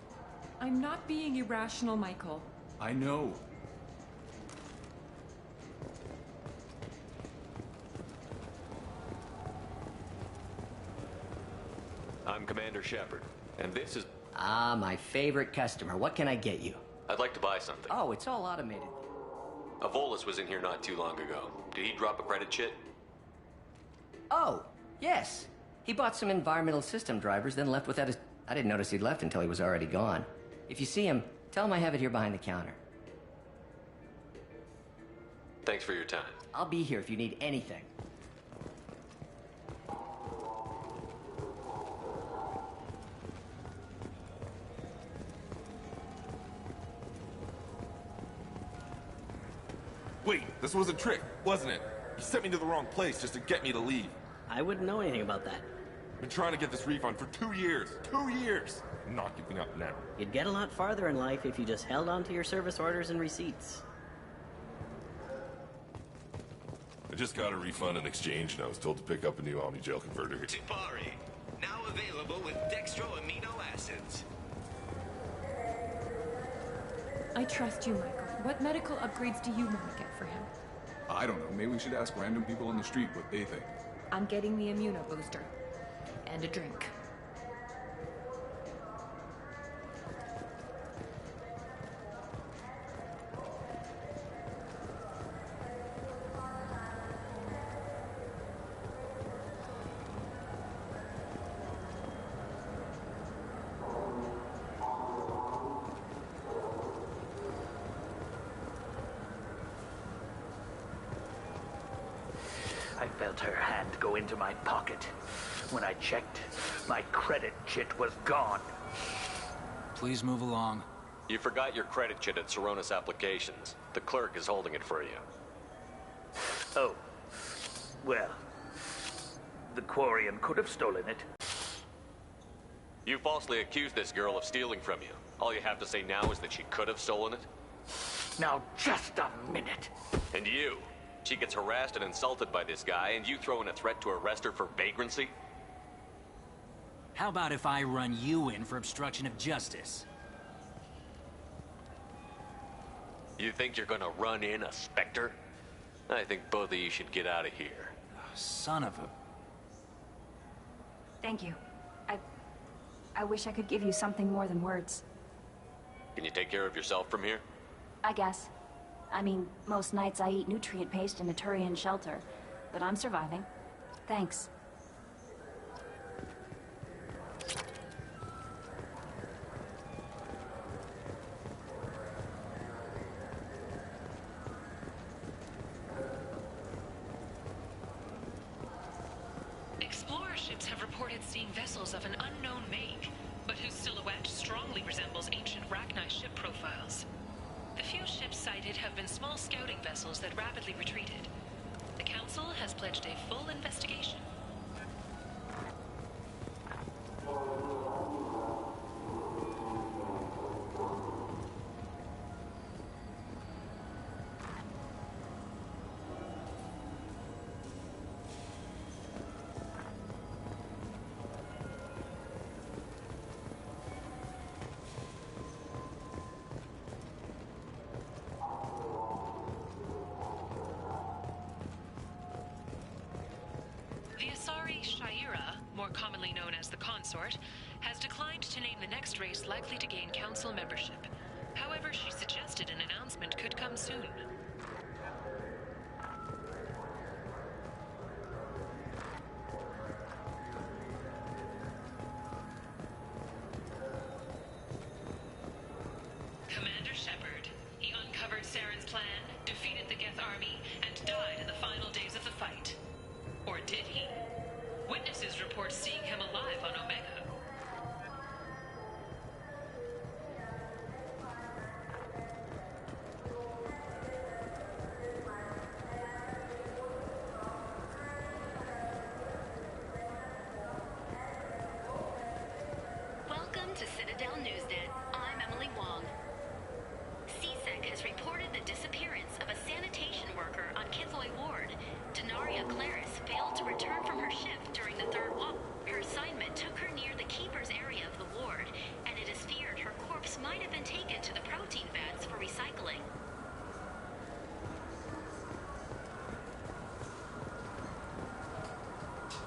I'm not being irrational, Michael. I know. I'm Commander Shepard, and this is... Ah, my favorite customer. What can I get you? I'd like to buy something. Oh, it's all automated. A Volus was in here not too long ago. Did he drop a credit chit? Oh, yes. He bought some environmental system drivers, then left without his... I didn't notice he'd left until he was already gone. If you see him, tell him I have it here behind the counter. Thanks for your time. I'll be here if you need anything. Wait, this was a trick, wasn't it? You sent me to the wrong place just to get me to leave. I wouldn't know anything about that. Been trying to get this refund for 2 years. 2 years! I'm not giving up now. You'd get a lot farther in life if you just held on to your service orders and receipts. I just got a refund in exchange and I was told to pick up a new Omni Gel converter. Tipari, now available with dextroamino acids. I trust you, Michael. What medical upgrades do you want to get for him? I don't know. Maybe we should ask random people on the street what they think. I'm getting the immuno booster. And a drink. I felt her hand go into my pocket. When I checked, my credit chit was gone. Please move along. You forgot your credit chit at Saronis Applications. The clerk is holding it for you. Oh. Well. The Quarian could have stolen it. You falsely accused this girl of stealing from you. All you have to say now is that she could have stolen it? Now just a minute. And you? She gets harassed and insulted by this guy, and you throw in a threat to arrest her for vagrancy? How about if I run you in for obstruction of justice? You think you're gonna run in a Spectre? I think both of you should get out of here. Son of a... Thank you. I wish I could give you something more than words. Can you take care of yourself from here? I guess. I mean, most nights I eat nutrient paste in a Turian shelter, but I'm surviving. Thanks. Explorer ships have reported seeing vessels of an unknown make, but whose silhouette strongly resembles ancient Rachni ship profiles. The few ships sighted have been small scouting vessels that rapidly retreated. The Council has pledged a full investigation. The Asari Shaira, more commonly known as the Consort, has declined to name the next race likely to gain Council membership. However, she suggested an announcement could come soon. Commander Shepard. He uncovered Saren's plan, defeated the Geth army, and died in the final days of the fight. Or did he? Witnesses report seeing him alive on Omega. Welcome to Citadel Newsnet. I'm Emily Wong. CSEC has reported the disappearance of a sanitation worker on Kithoy Ward. Denaria Claris failed to return from her shift during the third walk. Her assignment took her near the Keeper's area of the ward, and it is feared her corpse might have been taken to the protein vats for recycling.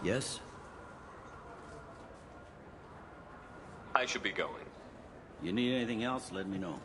Yes? I should be going. You need anything else, let me know.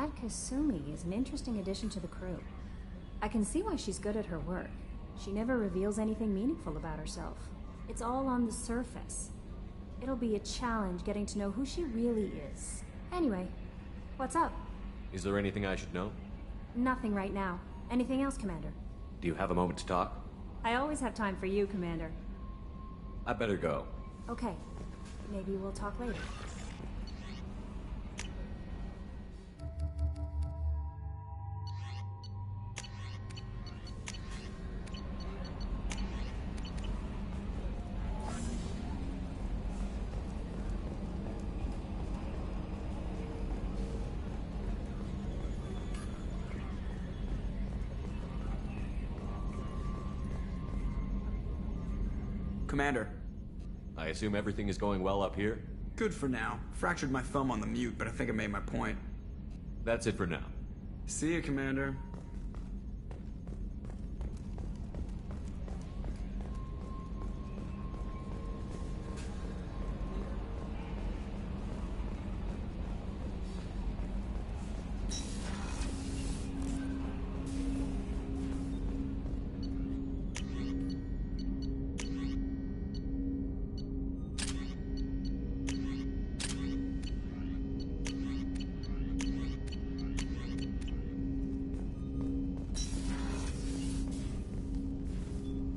That Kasumi is an interesting addition to the crew. I can see why she's good at her work. She never reveals anything meaningful about herself. It's all on the surface. It'll be a challenge getting to know who she really is. Anyway, what's up? Is there anything I should know? Nothing right now. Anything else, Commander? Do you have a moment to talk? I always have time for you, Commander. I better go. Okay. Maybe we'll talk later. Commander. I assume everything is going well up here? Good for now. Fractured my thumb on the mute, but I think I made my point. That's it for now. See you, Commander.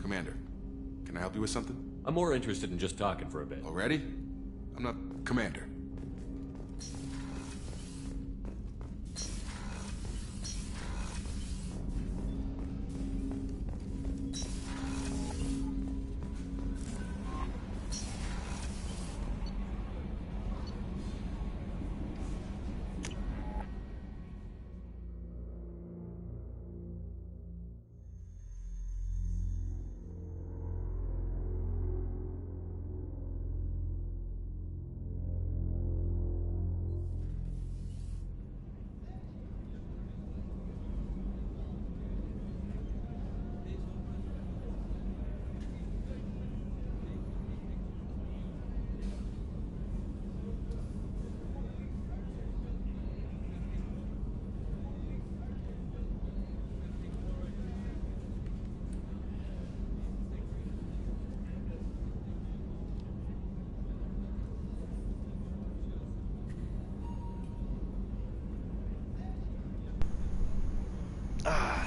Commander, can I help you with something? I'm more interested in just talking for a bit. Already? I'm not Commander.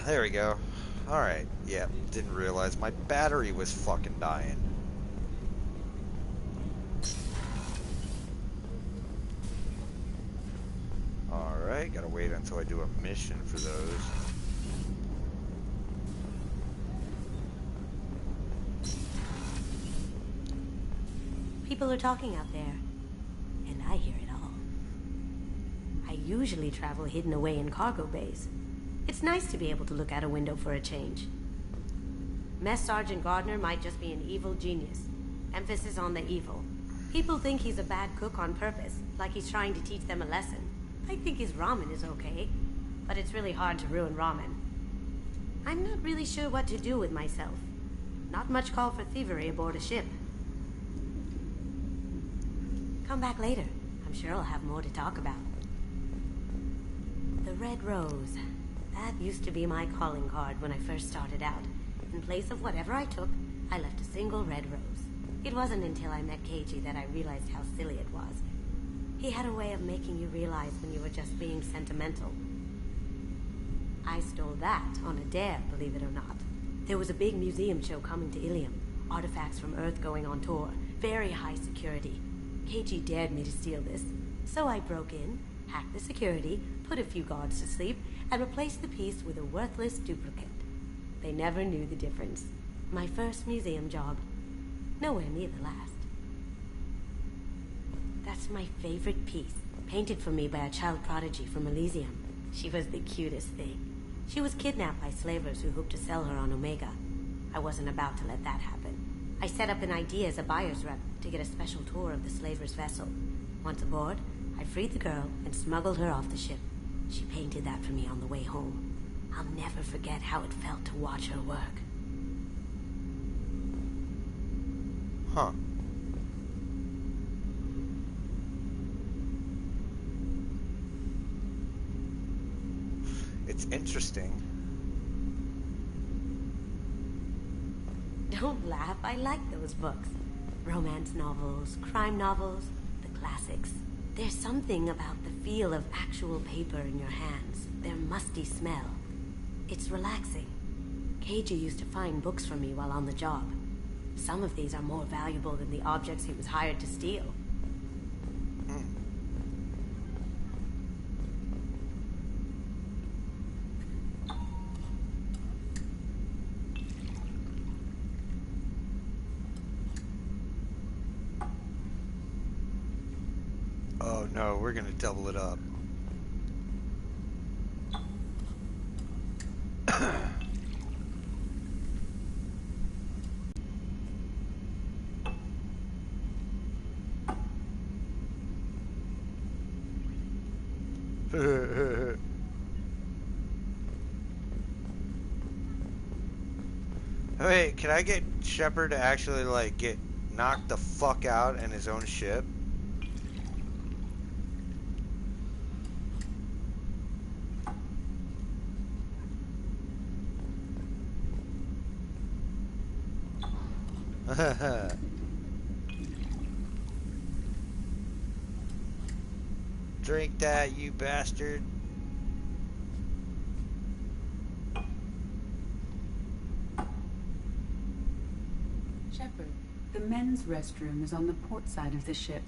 There we go. Alright, yeah, didn't realize my battery was fucking dying. Alright, gotta wait until I do a mission for those. People are talking out there, and I hear it all. I usually travel hidden away in cargo bays. It's nice to be able to look out a window for a change. Mess Sergeant Gardner might just be an evil genius. Emphasis on the evil. People think he's a bad cook on purpose, like he's trying to teach them a lesson. I think his ramen is okay, but it's really hard to ruin ramen. I'm not really sure what to do with myself. Not much call for thievery aboard a ship. Come back later. I'm sure I'll have more to talk about. The Red Rose. That used to be my calling card when I first started out. In place of whatever I took, I left a single red rose. It wasn't until I met Keiji that I realized how silly it was. He had a way of making you realize when you were just being sentimental. I stole that on a dare, believe it or not. There was a big museum show coming to Ilium. Artifacts from Earth going on tour. Very high security. Keiji dared me to steal this. So I broke in, hacked the security, put a few guards to sleep, and replaced the piece with a worthless duplicate. They never knew the difference. My first museum job. Nowhere near the last. That's my favorite piece, painted for me by a child prodigy from Elysium. She was the cutest thing. She was kidnapped by slavers who hoped to sell her on Omega. I wasn't about to let that happen. I set up an idea as a buyer's rep to get a special tour of the slaver's vessel. Once aboard, I freed the girl and smuggled her off the ship. She painted that for me on the way home. I'll never forget how it felt to watch her work. Huh. It's interesting. Don't laugh, I like those books. Romance novels, crime novels, the classics. There's something about the feel of actual paper in your hands, their musty smell. It's relaxing. Keiji used to find books for me while on the job. Some of these are more valuable than the objects he was hired to steal. Oh no, we're gonna double it up. Wait, can I get Shepard to actually, like, get knocked the fuck out in his own ship? Drink that, you bastard. Shepard, the men's restroom is on the port side of the ship.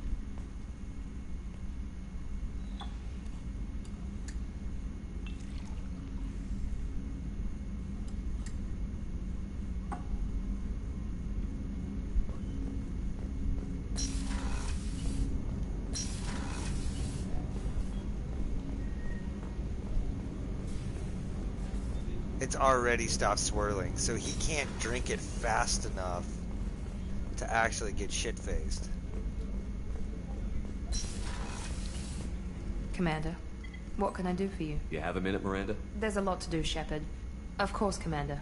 It's already stopped swirling, so he can't drink it fast enough to actually get shit-faced. Commander, what can I do for you? You have a minute, Miranda? There's a lot to do, Shepard. Of course, Commander.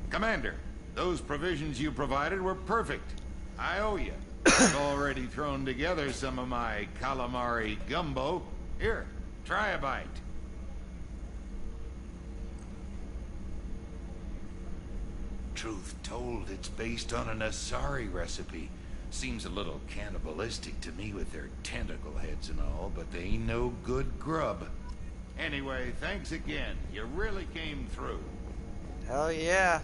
Commander, those provisions you provided were perfect. I owe you. I've already thrown together some of my calamari gumbo. Here, try a bite. Truth told, it's based on an Asari recipe. Seems a little cannibalistic to me with their tentacle heads and all, but they ain't no good grub. Anyway, thanks again. You really came through. Hell yeah.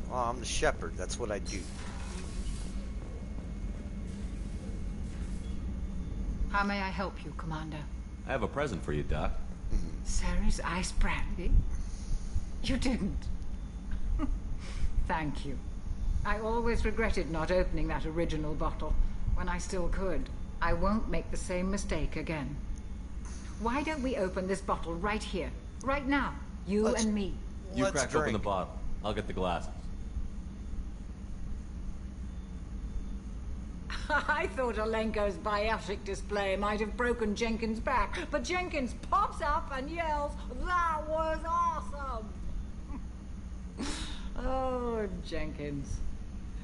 Well, I'm the shepherd. That's what I do. How may I help you, Commander? I have a present for you, Doc. Sarah's ice brandy? You didn't. Thank you. I always regretted not opening that original bottle when I still could. I won't make the same mistake again. Why don't we open this bottle right here, right now? You and me. You crack open the bottle. I'll get the glasses. I thought Alenko's biotic display might have broken Jenkins' back, but Jenkins pops up and yells, "That was awesome!" Oh, Jenkins.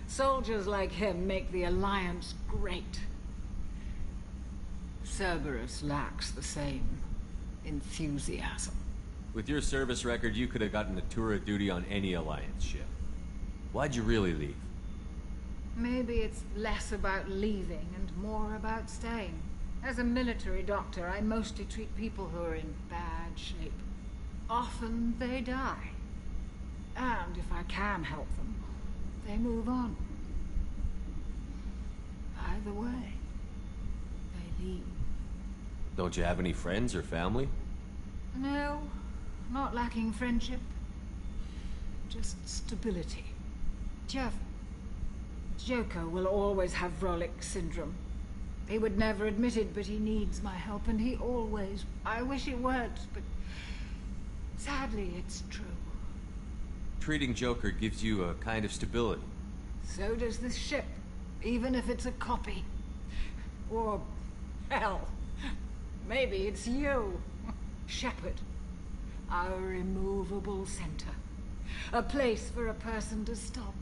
Soldiers like him make the Alliance great. Cerberus lacks the same enthusiasm. With your service record, you could have gotten a tour of duty on any Alliance ship. Why'd you really leave? Maybe it's less about leaving and more about staying. As a military doctor, I mostly treat people who are in bad shape. Often they die. And if I can help them, they move on. Either way, they leave. Don't you have any friends or family? No, not lacking friendship. Just stability. Jeff, Joker will always have Vrolic syndrome. He would never admit it, but he needs my help, and he always... I wish it weren't, but sadly it's true. Treating Joker gives you a kind of stability. So does this ship, even if it's a copy. Or, hell, maybe it's you, Shepard. Our immovable center. A place for a person to stop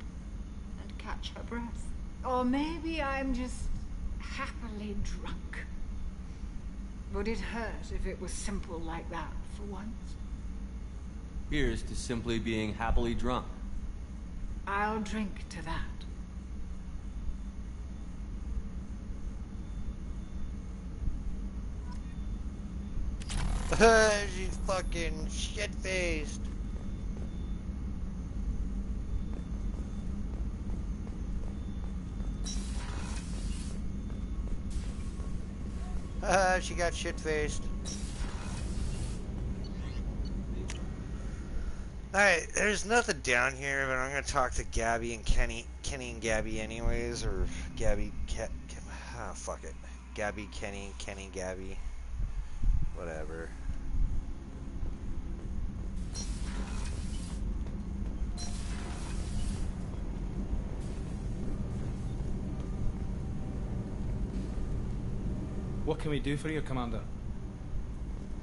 and catch her breath. Or maybe I'm just happily drunk. Would it hurt if it was simple like that for once? Here's to simply being happily drunk. I'll drink to that. She's fucking shit-faced. She got shit-faced. Alright, there's nothing down here, but I'm gonna talk to Gabby and Kenny and Gabby anyways, or Gabby, fuck it. Gabby, Kenny, Gabby. Whatever. What can we do for you, Commander?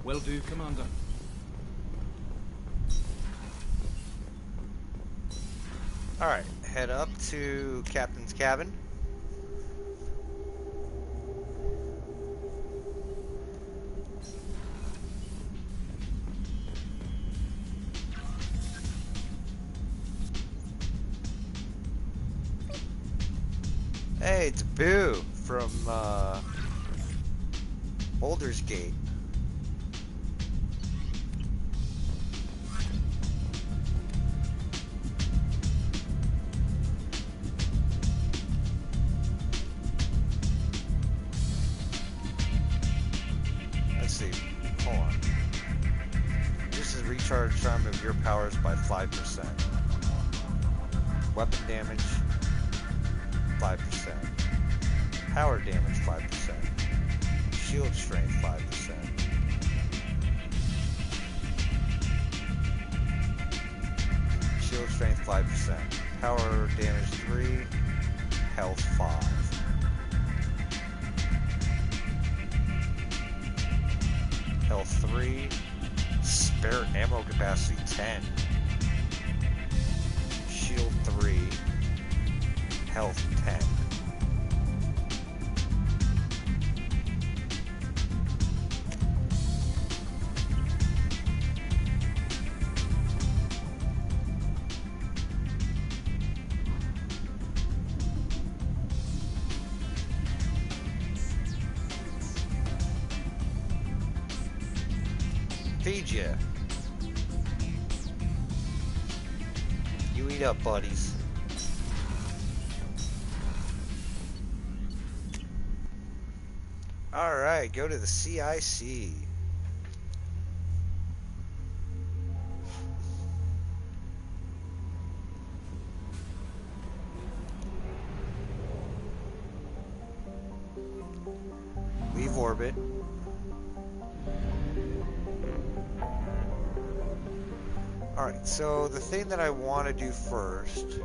Will do, Commander. Alright, head up to Captain's cabin. Hey, it's Boo from Boulder's Gate. Let's see. Hold on. This is recharge some of your powers by 5%. Weapon damage 5%. Power damage 5%. Shield strength 5%. Shield strength 5%. Power damage 3. Health 5. Health 3. Spare ammo capacity 10. Shield 3. Health 10. Feed ya. You eat up, buddies. Alright, go to the CIC. Leave orbit. Alright, so the thing that I want to do first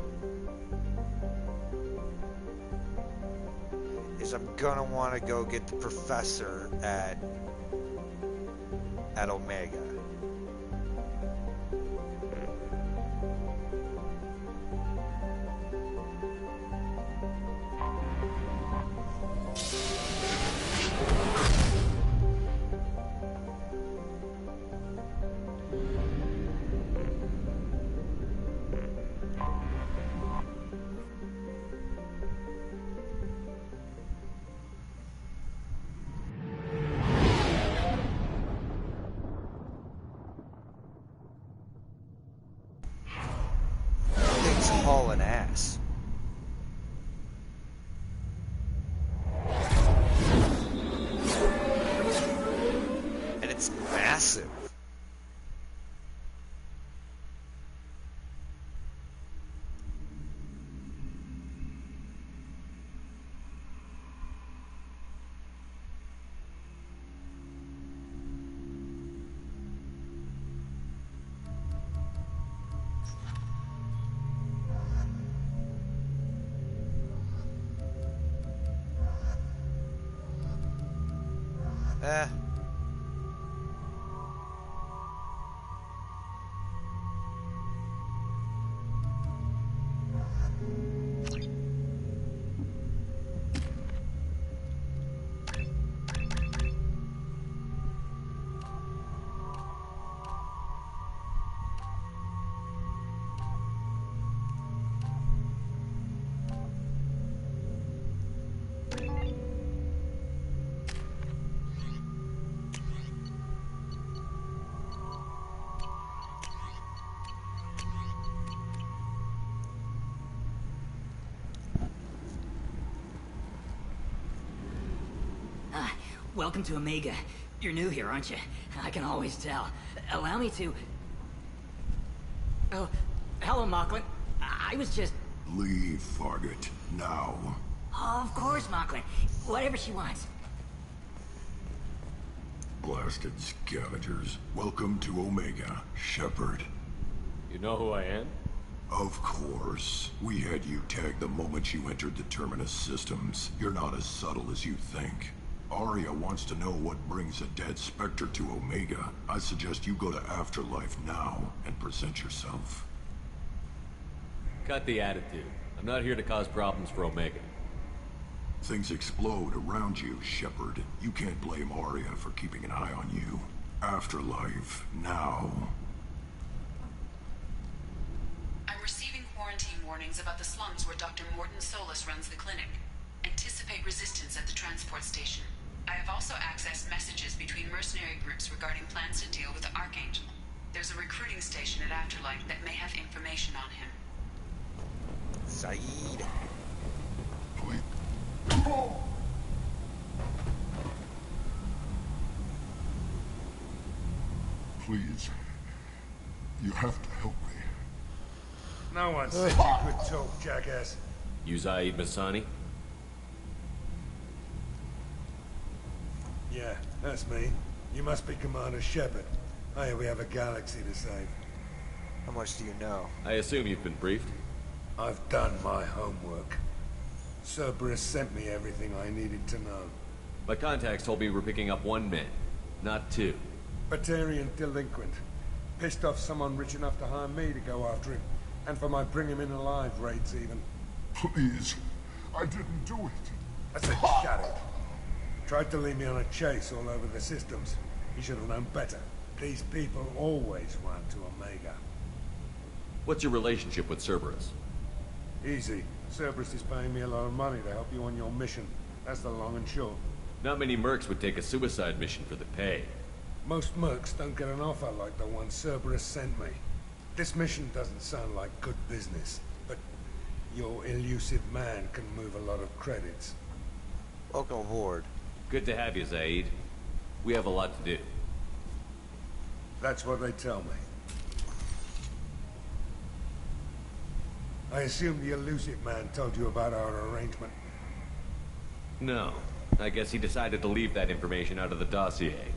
is I'm gonna want to go get the professor at Omega. Thing's hauling ass. And it's massive. Welcome to Omega. You're new here, aren't you? I can always tell. Allow me to... Oh, hello, Mocklin. I was just... Leave, Fargate. Now. Of course, Mocklin. Whatever she wants. Blasted scavengers. Welcome to Omega, Shepard. You know who I am? Of course. We had you tagged the moment you entered the Terminus systems. You're not as subtle as you think. Arya wants to know what brings a dead Spectre to Omega. I suggest you go to Afterlife now and present yourself. Cut the attitude. I'm not here to cause problems for Omega. Things explode around you, Shepard. You can't blame Arya for keeping an eye on you. Afterlife, now. I'm receiving quarantine warnings about the slums where Dr. Morton Solus runs the clinic. Anticipate resistance at the transport station. I have also accessed messages between mercenary groups regarding plans to deal with the Archangel. There's a recruiting station at Afterlife that may have information on him. Saeed. Please. You have to help me. No one said you could talk, jackass. You Zaid Masani? Yeah, that's me. You must be Commander Shepard. Hey, we have a galaxy to save. How much do you know? I assume you've been briefed? I've done my homework. Cerberus sent me everything I needed to know. My contacts told me we're picking up 1 man, not 2. Batarian delinquent. Pissed off someone rich enough to hire me to go after him. And for my bring him in alive raids even. Please. I didn't do it. I said shut it. Tried to lead me on a chase all over the systems. He should have known better. These people always run to Omega. What's your relationship with Cerberus? Easy. Cerberus is paying me a lot of money to help you on your mission. That's the long and short. Not many mercs would take a suicide mission for the pay. Most mercs don't get an offer like the one Cerberus sent me. This mission doesn't sound like good business, but your elusive man can move a lot of credits. Welcome aboard. Good to have you, Zaid. We have a lot to do. That's what they tell me. I assume the elusive man told you about our arrangement. No. I guess he decided to leave that information out of the dossier.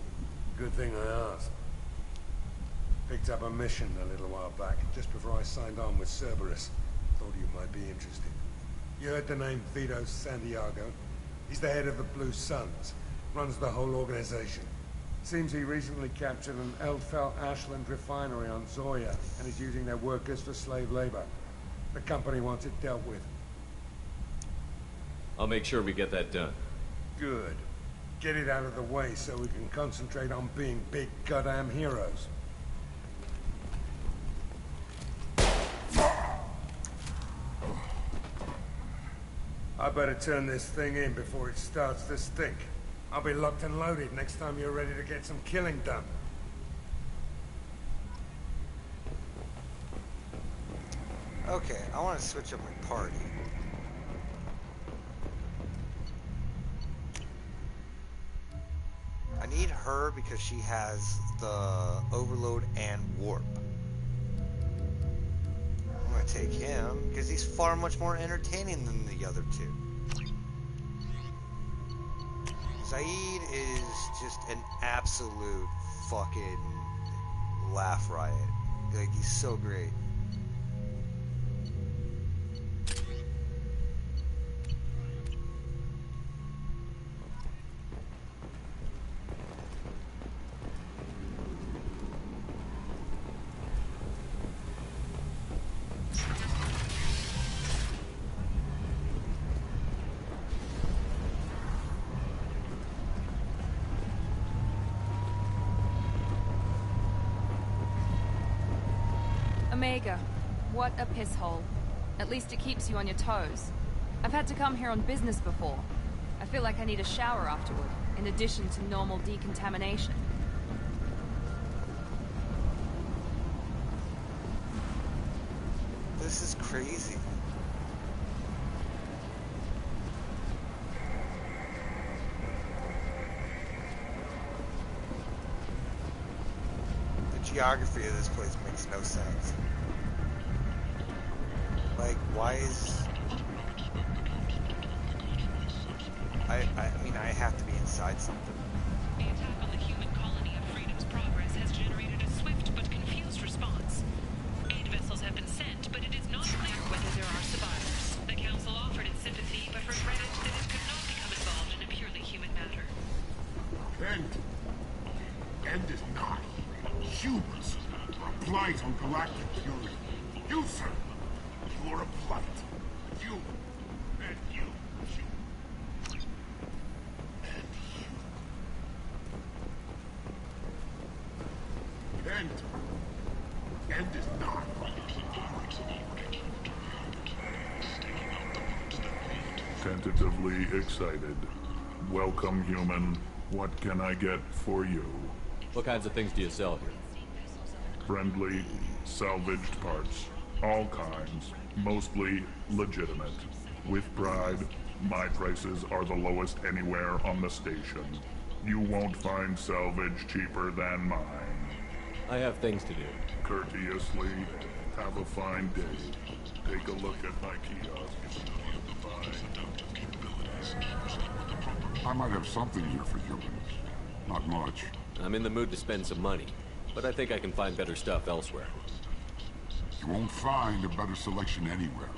Good thing I asked. Picked up a mission a little while back, just before I signed on with Cerberus. Thought you might be interested. You heard the name Vito Santiago? He's the head of the Blue Suns. Runs the whole organization. Seems he recently captured an Eldfell Ashland refinery on Zoya and is using their workers for slave labor. The company wants it dealt with. I'll make sure we get that done. Good. Get it out of the way so we can concentrate on being big goddamn heroes. I better turn this thing in before it starts to stink. I'll be locked and loaded next time you're ready to get some killing done. Okay, I want to switch up my party. I need her because she has the overload and warp. I'm gonna take him because he's far much more entertaining than the other two. Zaid is just an absolute fucking laugh riot. Like, he's so great. Omega, what a piss hole. At least it keeps you on your toes. I've had to come here on business before. I feel like I need a shower afterward, in addition to normal decontamination. This is crazy. geography of this place makes no sense. Like, why is... I mean, I have to be inside something. The attack on the human colony of Freedom's Progress has generated a swift but confused response. Aid vessels have been sent, but it is not clear whether there are survivors. The Council offered its sympathy, but regretted that it could not become involved in a purely human matter. End is not. Humans are a blight on galactic purity. You, sir, you're a blight. You, and you. End is not. Tentatively excited. Welcome, human. What can I get for you? What kinds of things do you sell here? Friendly, salvaged parts. All kinds. Mostly legitimate. With pride, my prices are the lowest anywhere on the station. You won't find salvage cheaper than mine. I have things to do. Courteously, have a fine day. Take a look at my kiosk if you need to buy. I might have something here for humans. Not much. I'm in the mood to spend some money, but I think I can find better stuff elsewhere. You won't find a better selection anywhere.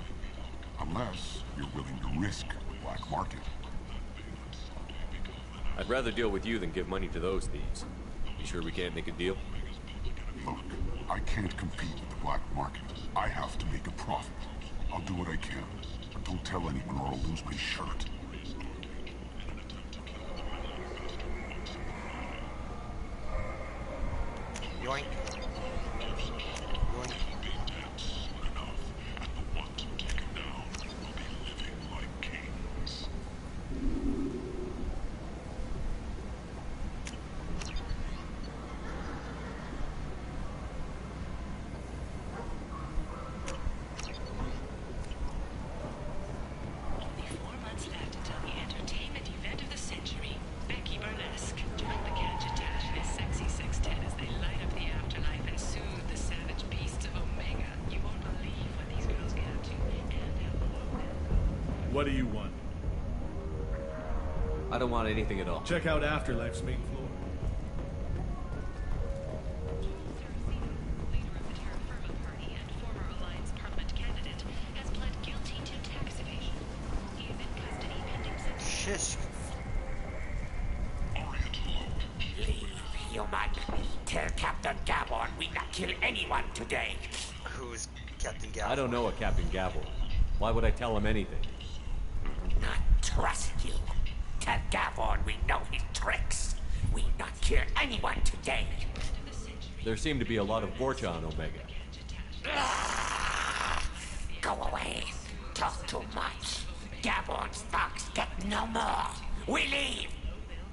Unless you're willing to risk the black market. I'd rather deal with you than give money to those thieves. You sure we can't make a deal? Look, I can't compete with the black market. I have to make a profit. I'll do what I can, but don't tell anyone or I'll lose my shirt. Yoink. Yoink. What do you want? I don't want anything at all. Check out Afterlife's main floor. Shish. Leave, human. Tell Captain Gabon we not kill anyone today. Who's Captain Gabon? I don't know a Captain Gabon. Why would I tell him anything? Not trust you. Tell Gabon we know his tricks. We not kill anyone today. There seem to be a lot of Vorcha on Omega. Go away. Talk too much. Gabon's thugs get no more. We leave.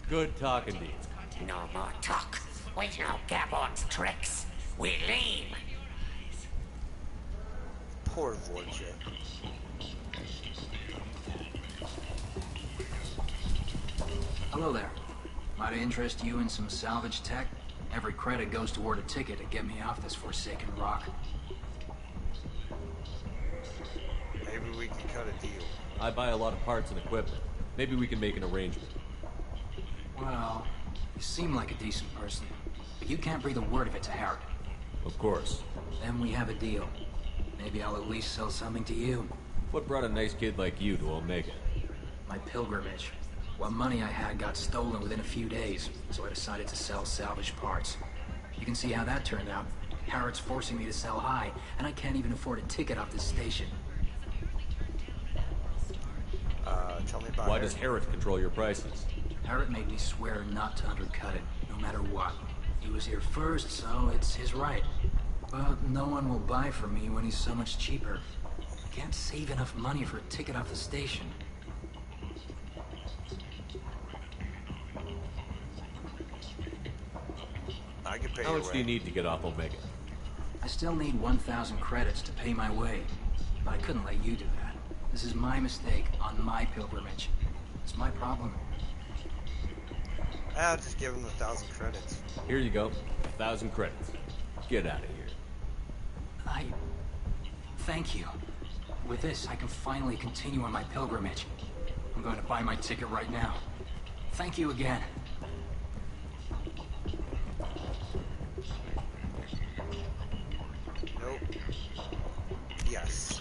Good talking to you. No more talk. We know Gabon's tricks. We leave. Poor Vorcha. Hello there. Might I interest you in some salvage tech? Every credit goes toward a ticket to get me off this forsaken rock. Maybe we can cut a deal. I buy a lot of parts and equipment. Maybe we can make an arrangement. Well, you seem like a decent person, but you can't breathe a word of it to Harrod. Of course. Then we have a deal. Maybe I'll at least sell something to you. What brought a nice kid like you to Omega? My pilgrimage. What money I had got stolen within a few days, so I decided to sell salvaged parts. You can see how that turned out. Harrod's forcing me to sell high, and I can't even afford a ticket off this station. Tell me about Why does Harrod control your prices? Harrod made me swear not to undercut it, no matter what. He was here first, so it's his right. But no one will buy from me when he's so much cheaper. I can't save enough money for a ticket off the station. I can pay How much do you need to get off Omega? I still need 1,000 credits to pay my way, but I couldn't let you do that. This is my mistake on my pilgrimage. It's my problem. I'll just give him 1,000 credits. Here you go. 1,000 credits. Get out of here. Thank you. With this, I can finally continue on my pilgrimage. I'm going to buy my ticket right now. Thank you again. Nope. Yes.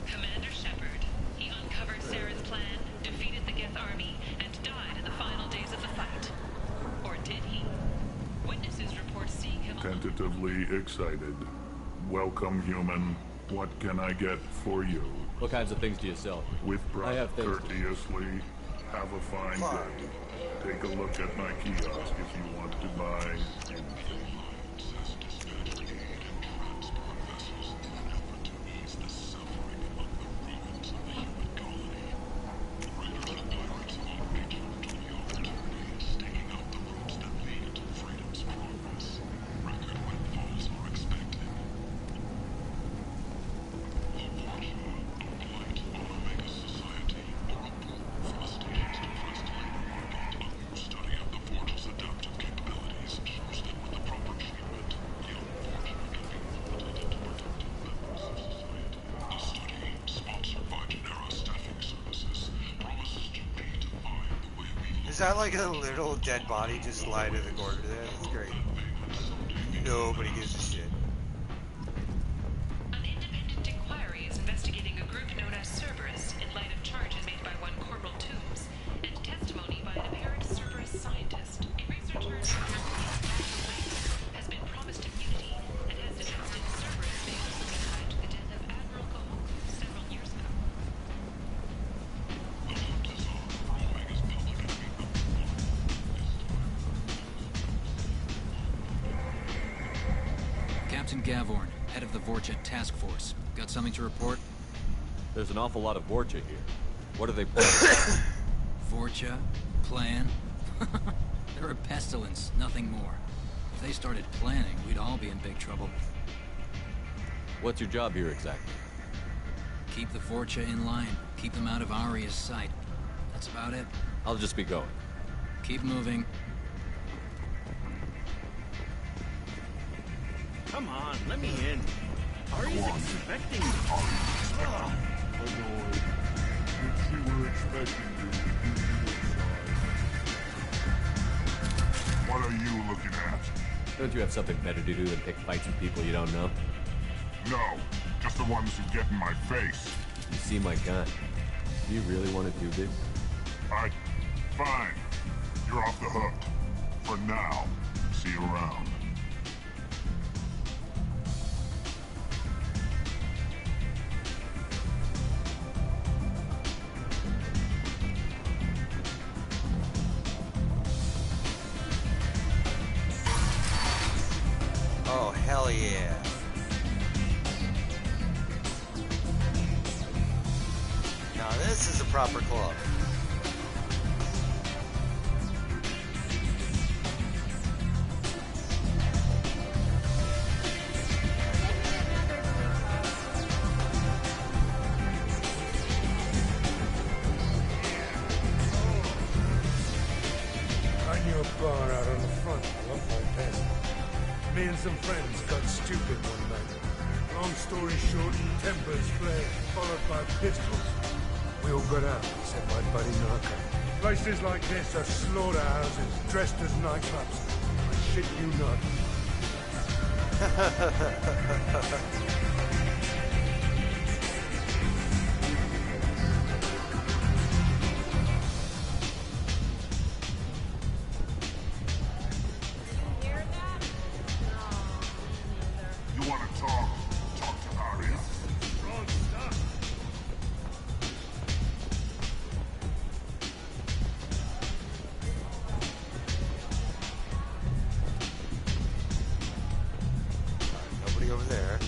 Commander Shepard, he uncovered Saren's plan, defeated the Geth army, and died in the final days of the fight. Or did he? Witnesses report seeing him... Tentatively excited. Welcome, human. What can I get for you? What kinds of things do you sell? With I pride, have things. courteously. Have a fine day. Take a look at my kiosk if you want to buy anything. Is that like a little dead body just lying in the corner there? That's great. Nobody gives a shit. An independent inquiry is investigating a group known as Cerberus in light of charges made by one Corporal Toombs and testimony by an apparent Cerberus scientist. A researcher has been promised immunity and has suggested Cerberus may also be tied to the death of Admiral Gohok several years ago. Captain Gavorn, head of the Vorcha Task Force. Got something to report? There's an awful lot of Vorcha here. What are they planning? Vorcha? Plan? They're a pestilence, nothing more. If they started planning, we'd all be in big trouble. What's your job here exactly? Keep the Vorcha in line. Keep them out of Aria's sight. That's about it. I'll just be going. Keep moving. Come on, let me in. Ari's expecting me. Annoyed. If she were expecting you to do the What are you looking at? Don't you have something better to do than pick fights with people you don't know? No, just the ones who get in my face. You see my gun. Do you really want to do this? Fine. You're off the hook. For now. See you around. Oh, hell yeah. Now this is a proper club. I knew a bar out on the front a lot more past. Me and some friends got stupid one night. Long story short, tempers flared, followed by pistols. We all got out, except my buddy Narco. Places like this are slaughterhouses, dressed as nightclubs. I shit you not. You want to talk? Talk to Aria. Wrong stuff. Nobody over there.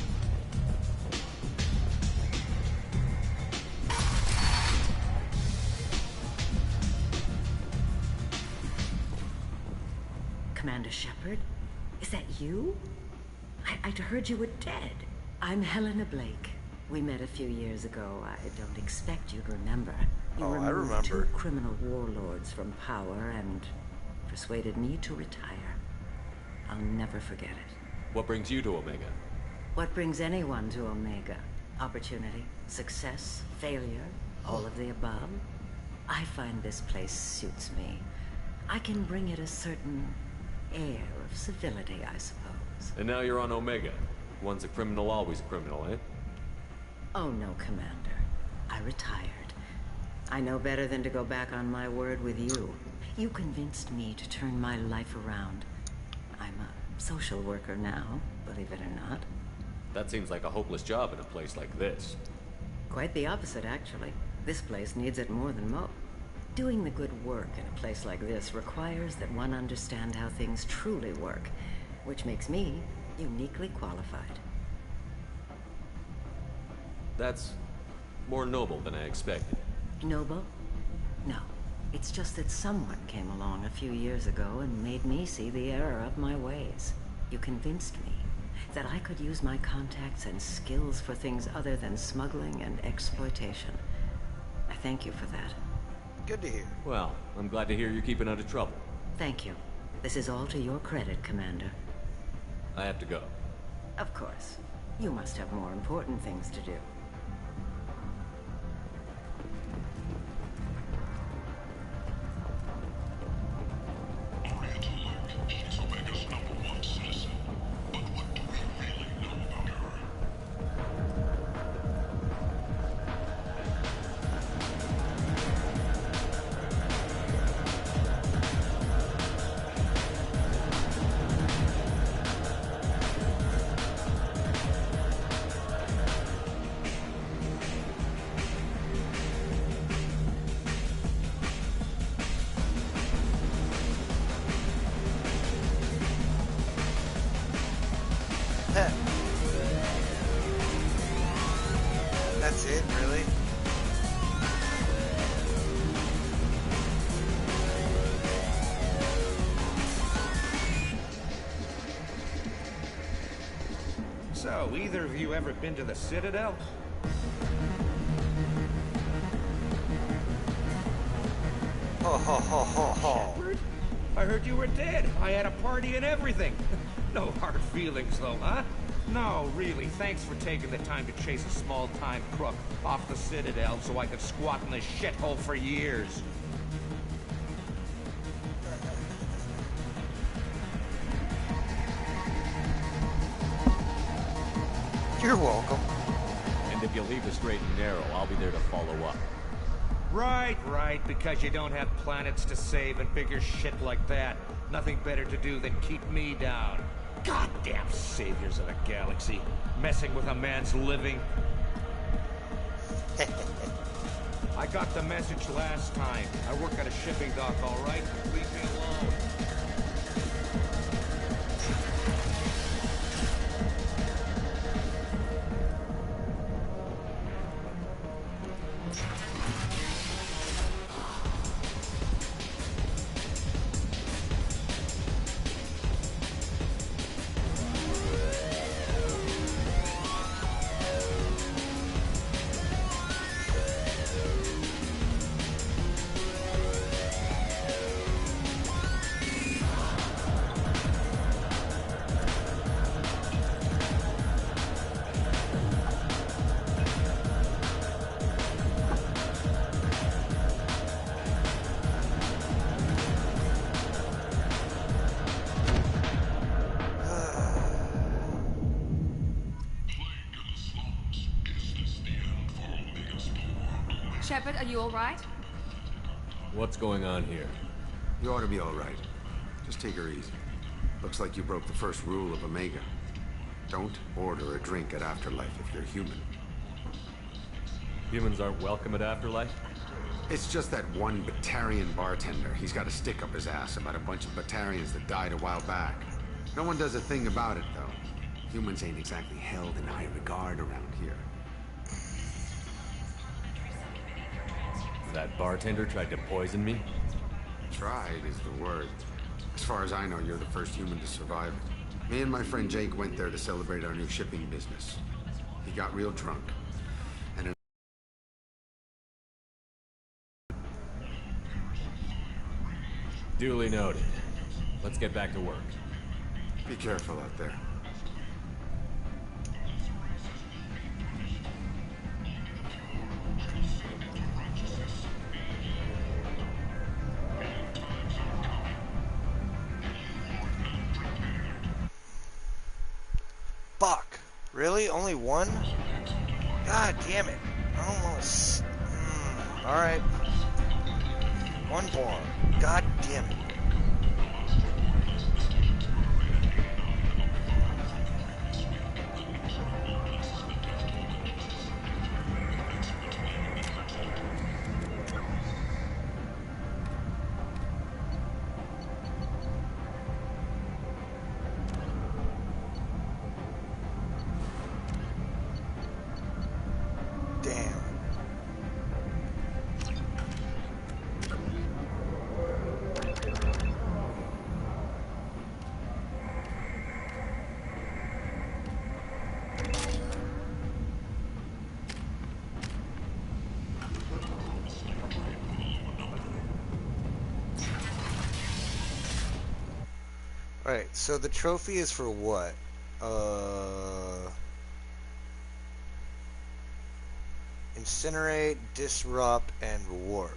Commander Shepard? Is that you? I'd heard you were dead. I'm Helena Blake. We met a few years ago. I don't expect you'd remember. You I removed remember. 2 criminal warlords from power and persuaded me to retire. I'll never forget it. What brings you to Omega? What brings anyone to Omega? Opportunity, success, failure, all of the above? I find this place suits me. I can bring it a certain air of civility, I suppose. And now you're on Omega. Once a criminal, always a criminal, eh? Oh no, Commander. I retired. I know better than to go back on my word with you. You convinced me to turn my life around. I'm a social worker now, believe it or not. That seems like a hopeless job in a place like this. Quite the opposite, actually. This place needs it more than most. Doing the good work in a place like this requires that one understand how things truly work, which makes me uniquely qualified. That's more noble than I expected. Noble? No. It's just that someone came along a few years ago and made me see the error of my ways. You convinced me that I could use my contacts and skills for things other than smuggling and exploitation. I thank you for that. Good to hear. Well, I'm glad to hear you're keeping out of trouble. Thank you. This is all to your credit, Commander. I have to go. Of course. You must have more important things to do. She's Omega's #1 citizen. But what do we really know about her? That's it, really? So, either of you ever been to the Citadel? Ho ho ho ho ho. Shepard? I heard you were dead. I had a party and everything. No hard feelings, though, huh? No, really, thanks for taking the time to chase a small-time crook off the Citadel so I could squat in this shithole for years. You're welcome. And if you leave the straight and narrow, I'll be there to follow up. Right, because you don't have planets to save and bigger shit like that. Nothing better to do than keep me down. Goddamn saviors of the galaxy, messing with a man's living. I got the message last time. I work at a shipping dock, all right? Leave me alone. Shepard, are you all right? What's going on here? You ought to be all right. Just take her easy. Looks like you broke the first rule of Omega. Don't order a drink at Afterlife if you're human. Humans aren't welcome at Afterlife? It's just that one Batarian bartender. He's got a stick up his ass about a bunch of Batarians that died a while back. No one does a thing about it, though. Humans ain't exactly held in high regard around here. That bartender tried to poison me? Tried is the word. As far as I know, you're the first human to survive it. Me and my friend Jake went there to celebrate our new shipping business. He got real drunk. And Duly noted. Let's get back to work. be careful out there. Fuck. Really? Only one? God damn it. I don't want to... Alright. One more. God damn it. Alright, so the trophy is for what? Incinerate, disrupt, and warp.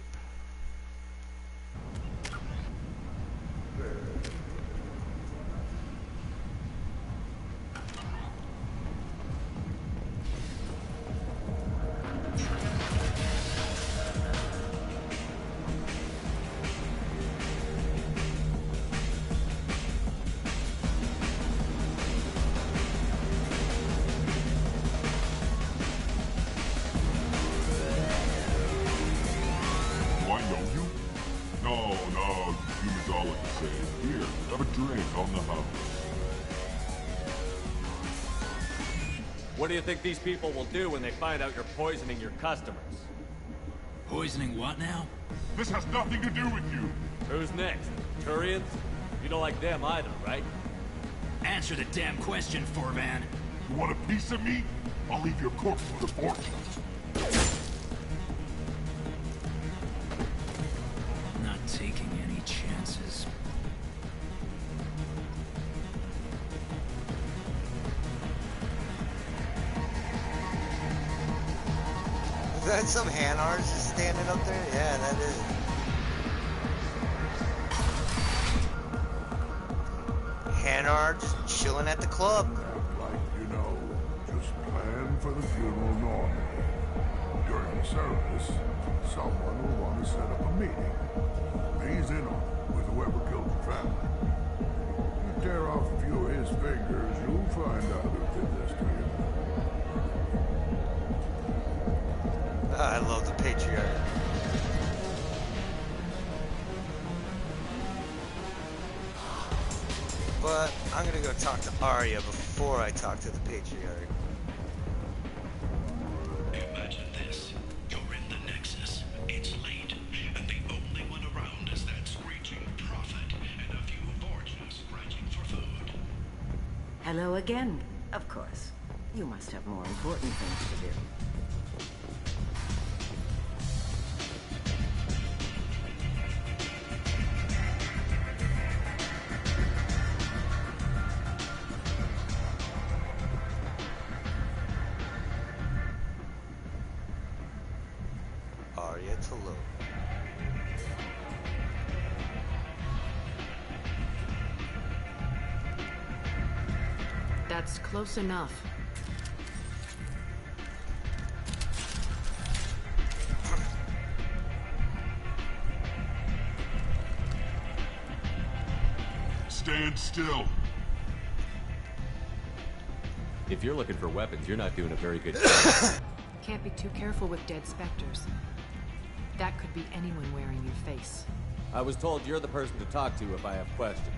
What do you think these people will do when they find out you're poisoning your customers? Poisoning what now? This has nothing to do with you. Who's next? Turians? You don't like them either, right? Answer the damn question, Forvan. You want a piece of me? I'll leave your corpse for the fortune. Not taking any chances. Is that some Hanars just standing up there? Yeah, that is. Hanar just chilling at the club. You know, just plan for the funeral normally. During the service, someone will want to set up a meeting. He's in on it with whoever killed your family. You tear off a few of his fingers, you'll find out who did this to you. I love the patriarch. But I'm gonna go talk to Arya before I talk to the patriarch. Imagine this. You're in the Nexus. It's late, and the only one around is that screeching prophet and a few Vorjas scratching for food. Hello again. Of course. You must have more important things to do. Arya to load. That's close enough. Stand still. If you're looking for weapons, you're not doing a very good job. Can't be too careful with dead specters. That could be anyone wearing your face. I was told you're the person to talk to if I have questions.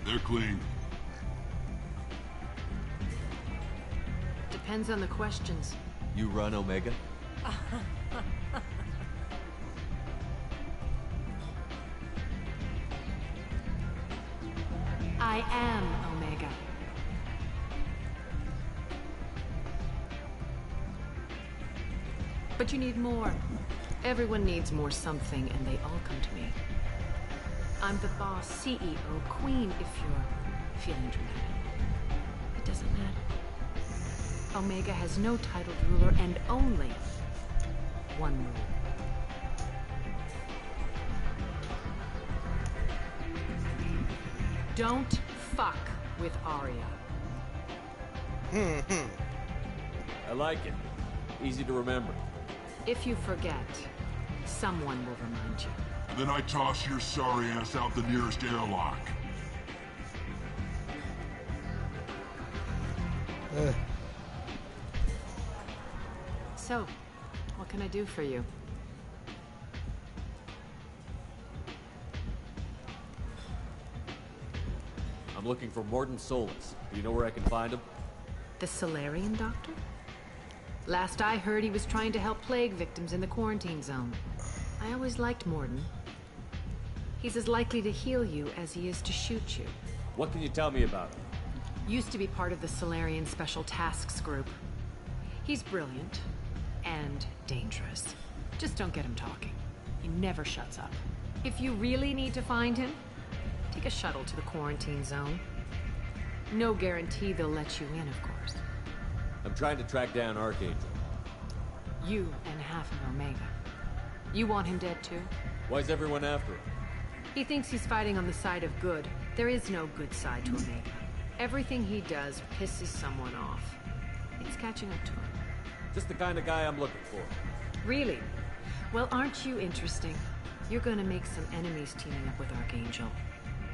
They're clean. Depends on the questions. You run Omega? I am Omega. But you need more. Everyone needs more something, and they all come to me. I'm the boss, CEO, queen, if you're feeling dramatic. It doesn't matter. Omega has no titled ruler and only one rule. Don't fuck with Arya. I like it. Easy to remember. If you forget, someone will remind you. Then I toss your sorry ass out the nearest airlock. So, what can I do for you? I'm looking for Morden Solus. Do you know where I can find him? The Solarian doctor? Last I heard, he was trying to help plague victims in the quarantine zone. I always liked Morden. He's as likely to heal you as he is to shoot you. What can you tell me about him? Used to be part of the Solarian Special Tasks Group. He's brilliant and dangerous. Just don't get him talking. He never shuts up. If you really need to find him, take a shuttle to the quarantine zone. No guarantee they'll let you in, of course. I'm trying to track down Archangel. You and half of Omega. You want him dead too? Why's everyone after him? He thinks he's fighting on the side of good. There is no good side to Omega. Everything he does pisses someone off. It's catching up to him. Just the kind of guy I'm looking for. Really? Well, aren't you interesting? You're gonna make some enemies teaming up with Archangel.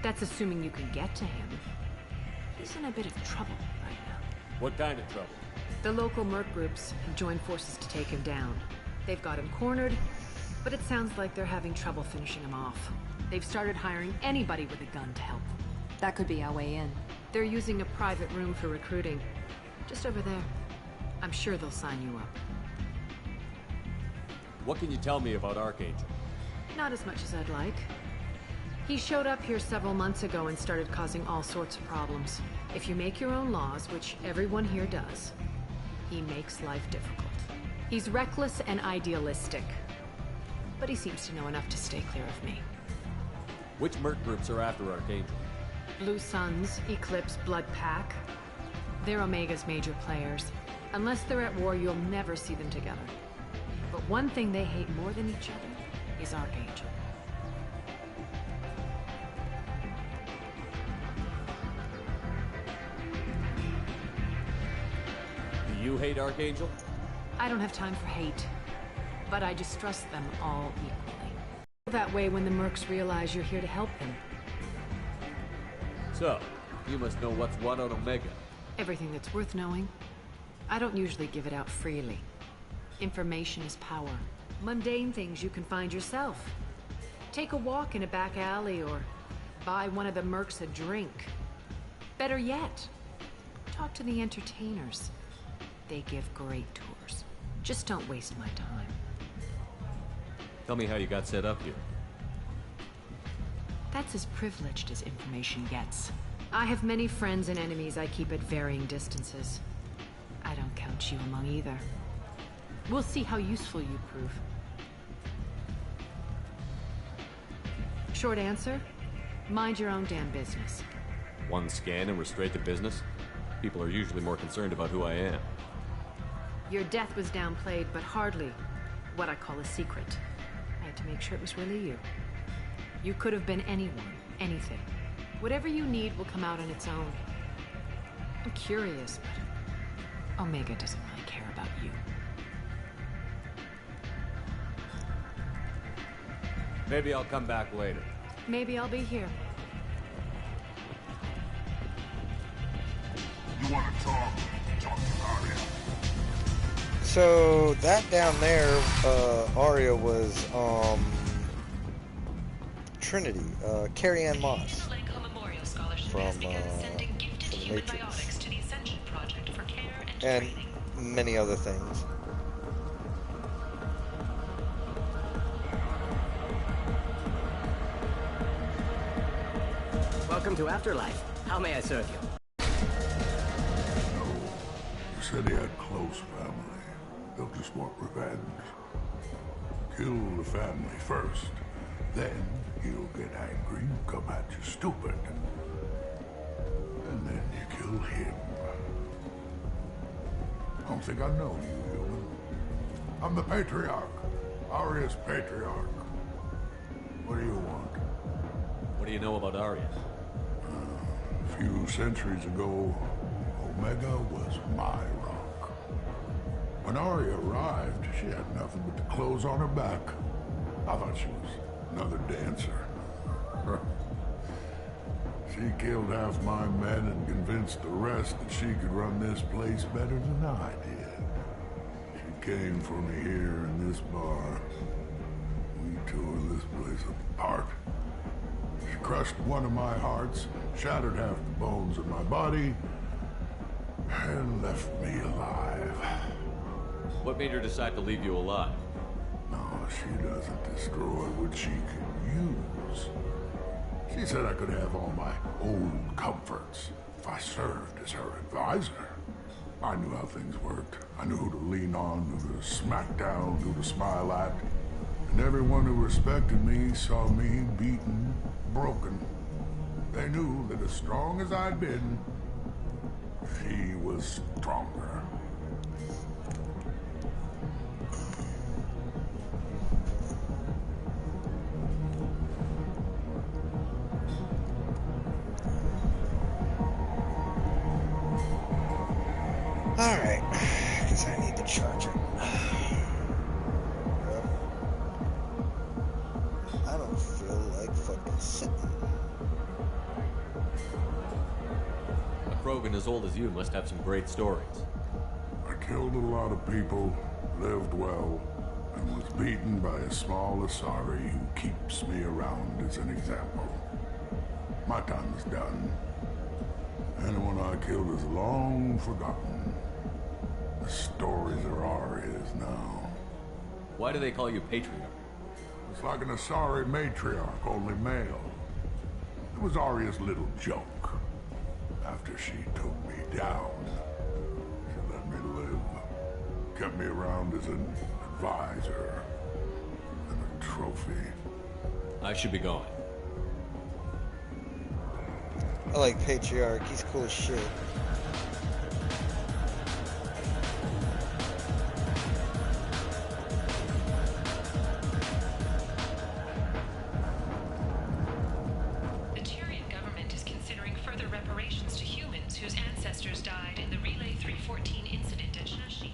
That's assuming you can get to him. He's in a bit of trouble right now. What kind of trouble? The local merc groups have joined forces to take him down. They've got him cornered, but it sounds like they're having trouble finishing him off. They've started hiring anybody with a gun to help them. That could be our way in. They're using a private room for recruiting. Just over there. I'm sure they'll sign you up. What can you tell me about Archangel? Not as much as I'd like. He showed up here several months ago and started causing all sorts of problems. If you make your own laws, which everyone here does, he makes life difficult. He's reckless and idealistic. But he seems to know enough to stay clear of me. Which merc groups are after Archangel? Blue Suns, Eclipse, Blood Pack. They're Omega's major players. Unless they're at war, you'll never see them together. But one thing they hate more than each other is Archangel. Do you hate Archangel? I don't have time for hate, but I distrust them all equally. That way when the mercs realize you're here to help them. So, you must know what's what on Omega. Everything that's worth knowing. I don't usually give it out freely. Information is power. Mundane things you can find yourself. Take a walk in a back alley or buy one of the mercs a drink. Better yet, talk to the entertainers. They give great tours. Just don't waste my time. Tell me how you got set up here. That's as privileged as information gets. I have many friends and enemies I keep at varying distances. I don't count you among either. We'll see how useful you prove. Short answer, mind your own damn business. One scan and we're straight to business? People are usually more concerned about who I am. Your death was downplayed, but hardly what I call a secret. I had to make sure it was really you. You could have been anyone, anything. Whatever you need will come out on its own. I'm curious, but Omega doesn't really care about you. Maybe I'll come back later. Maybe I'll be here. You want to talk? Talk to Arya. So that down there, Arya was Trinity, Carrie Ann Moss from the Matrix, and many other things. Welcome to Afterlife. How may I serve you? You said he had close family. They'll just want revenge. Kill the family first. Then he'll get angry and come at you stupid. And then you kill him. I don't think I know you, human. I'm the Patriarch. Aria's Patriarch. What do you want? What do you know about Aria? A few centuries ago, Omega was my rock. When Aria arrived, she had nothing but the clothes on her back. I thought she was another dancer. She killed half my men and convinced the rest that she could run this place better than I did. She came for me here in this bar. We tore this place apart. She crushed one of my hearts, shattered half the bones in my body, and left me alive. What made her decide to leave you alive? No, she doesn't destroy what she can use. She said I could have all my old comforts if I served as her advisor. I knew how things worked. I knew who to lean on, who to smack down, who to smile at. And everyone who respected me saw me beaten, broken. They knew that as strong as I'd been, she was stronger. Alright, guess I need to charge it. I don't feel like fucking sitting. A Krogan as old as you must have some great stories. I killed a lot of people, lived well, and was beaten by a small Asari who keeps me around as an example. My time is done. Anyone I killed is long forgotten. The stories are Aria's now. Why do they call you Patriarch? It's like an Asari matriarch, only male. It was Aria's little joke. After she took me down, she let me live. Kept me around as an advisor and a trophy. I should be going. I like Patriarch, he's cool as shit. The Tyrian government is considering further reparations to humans whose ancestors died in the Relay 314 incident at Shashi.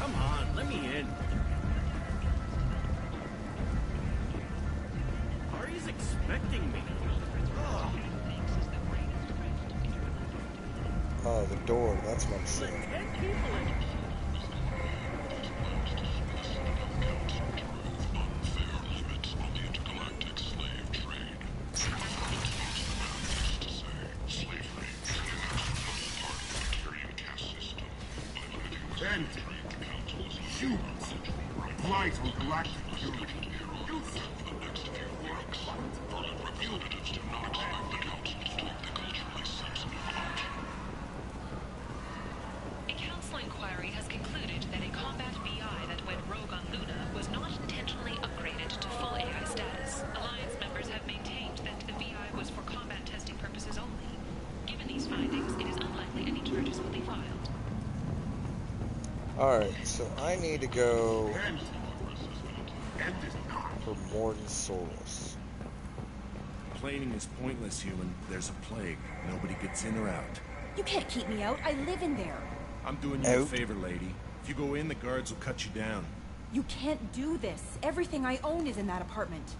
Come on, let me in. Ari's expecting me. Oh. Oh, the door, that's what I'm saying. 10 people in. Then, shoot! Light on galactic purity. Do A council inquiry has concluded that a combat VI that went rogue on Luna was not intentionally upgraded to full AI status. Alliance members have maintained that the VI was for combat testing purposes only. Given these findings, it is unlikely any charges will be filed. Alright, so I need to go for Morden Solus. Complaining is pointless, human. There's a plague. Nobody gets in or out. You can't keep me out. I live in there. I'm doing you a favor, lady. If you go in, the guards will cut you down. You can't do this. Everything I own is in that apartment.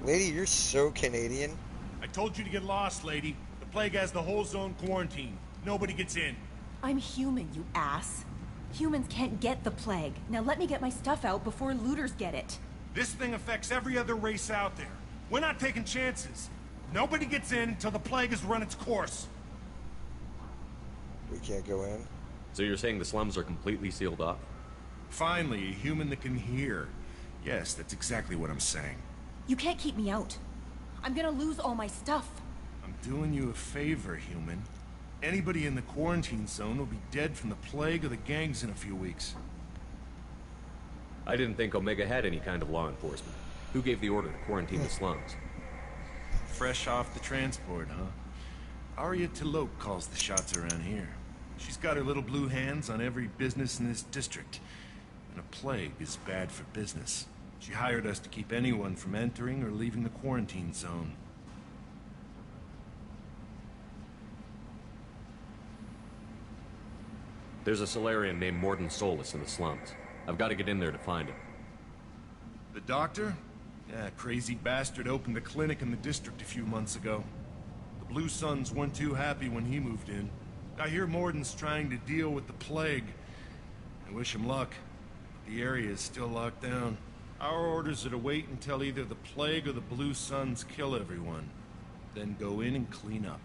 Lady, you're so Canadian. I told you to get lost, lady. The plague has the whole zone quarantined. Nobody gets in. I'm human, you ass. Humans can't get the plague. Now let me get my stuff out before looters get it. This thing affects every other race out there. We're not taking chances. Nobody gets in until the plague has run its course. We can't go in? So you're saying the slums are completely sealed off? Finally, a human that can hear. Yes, that's exactly what I'm saying. You can't keep me out. I'm gonna lose all my stuff. I'm doing you a favor, human. Anybody in the quarantine zone will be dead from the plague or the gangs in a few weeks. I didn't think Omega had any kind of law enforcement. Who gave the order to quarantine the slums? Fresh off the transport, huh? Arya T'Loak calls the shots around here. She's got her little blue hands on every business in this district. And a plague is bad for business. She hired us to keep anyone from entering or leaving the quarantine zone. There's a Solarian named Morden Solus in the slums. I've got to get in there to find him. The doctor? Yeah, crazy bastard opened a clinic in the district a few months ago. The Blue Suns weren't too happy when he moved in. I hear Morden's trying to deal with the plague. I wish him luck. The area is still locked down. Our orders are to wait until either the plague or the Blue Suns kill everyone. Then go in and clean up.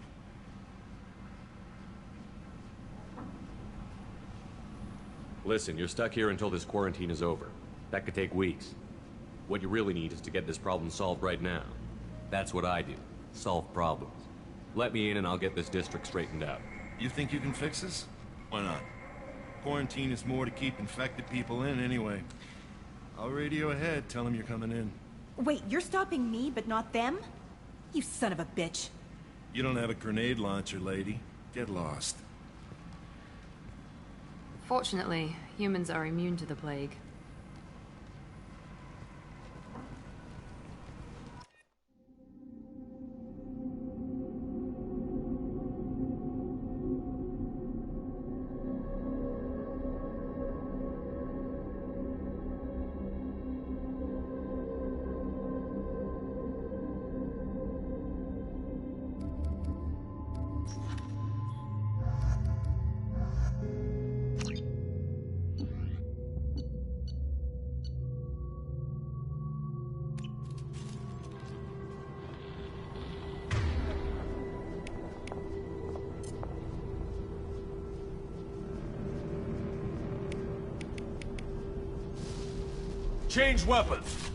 Listen, you're stuck here until this quarantine is over. That could take weeks. What you really need is to get this problem solved right now. That's what I do. Solve problems. Let me in and I'll get this district straightened out. You think you can fix this? Why not? Quarantine is more to keep infected people in anyway. I'll radio ahead, tell them you're coming in. Wait, you're stopping me, but not them? You son of a bitch. You don't have a grenade launcher, lady. Get lost. Fortunately, humans are immune to the plague. Change weapons!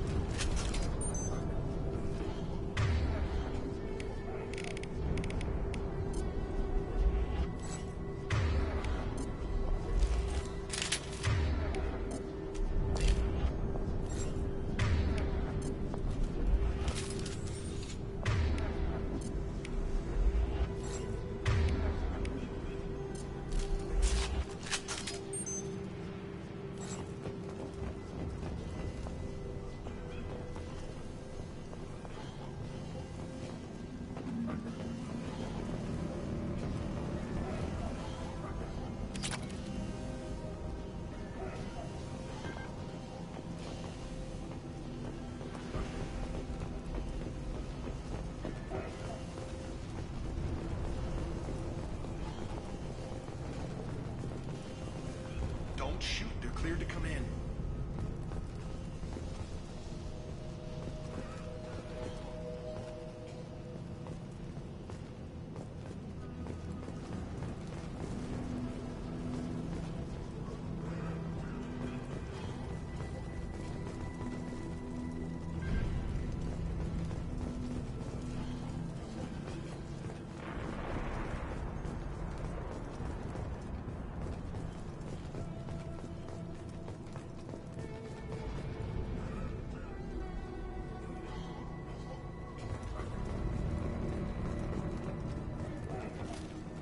Don't shoot, they're cleared to come in.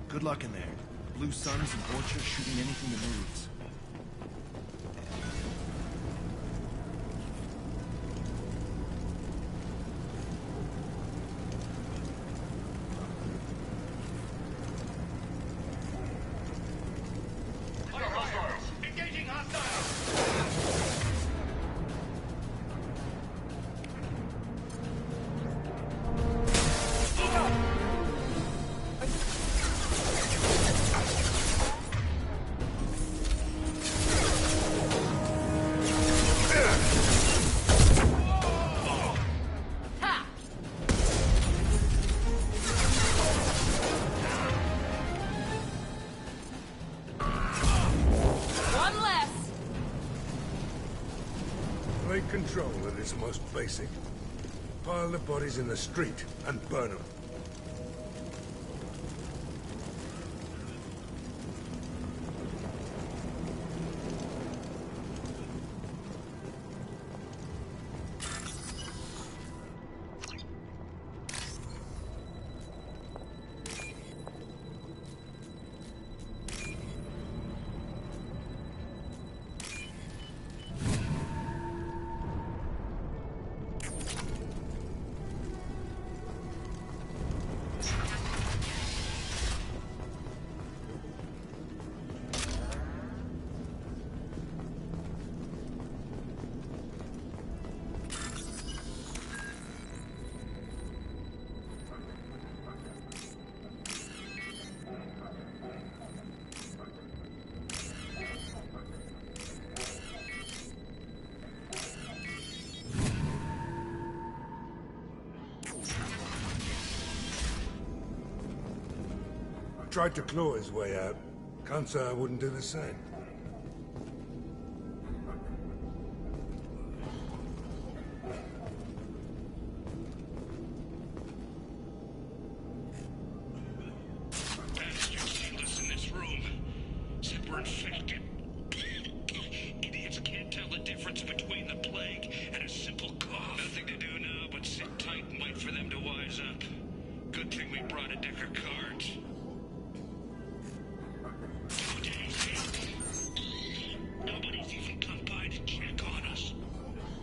Good luck in there. Blue Suns and Orchard shooting anything that moves. Engaging hostiles! control at its most basic. Pile the bodies in the street and burn them. Tried to claw his way out. Can't say I wouldn't do the same. Bastards sealed us in this room. Said we're infected. Idiots can't tell the difference between the plague and a simple cough. Nothing to do now but sit tight and wait for them to wise up. Good thing we brought a deck of cards. Nobody's even come by to check on us.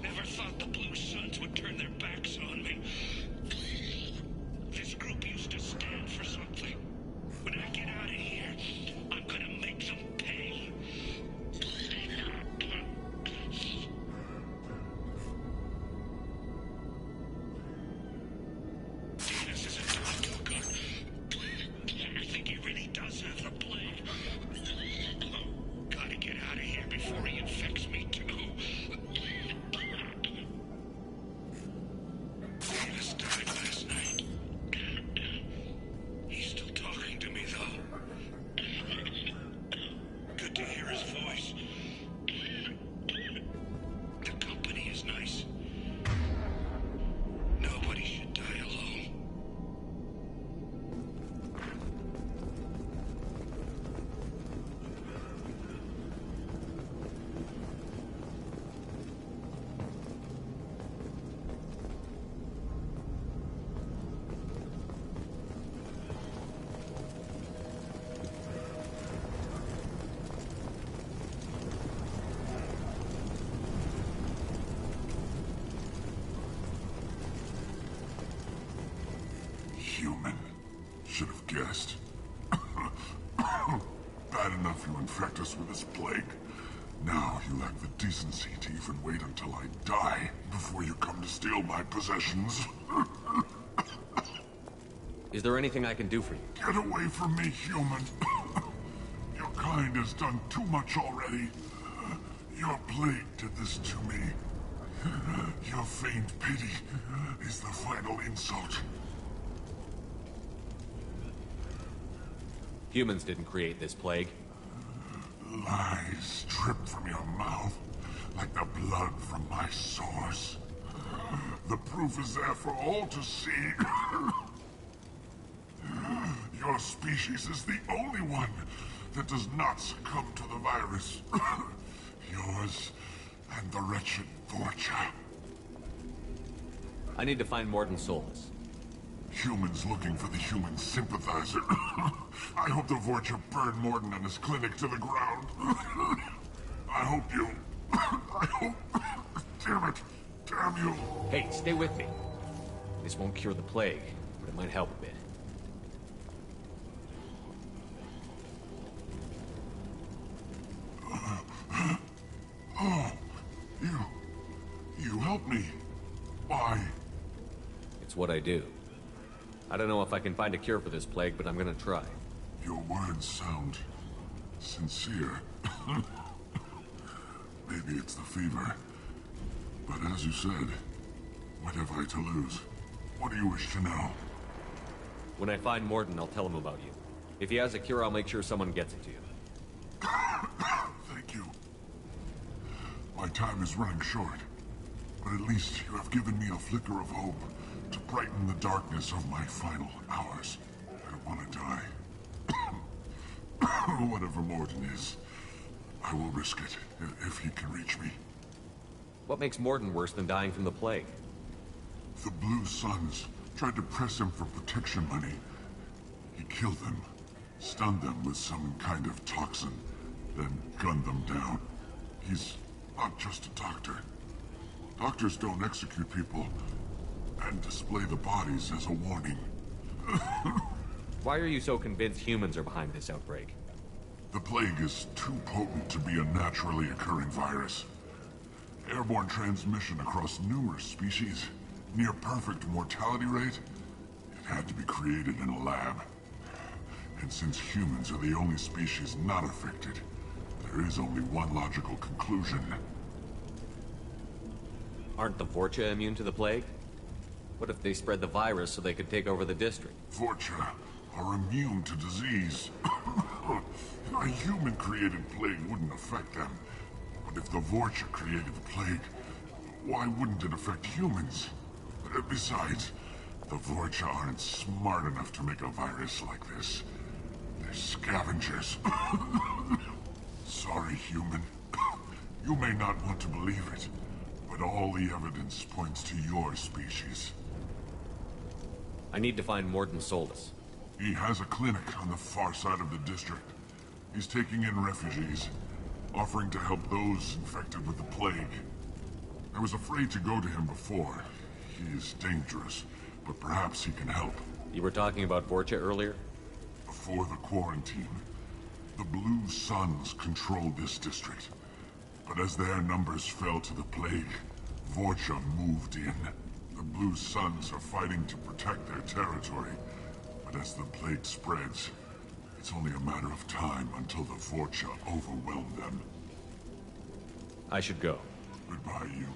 Never thought the Blue Suns would turn their backs on me. This group used to stand for something. When I get out of here, I'm gonna make them pay. This isn't too good. I think he really does have the plague. Gotta get out of here before he infects me too. Davis died last night. He's still talking to me though. Good to hear his voice. The company is nice. Nobody should die alone. Human. Should have guessed. Bad enough you infect us with this plague. Now you lack the decency to even wait until I die before you come to steal my possessions. Is there anything I can do for you? Get away from me, human. Your kind has done too much already. Your plague did this to me. Your feigned pity is the final insult. Humans didn't create this plague. Lies drip from your mouth like the blood from my sores. The proof is there for all to see. Your species is the only one that does not succumb to the virus. Yours and the wretched Vorcha. I need to find Morden Solus. Humans looking for the human sympathizer. I hope the Vorcha burned Morden and his clinic to the ground. I hope you... I hope... Damn it. Damn you. Hey, stay with me. This won't cure the plague, but it might help a bit. Oh, you helped me. Why? It's what I do. I don't know if I can find a cure for this plague, but I'm gonna try. Your words sound sincere. Maybe it's the fever. But as you said, what have I to lose? What do you wish to know? When I find Morden, I'll tell him about you. If he has a cure, I'll make sure someone gets it to you. Thank you. My time is running short. but at least you have given me a flicker of hope to brighten the darkness of my final hours. I don't want to die. Whatever Morden is, I will risk it if he can reach me. What makes Morden worse than dying from the plague? The Blue Suns tried to press him for protection money. He killed them, stunned them with some kind of toxin, then gunned them down. He's not just a doctor. Doctors don't execute people and display the bodies as a warning. Why are you so convinced humans are behind this outbreak? The plague is too potent to be a naturally occurring virus. Airborne transmission across numerous species, near perfect mortality rate. It had to be created in a lab. And since humans are the only species not affected, there is only one logical conclusion. Aren't the Vorcha immune to the plague? What if they spread the virus so they could take over the district? Vorcha are immune to disease. A human-created plague wouldn't affect them. But if the Vorcha created the plague, why wouldn't it affect humans? Besides, the Vorcha aren't smart enough to make a virus like this. They're scavengers. Sorry, human. You may not want to believe it, but all the evidence points to your species. I need to find Morden Solus. He has a clinic on the far side of the district. He's taking in refugees, offering to help those infected with the plague. I was afraid to go to him before. He is dangerous, but perhaps he can help. You were talking about Vorcha earlier? Before the quarantine, the Blue Suns controlled this district. But as their numbers fell to the plague, Vorcha moved in. The Blue Suns are fighting to protect their territory. But as the plague spreads, it's only a matter of time until the Vorcha overwhelm them. I should go. Goodbye, human.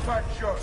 back shot.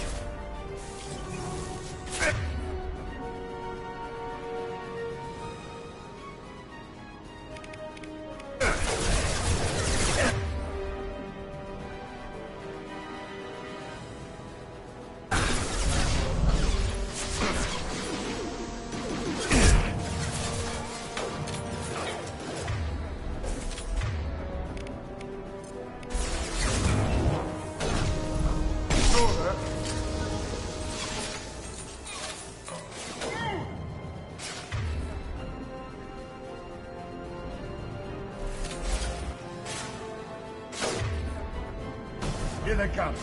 Here they come.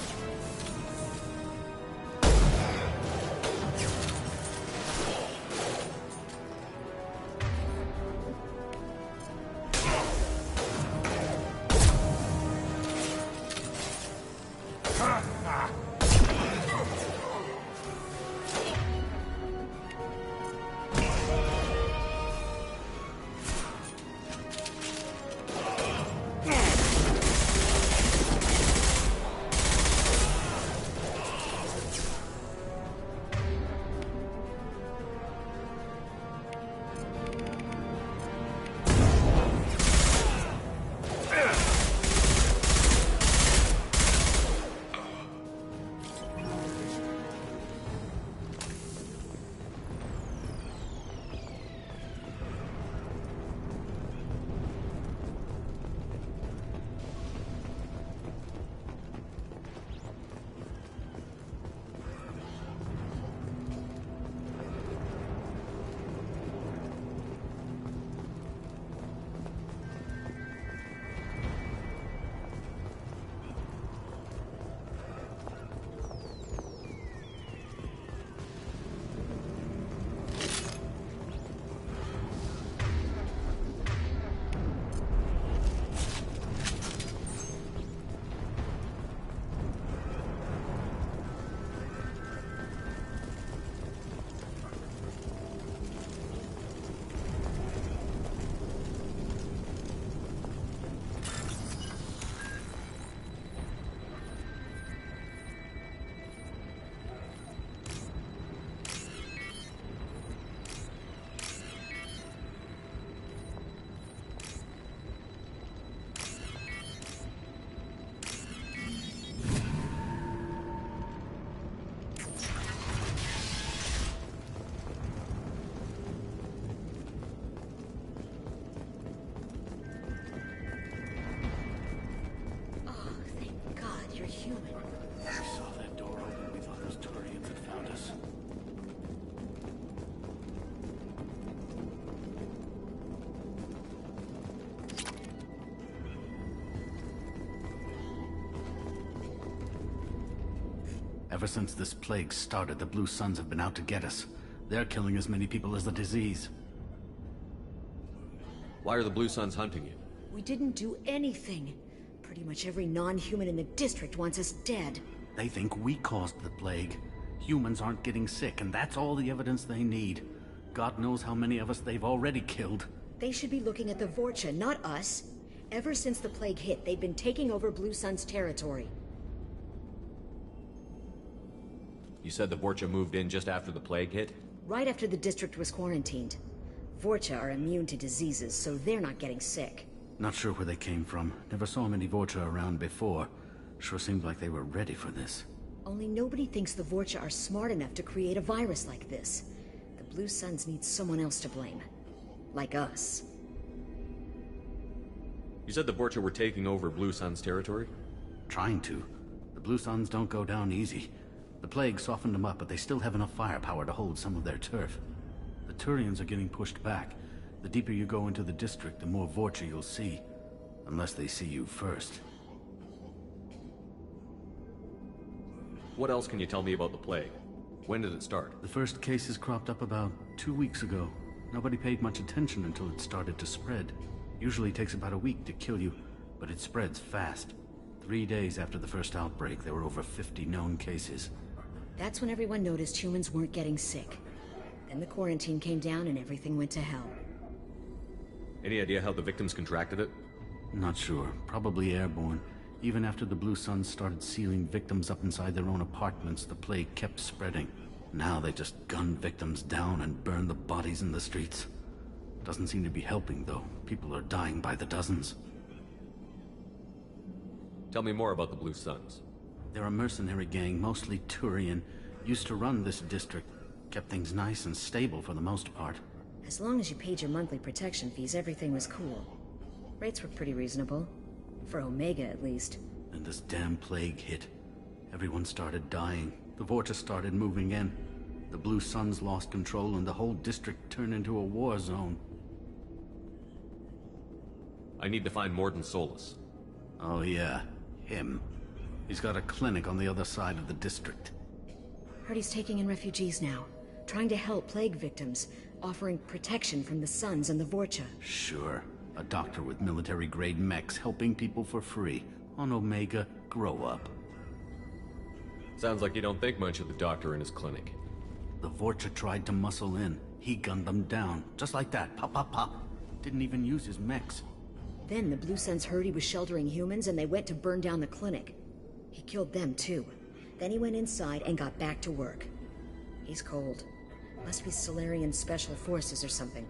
Ever since this plague started, the Blue Suns have been out to get us. They're killing as many people as the disease. Why are the Blue Suns hunting you? We didn't do anything. Pretty much every non-human in the district wants us dead. They think we caused the plague. Humans aren't getting sick, and that's all the evidence they need. God knows how many of us they've already killed. They should be looking at the Vorcha, not us. Ever since the plague hit, they've been taking over Blue Sun's territory. You said the Vorcha moved in just after the plague hit? Right after the district was quarantined. Vorcha are immune to diseases, so they're not getting sick. Not sure where they came from. Never saw many Vorcha around before. Sure seemed like they were ready for this. Only nobody thinks the Vorcha are smart enough to create a virus like this. The Blue Suns need someone else to blame. Like us. You said the Vorcha were taking over Blue Sun's territory? Trying to. The Blue Suns don't go down easy. The plague softened them up, but they still have enough firepower to hold some of their turf. The Turians are getting pushed back. The deeper you go into the district, the more Vorcha you'll see. Unless they see you first. What else can you tell me about the plague? When did it start? The first cases cropped up about 2 weeks ago. Nobody paid much attention until it started to spread. Usually takes about a week to kill you, but it spreads fast. 3 days after the first outbreak, there were over 50 known cases. That's when everyone noticed humans weren't getting sick. Then the quarantine came down and everything went to hell. Any idea how the victims contracted it? Not sure. Probably airborne. Even after the Blue Suns started sealing victims up inside their own apartments, the plague kept spreading. Now they just gun victims down and burn the bodies in the streets. Doesn't seem to be helping, though. People are dying by the dozens. Tell me more about the Blue Suns. They're a mercenary gang, mostly Turian, used to run this district. Kept things nice and stable for the most part. As long as you paid your monthly protection fees, everything was cool. Rates were pretty reasonable. For Omega, at least. And this damn plague hit. Everyone started dying. The Vorta started moving in. The Blue Suns lost control and the whole district turned into a war zone. I need to find Morden Solus. Oh yeah, him. He's got a clinic on the other side of the district. Heard he's taking in refugees now. Trying to help plague victims. Offering protection from the Suns and the Vorcha. Sure. A doctor with military-grade mechs helping people for free. On Omega, grow up. Sounds like you don't think much of the doctor in his clinic. The Vorcha tried to muscle in. He gunned them down. Just like that. Pop, pop, pop. Didn't even use his mechs. Then the Blue Suns heard he was sheltering humans and they went to burn down the clinic. He killed them too. Then he went inside and got back to work. He's cold. Must be Solarian Special Forces or something.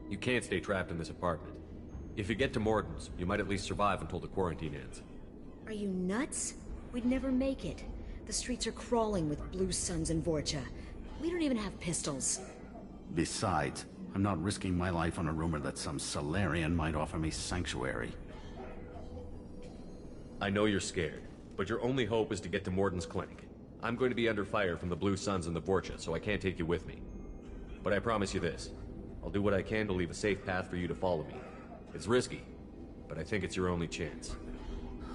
You can't stay trapped in this apartment. If you get to Morden's, you might at least survive until the quarantine ends. Are you nuts? We'd never make it. The streets are crawling with Blue Suns and Vorcha. We don't even have pistols. Besides, I'm not risking my life on a rumor that some Solarian might offer me sanctuary. I know you're scared, but your only hope is to get to Morden's clinic. I'm going to be under fire from the Blue Suns and the Vorcha, so I can't take you with me. But I promise you this. I'll do what I can to leave a safe path for you to follow me. It's risky, but I think it's your only chance.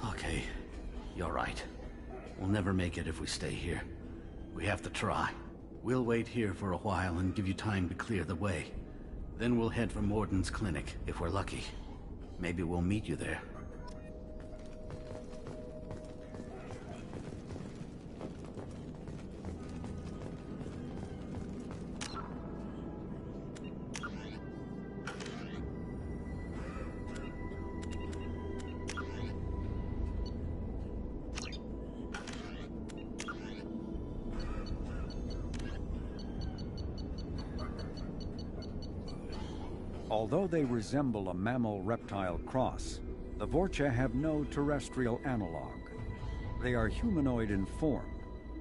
Okay, you're right. We'll never make it if we stay here. We have to try. We'll wait here for a while and give you time to clear the way. Then we'll head for Morden's clinic, if we're lucky. Maybe we'll meet you there. Although they resemble a mammal-reptile cross, the Vorcha have no terrestrial analog. They are humanoid in form,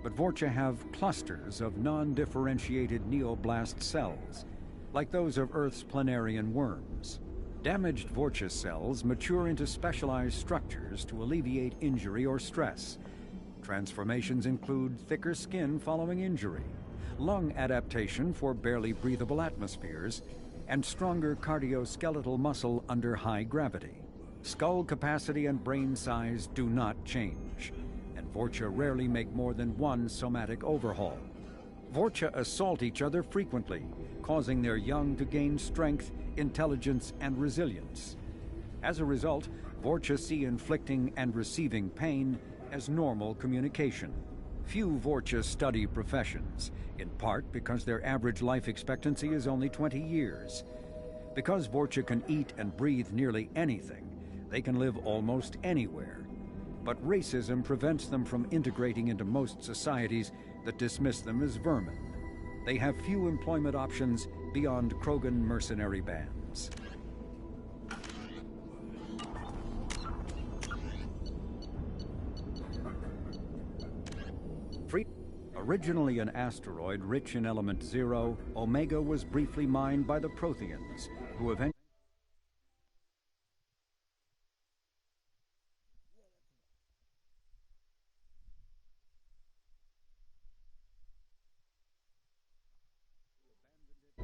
but Vorcha have clusters of non-differentiated neoblast cells, like those of Earth's planarian worms. Damaged Vorcha cells mature into specialized structures to alleviate injury or stress. Transformations include thicker skin following injury, lung adaptation for barely breathable atmospheres, and stronger cardioskeletal muscle under high gravity. Skull capacity and brain size do not change, and Vorcha rarely make more than one somatic overhaul. Vorcha assault each other frequently, causing their young to gain strength, intelligence, and resilience. As a result, Vorcha see inflicting and receiving pain as normal communication. Few Vorcha study professions, in part because their average life expectancy is only 20 years. Because Vorcha can eat and breathe nearly anything, they can live almost anywhere. But racism prevents them from integrating into most societies that dismiss them as vermin. They have few employment options beyond Krogan mercenary bands. Originally an asteroid rich in element 0, Omega was briefly mined by the Protheans, who eventually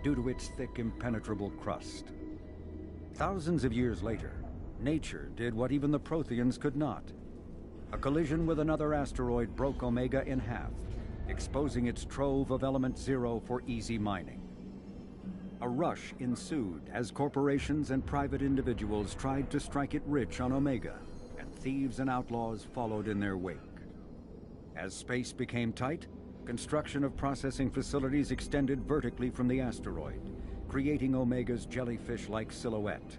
due to its thick, impenetrable crust. Thousands of years later, nature did what even the Protheans could not. A collision with another asteroid broke Omega in half, exposing its trove of element 0 for easy mining. A rush ensued as corporations and private individuals tried to strike it rich on Omega, and thieves and outlaws followed in their wake. As space became tight, construction of processing facilities extended vertically from the asteroid, creating Omega's jellyfish-like silhouette.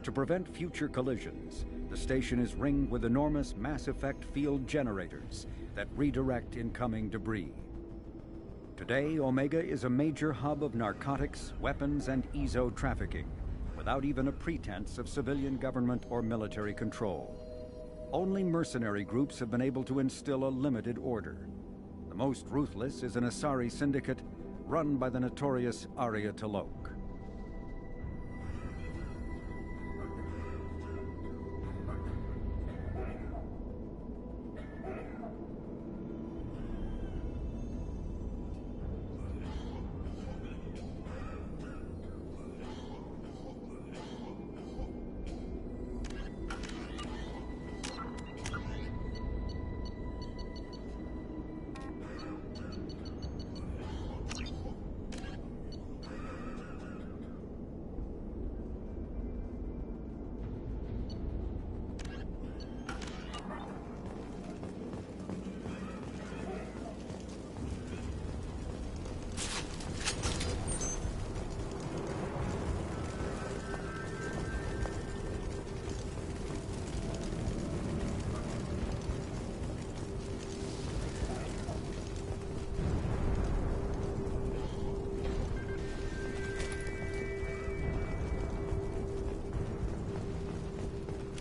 To prevent future collisions, the The station is ringed with enormous mass effect field generators that redirect incoming debris. Today, Omega is a major hub of narcotics, weapons, and EZO trafficking, without even a pretense of civilian government or military control. Only mercenary groups have been able to instill a limited order. The most ruthless is an Asari syndicate run by the notorious Arya T'Loak.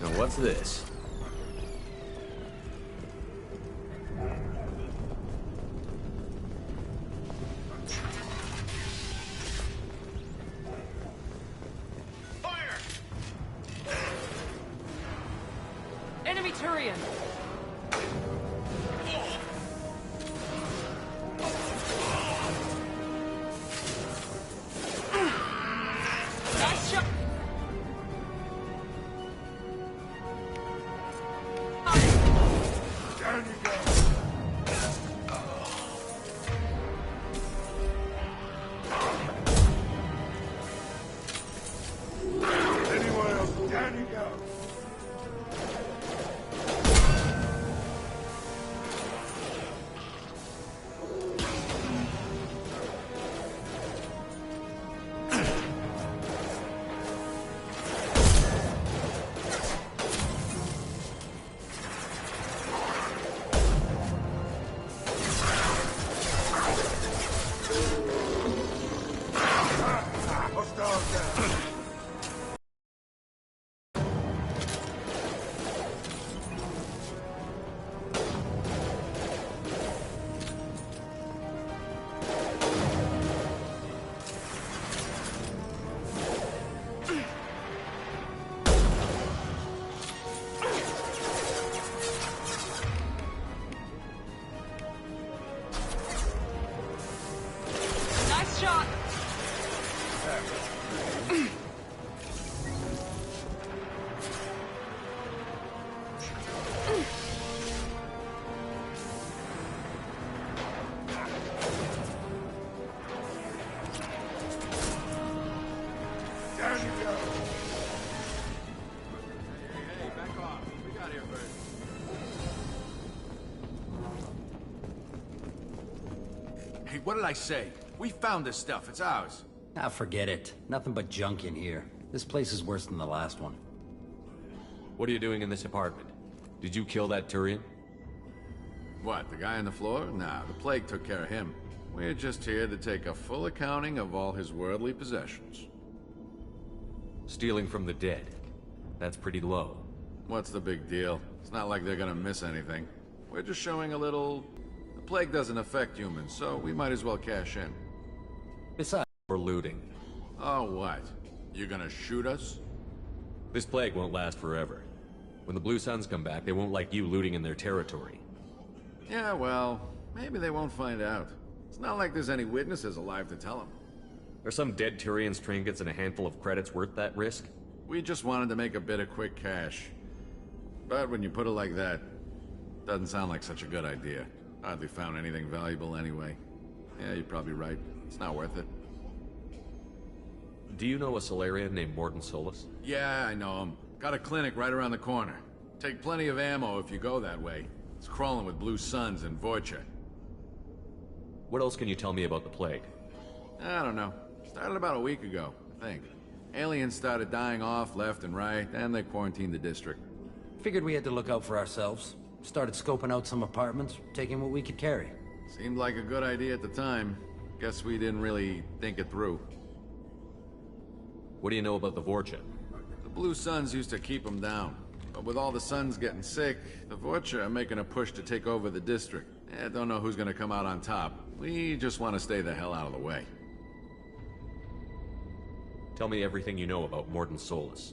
Now what's this? Enemy Turian! Nice shot! Down you go. Anyone else? Down you go. Hostiles down. Nice shot! Down you go. Hey, back off. We got here first. Hey, what did I say? We found this stuff. It's ours. Ah, forget it. Nothing but junk in here. This place is worse than the last one. What are you doing in this apartment? Did you kill that Turian? What, the guy on the floor? Nah, the plague took care of him. We're just here to take a full accounting of all his worldly possessions. Stealing from the dead. That's pretty low. What's the big deal? It's not like they're gonna miss anything. We're just showing a little... The plague doesn't affect humans, so we might as well cash in. Besides, we're looting. Oh, what? You gonna shoot us? This plague won't last forever. When the Blue Suns come back, they won't like you looting in their territory. Yeah, well, maybe they won't find out. It's not like there's any witnesses alive to tell them. Are some dead Tyrians' trinkets and a handful of credits worth that risk? We just wanted to make a bit of quick cash. But when you put it like that, doesn't sound like such a good idea. Hardly found anything valuable anyway. Yeah, you're probably right. It's not worth it. Do you know a Solarian named Morden Solus? Yeah, I know him. Got a clinic right around the corner. Take plenty of ammo if you go that way. It's crawling with Blue Suns and Vorcha. What else can you tell me about the plague? I don't know. Started about a week ago, I think. Aliens started dying off left and right, and they quarantined the district. Figured we had to look out for ourselves. Started scoping out some apartments, taking what we could carry. Seemed like a good idea at the time. Guess we didn't really think it through. What do you know about the Vorcha? The Blue Suns used to keep them down. But with all the Suns getting sick, the Vorcha are making a push to take over the district. Don't know who's gonna come out on top. We just want to stay the hell out of the way. Tell me everything you know about Morden Solus.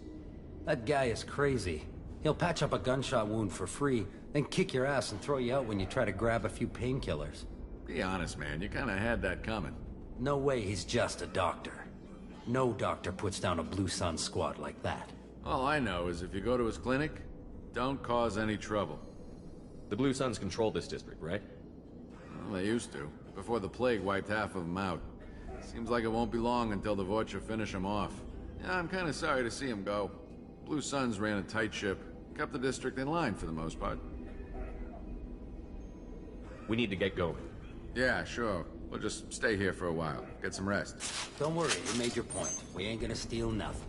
That guy is crazy. He'll patch up a gunshot wound for free, then kick your ass and throw you out when you try to grab a few painkillers. Be honest, man. You kinda had that coming. No way he's just a doctor. No doctor puts down a Blue Sun squad like that. All I know is if you go to his clinic, don't cause any trouble. The Blue Suns control this district, right? Well, they used to, before the plague wiped half of them out. Seems like it won't be long until the Vorcha finish him off. Yeah, I'm kinda sorry to see him go. Blue Suns ran a tight ship, kept the district in line for the most part. We need to get going. Yeah, sure. We'll just stay here for a while. Get some rest. Don't worry, you made your point. We ain't gonna steal nothing.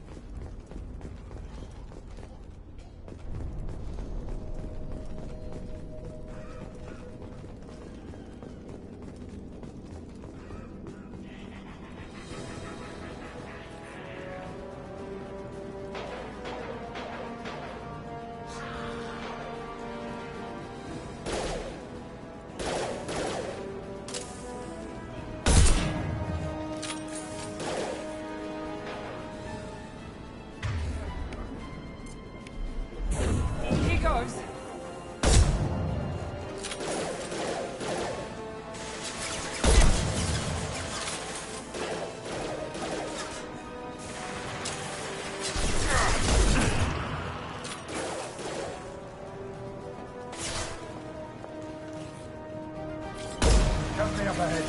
Company up ahead.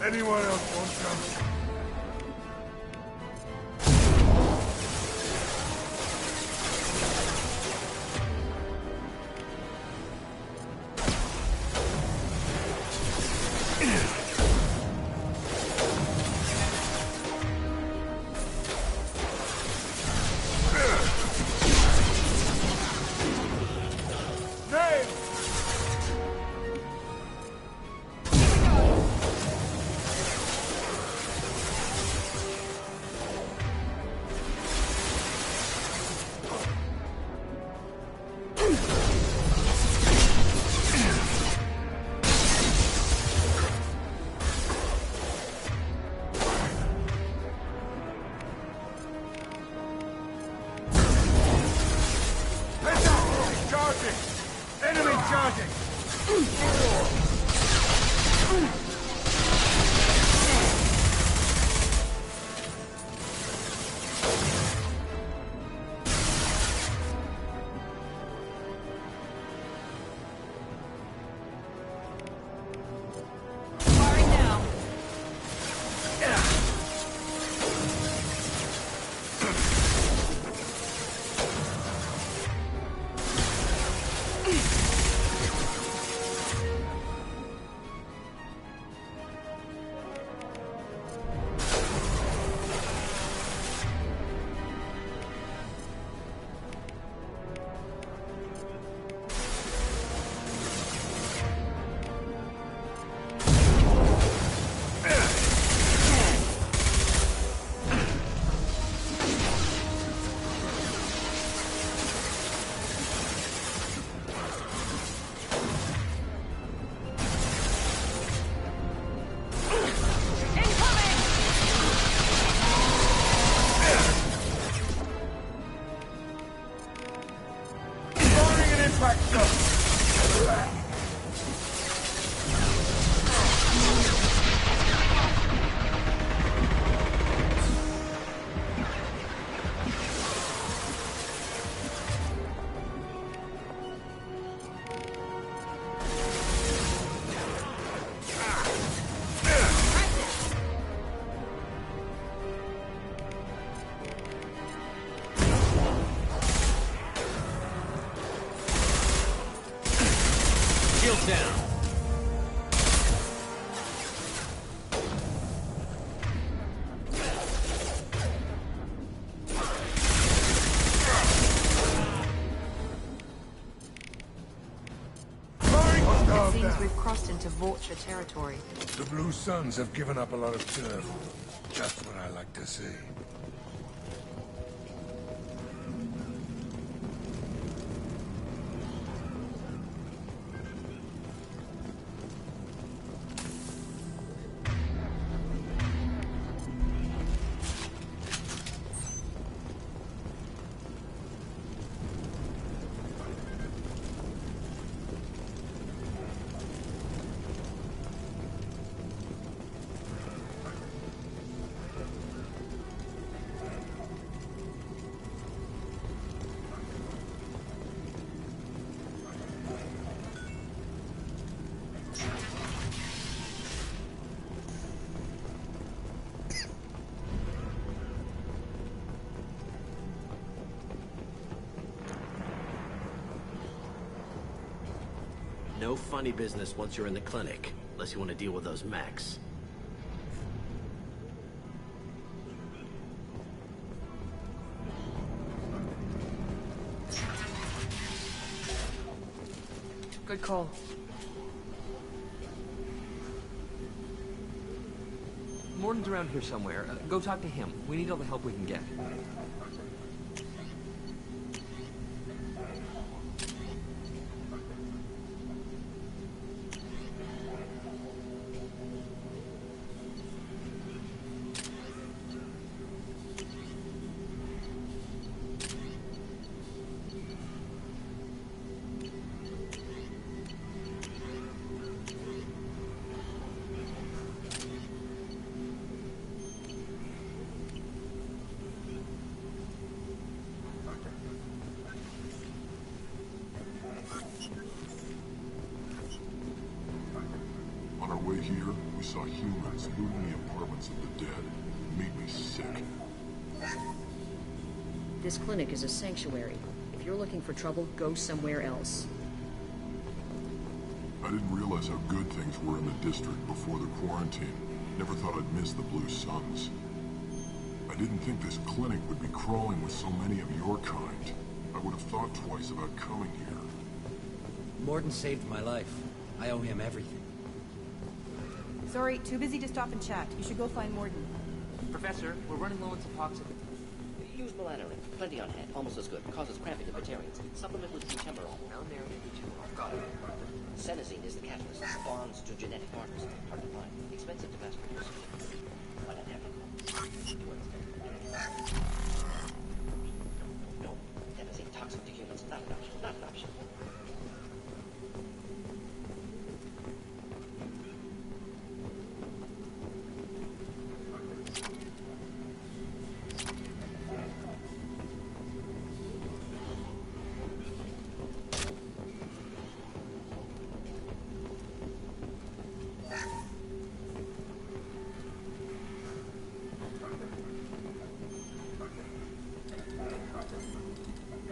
Anyone else want some? Enemy charging! Firing now. Firing an impact shot! seems we've crossed into Vulture territory. The Blue Suns have given up a lot of turf. Just what I like to see. No funny business once you're in the clinic, unless you want to deal with those mechs. Good call. Morton's around here somewhere. Go talk to him. We need all the help we can get. On our way here, we saw humans looting the apartments of the dead. It made me sick. This clinic is a sanctuary. If you're looking for trouble, go somewhere else. I didn't realize how good things were in the district before the quarantine. Never thought I'd miss the Blue Suns. I didn't think this clinic would be crawling with so many of your kind. I would have thought twice about coming here. Morton saved my life. I owe him everything. Sorry, too busy to stop and chat. You should go find Morden. Professor, we're running low on Suboxone. Use melanorin. Plenty on hand. Almost as good. Causes cramping in Batarians. Supplement with butemurol. Got it. Senesine is the catalyst. Bonds to genetic markers. Hard to find. Expensive to mass produce. Why not have it? No. Senesine toxic to humans. Not an option. Not an option.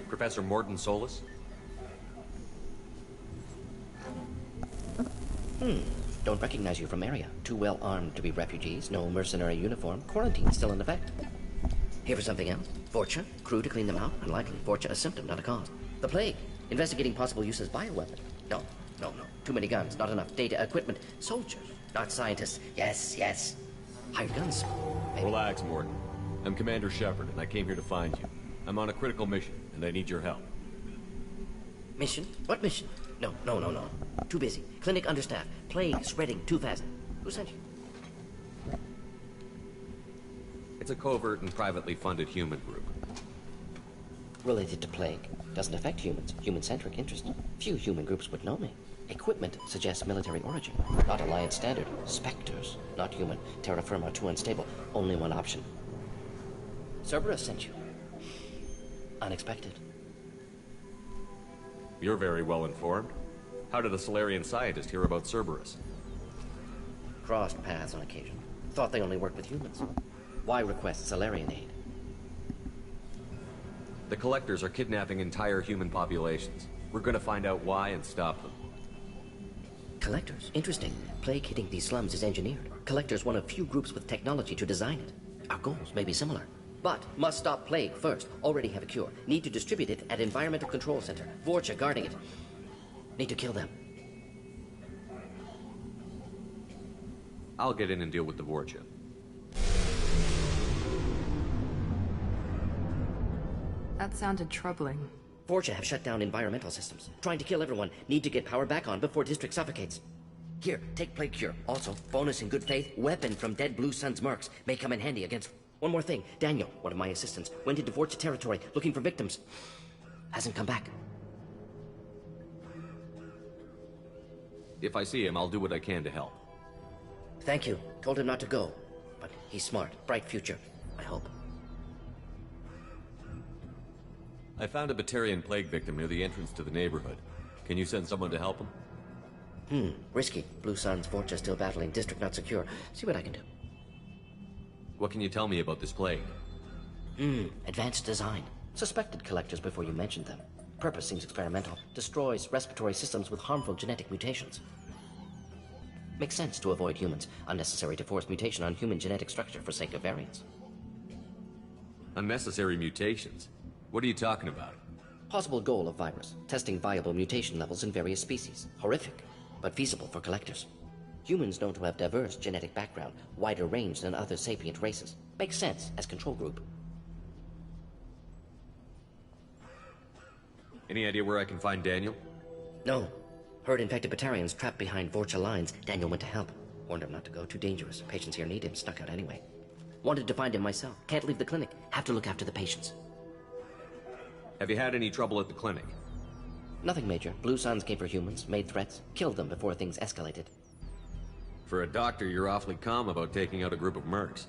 Professor Morton Solus? Don't recognize you from area. Too well armed to be refugees. No mercenary uniform. Quarantine still in effect. Here for something else? Vorcha? Crew to clean them out? Unlikely. Vorcha a symptom, not a cause. The plague. Investigating possible use as bioweapon. No. Too many guns. Not enough data. Equipment. Soldiers. Not scientists. Yes. Hired guns. Maybe. Relax, Morton. I'm Commander Shepard, and I came here to find you. I'm on a critical mission, and I need your help. Mission? What mission? No. Too busy. Clinic understaffed. Plague spreading too fast. Who sent you? It's a covert and privately funded human group. Related to plague. Doesn't affect humans. Human-centric interest. Few human groups would know me. Equipment suggests military origin. Not Alliance standard. Spectres. Not human. Terra firma too unstable. Only one option. Cerberus sent you. Unexpected. You're very well informed. How did a Solarian scientist hear about Cerberus? Crossed paths on occasion. Thought they only worked with humans. Why request Solarian aid? The Collectors are kidnapping entire human populations. We're gonna find out why and stop them. Collectors? Interesting. Plague hitting these slums is engineered. Collectors one of few groups with technology to design it. Our goals may be similar. But must stop plague first. Already have a cure. Need to distribute it at Environmental Control Center. Vorcha guarding it. Need to kill them. I'll get in and deal with the Vorcha. That sounded troubling. Vorcha have shut down environmental systems. Trying to kill everyone. Need to get power back on before district suffocates. Here, take Plague Cure. Also, bonus in good faith, weapon from dead Blue Sun's mercs. May come in handy against... One more thing. Daniel, one of my assistants, went into Vorcha territory looking for victims. Hasn't come back. If I see him, I'll do what I can to help. Thank you. Told him not to go. But he's smart. Bright future. I hope. I found a Batarian plague victim near the entrance to the neighborhood. Can you send someone to help him? Risky. Blue Sun's Vorcha still battling. District not secure. See what I can do. What can you tell me about this plague? Advanced design. Suspected collectors before you mentioned them. Purpose seems experimental. Destroys respiratory systems with harmful genetic mutations. Makes sense to avoid humans. Unnecessary to force mutation on human genetic structure for sake of variance. Unnecessary mutations? What are you talking about? Possible goal of virus. Testing viable mutation levels in various species. Horrific, but feasible for collectors. Humans known to have diverse genetic background, wider range than other sapient races. Makes sense as control group. Any idea where I can find Daniel? No. Heard infected Batarians trapped behind Vorcha lines. Daniel went to help. Warned him not to go, too dangerous. Patients here need him, snuck out anyway. Wanted to find him myself. Can't leave the clinic. Have to look after the patients. Have you had any trouble at the clinic? Nothing major. Blue Suns came for humans, made threats, killed them before things escalated. For a doctor, you're awfully calm about taking out a group of mercs.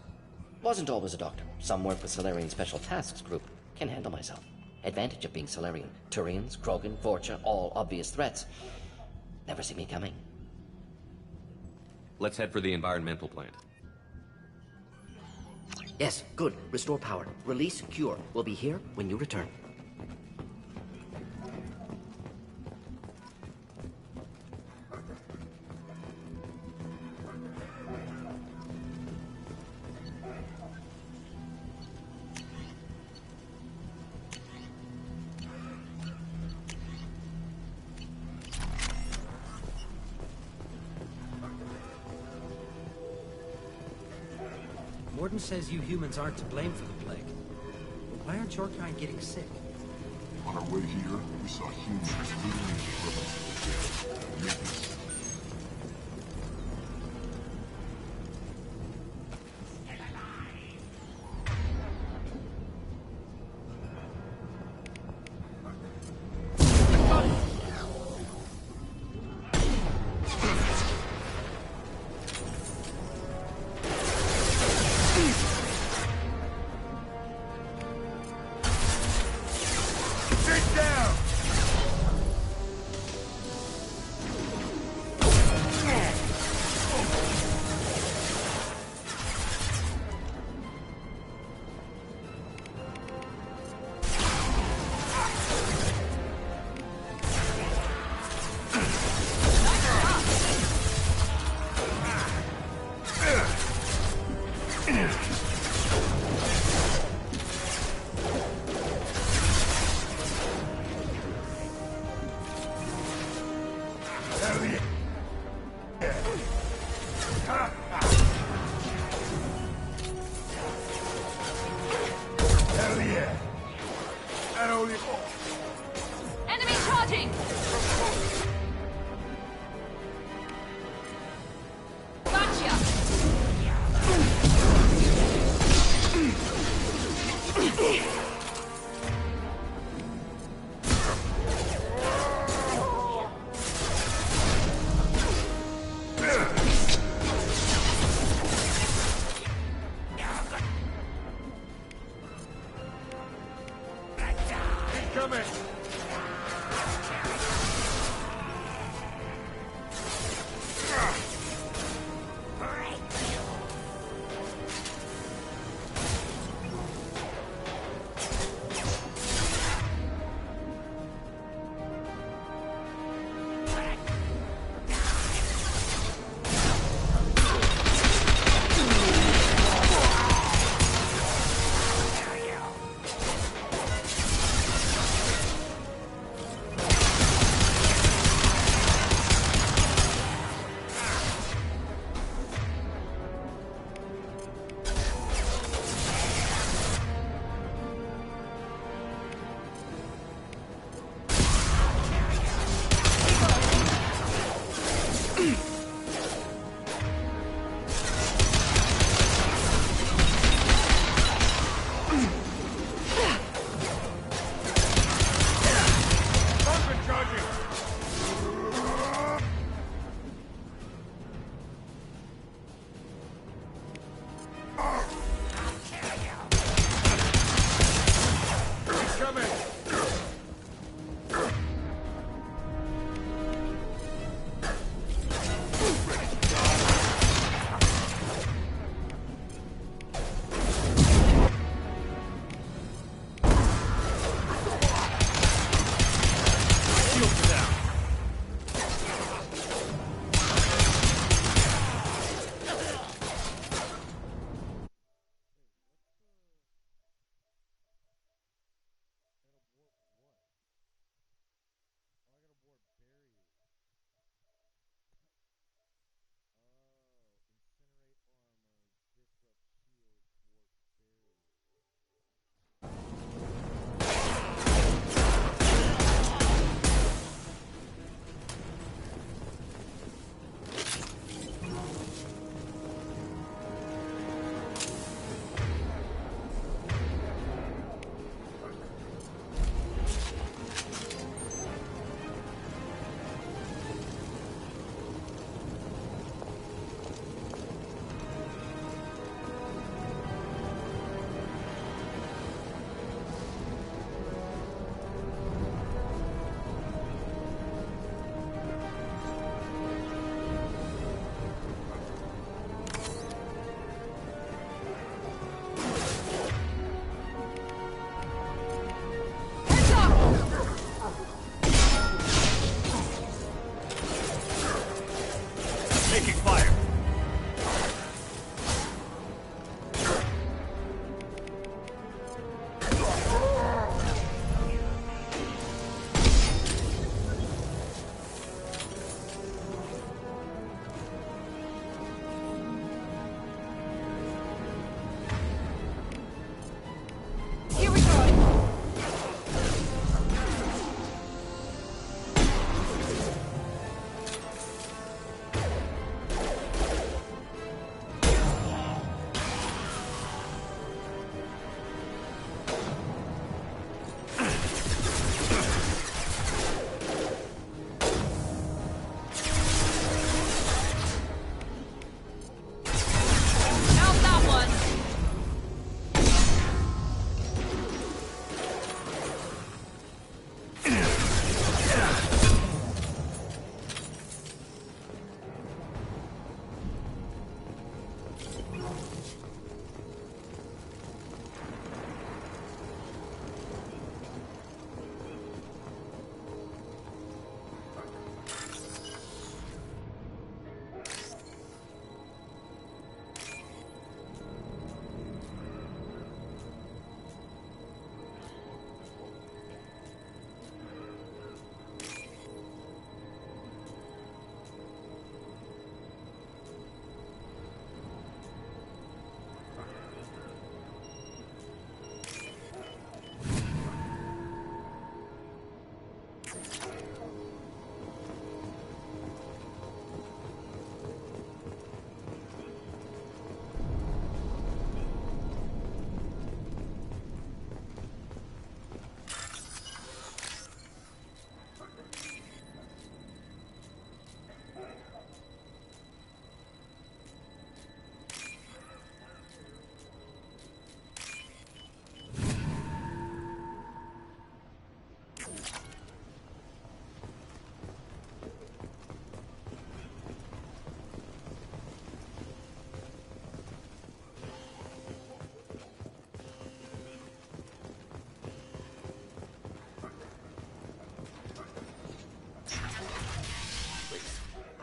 Wasn't always a doctor. Some work with Solarian Special Tasks Group. Can handle myself. Advantage of being Solarian. Turians, Krogan, Vorcha, all obvious threats. Never see me coming. Let's head for the environmental plant. Yes, good. Restore power. Release Cure. We'll be here when you return. Morden says you humans aren't to blame for the plague. Why aren't your kind getting sick? On our way here, we saw humans literally driven to the dead. Enemy charging! Gotcha! Coming!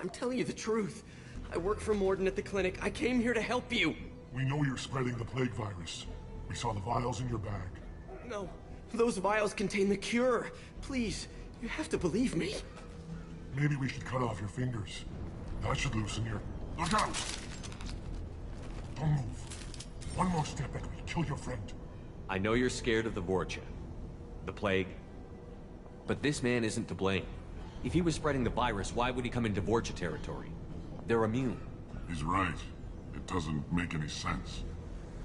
I'm telling you the truth. I work for Morden at the clinic. I came here to help you. We know you're spreading the plague virus. We saw the vials in your bag. No, those vials contain the cure. Please, you have to believe me. Maybe we should cut off your fingers. That should loosen your... Look out! Don't move. One more step and we kill your friend. I know you're scared of the Vorcha, the plague, but this man isn't to blame. If he was spreading the virus, why would he come into Vorcha territory? They're immune. He's right. It doesn't make any sense.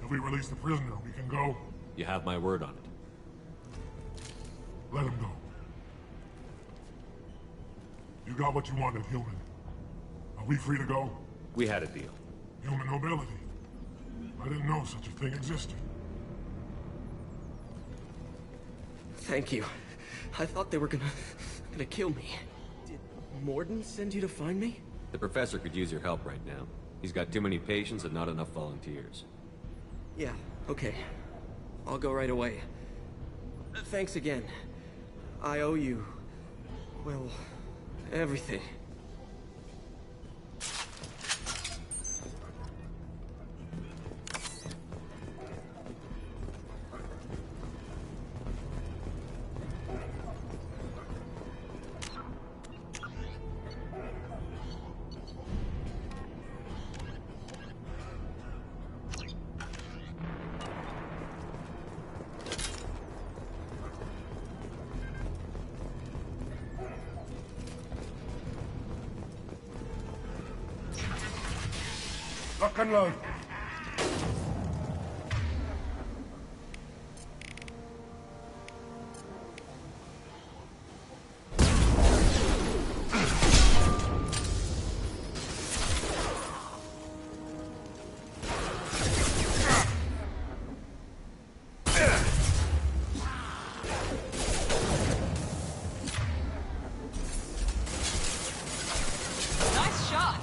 If we release the prisoner, we can go. You have my word on it. Let him go. You got what you wanted, human. Are we free to go? We had a deal. Human nobility. I didn't know such a thing existed. Thank you. I thought they were gonna kill me. Did Morden send you to find me? The professor could use your help right now. He's got too many patients and not enough volunteers. Yeah, okay. I'll go right away. Thanks again. I owe you... well, everything. Lock and load. Nice shot.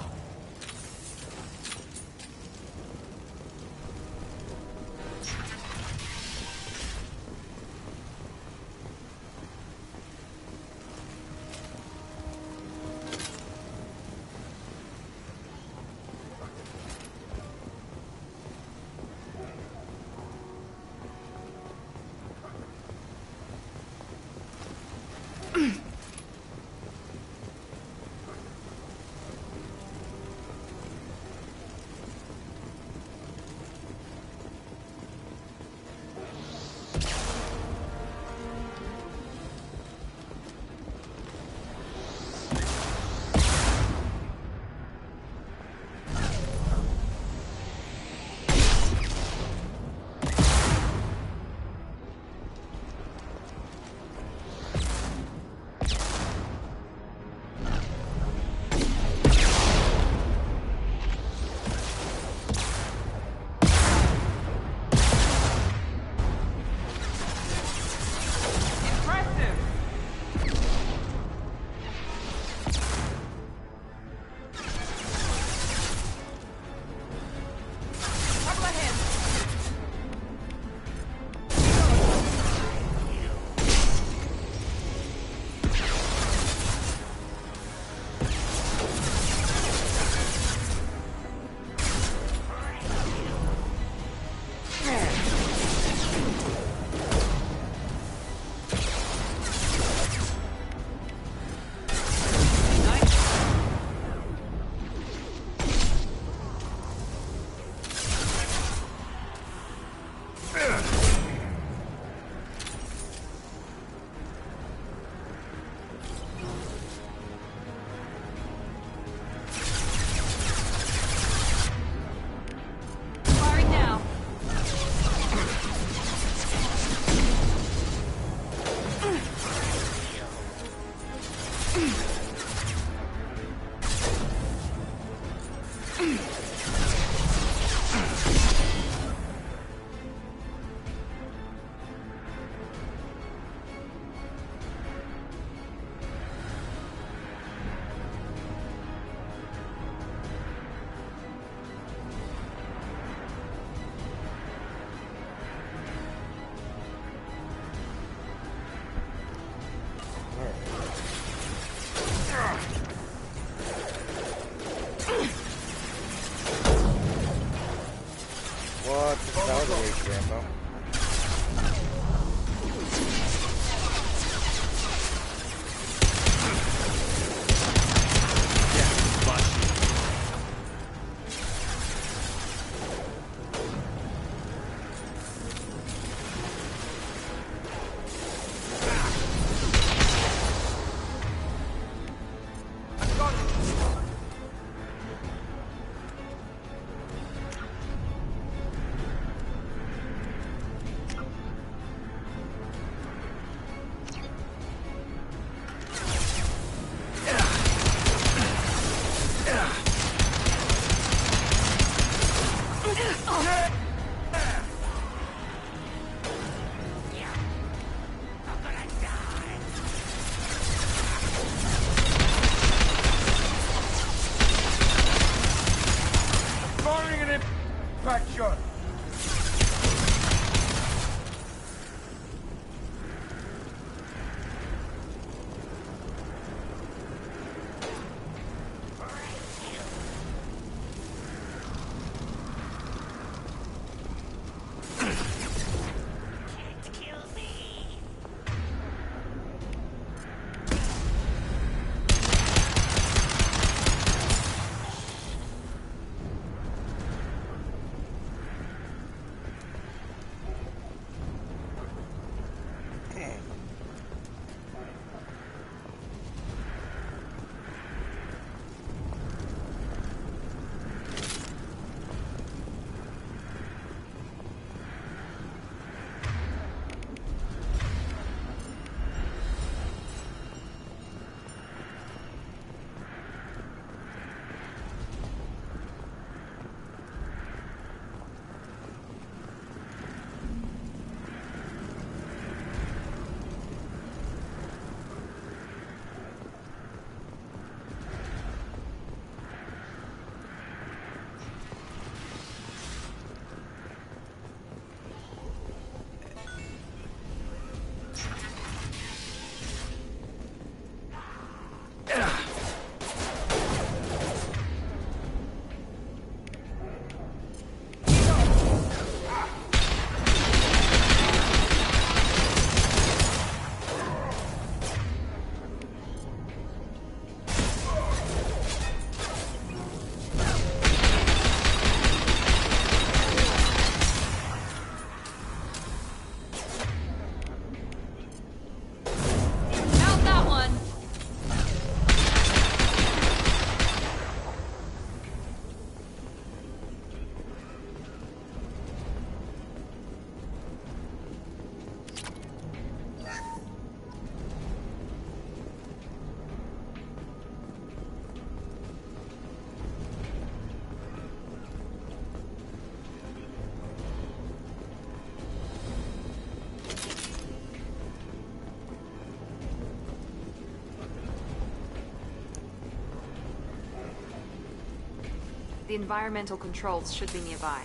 The environmental controls should be nearby.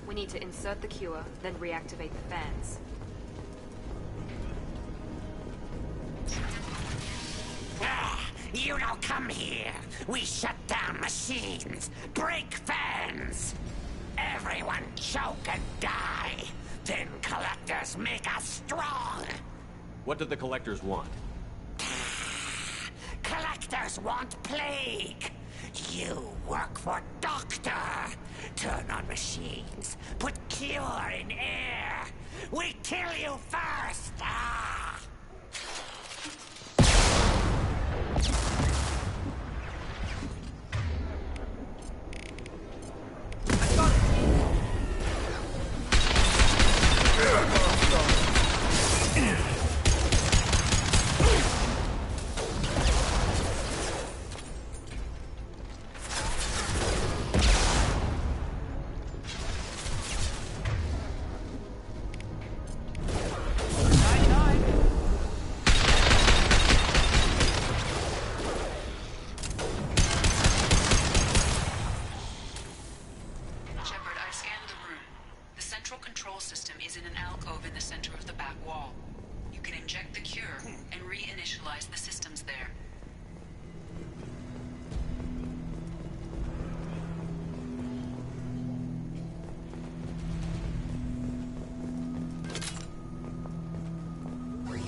We need to insert the cure, then reactivate the fans. You don't come here. We shut down machines, break fans. Everyone choke and die. Then collectors make us strong. What did the collectors want? Collectors want plague. You work for Doctor. Turn on machines. Put cure in air. We kill you first.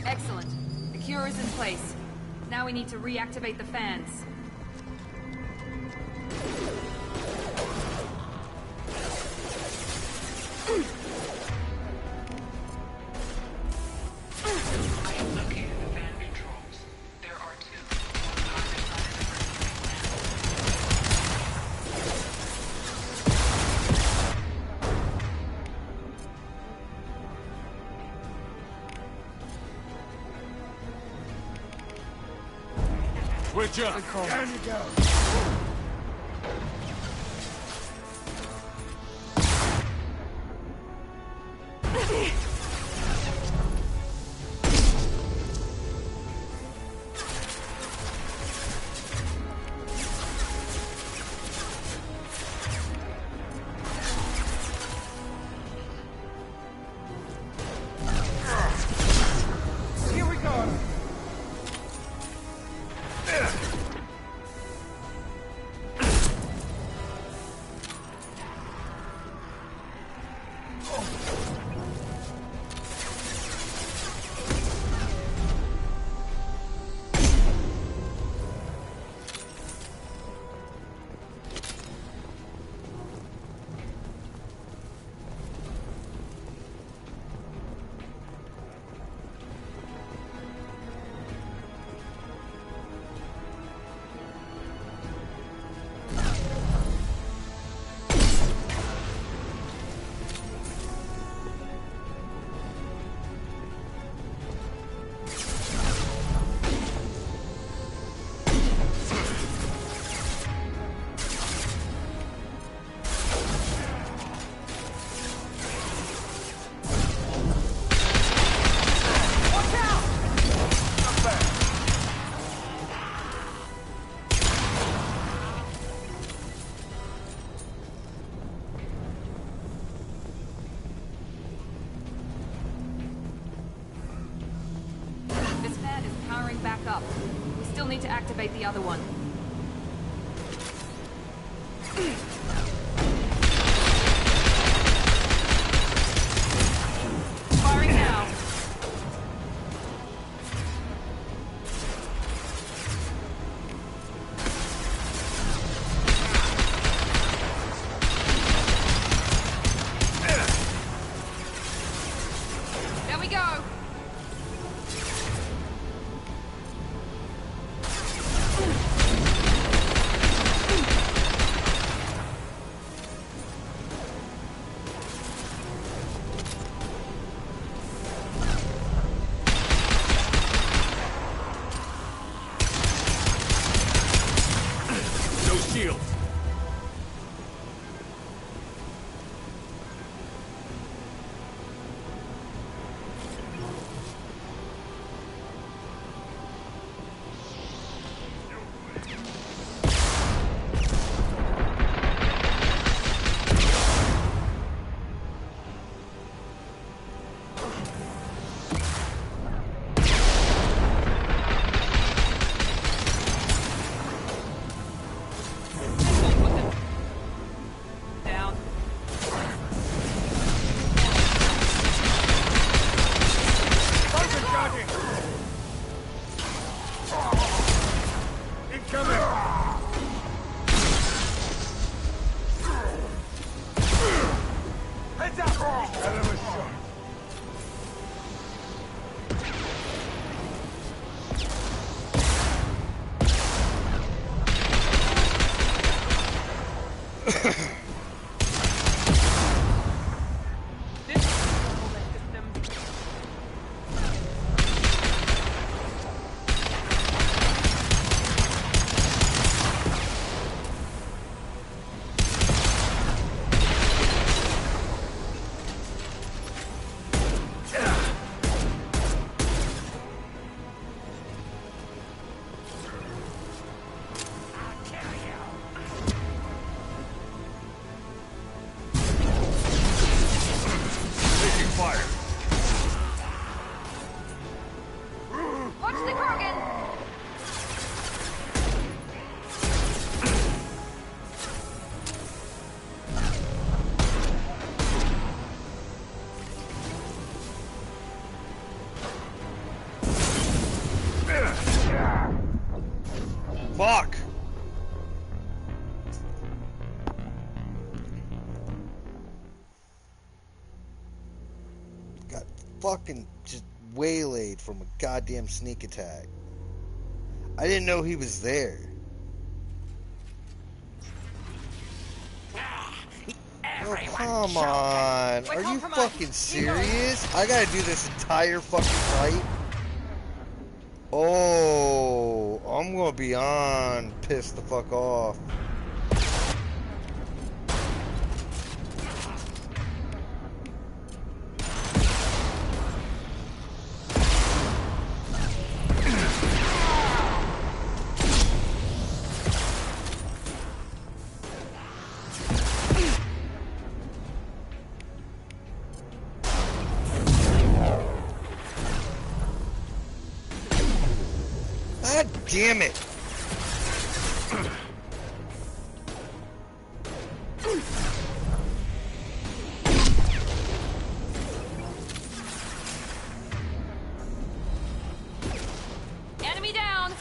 Excellent. The cure is in place. Now we need to reactivate the fans. I have located the fan controls. There are two. On either side of Switch up. Down you go. Here we go. This fan is powering back up. We still need to activate the other one. Firing now. There we go. No shield. Fuck! Got fucking just waylaid from a goddamn sneak attack. I didn't know he was there. Oh, come on. Are you fucking serious? I gotta do this entire fucking fight? Oh, I'm gonna be pissed the fuck off. God damn it! Enemy down!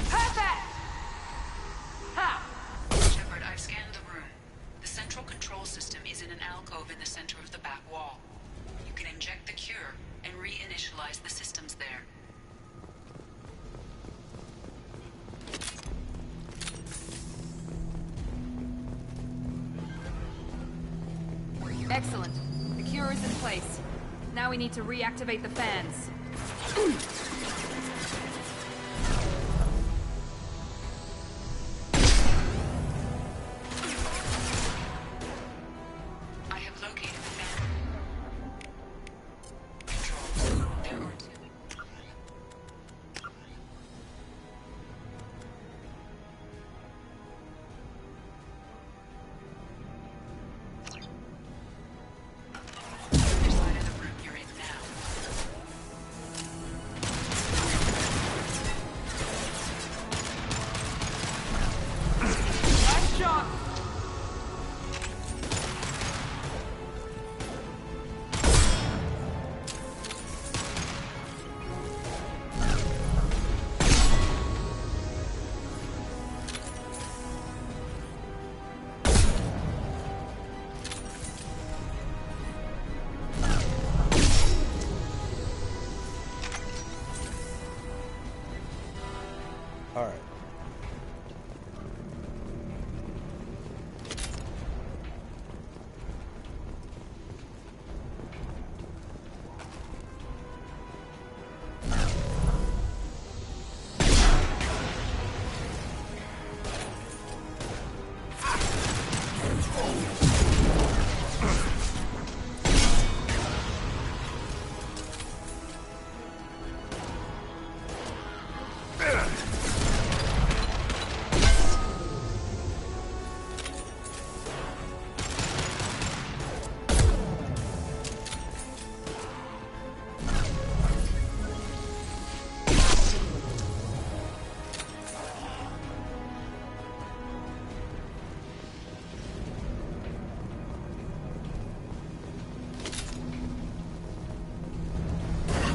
Perfect! Ha! Shepard, I've scanned the room. The central control system is in an alcove in the center of the back wall. You can inject the cure and reinitialize the systems there. Excellent. The cure is in place. Now we need to reactivate the fans. I have located the fan controls. There are two. Other side of the room you're in now. Last shot! Alright.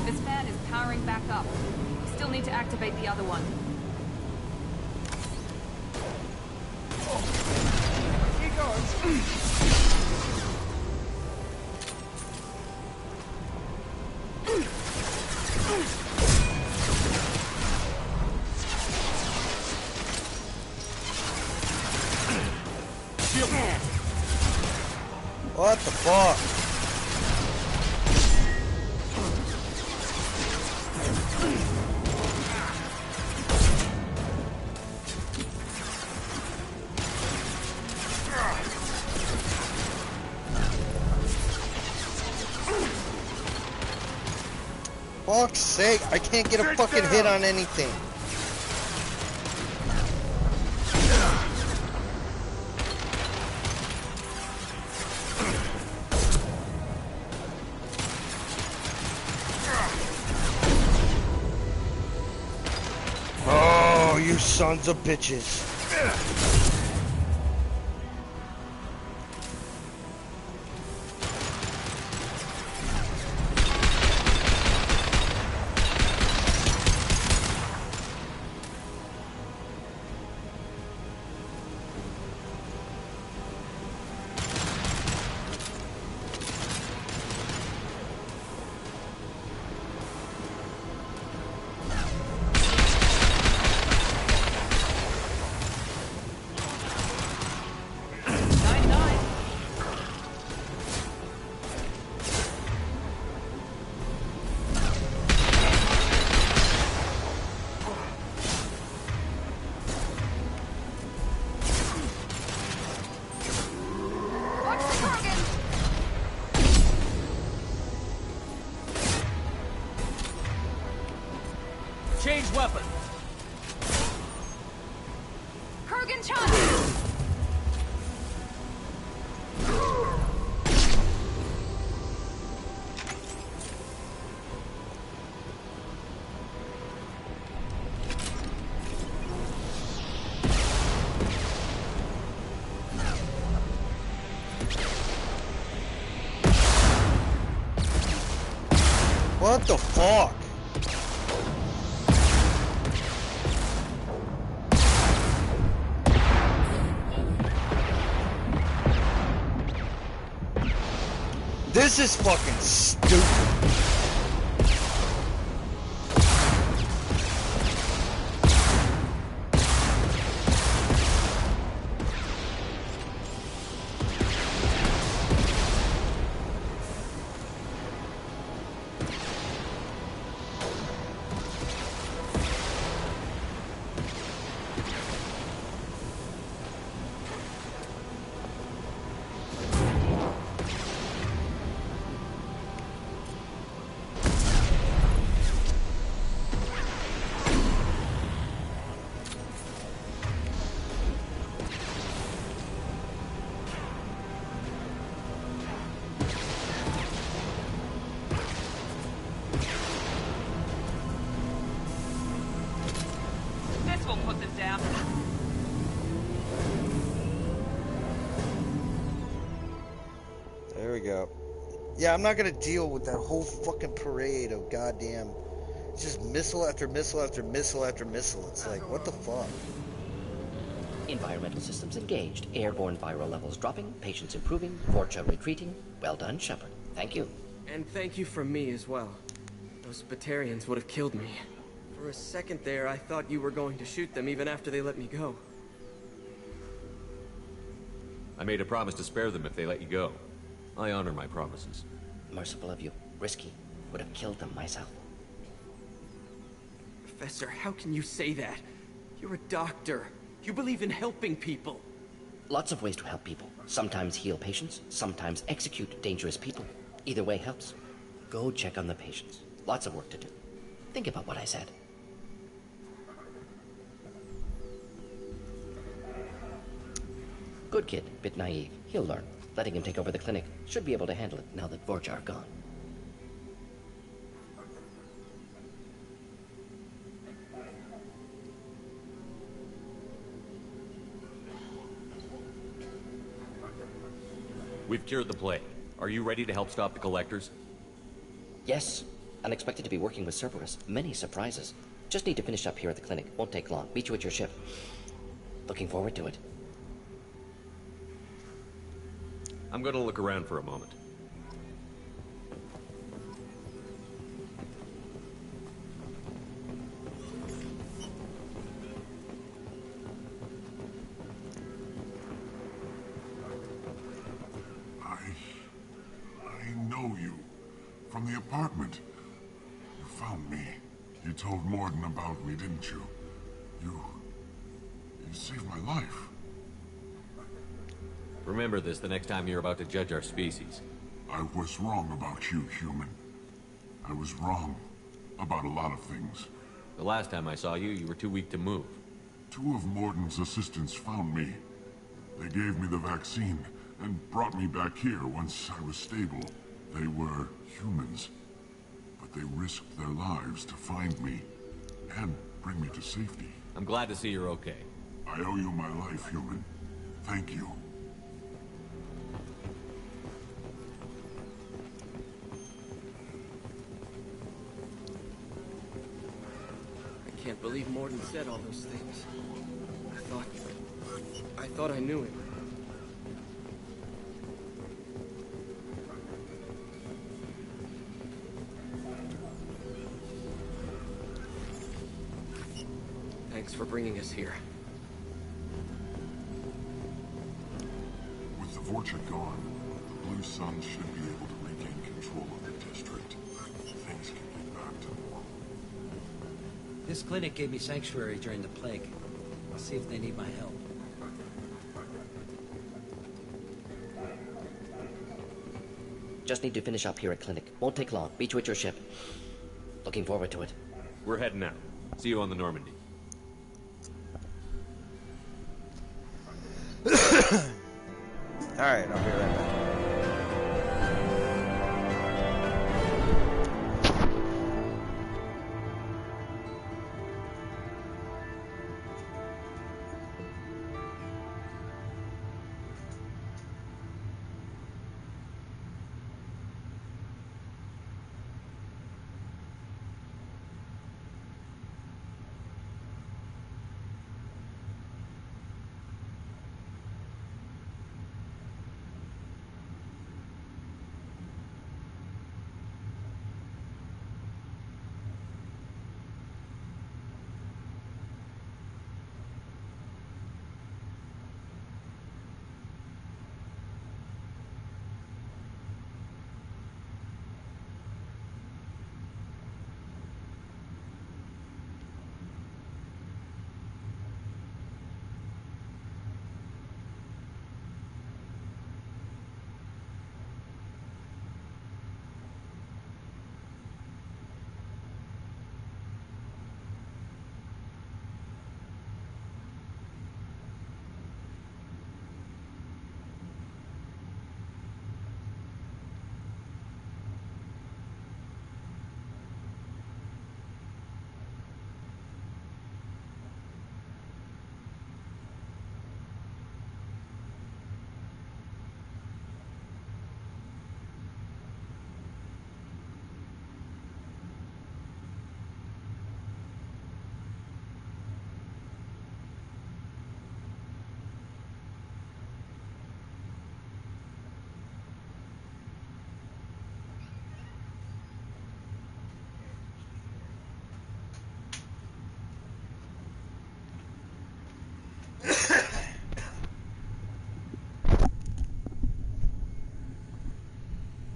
This fan is powering back up. We still need to activate the other one. Here goes. What the fuck? Fuck's sake, I can't get a fucking hit on anything. Oh, you sons of bitches. weapon. Kurgan charge! What the fuck? This is fucking stupid. This will put them down. There we go. Yeah, I'm not gonna deal with that whole fucking parade of goddamn. It's just missile after missile after missile after missile. It's like, what the fuck? Environmental systems engaged. Airborne viral levels dropping. Patients improving. Vorcha retreating. Well done, Shepard. Thank you. And thank you from me as well. Those Batarians would have killed me. For a second there, I thought you were going to shoot them even after they let me go. I made a promise to spare them if they let you go. I honor my promises. Merciful of you. Risky. Would have killed them myself. Professor, how can you say that? You're a doctor. You believe in helping people. Lots of ways to help people. Sometimes heal patients, sometimes execute dangerous people. Either way helps. Go check on the patients. Lots of work to do. Think about what I said. Good kid, bit naive. He'll learn. Letting him take over the clinic. Should be able to handle it now that Vorcha are gone. We've cured the plague. Are you ready to help stop the collectors? Yes. Unexpected to be working with Cerberus. Many surprises. Just need to finish up here at the clinic. Won't take long. Meet you at your ship. Looking forward to it. I'm gonna look around for a moment. I know you. From the apartment. You found me. You told Morden about me, didn't you? You saved my life. Remember this the next time you're about to judge our species. I was wrong about you, human. I was wrong about a lot of things. The last time I saw you, you were too weak to move. Two of Morden's assistants found me. They gave me the vaccine and brought me back here once I was stable. They were humans, but they risked their lives to find me and bring me to safety. I'm glad to see you're okay. I owe you my life, human. Thank you. I can't believe Morden said all those things. I thought I knew him. Thanks for bringing us here. With the Vorcha gone, the Blue Suns should be able to regain control of the district. Things can get back to normal. This clinic gave me sanctuary during the plague. I'll see if they need my help. Just need to finish up here at clinic. Won't take long. Meet you at your ship. Looking forward to it. We're heading out. See you on the Normandy. Alright, I'll be right back.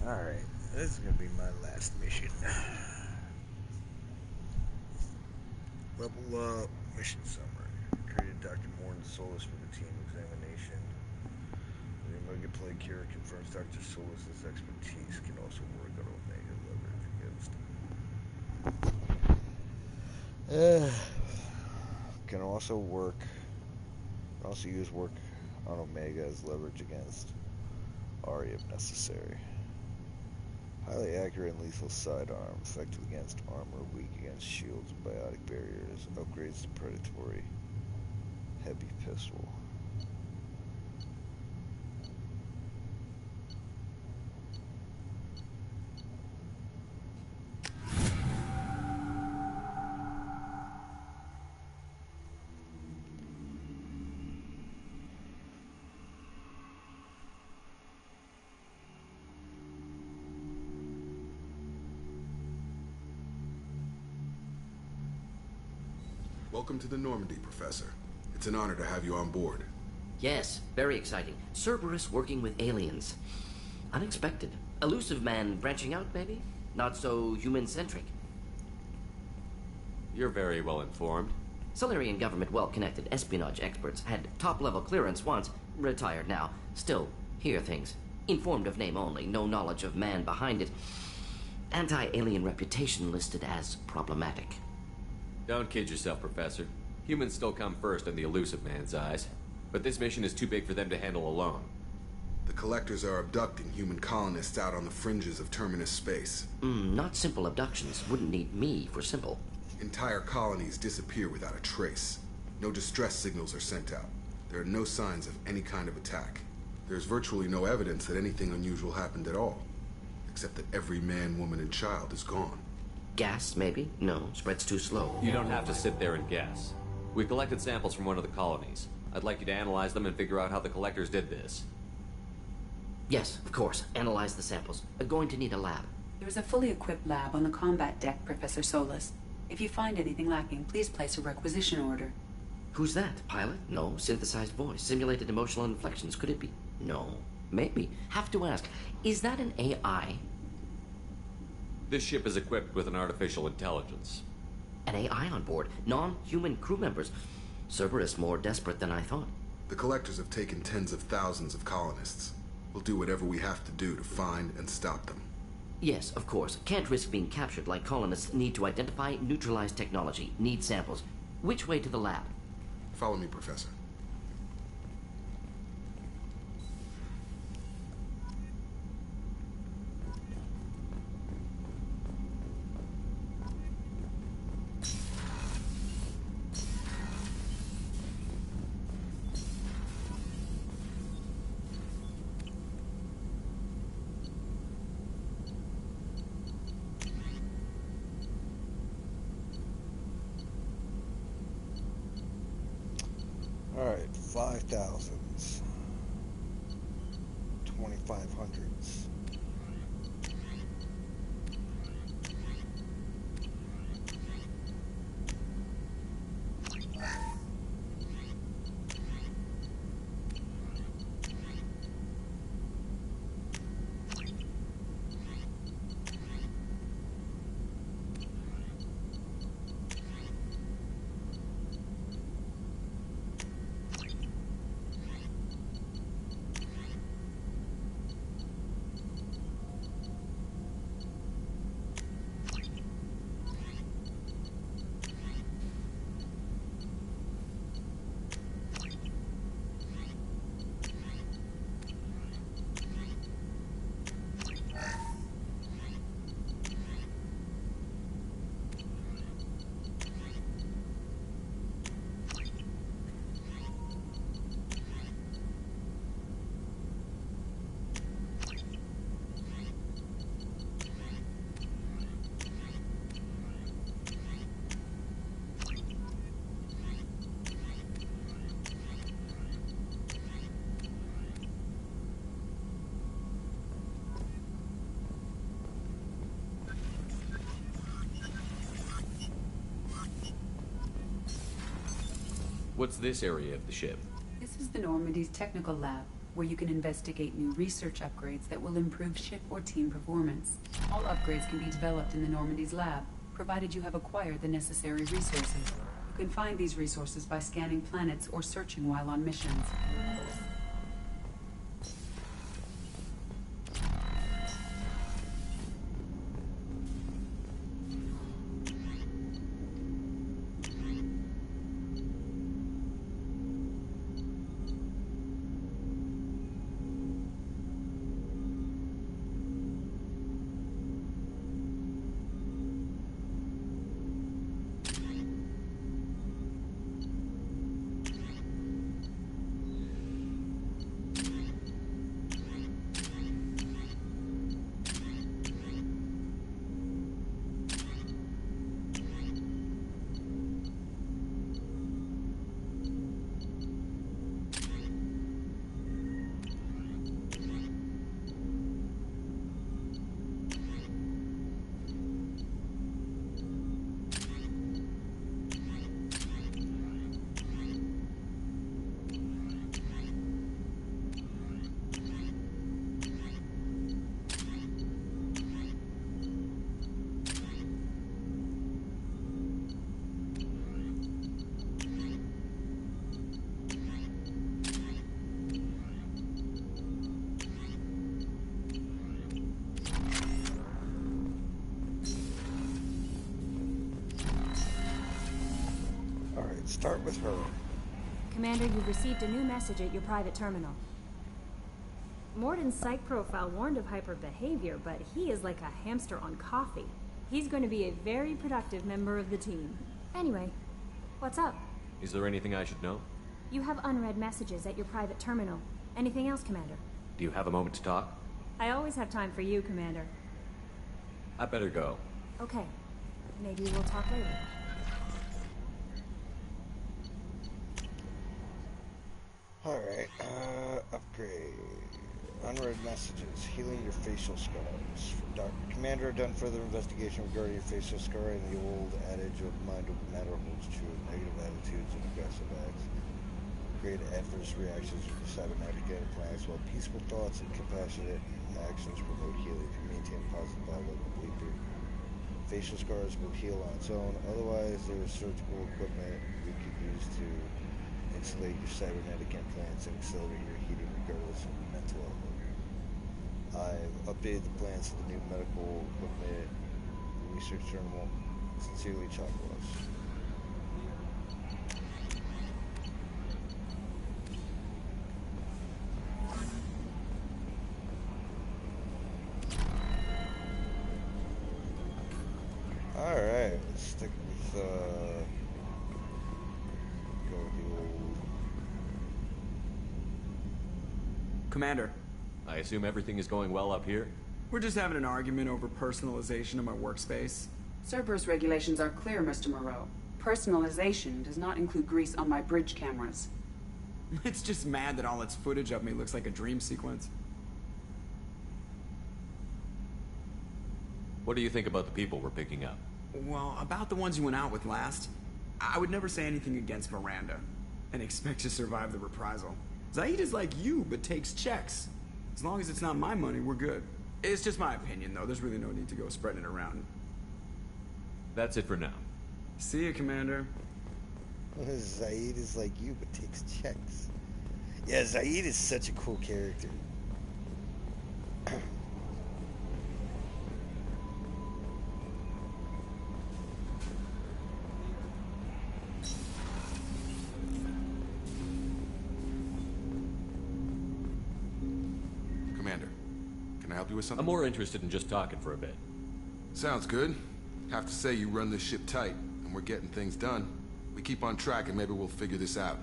Alright, this is gonna be my last mission. Level up, mission summary. Created Dr. Morton's Solus for the team examination. The Omega Plague cure confirms Dr. Solus's expertise can also work on Omega leverage against. Can also use work on Omega as leverage against Aria if necessary. Highly accurate and lethal sidearm, effective against armor, weak against shields and biotic barriers. Upgrades to predatory heavy pistol. Welcome to the Normandy, Professor. It's an honor to have you on board. Yes, very exciting. Cerberus working with aliens. Unexpected. Elusive man branching out, maybe? Not so human-centric. You're very well informed. Solarian government well-connected espionage experts had top-level clearance once, retired now. Still, hear things. Informed of name only, no knowledge of man behind it. Anti-alien reputation listed as problematic. Don't kid yourself, Professor. Humans still come first in the elusive man's eyes. But this mission is too big for them to handle alone. The Collectors are abducting human colonists out on the fringes of Terminus space. Not simple abductions. Wouldn't need me for simple. Entire colonies disappear without a trace. No distress signals are sent out. There are no signs of any kind of attack. There's virtually no evidence that anything unusual happened at all. Except that every man, woman, and child is gone. Gas, maybe? No, spreads too slow. You don't have to sit there and guess. We collected samples from one of the colonies. I'd like you to analyze them and figure out how the Collectors did this. Yes, of course. Analyze the samples. Going to need a lab. There's a fully equipped lab on the combat deck, Professor Solus. If you find anything lacking, please place a requisition order. Who's that? Pilot? No. Synthesized voice. Simulated emotional inflections. Could it be? No. Maybe. Have to ask. Is that an AI? This ship is equipped with an artificial intelligence. An AI on board? Non-human crew members? Cerberus more desperate than I thought. The Collectors have taken tens of thousands of colonists. We'll do whatever we have to do to find and stop them. Yes, of course. Can't risk being captured like colonists need to identify, neutralize technology, need samples. Which way to the lab? Follow me, Professor. Alright, 5,000s. 2,500s. What's this area of the ship? This is the Normandy's technical lab, where you can investigate new research upgrades that will improve ship or team performance. All upgrades can be developed in the Normandy's lab, provided you have acquired the necessary resources. You can find these resources by scanning planets or searching while on missions. Start with her. Commander, you've received a new message at your private terminal. Morden's psych profile warned of hyper behavior, but he is like a hamster on coffee. He's going to be a very productive member of the team. Anyway, what's up? Is there anything I should know? You have unread messages at your private terminal. Anything else, Commander? Do you have a moment to talk? I always have time for you, Commander. I better go. Okay. Maybe we'll talk later. Alright, upgrade. Unread messages. Healing your facial scars. From Dr. Commander, done further investigation regarding your facial scar, and the old adage of mind over matter holds true of negative attitudes and aggressive acts. Create adverse reactions with cybernetic implants, while peaceful thoughts and compassionate actions promote healing to maintain a positive outlook and belief. Facial scars will heal on its own, otherwise there is surgical equipment we could use to insulate your cybernetic implants and accelerate your healing regardless of mental outlook. I've updated the plans for the new medical equipment. The research journal. Sincerely, Chocolates. Alright, let's stick with, go with the old... Commander. I assume everything is going well up here? We're just having an argument over personalization of my workspace. Cerberus regulations are clear, Mr. Moreau. Personalization does not include grease on my bridge cameras. It's just mad that all its footage of me looks like a dream sequence. What do you think about the people we're picking up? Well, about the ones you went out with last, I would never say anything against Miranda and expect to survive the reprisal. Zaid is like you, but takes checks. As long as it's not my money, we're good. It's just my opinion, though. There's really no need to go spreading it around. That's it for now. See you, Commander. Zaid is like you, but takes checks. Yeah, Zaid is such a cool character. Commander, can I help you with something? I'm more interested in just talking for a bit. Sounds good. Have to say you run this ship tight, and we're getting things done. We keep on track and maybe we'll figure this out.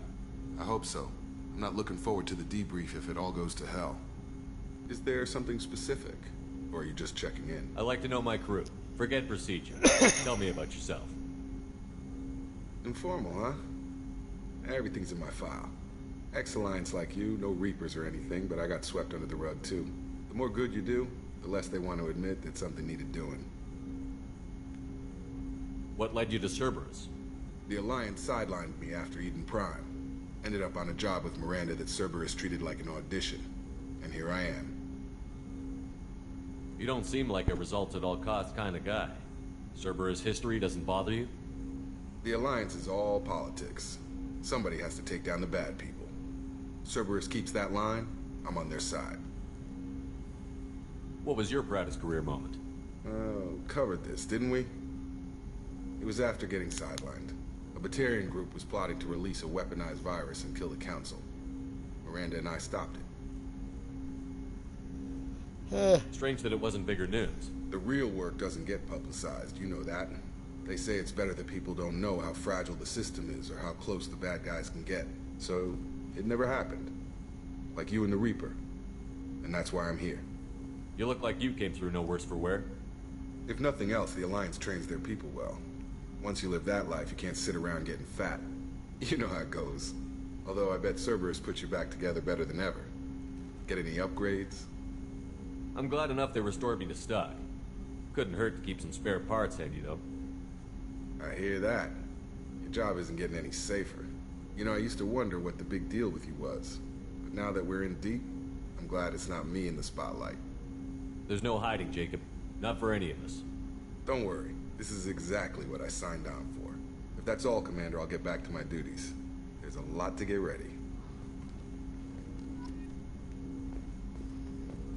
I hope so. I'm not looking forward to the debrief if it all goes to hell. Is there something specific? Or are you just checking in? I like to know my crew. Forget procedure. Tell me about yourself. Informal, huh? Everything's in my file. Ex-Alliance like you, no Reapers or anything, but I got swept under the rug too. The more good you do, the less they want to admit that something needed doing. What led you to Cerberus? The Alliance sidelined me after Eden Prime. Ended up on a job with Miranda that Cerberus treated like an audition. And here I am. You don't seem like a results-at-all-costs kind of guy. Cerberus history doesn't bother you? The Alliance is all politics. Somebody has to take down the bad people. Cerberus keeps that line, I'm on their side. What was your proudest career moment? Covered this, didn't we? It was after getting sidelined. A Batarian group was plotting to release a weaponized virus and kill the Council. Miranda and I stopped it. Strange that it wasn't bigger news. The real work doesn't get publicized, you know that. They say it's better that people don't know how fragile the system is or how close the bad guys can get. So, it never happened. Like you and the Reaper. And that's why I'm here. You look like you came through no worse for wear. If nothing else, the Alliance trains their people well. Once you live that life, you can't sit around getting fat. You know how it goes. Although I bet Cerberus puts you back together better than ever. Get any upgrades? I'm glad enough they restored me to stock. Couldn't hurt to keep some spare parts handy, though. I hear that. Your job isn't getting any safer. You know, I used to wonder what the big deal with you was. But now that we're in deep, I'm glad it's not me in the spotlight. There's no hiding, Jacob. Not for any of us. Don't worry. This is exactly what I signed on for. If that's all, Commander, I'll get back to my duties. There's a lot to get ready.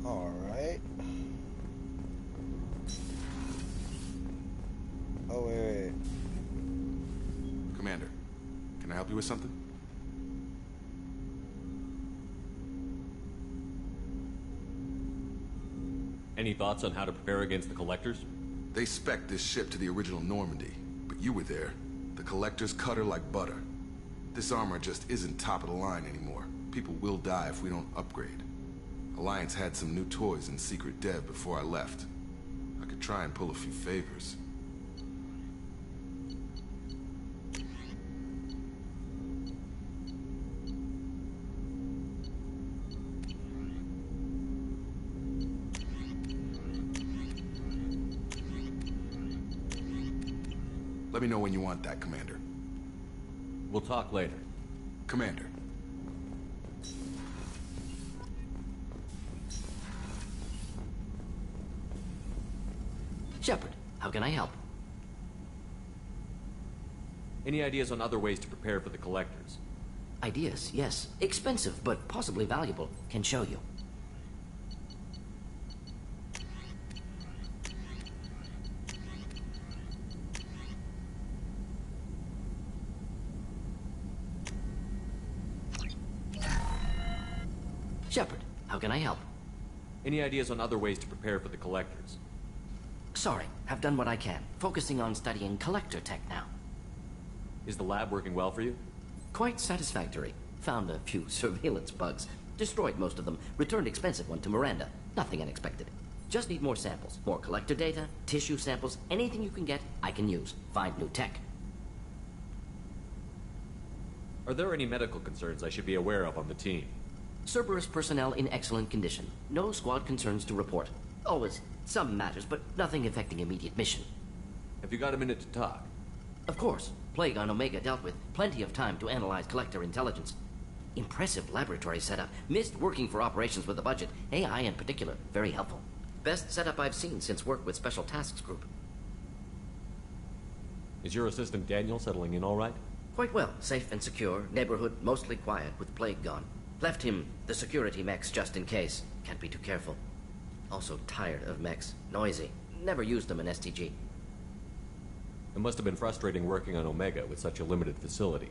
Alright. Oh, wait. Commander, can I help you with something? Any thoughts on how to prepare against the Collectors? They spec'd this ship to the original Normandy, but you were there. The Collectors cut her like butter. This armor just isn't top of the line anymore. People will die if we don't upgrade. Alliance had some new toys in secret dev before I left. I could try and pull a few favors. Let me know when you want that, Commander. We'll talk later. Commander. Shepard, how can I help? Any ideas on other ways to prepare for the Collectors? Ideas, yes. Expensive, but possibly valuable. Can show you. Shepard, how can I help? Any ideas on other ways to prepare for the Collectors? Sorry, have done what I can. Focusing on studying collector tech now. Is the lab working well for you? Quite satisfactory. Found a few surveillance bugs. Destroyed most of them. Returned expensive one to Miranda. Nothing unexpected. Just need more samples. More collector data, tissue samples, anything you can get, I can use. Find new tech. Are there any medical concerns I should be aware of on the team? Cerberus personnel in excellent condition. No squad concerns to report. Always some matters, but nothing affecting immediate mission. Have you got a minute to talk? Of course. Plague on Omega dealt with. Plenty of time to analyze collector intelligence. Impressive laboratory setup. Missed working for operations with a budget. AI in particular. Very helpful. Best setup I've seen since work with Special Tasks Group. Is your assistant Daniel settling in all right? Quite well. Safe and secure. Neighborhood mostly quiet with Plague gone. Left him the security mechs just in case. Can't be too careful. Also tired of mechs. Noisy. Never used them in STG. It must have been frustrating working on Omega with such a limited facility.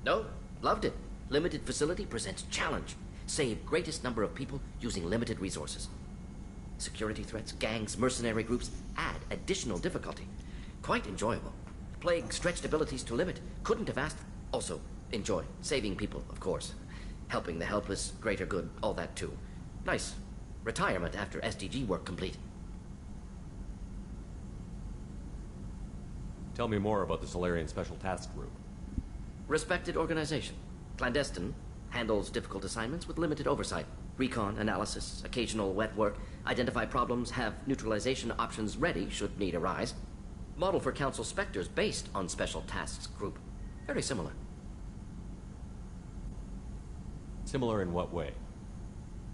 No, loved it. Limited facility presents challenge. Save greatest number of people using limited resources. Security threats, gangs, mercenary groups add additional difficulty. Quite enjoyable. Plague stretched abilities to limit. Couldn't have asked. Also, enjoy. Saving people, of course. Helping the helpless, greater good, all that too. Nice. Retirement after SDG work complete. Tell me more about the Solarian Special Task Group. Respected organization. Clandestine. Handles difficult assignments with limited oversight. Recon, analysis, occasional wet work. Identify problems, have neutralization options ready should need arise. Model for Council Spectres based on Special Tasks Group. Very similar. Similar in what way?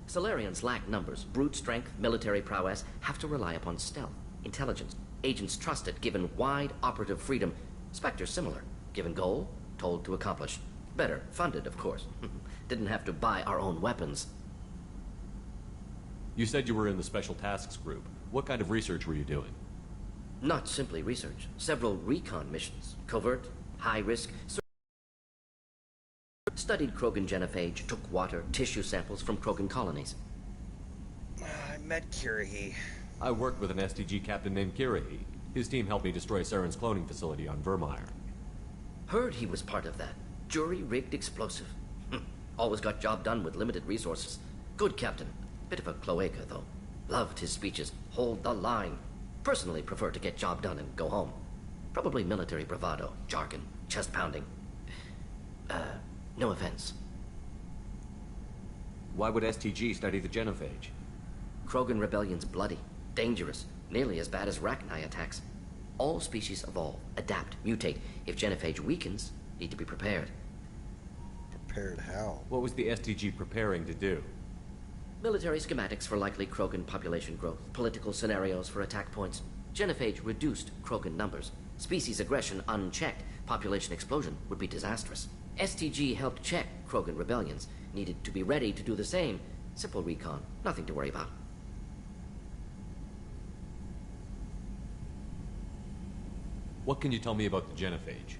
Solarians lack numbers, brute strength, military prowess, have to rely upon stealth, intelligence. Agents trusted, given wide operative freedom. Spectres similar, given goal, told to accomplish. Better, funded, of course. Didn't have to buy our own weapons. You said you were in the Special Tasks Group. What kind of research were you doing? Not simply research. Several recon missions. Covert, high risk. Studied Krogan genophage, took water, tissue samples from Krogan colonies. I met Kirahi. I worked with an STG captain named Kirahi. His team helped me destroy Saren's cloning facility on Vermeer. Heard he was part of that. Jury-rigged explosive. Always got job done with limited resources. Good captain. Bit of a cloaca, though. Loved his speeches. Hold the line. Personally prefer to get job done and go home. Probably military bravado, jargon, chest pounding. No offense. Why would STG study the genophage? Krogan rebellion's bloody, dangerous, nearly as bad as Rachni attacks. All species evolve, adapt, mutate. If genophage weakens, need to be prepared. Prepared how? What was the STG preparing to do? Military schematics for likely Krogan population growth, political scenarios for attack points. Genophage reduced Krogan numbers. Species aggression unchecked, population explosion would be disastrous. STG helped check Krogan rebellions. Needed to be ready to do the same. Simple recon, nothing to worry about. What can you tell me about the genophage?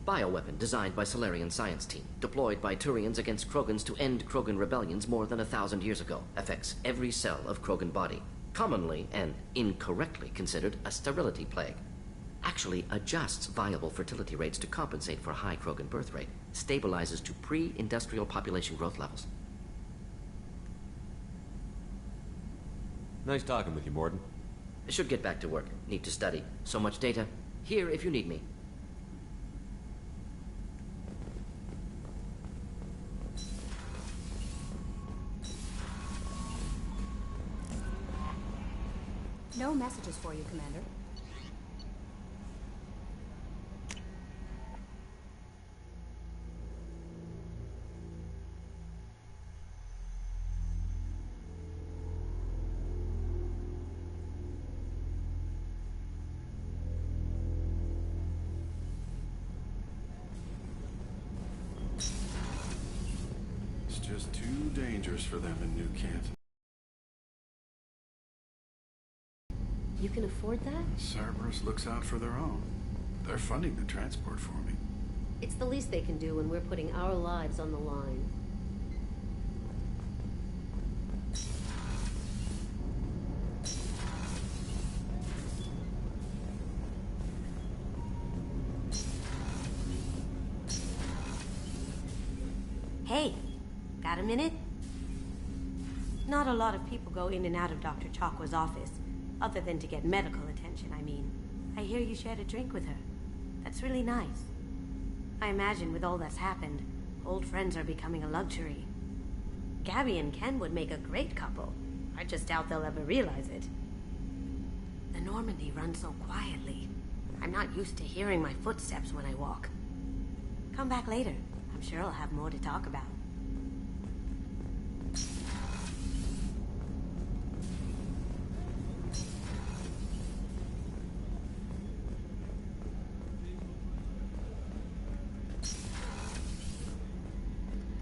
Bioweapon designed by Solarian science team. Deployed by Turians against Krogans to end Krogan rebellions more than 1,000 years ago. Affects every cell of Krogan body. Commonly and incorrectly considered a sterility plague. Actually adjusts viable fertility rates to compensate for high Krogan birth rate. Stabilizes to pre-industrial population growth levels. Nice talking with you, Morden. Should get back to work. Need to study. So much data. Here if you need me. No messages for you, Commander. It's just too dangerous for them in New Kent. You can afford that? Cerberus looks out for their own. They're funding the transport for me. It's the least they can do when we're putting our lives on the line. Hey, got a minute? Not a lot of people go in and out of Dr. Chakwa's office, other than to get medical attention, I mean. I hear you shared a drink with her. That's really nice. I imagine with all that's happened, old friends are becoming a luxury. Gabby and Ken would make a great couple. I just doubt they'll ever realize it. The Normandy runs so quietly. I'm not used to hearing my footsteps when I walk. Come back later. I'm sure I'll have more to talk about.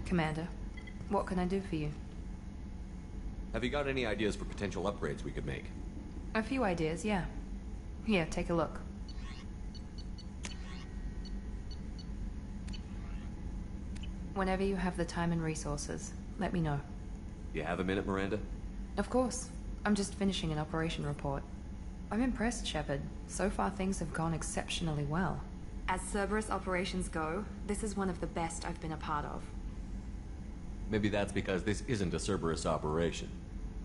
Commander, what can I do for you? Have you got any ideas for potential upgrades we could make? A few ideas, yeah. Here, take a look. Whenever you have the time and resources, let me know. You have a minute, Miranda? Of course. I'm just finishing an operation report. I'm impressed, Shepard. So far things have gone exceptionally well. As Cerberus operations go, this is one of the best I've been a part of. Maybe that's because this isn't a Cerberus operation.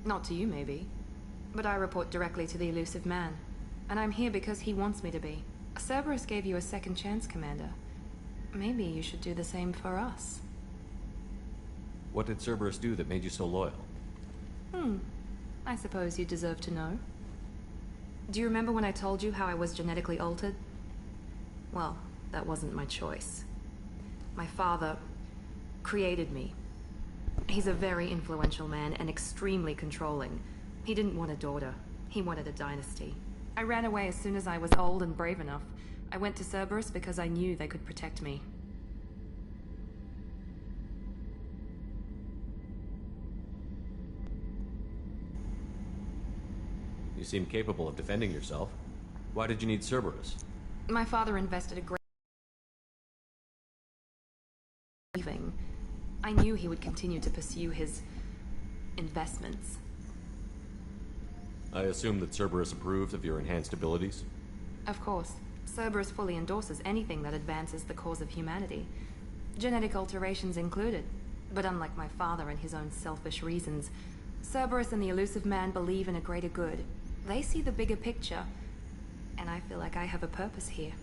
Not to you, maybe. But I report directly to the elusive man. And I'm here because he wants me to be. Cerberus gave you a second chance, Commander. Maybe you should do the same for us. What did Cerberus do that made you so loyal? I suppose you deserve to know. Do you remember when I told you how I was genetically altered? Well, that wasn't my choice. My father created me. He's a very influential man and extremely controlling. He didn't want a daughter. He wanted a dynasty. I ran away as soon as I was old and brave enough. I went to Cerberus because I knew they could protect me. You seem capable of defending yourself. Why did you need Cerberus? My father invested a great leaving. I knew he would continue to pursue his investments. I assume that Cerberus approves of your enhanced abilities? Of course. Cerberus fully endorses anything that advances the cause of humanity. Genetic alterations included. But unlike my father and his own selfish reasons, Cerberus and the elusive man believe in a greater good. They see the bigger picture, and I feel like I have a purpose here.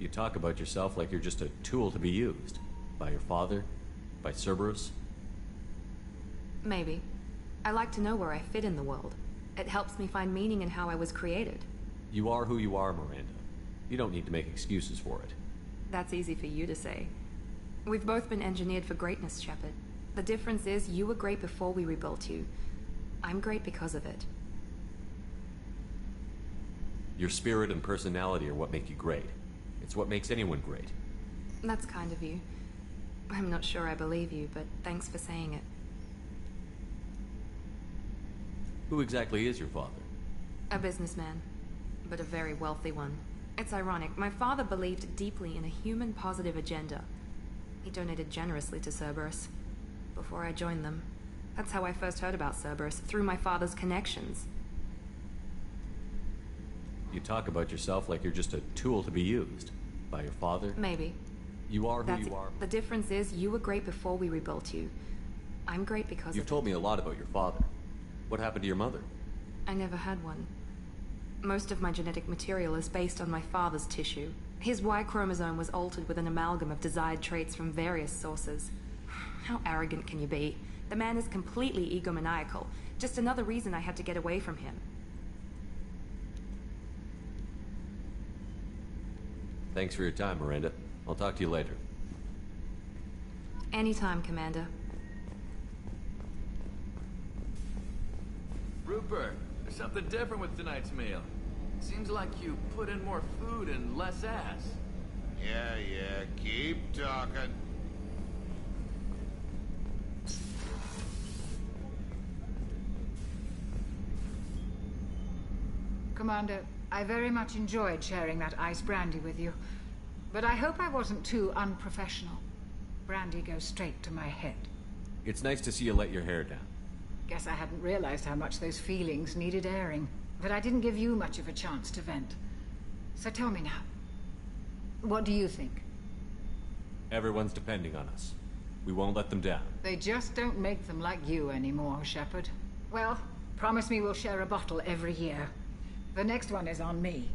You talk about yourself like you're just a tool to be used. By your father? By Cerberus? Maybe. I like to know where I fit in the world. It helps me find meaning in how I was created. You are who you are, Miranda. You don't need to make excuses for it. That's easy for you to say. We've both been engineered for greatness, Shepard. The difference is you were great before we rebuilt you. I'm great because of it. Your spirit and personality are what make you great. It's what makes anyone great. That's kind of you. I'm not sure I believe you, but thanks for saying it. Who exactly is your father? A businessman, but a very wealthy one. It's ironic. My father believed deeply in a human-positive agenda. He donated generously to Cerberus before I joined them. That's how I first heard about Cerberus, through my father's connections. You talk about yourself like you're just a tool to be used. By your father? Maybe. You are who you are. The difference is you were great before we rebuilt you. I'm great because You've told me a lot about your father. What happened to your mother? I never had one. Most of my genetic material is based on my father's tissue. His Y chromosome was altered with an amalgam of desired traits from various sources. How arrogant can you be? The man is completely egomaniacal. Just another reason I had to get away from him. Thanks for your time, Miranda. I'll talk to you later. Anytime, Commander. Rupert, there's something different with tonight's meal. Seems like you put in more food and less ass. Yeah, keep talking. Commander, I very much enjoyed sharing that ice brandy with you. But I hope I wasn't too unprofessional. Brandy goes straight to my head. It's nice to see you let your hair down. Guess I hadn't realized how much those feelings needed airing. But I didn't give you much of a chance to vent. So tell me now. What do you think? Everyone's depending on us. We won't let them down. They just don't make them like you anymore, Shepard. Well, promise me we'll share a bottle every year. The next one is on me.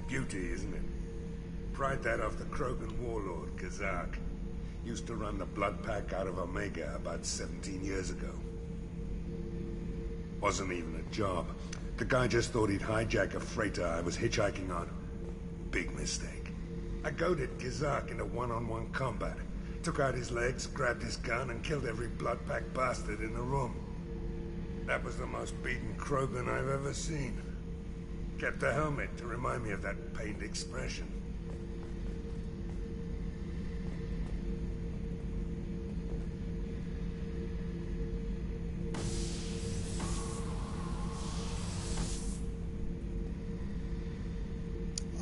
Beauty, isn't it? Pried that off the Krogan warlord, Kazak. Used to run the blood pack out of Omega about 17 years ago. Wasn't even a job. The guy just thought he'd hijack a freighter I was hitchhiking on. Big mistake. I goaded Kazak into one-on-one combat. Took out his legs, grabbed his gun, and killed every blood pack bastard in the room. That was the most beaten Krogan I've ever seen. Kept a helmet to remind me of that pained expression.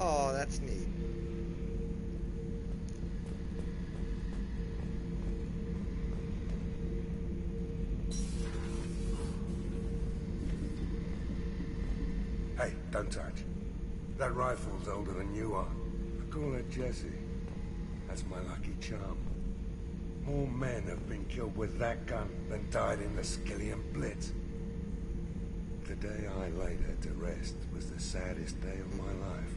Oh, that's neat. Hey, don't touch. That rifle's older than you are. I call it Jesse. That's my lucky charm. More men have been killed with that gun than died in the Skillian Blitz. The day I laid her to rest was the saddest day of my life.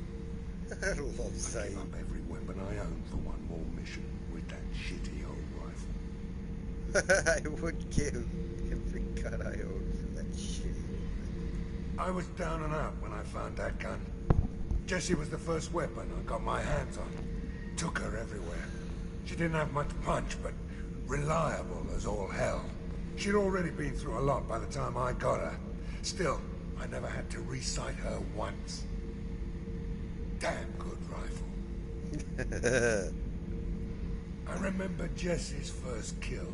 I love I gave up every weapon I owned for one more mission with that shitty old rifle. I would give every gun I own for that shit. I was down and out when I found that gun. Jessie was the first weapon I got my hands on. Took her everywhere. She didn't have much punch, but reliable as all hell. She'd already been through a lot by the time I got her. Still, I never had to re-sight her once. Damn good rifle. I remember Jesse's first kill.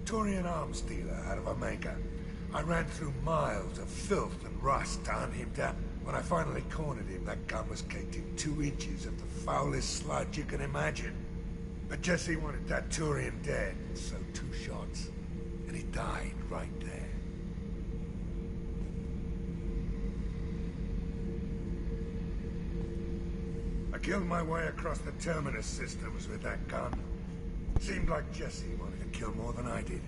Turian arms dealer out of Omega. I ran through miles of filth and rust to hunt him down. When I finally cornered him, that gun was caked in 2 inches of the foulest sludge you can imagine. But Jesse wanted that Turian dead, so 2 shots. And he died right there. I killed my way across the terminus systems with that gun. Seemed like Jesse wanted to kill more than I did.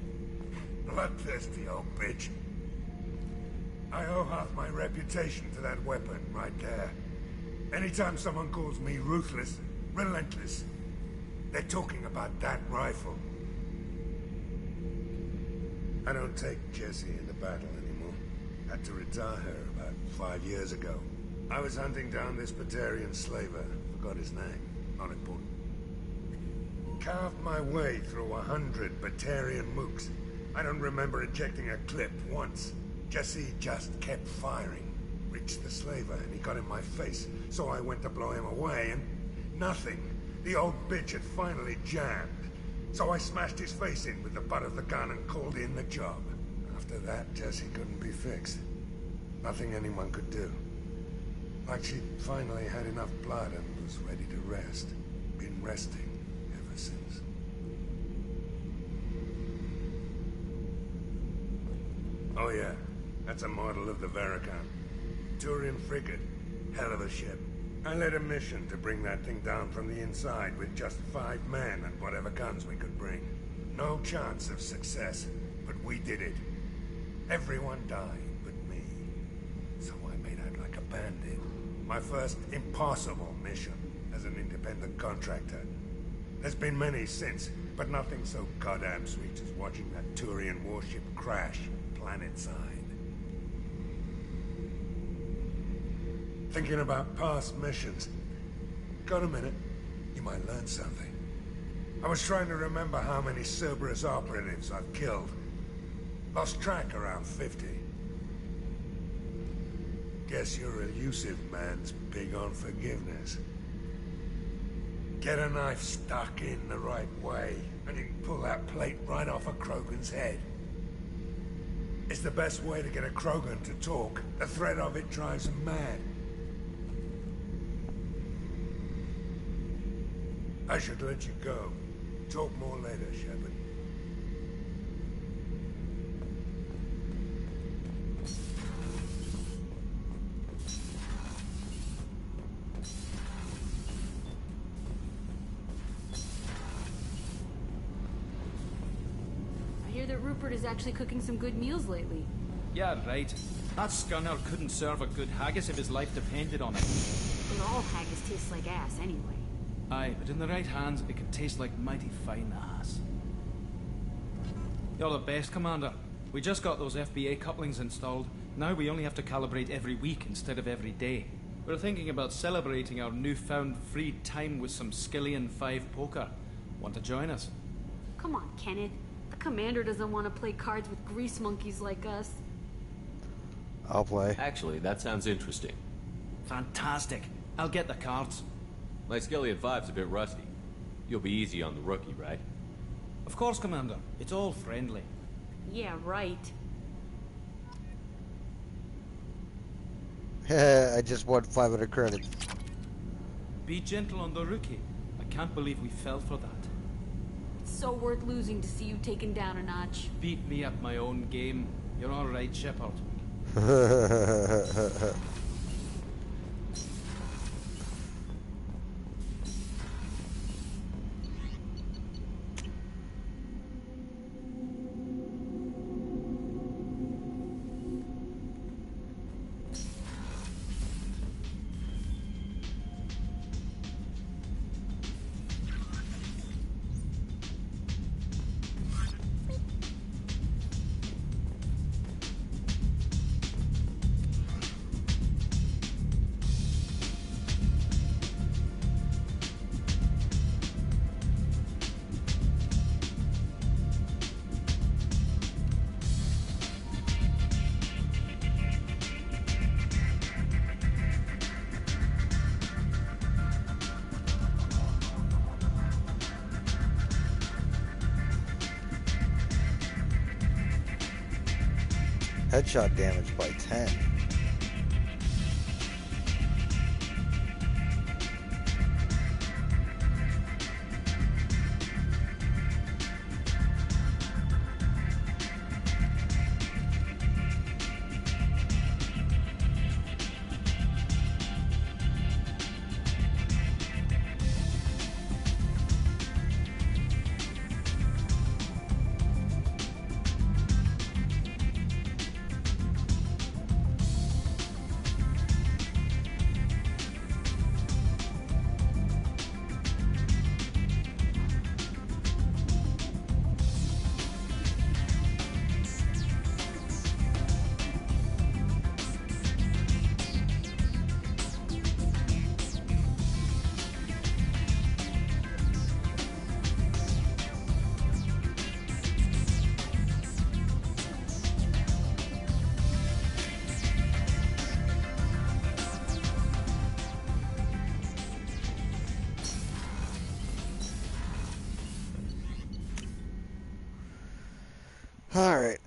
Bloodthirsty old bitch. I owe half my reputation to that weapon right there. Anytime someone calls me ruthless, relentless, they're talking about that rifle. I don't take Jessie into battle anymore. Had to retire her about 5 years ago. I was hunting down this Batarian slaver. Forgot his name. Not important. Carved my way through 100 Batarian mooks. I don't remember ejecting a clip once. Jesse just kept firing. Reached the slaver and he got in my face, so I went to blow him away and nothing. The old bitch had finally jammed. So I smashed his face in with the butt of the gun and called in the job. After that, Jesse couldn't be fixed. Nothing anyone could do. Like she'd finally had enough blood and was ready to rest. Been resting ever since. Oh yeah, that's a model of the Veracon. Turian frigate. Hell of a ship. I led a mission to bring that thing down from the inside with just 5 men and whatever guns we could bring. No chance of success, but we did it. Everyone died but me. So I made out like a bandit. My first impossible mission as an independent contractor. There's been many since, but nothing so goddamn sweet as watching that Turian warship crash planet-side. Thinking about past missions. Got a minute? You might learn something. I was trying to remember how many Cerberus operatives I've killed. Lost track around 50. Guess your elusive man's big on forgiveness. Get a knife stuck in the right way, and you can pull that plate right off a Krogan's head. It's the best way to get a Krogan to talk. The threat of it drives him mad. I should let you go. Talk more later, Shepard. I hear that Rupert is actually cooking some good meals lately. Yeah, right. That scunner couldn't serve a good haggis if his life depended on it. But all haggis tastes like ass anyway. Aye, but in the right hands, it can taste like mighty fine ass. You're the best, Commander. We just got those FBA couplings installed. Now we only have to calibrate every week instead of every day. We're thinking about celebrating our newfound free time with some Skillian 5 poker. Want to join us? Come on, Kenneth. The Commander doesn't want to play cards with grease monkeys like us. I'll play. Actually, that sounds interesting. Fantastic. I'll get the cards. My Skillian 5's a bit rusty. You'll be easy on the rookie, right? Of course, Commander. It's all friendly. Yeah, right. I just won 500 credits. Be gentle on the rookie. I can't believe we fell for that. It's so worth losing to see you taken down a notch. Beat me at my own game. You're all right, Shepard. Headshot damage by 10. All right.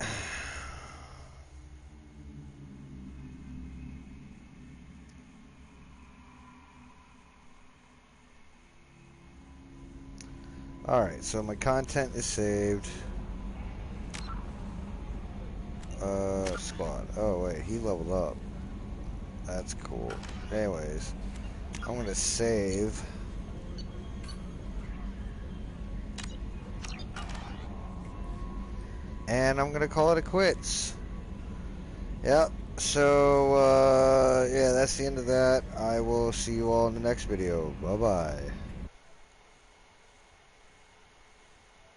All right, so my content is saved. Squad. Oh wait, he leveled up. That's cool. Anyways, I'm gonna save. And I'm gonna call it a quits. Yep. So yeah, that's the end of that. I will see you all in the next video. Bye bye.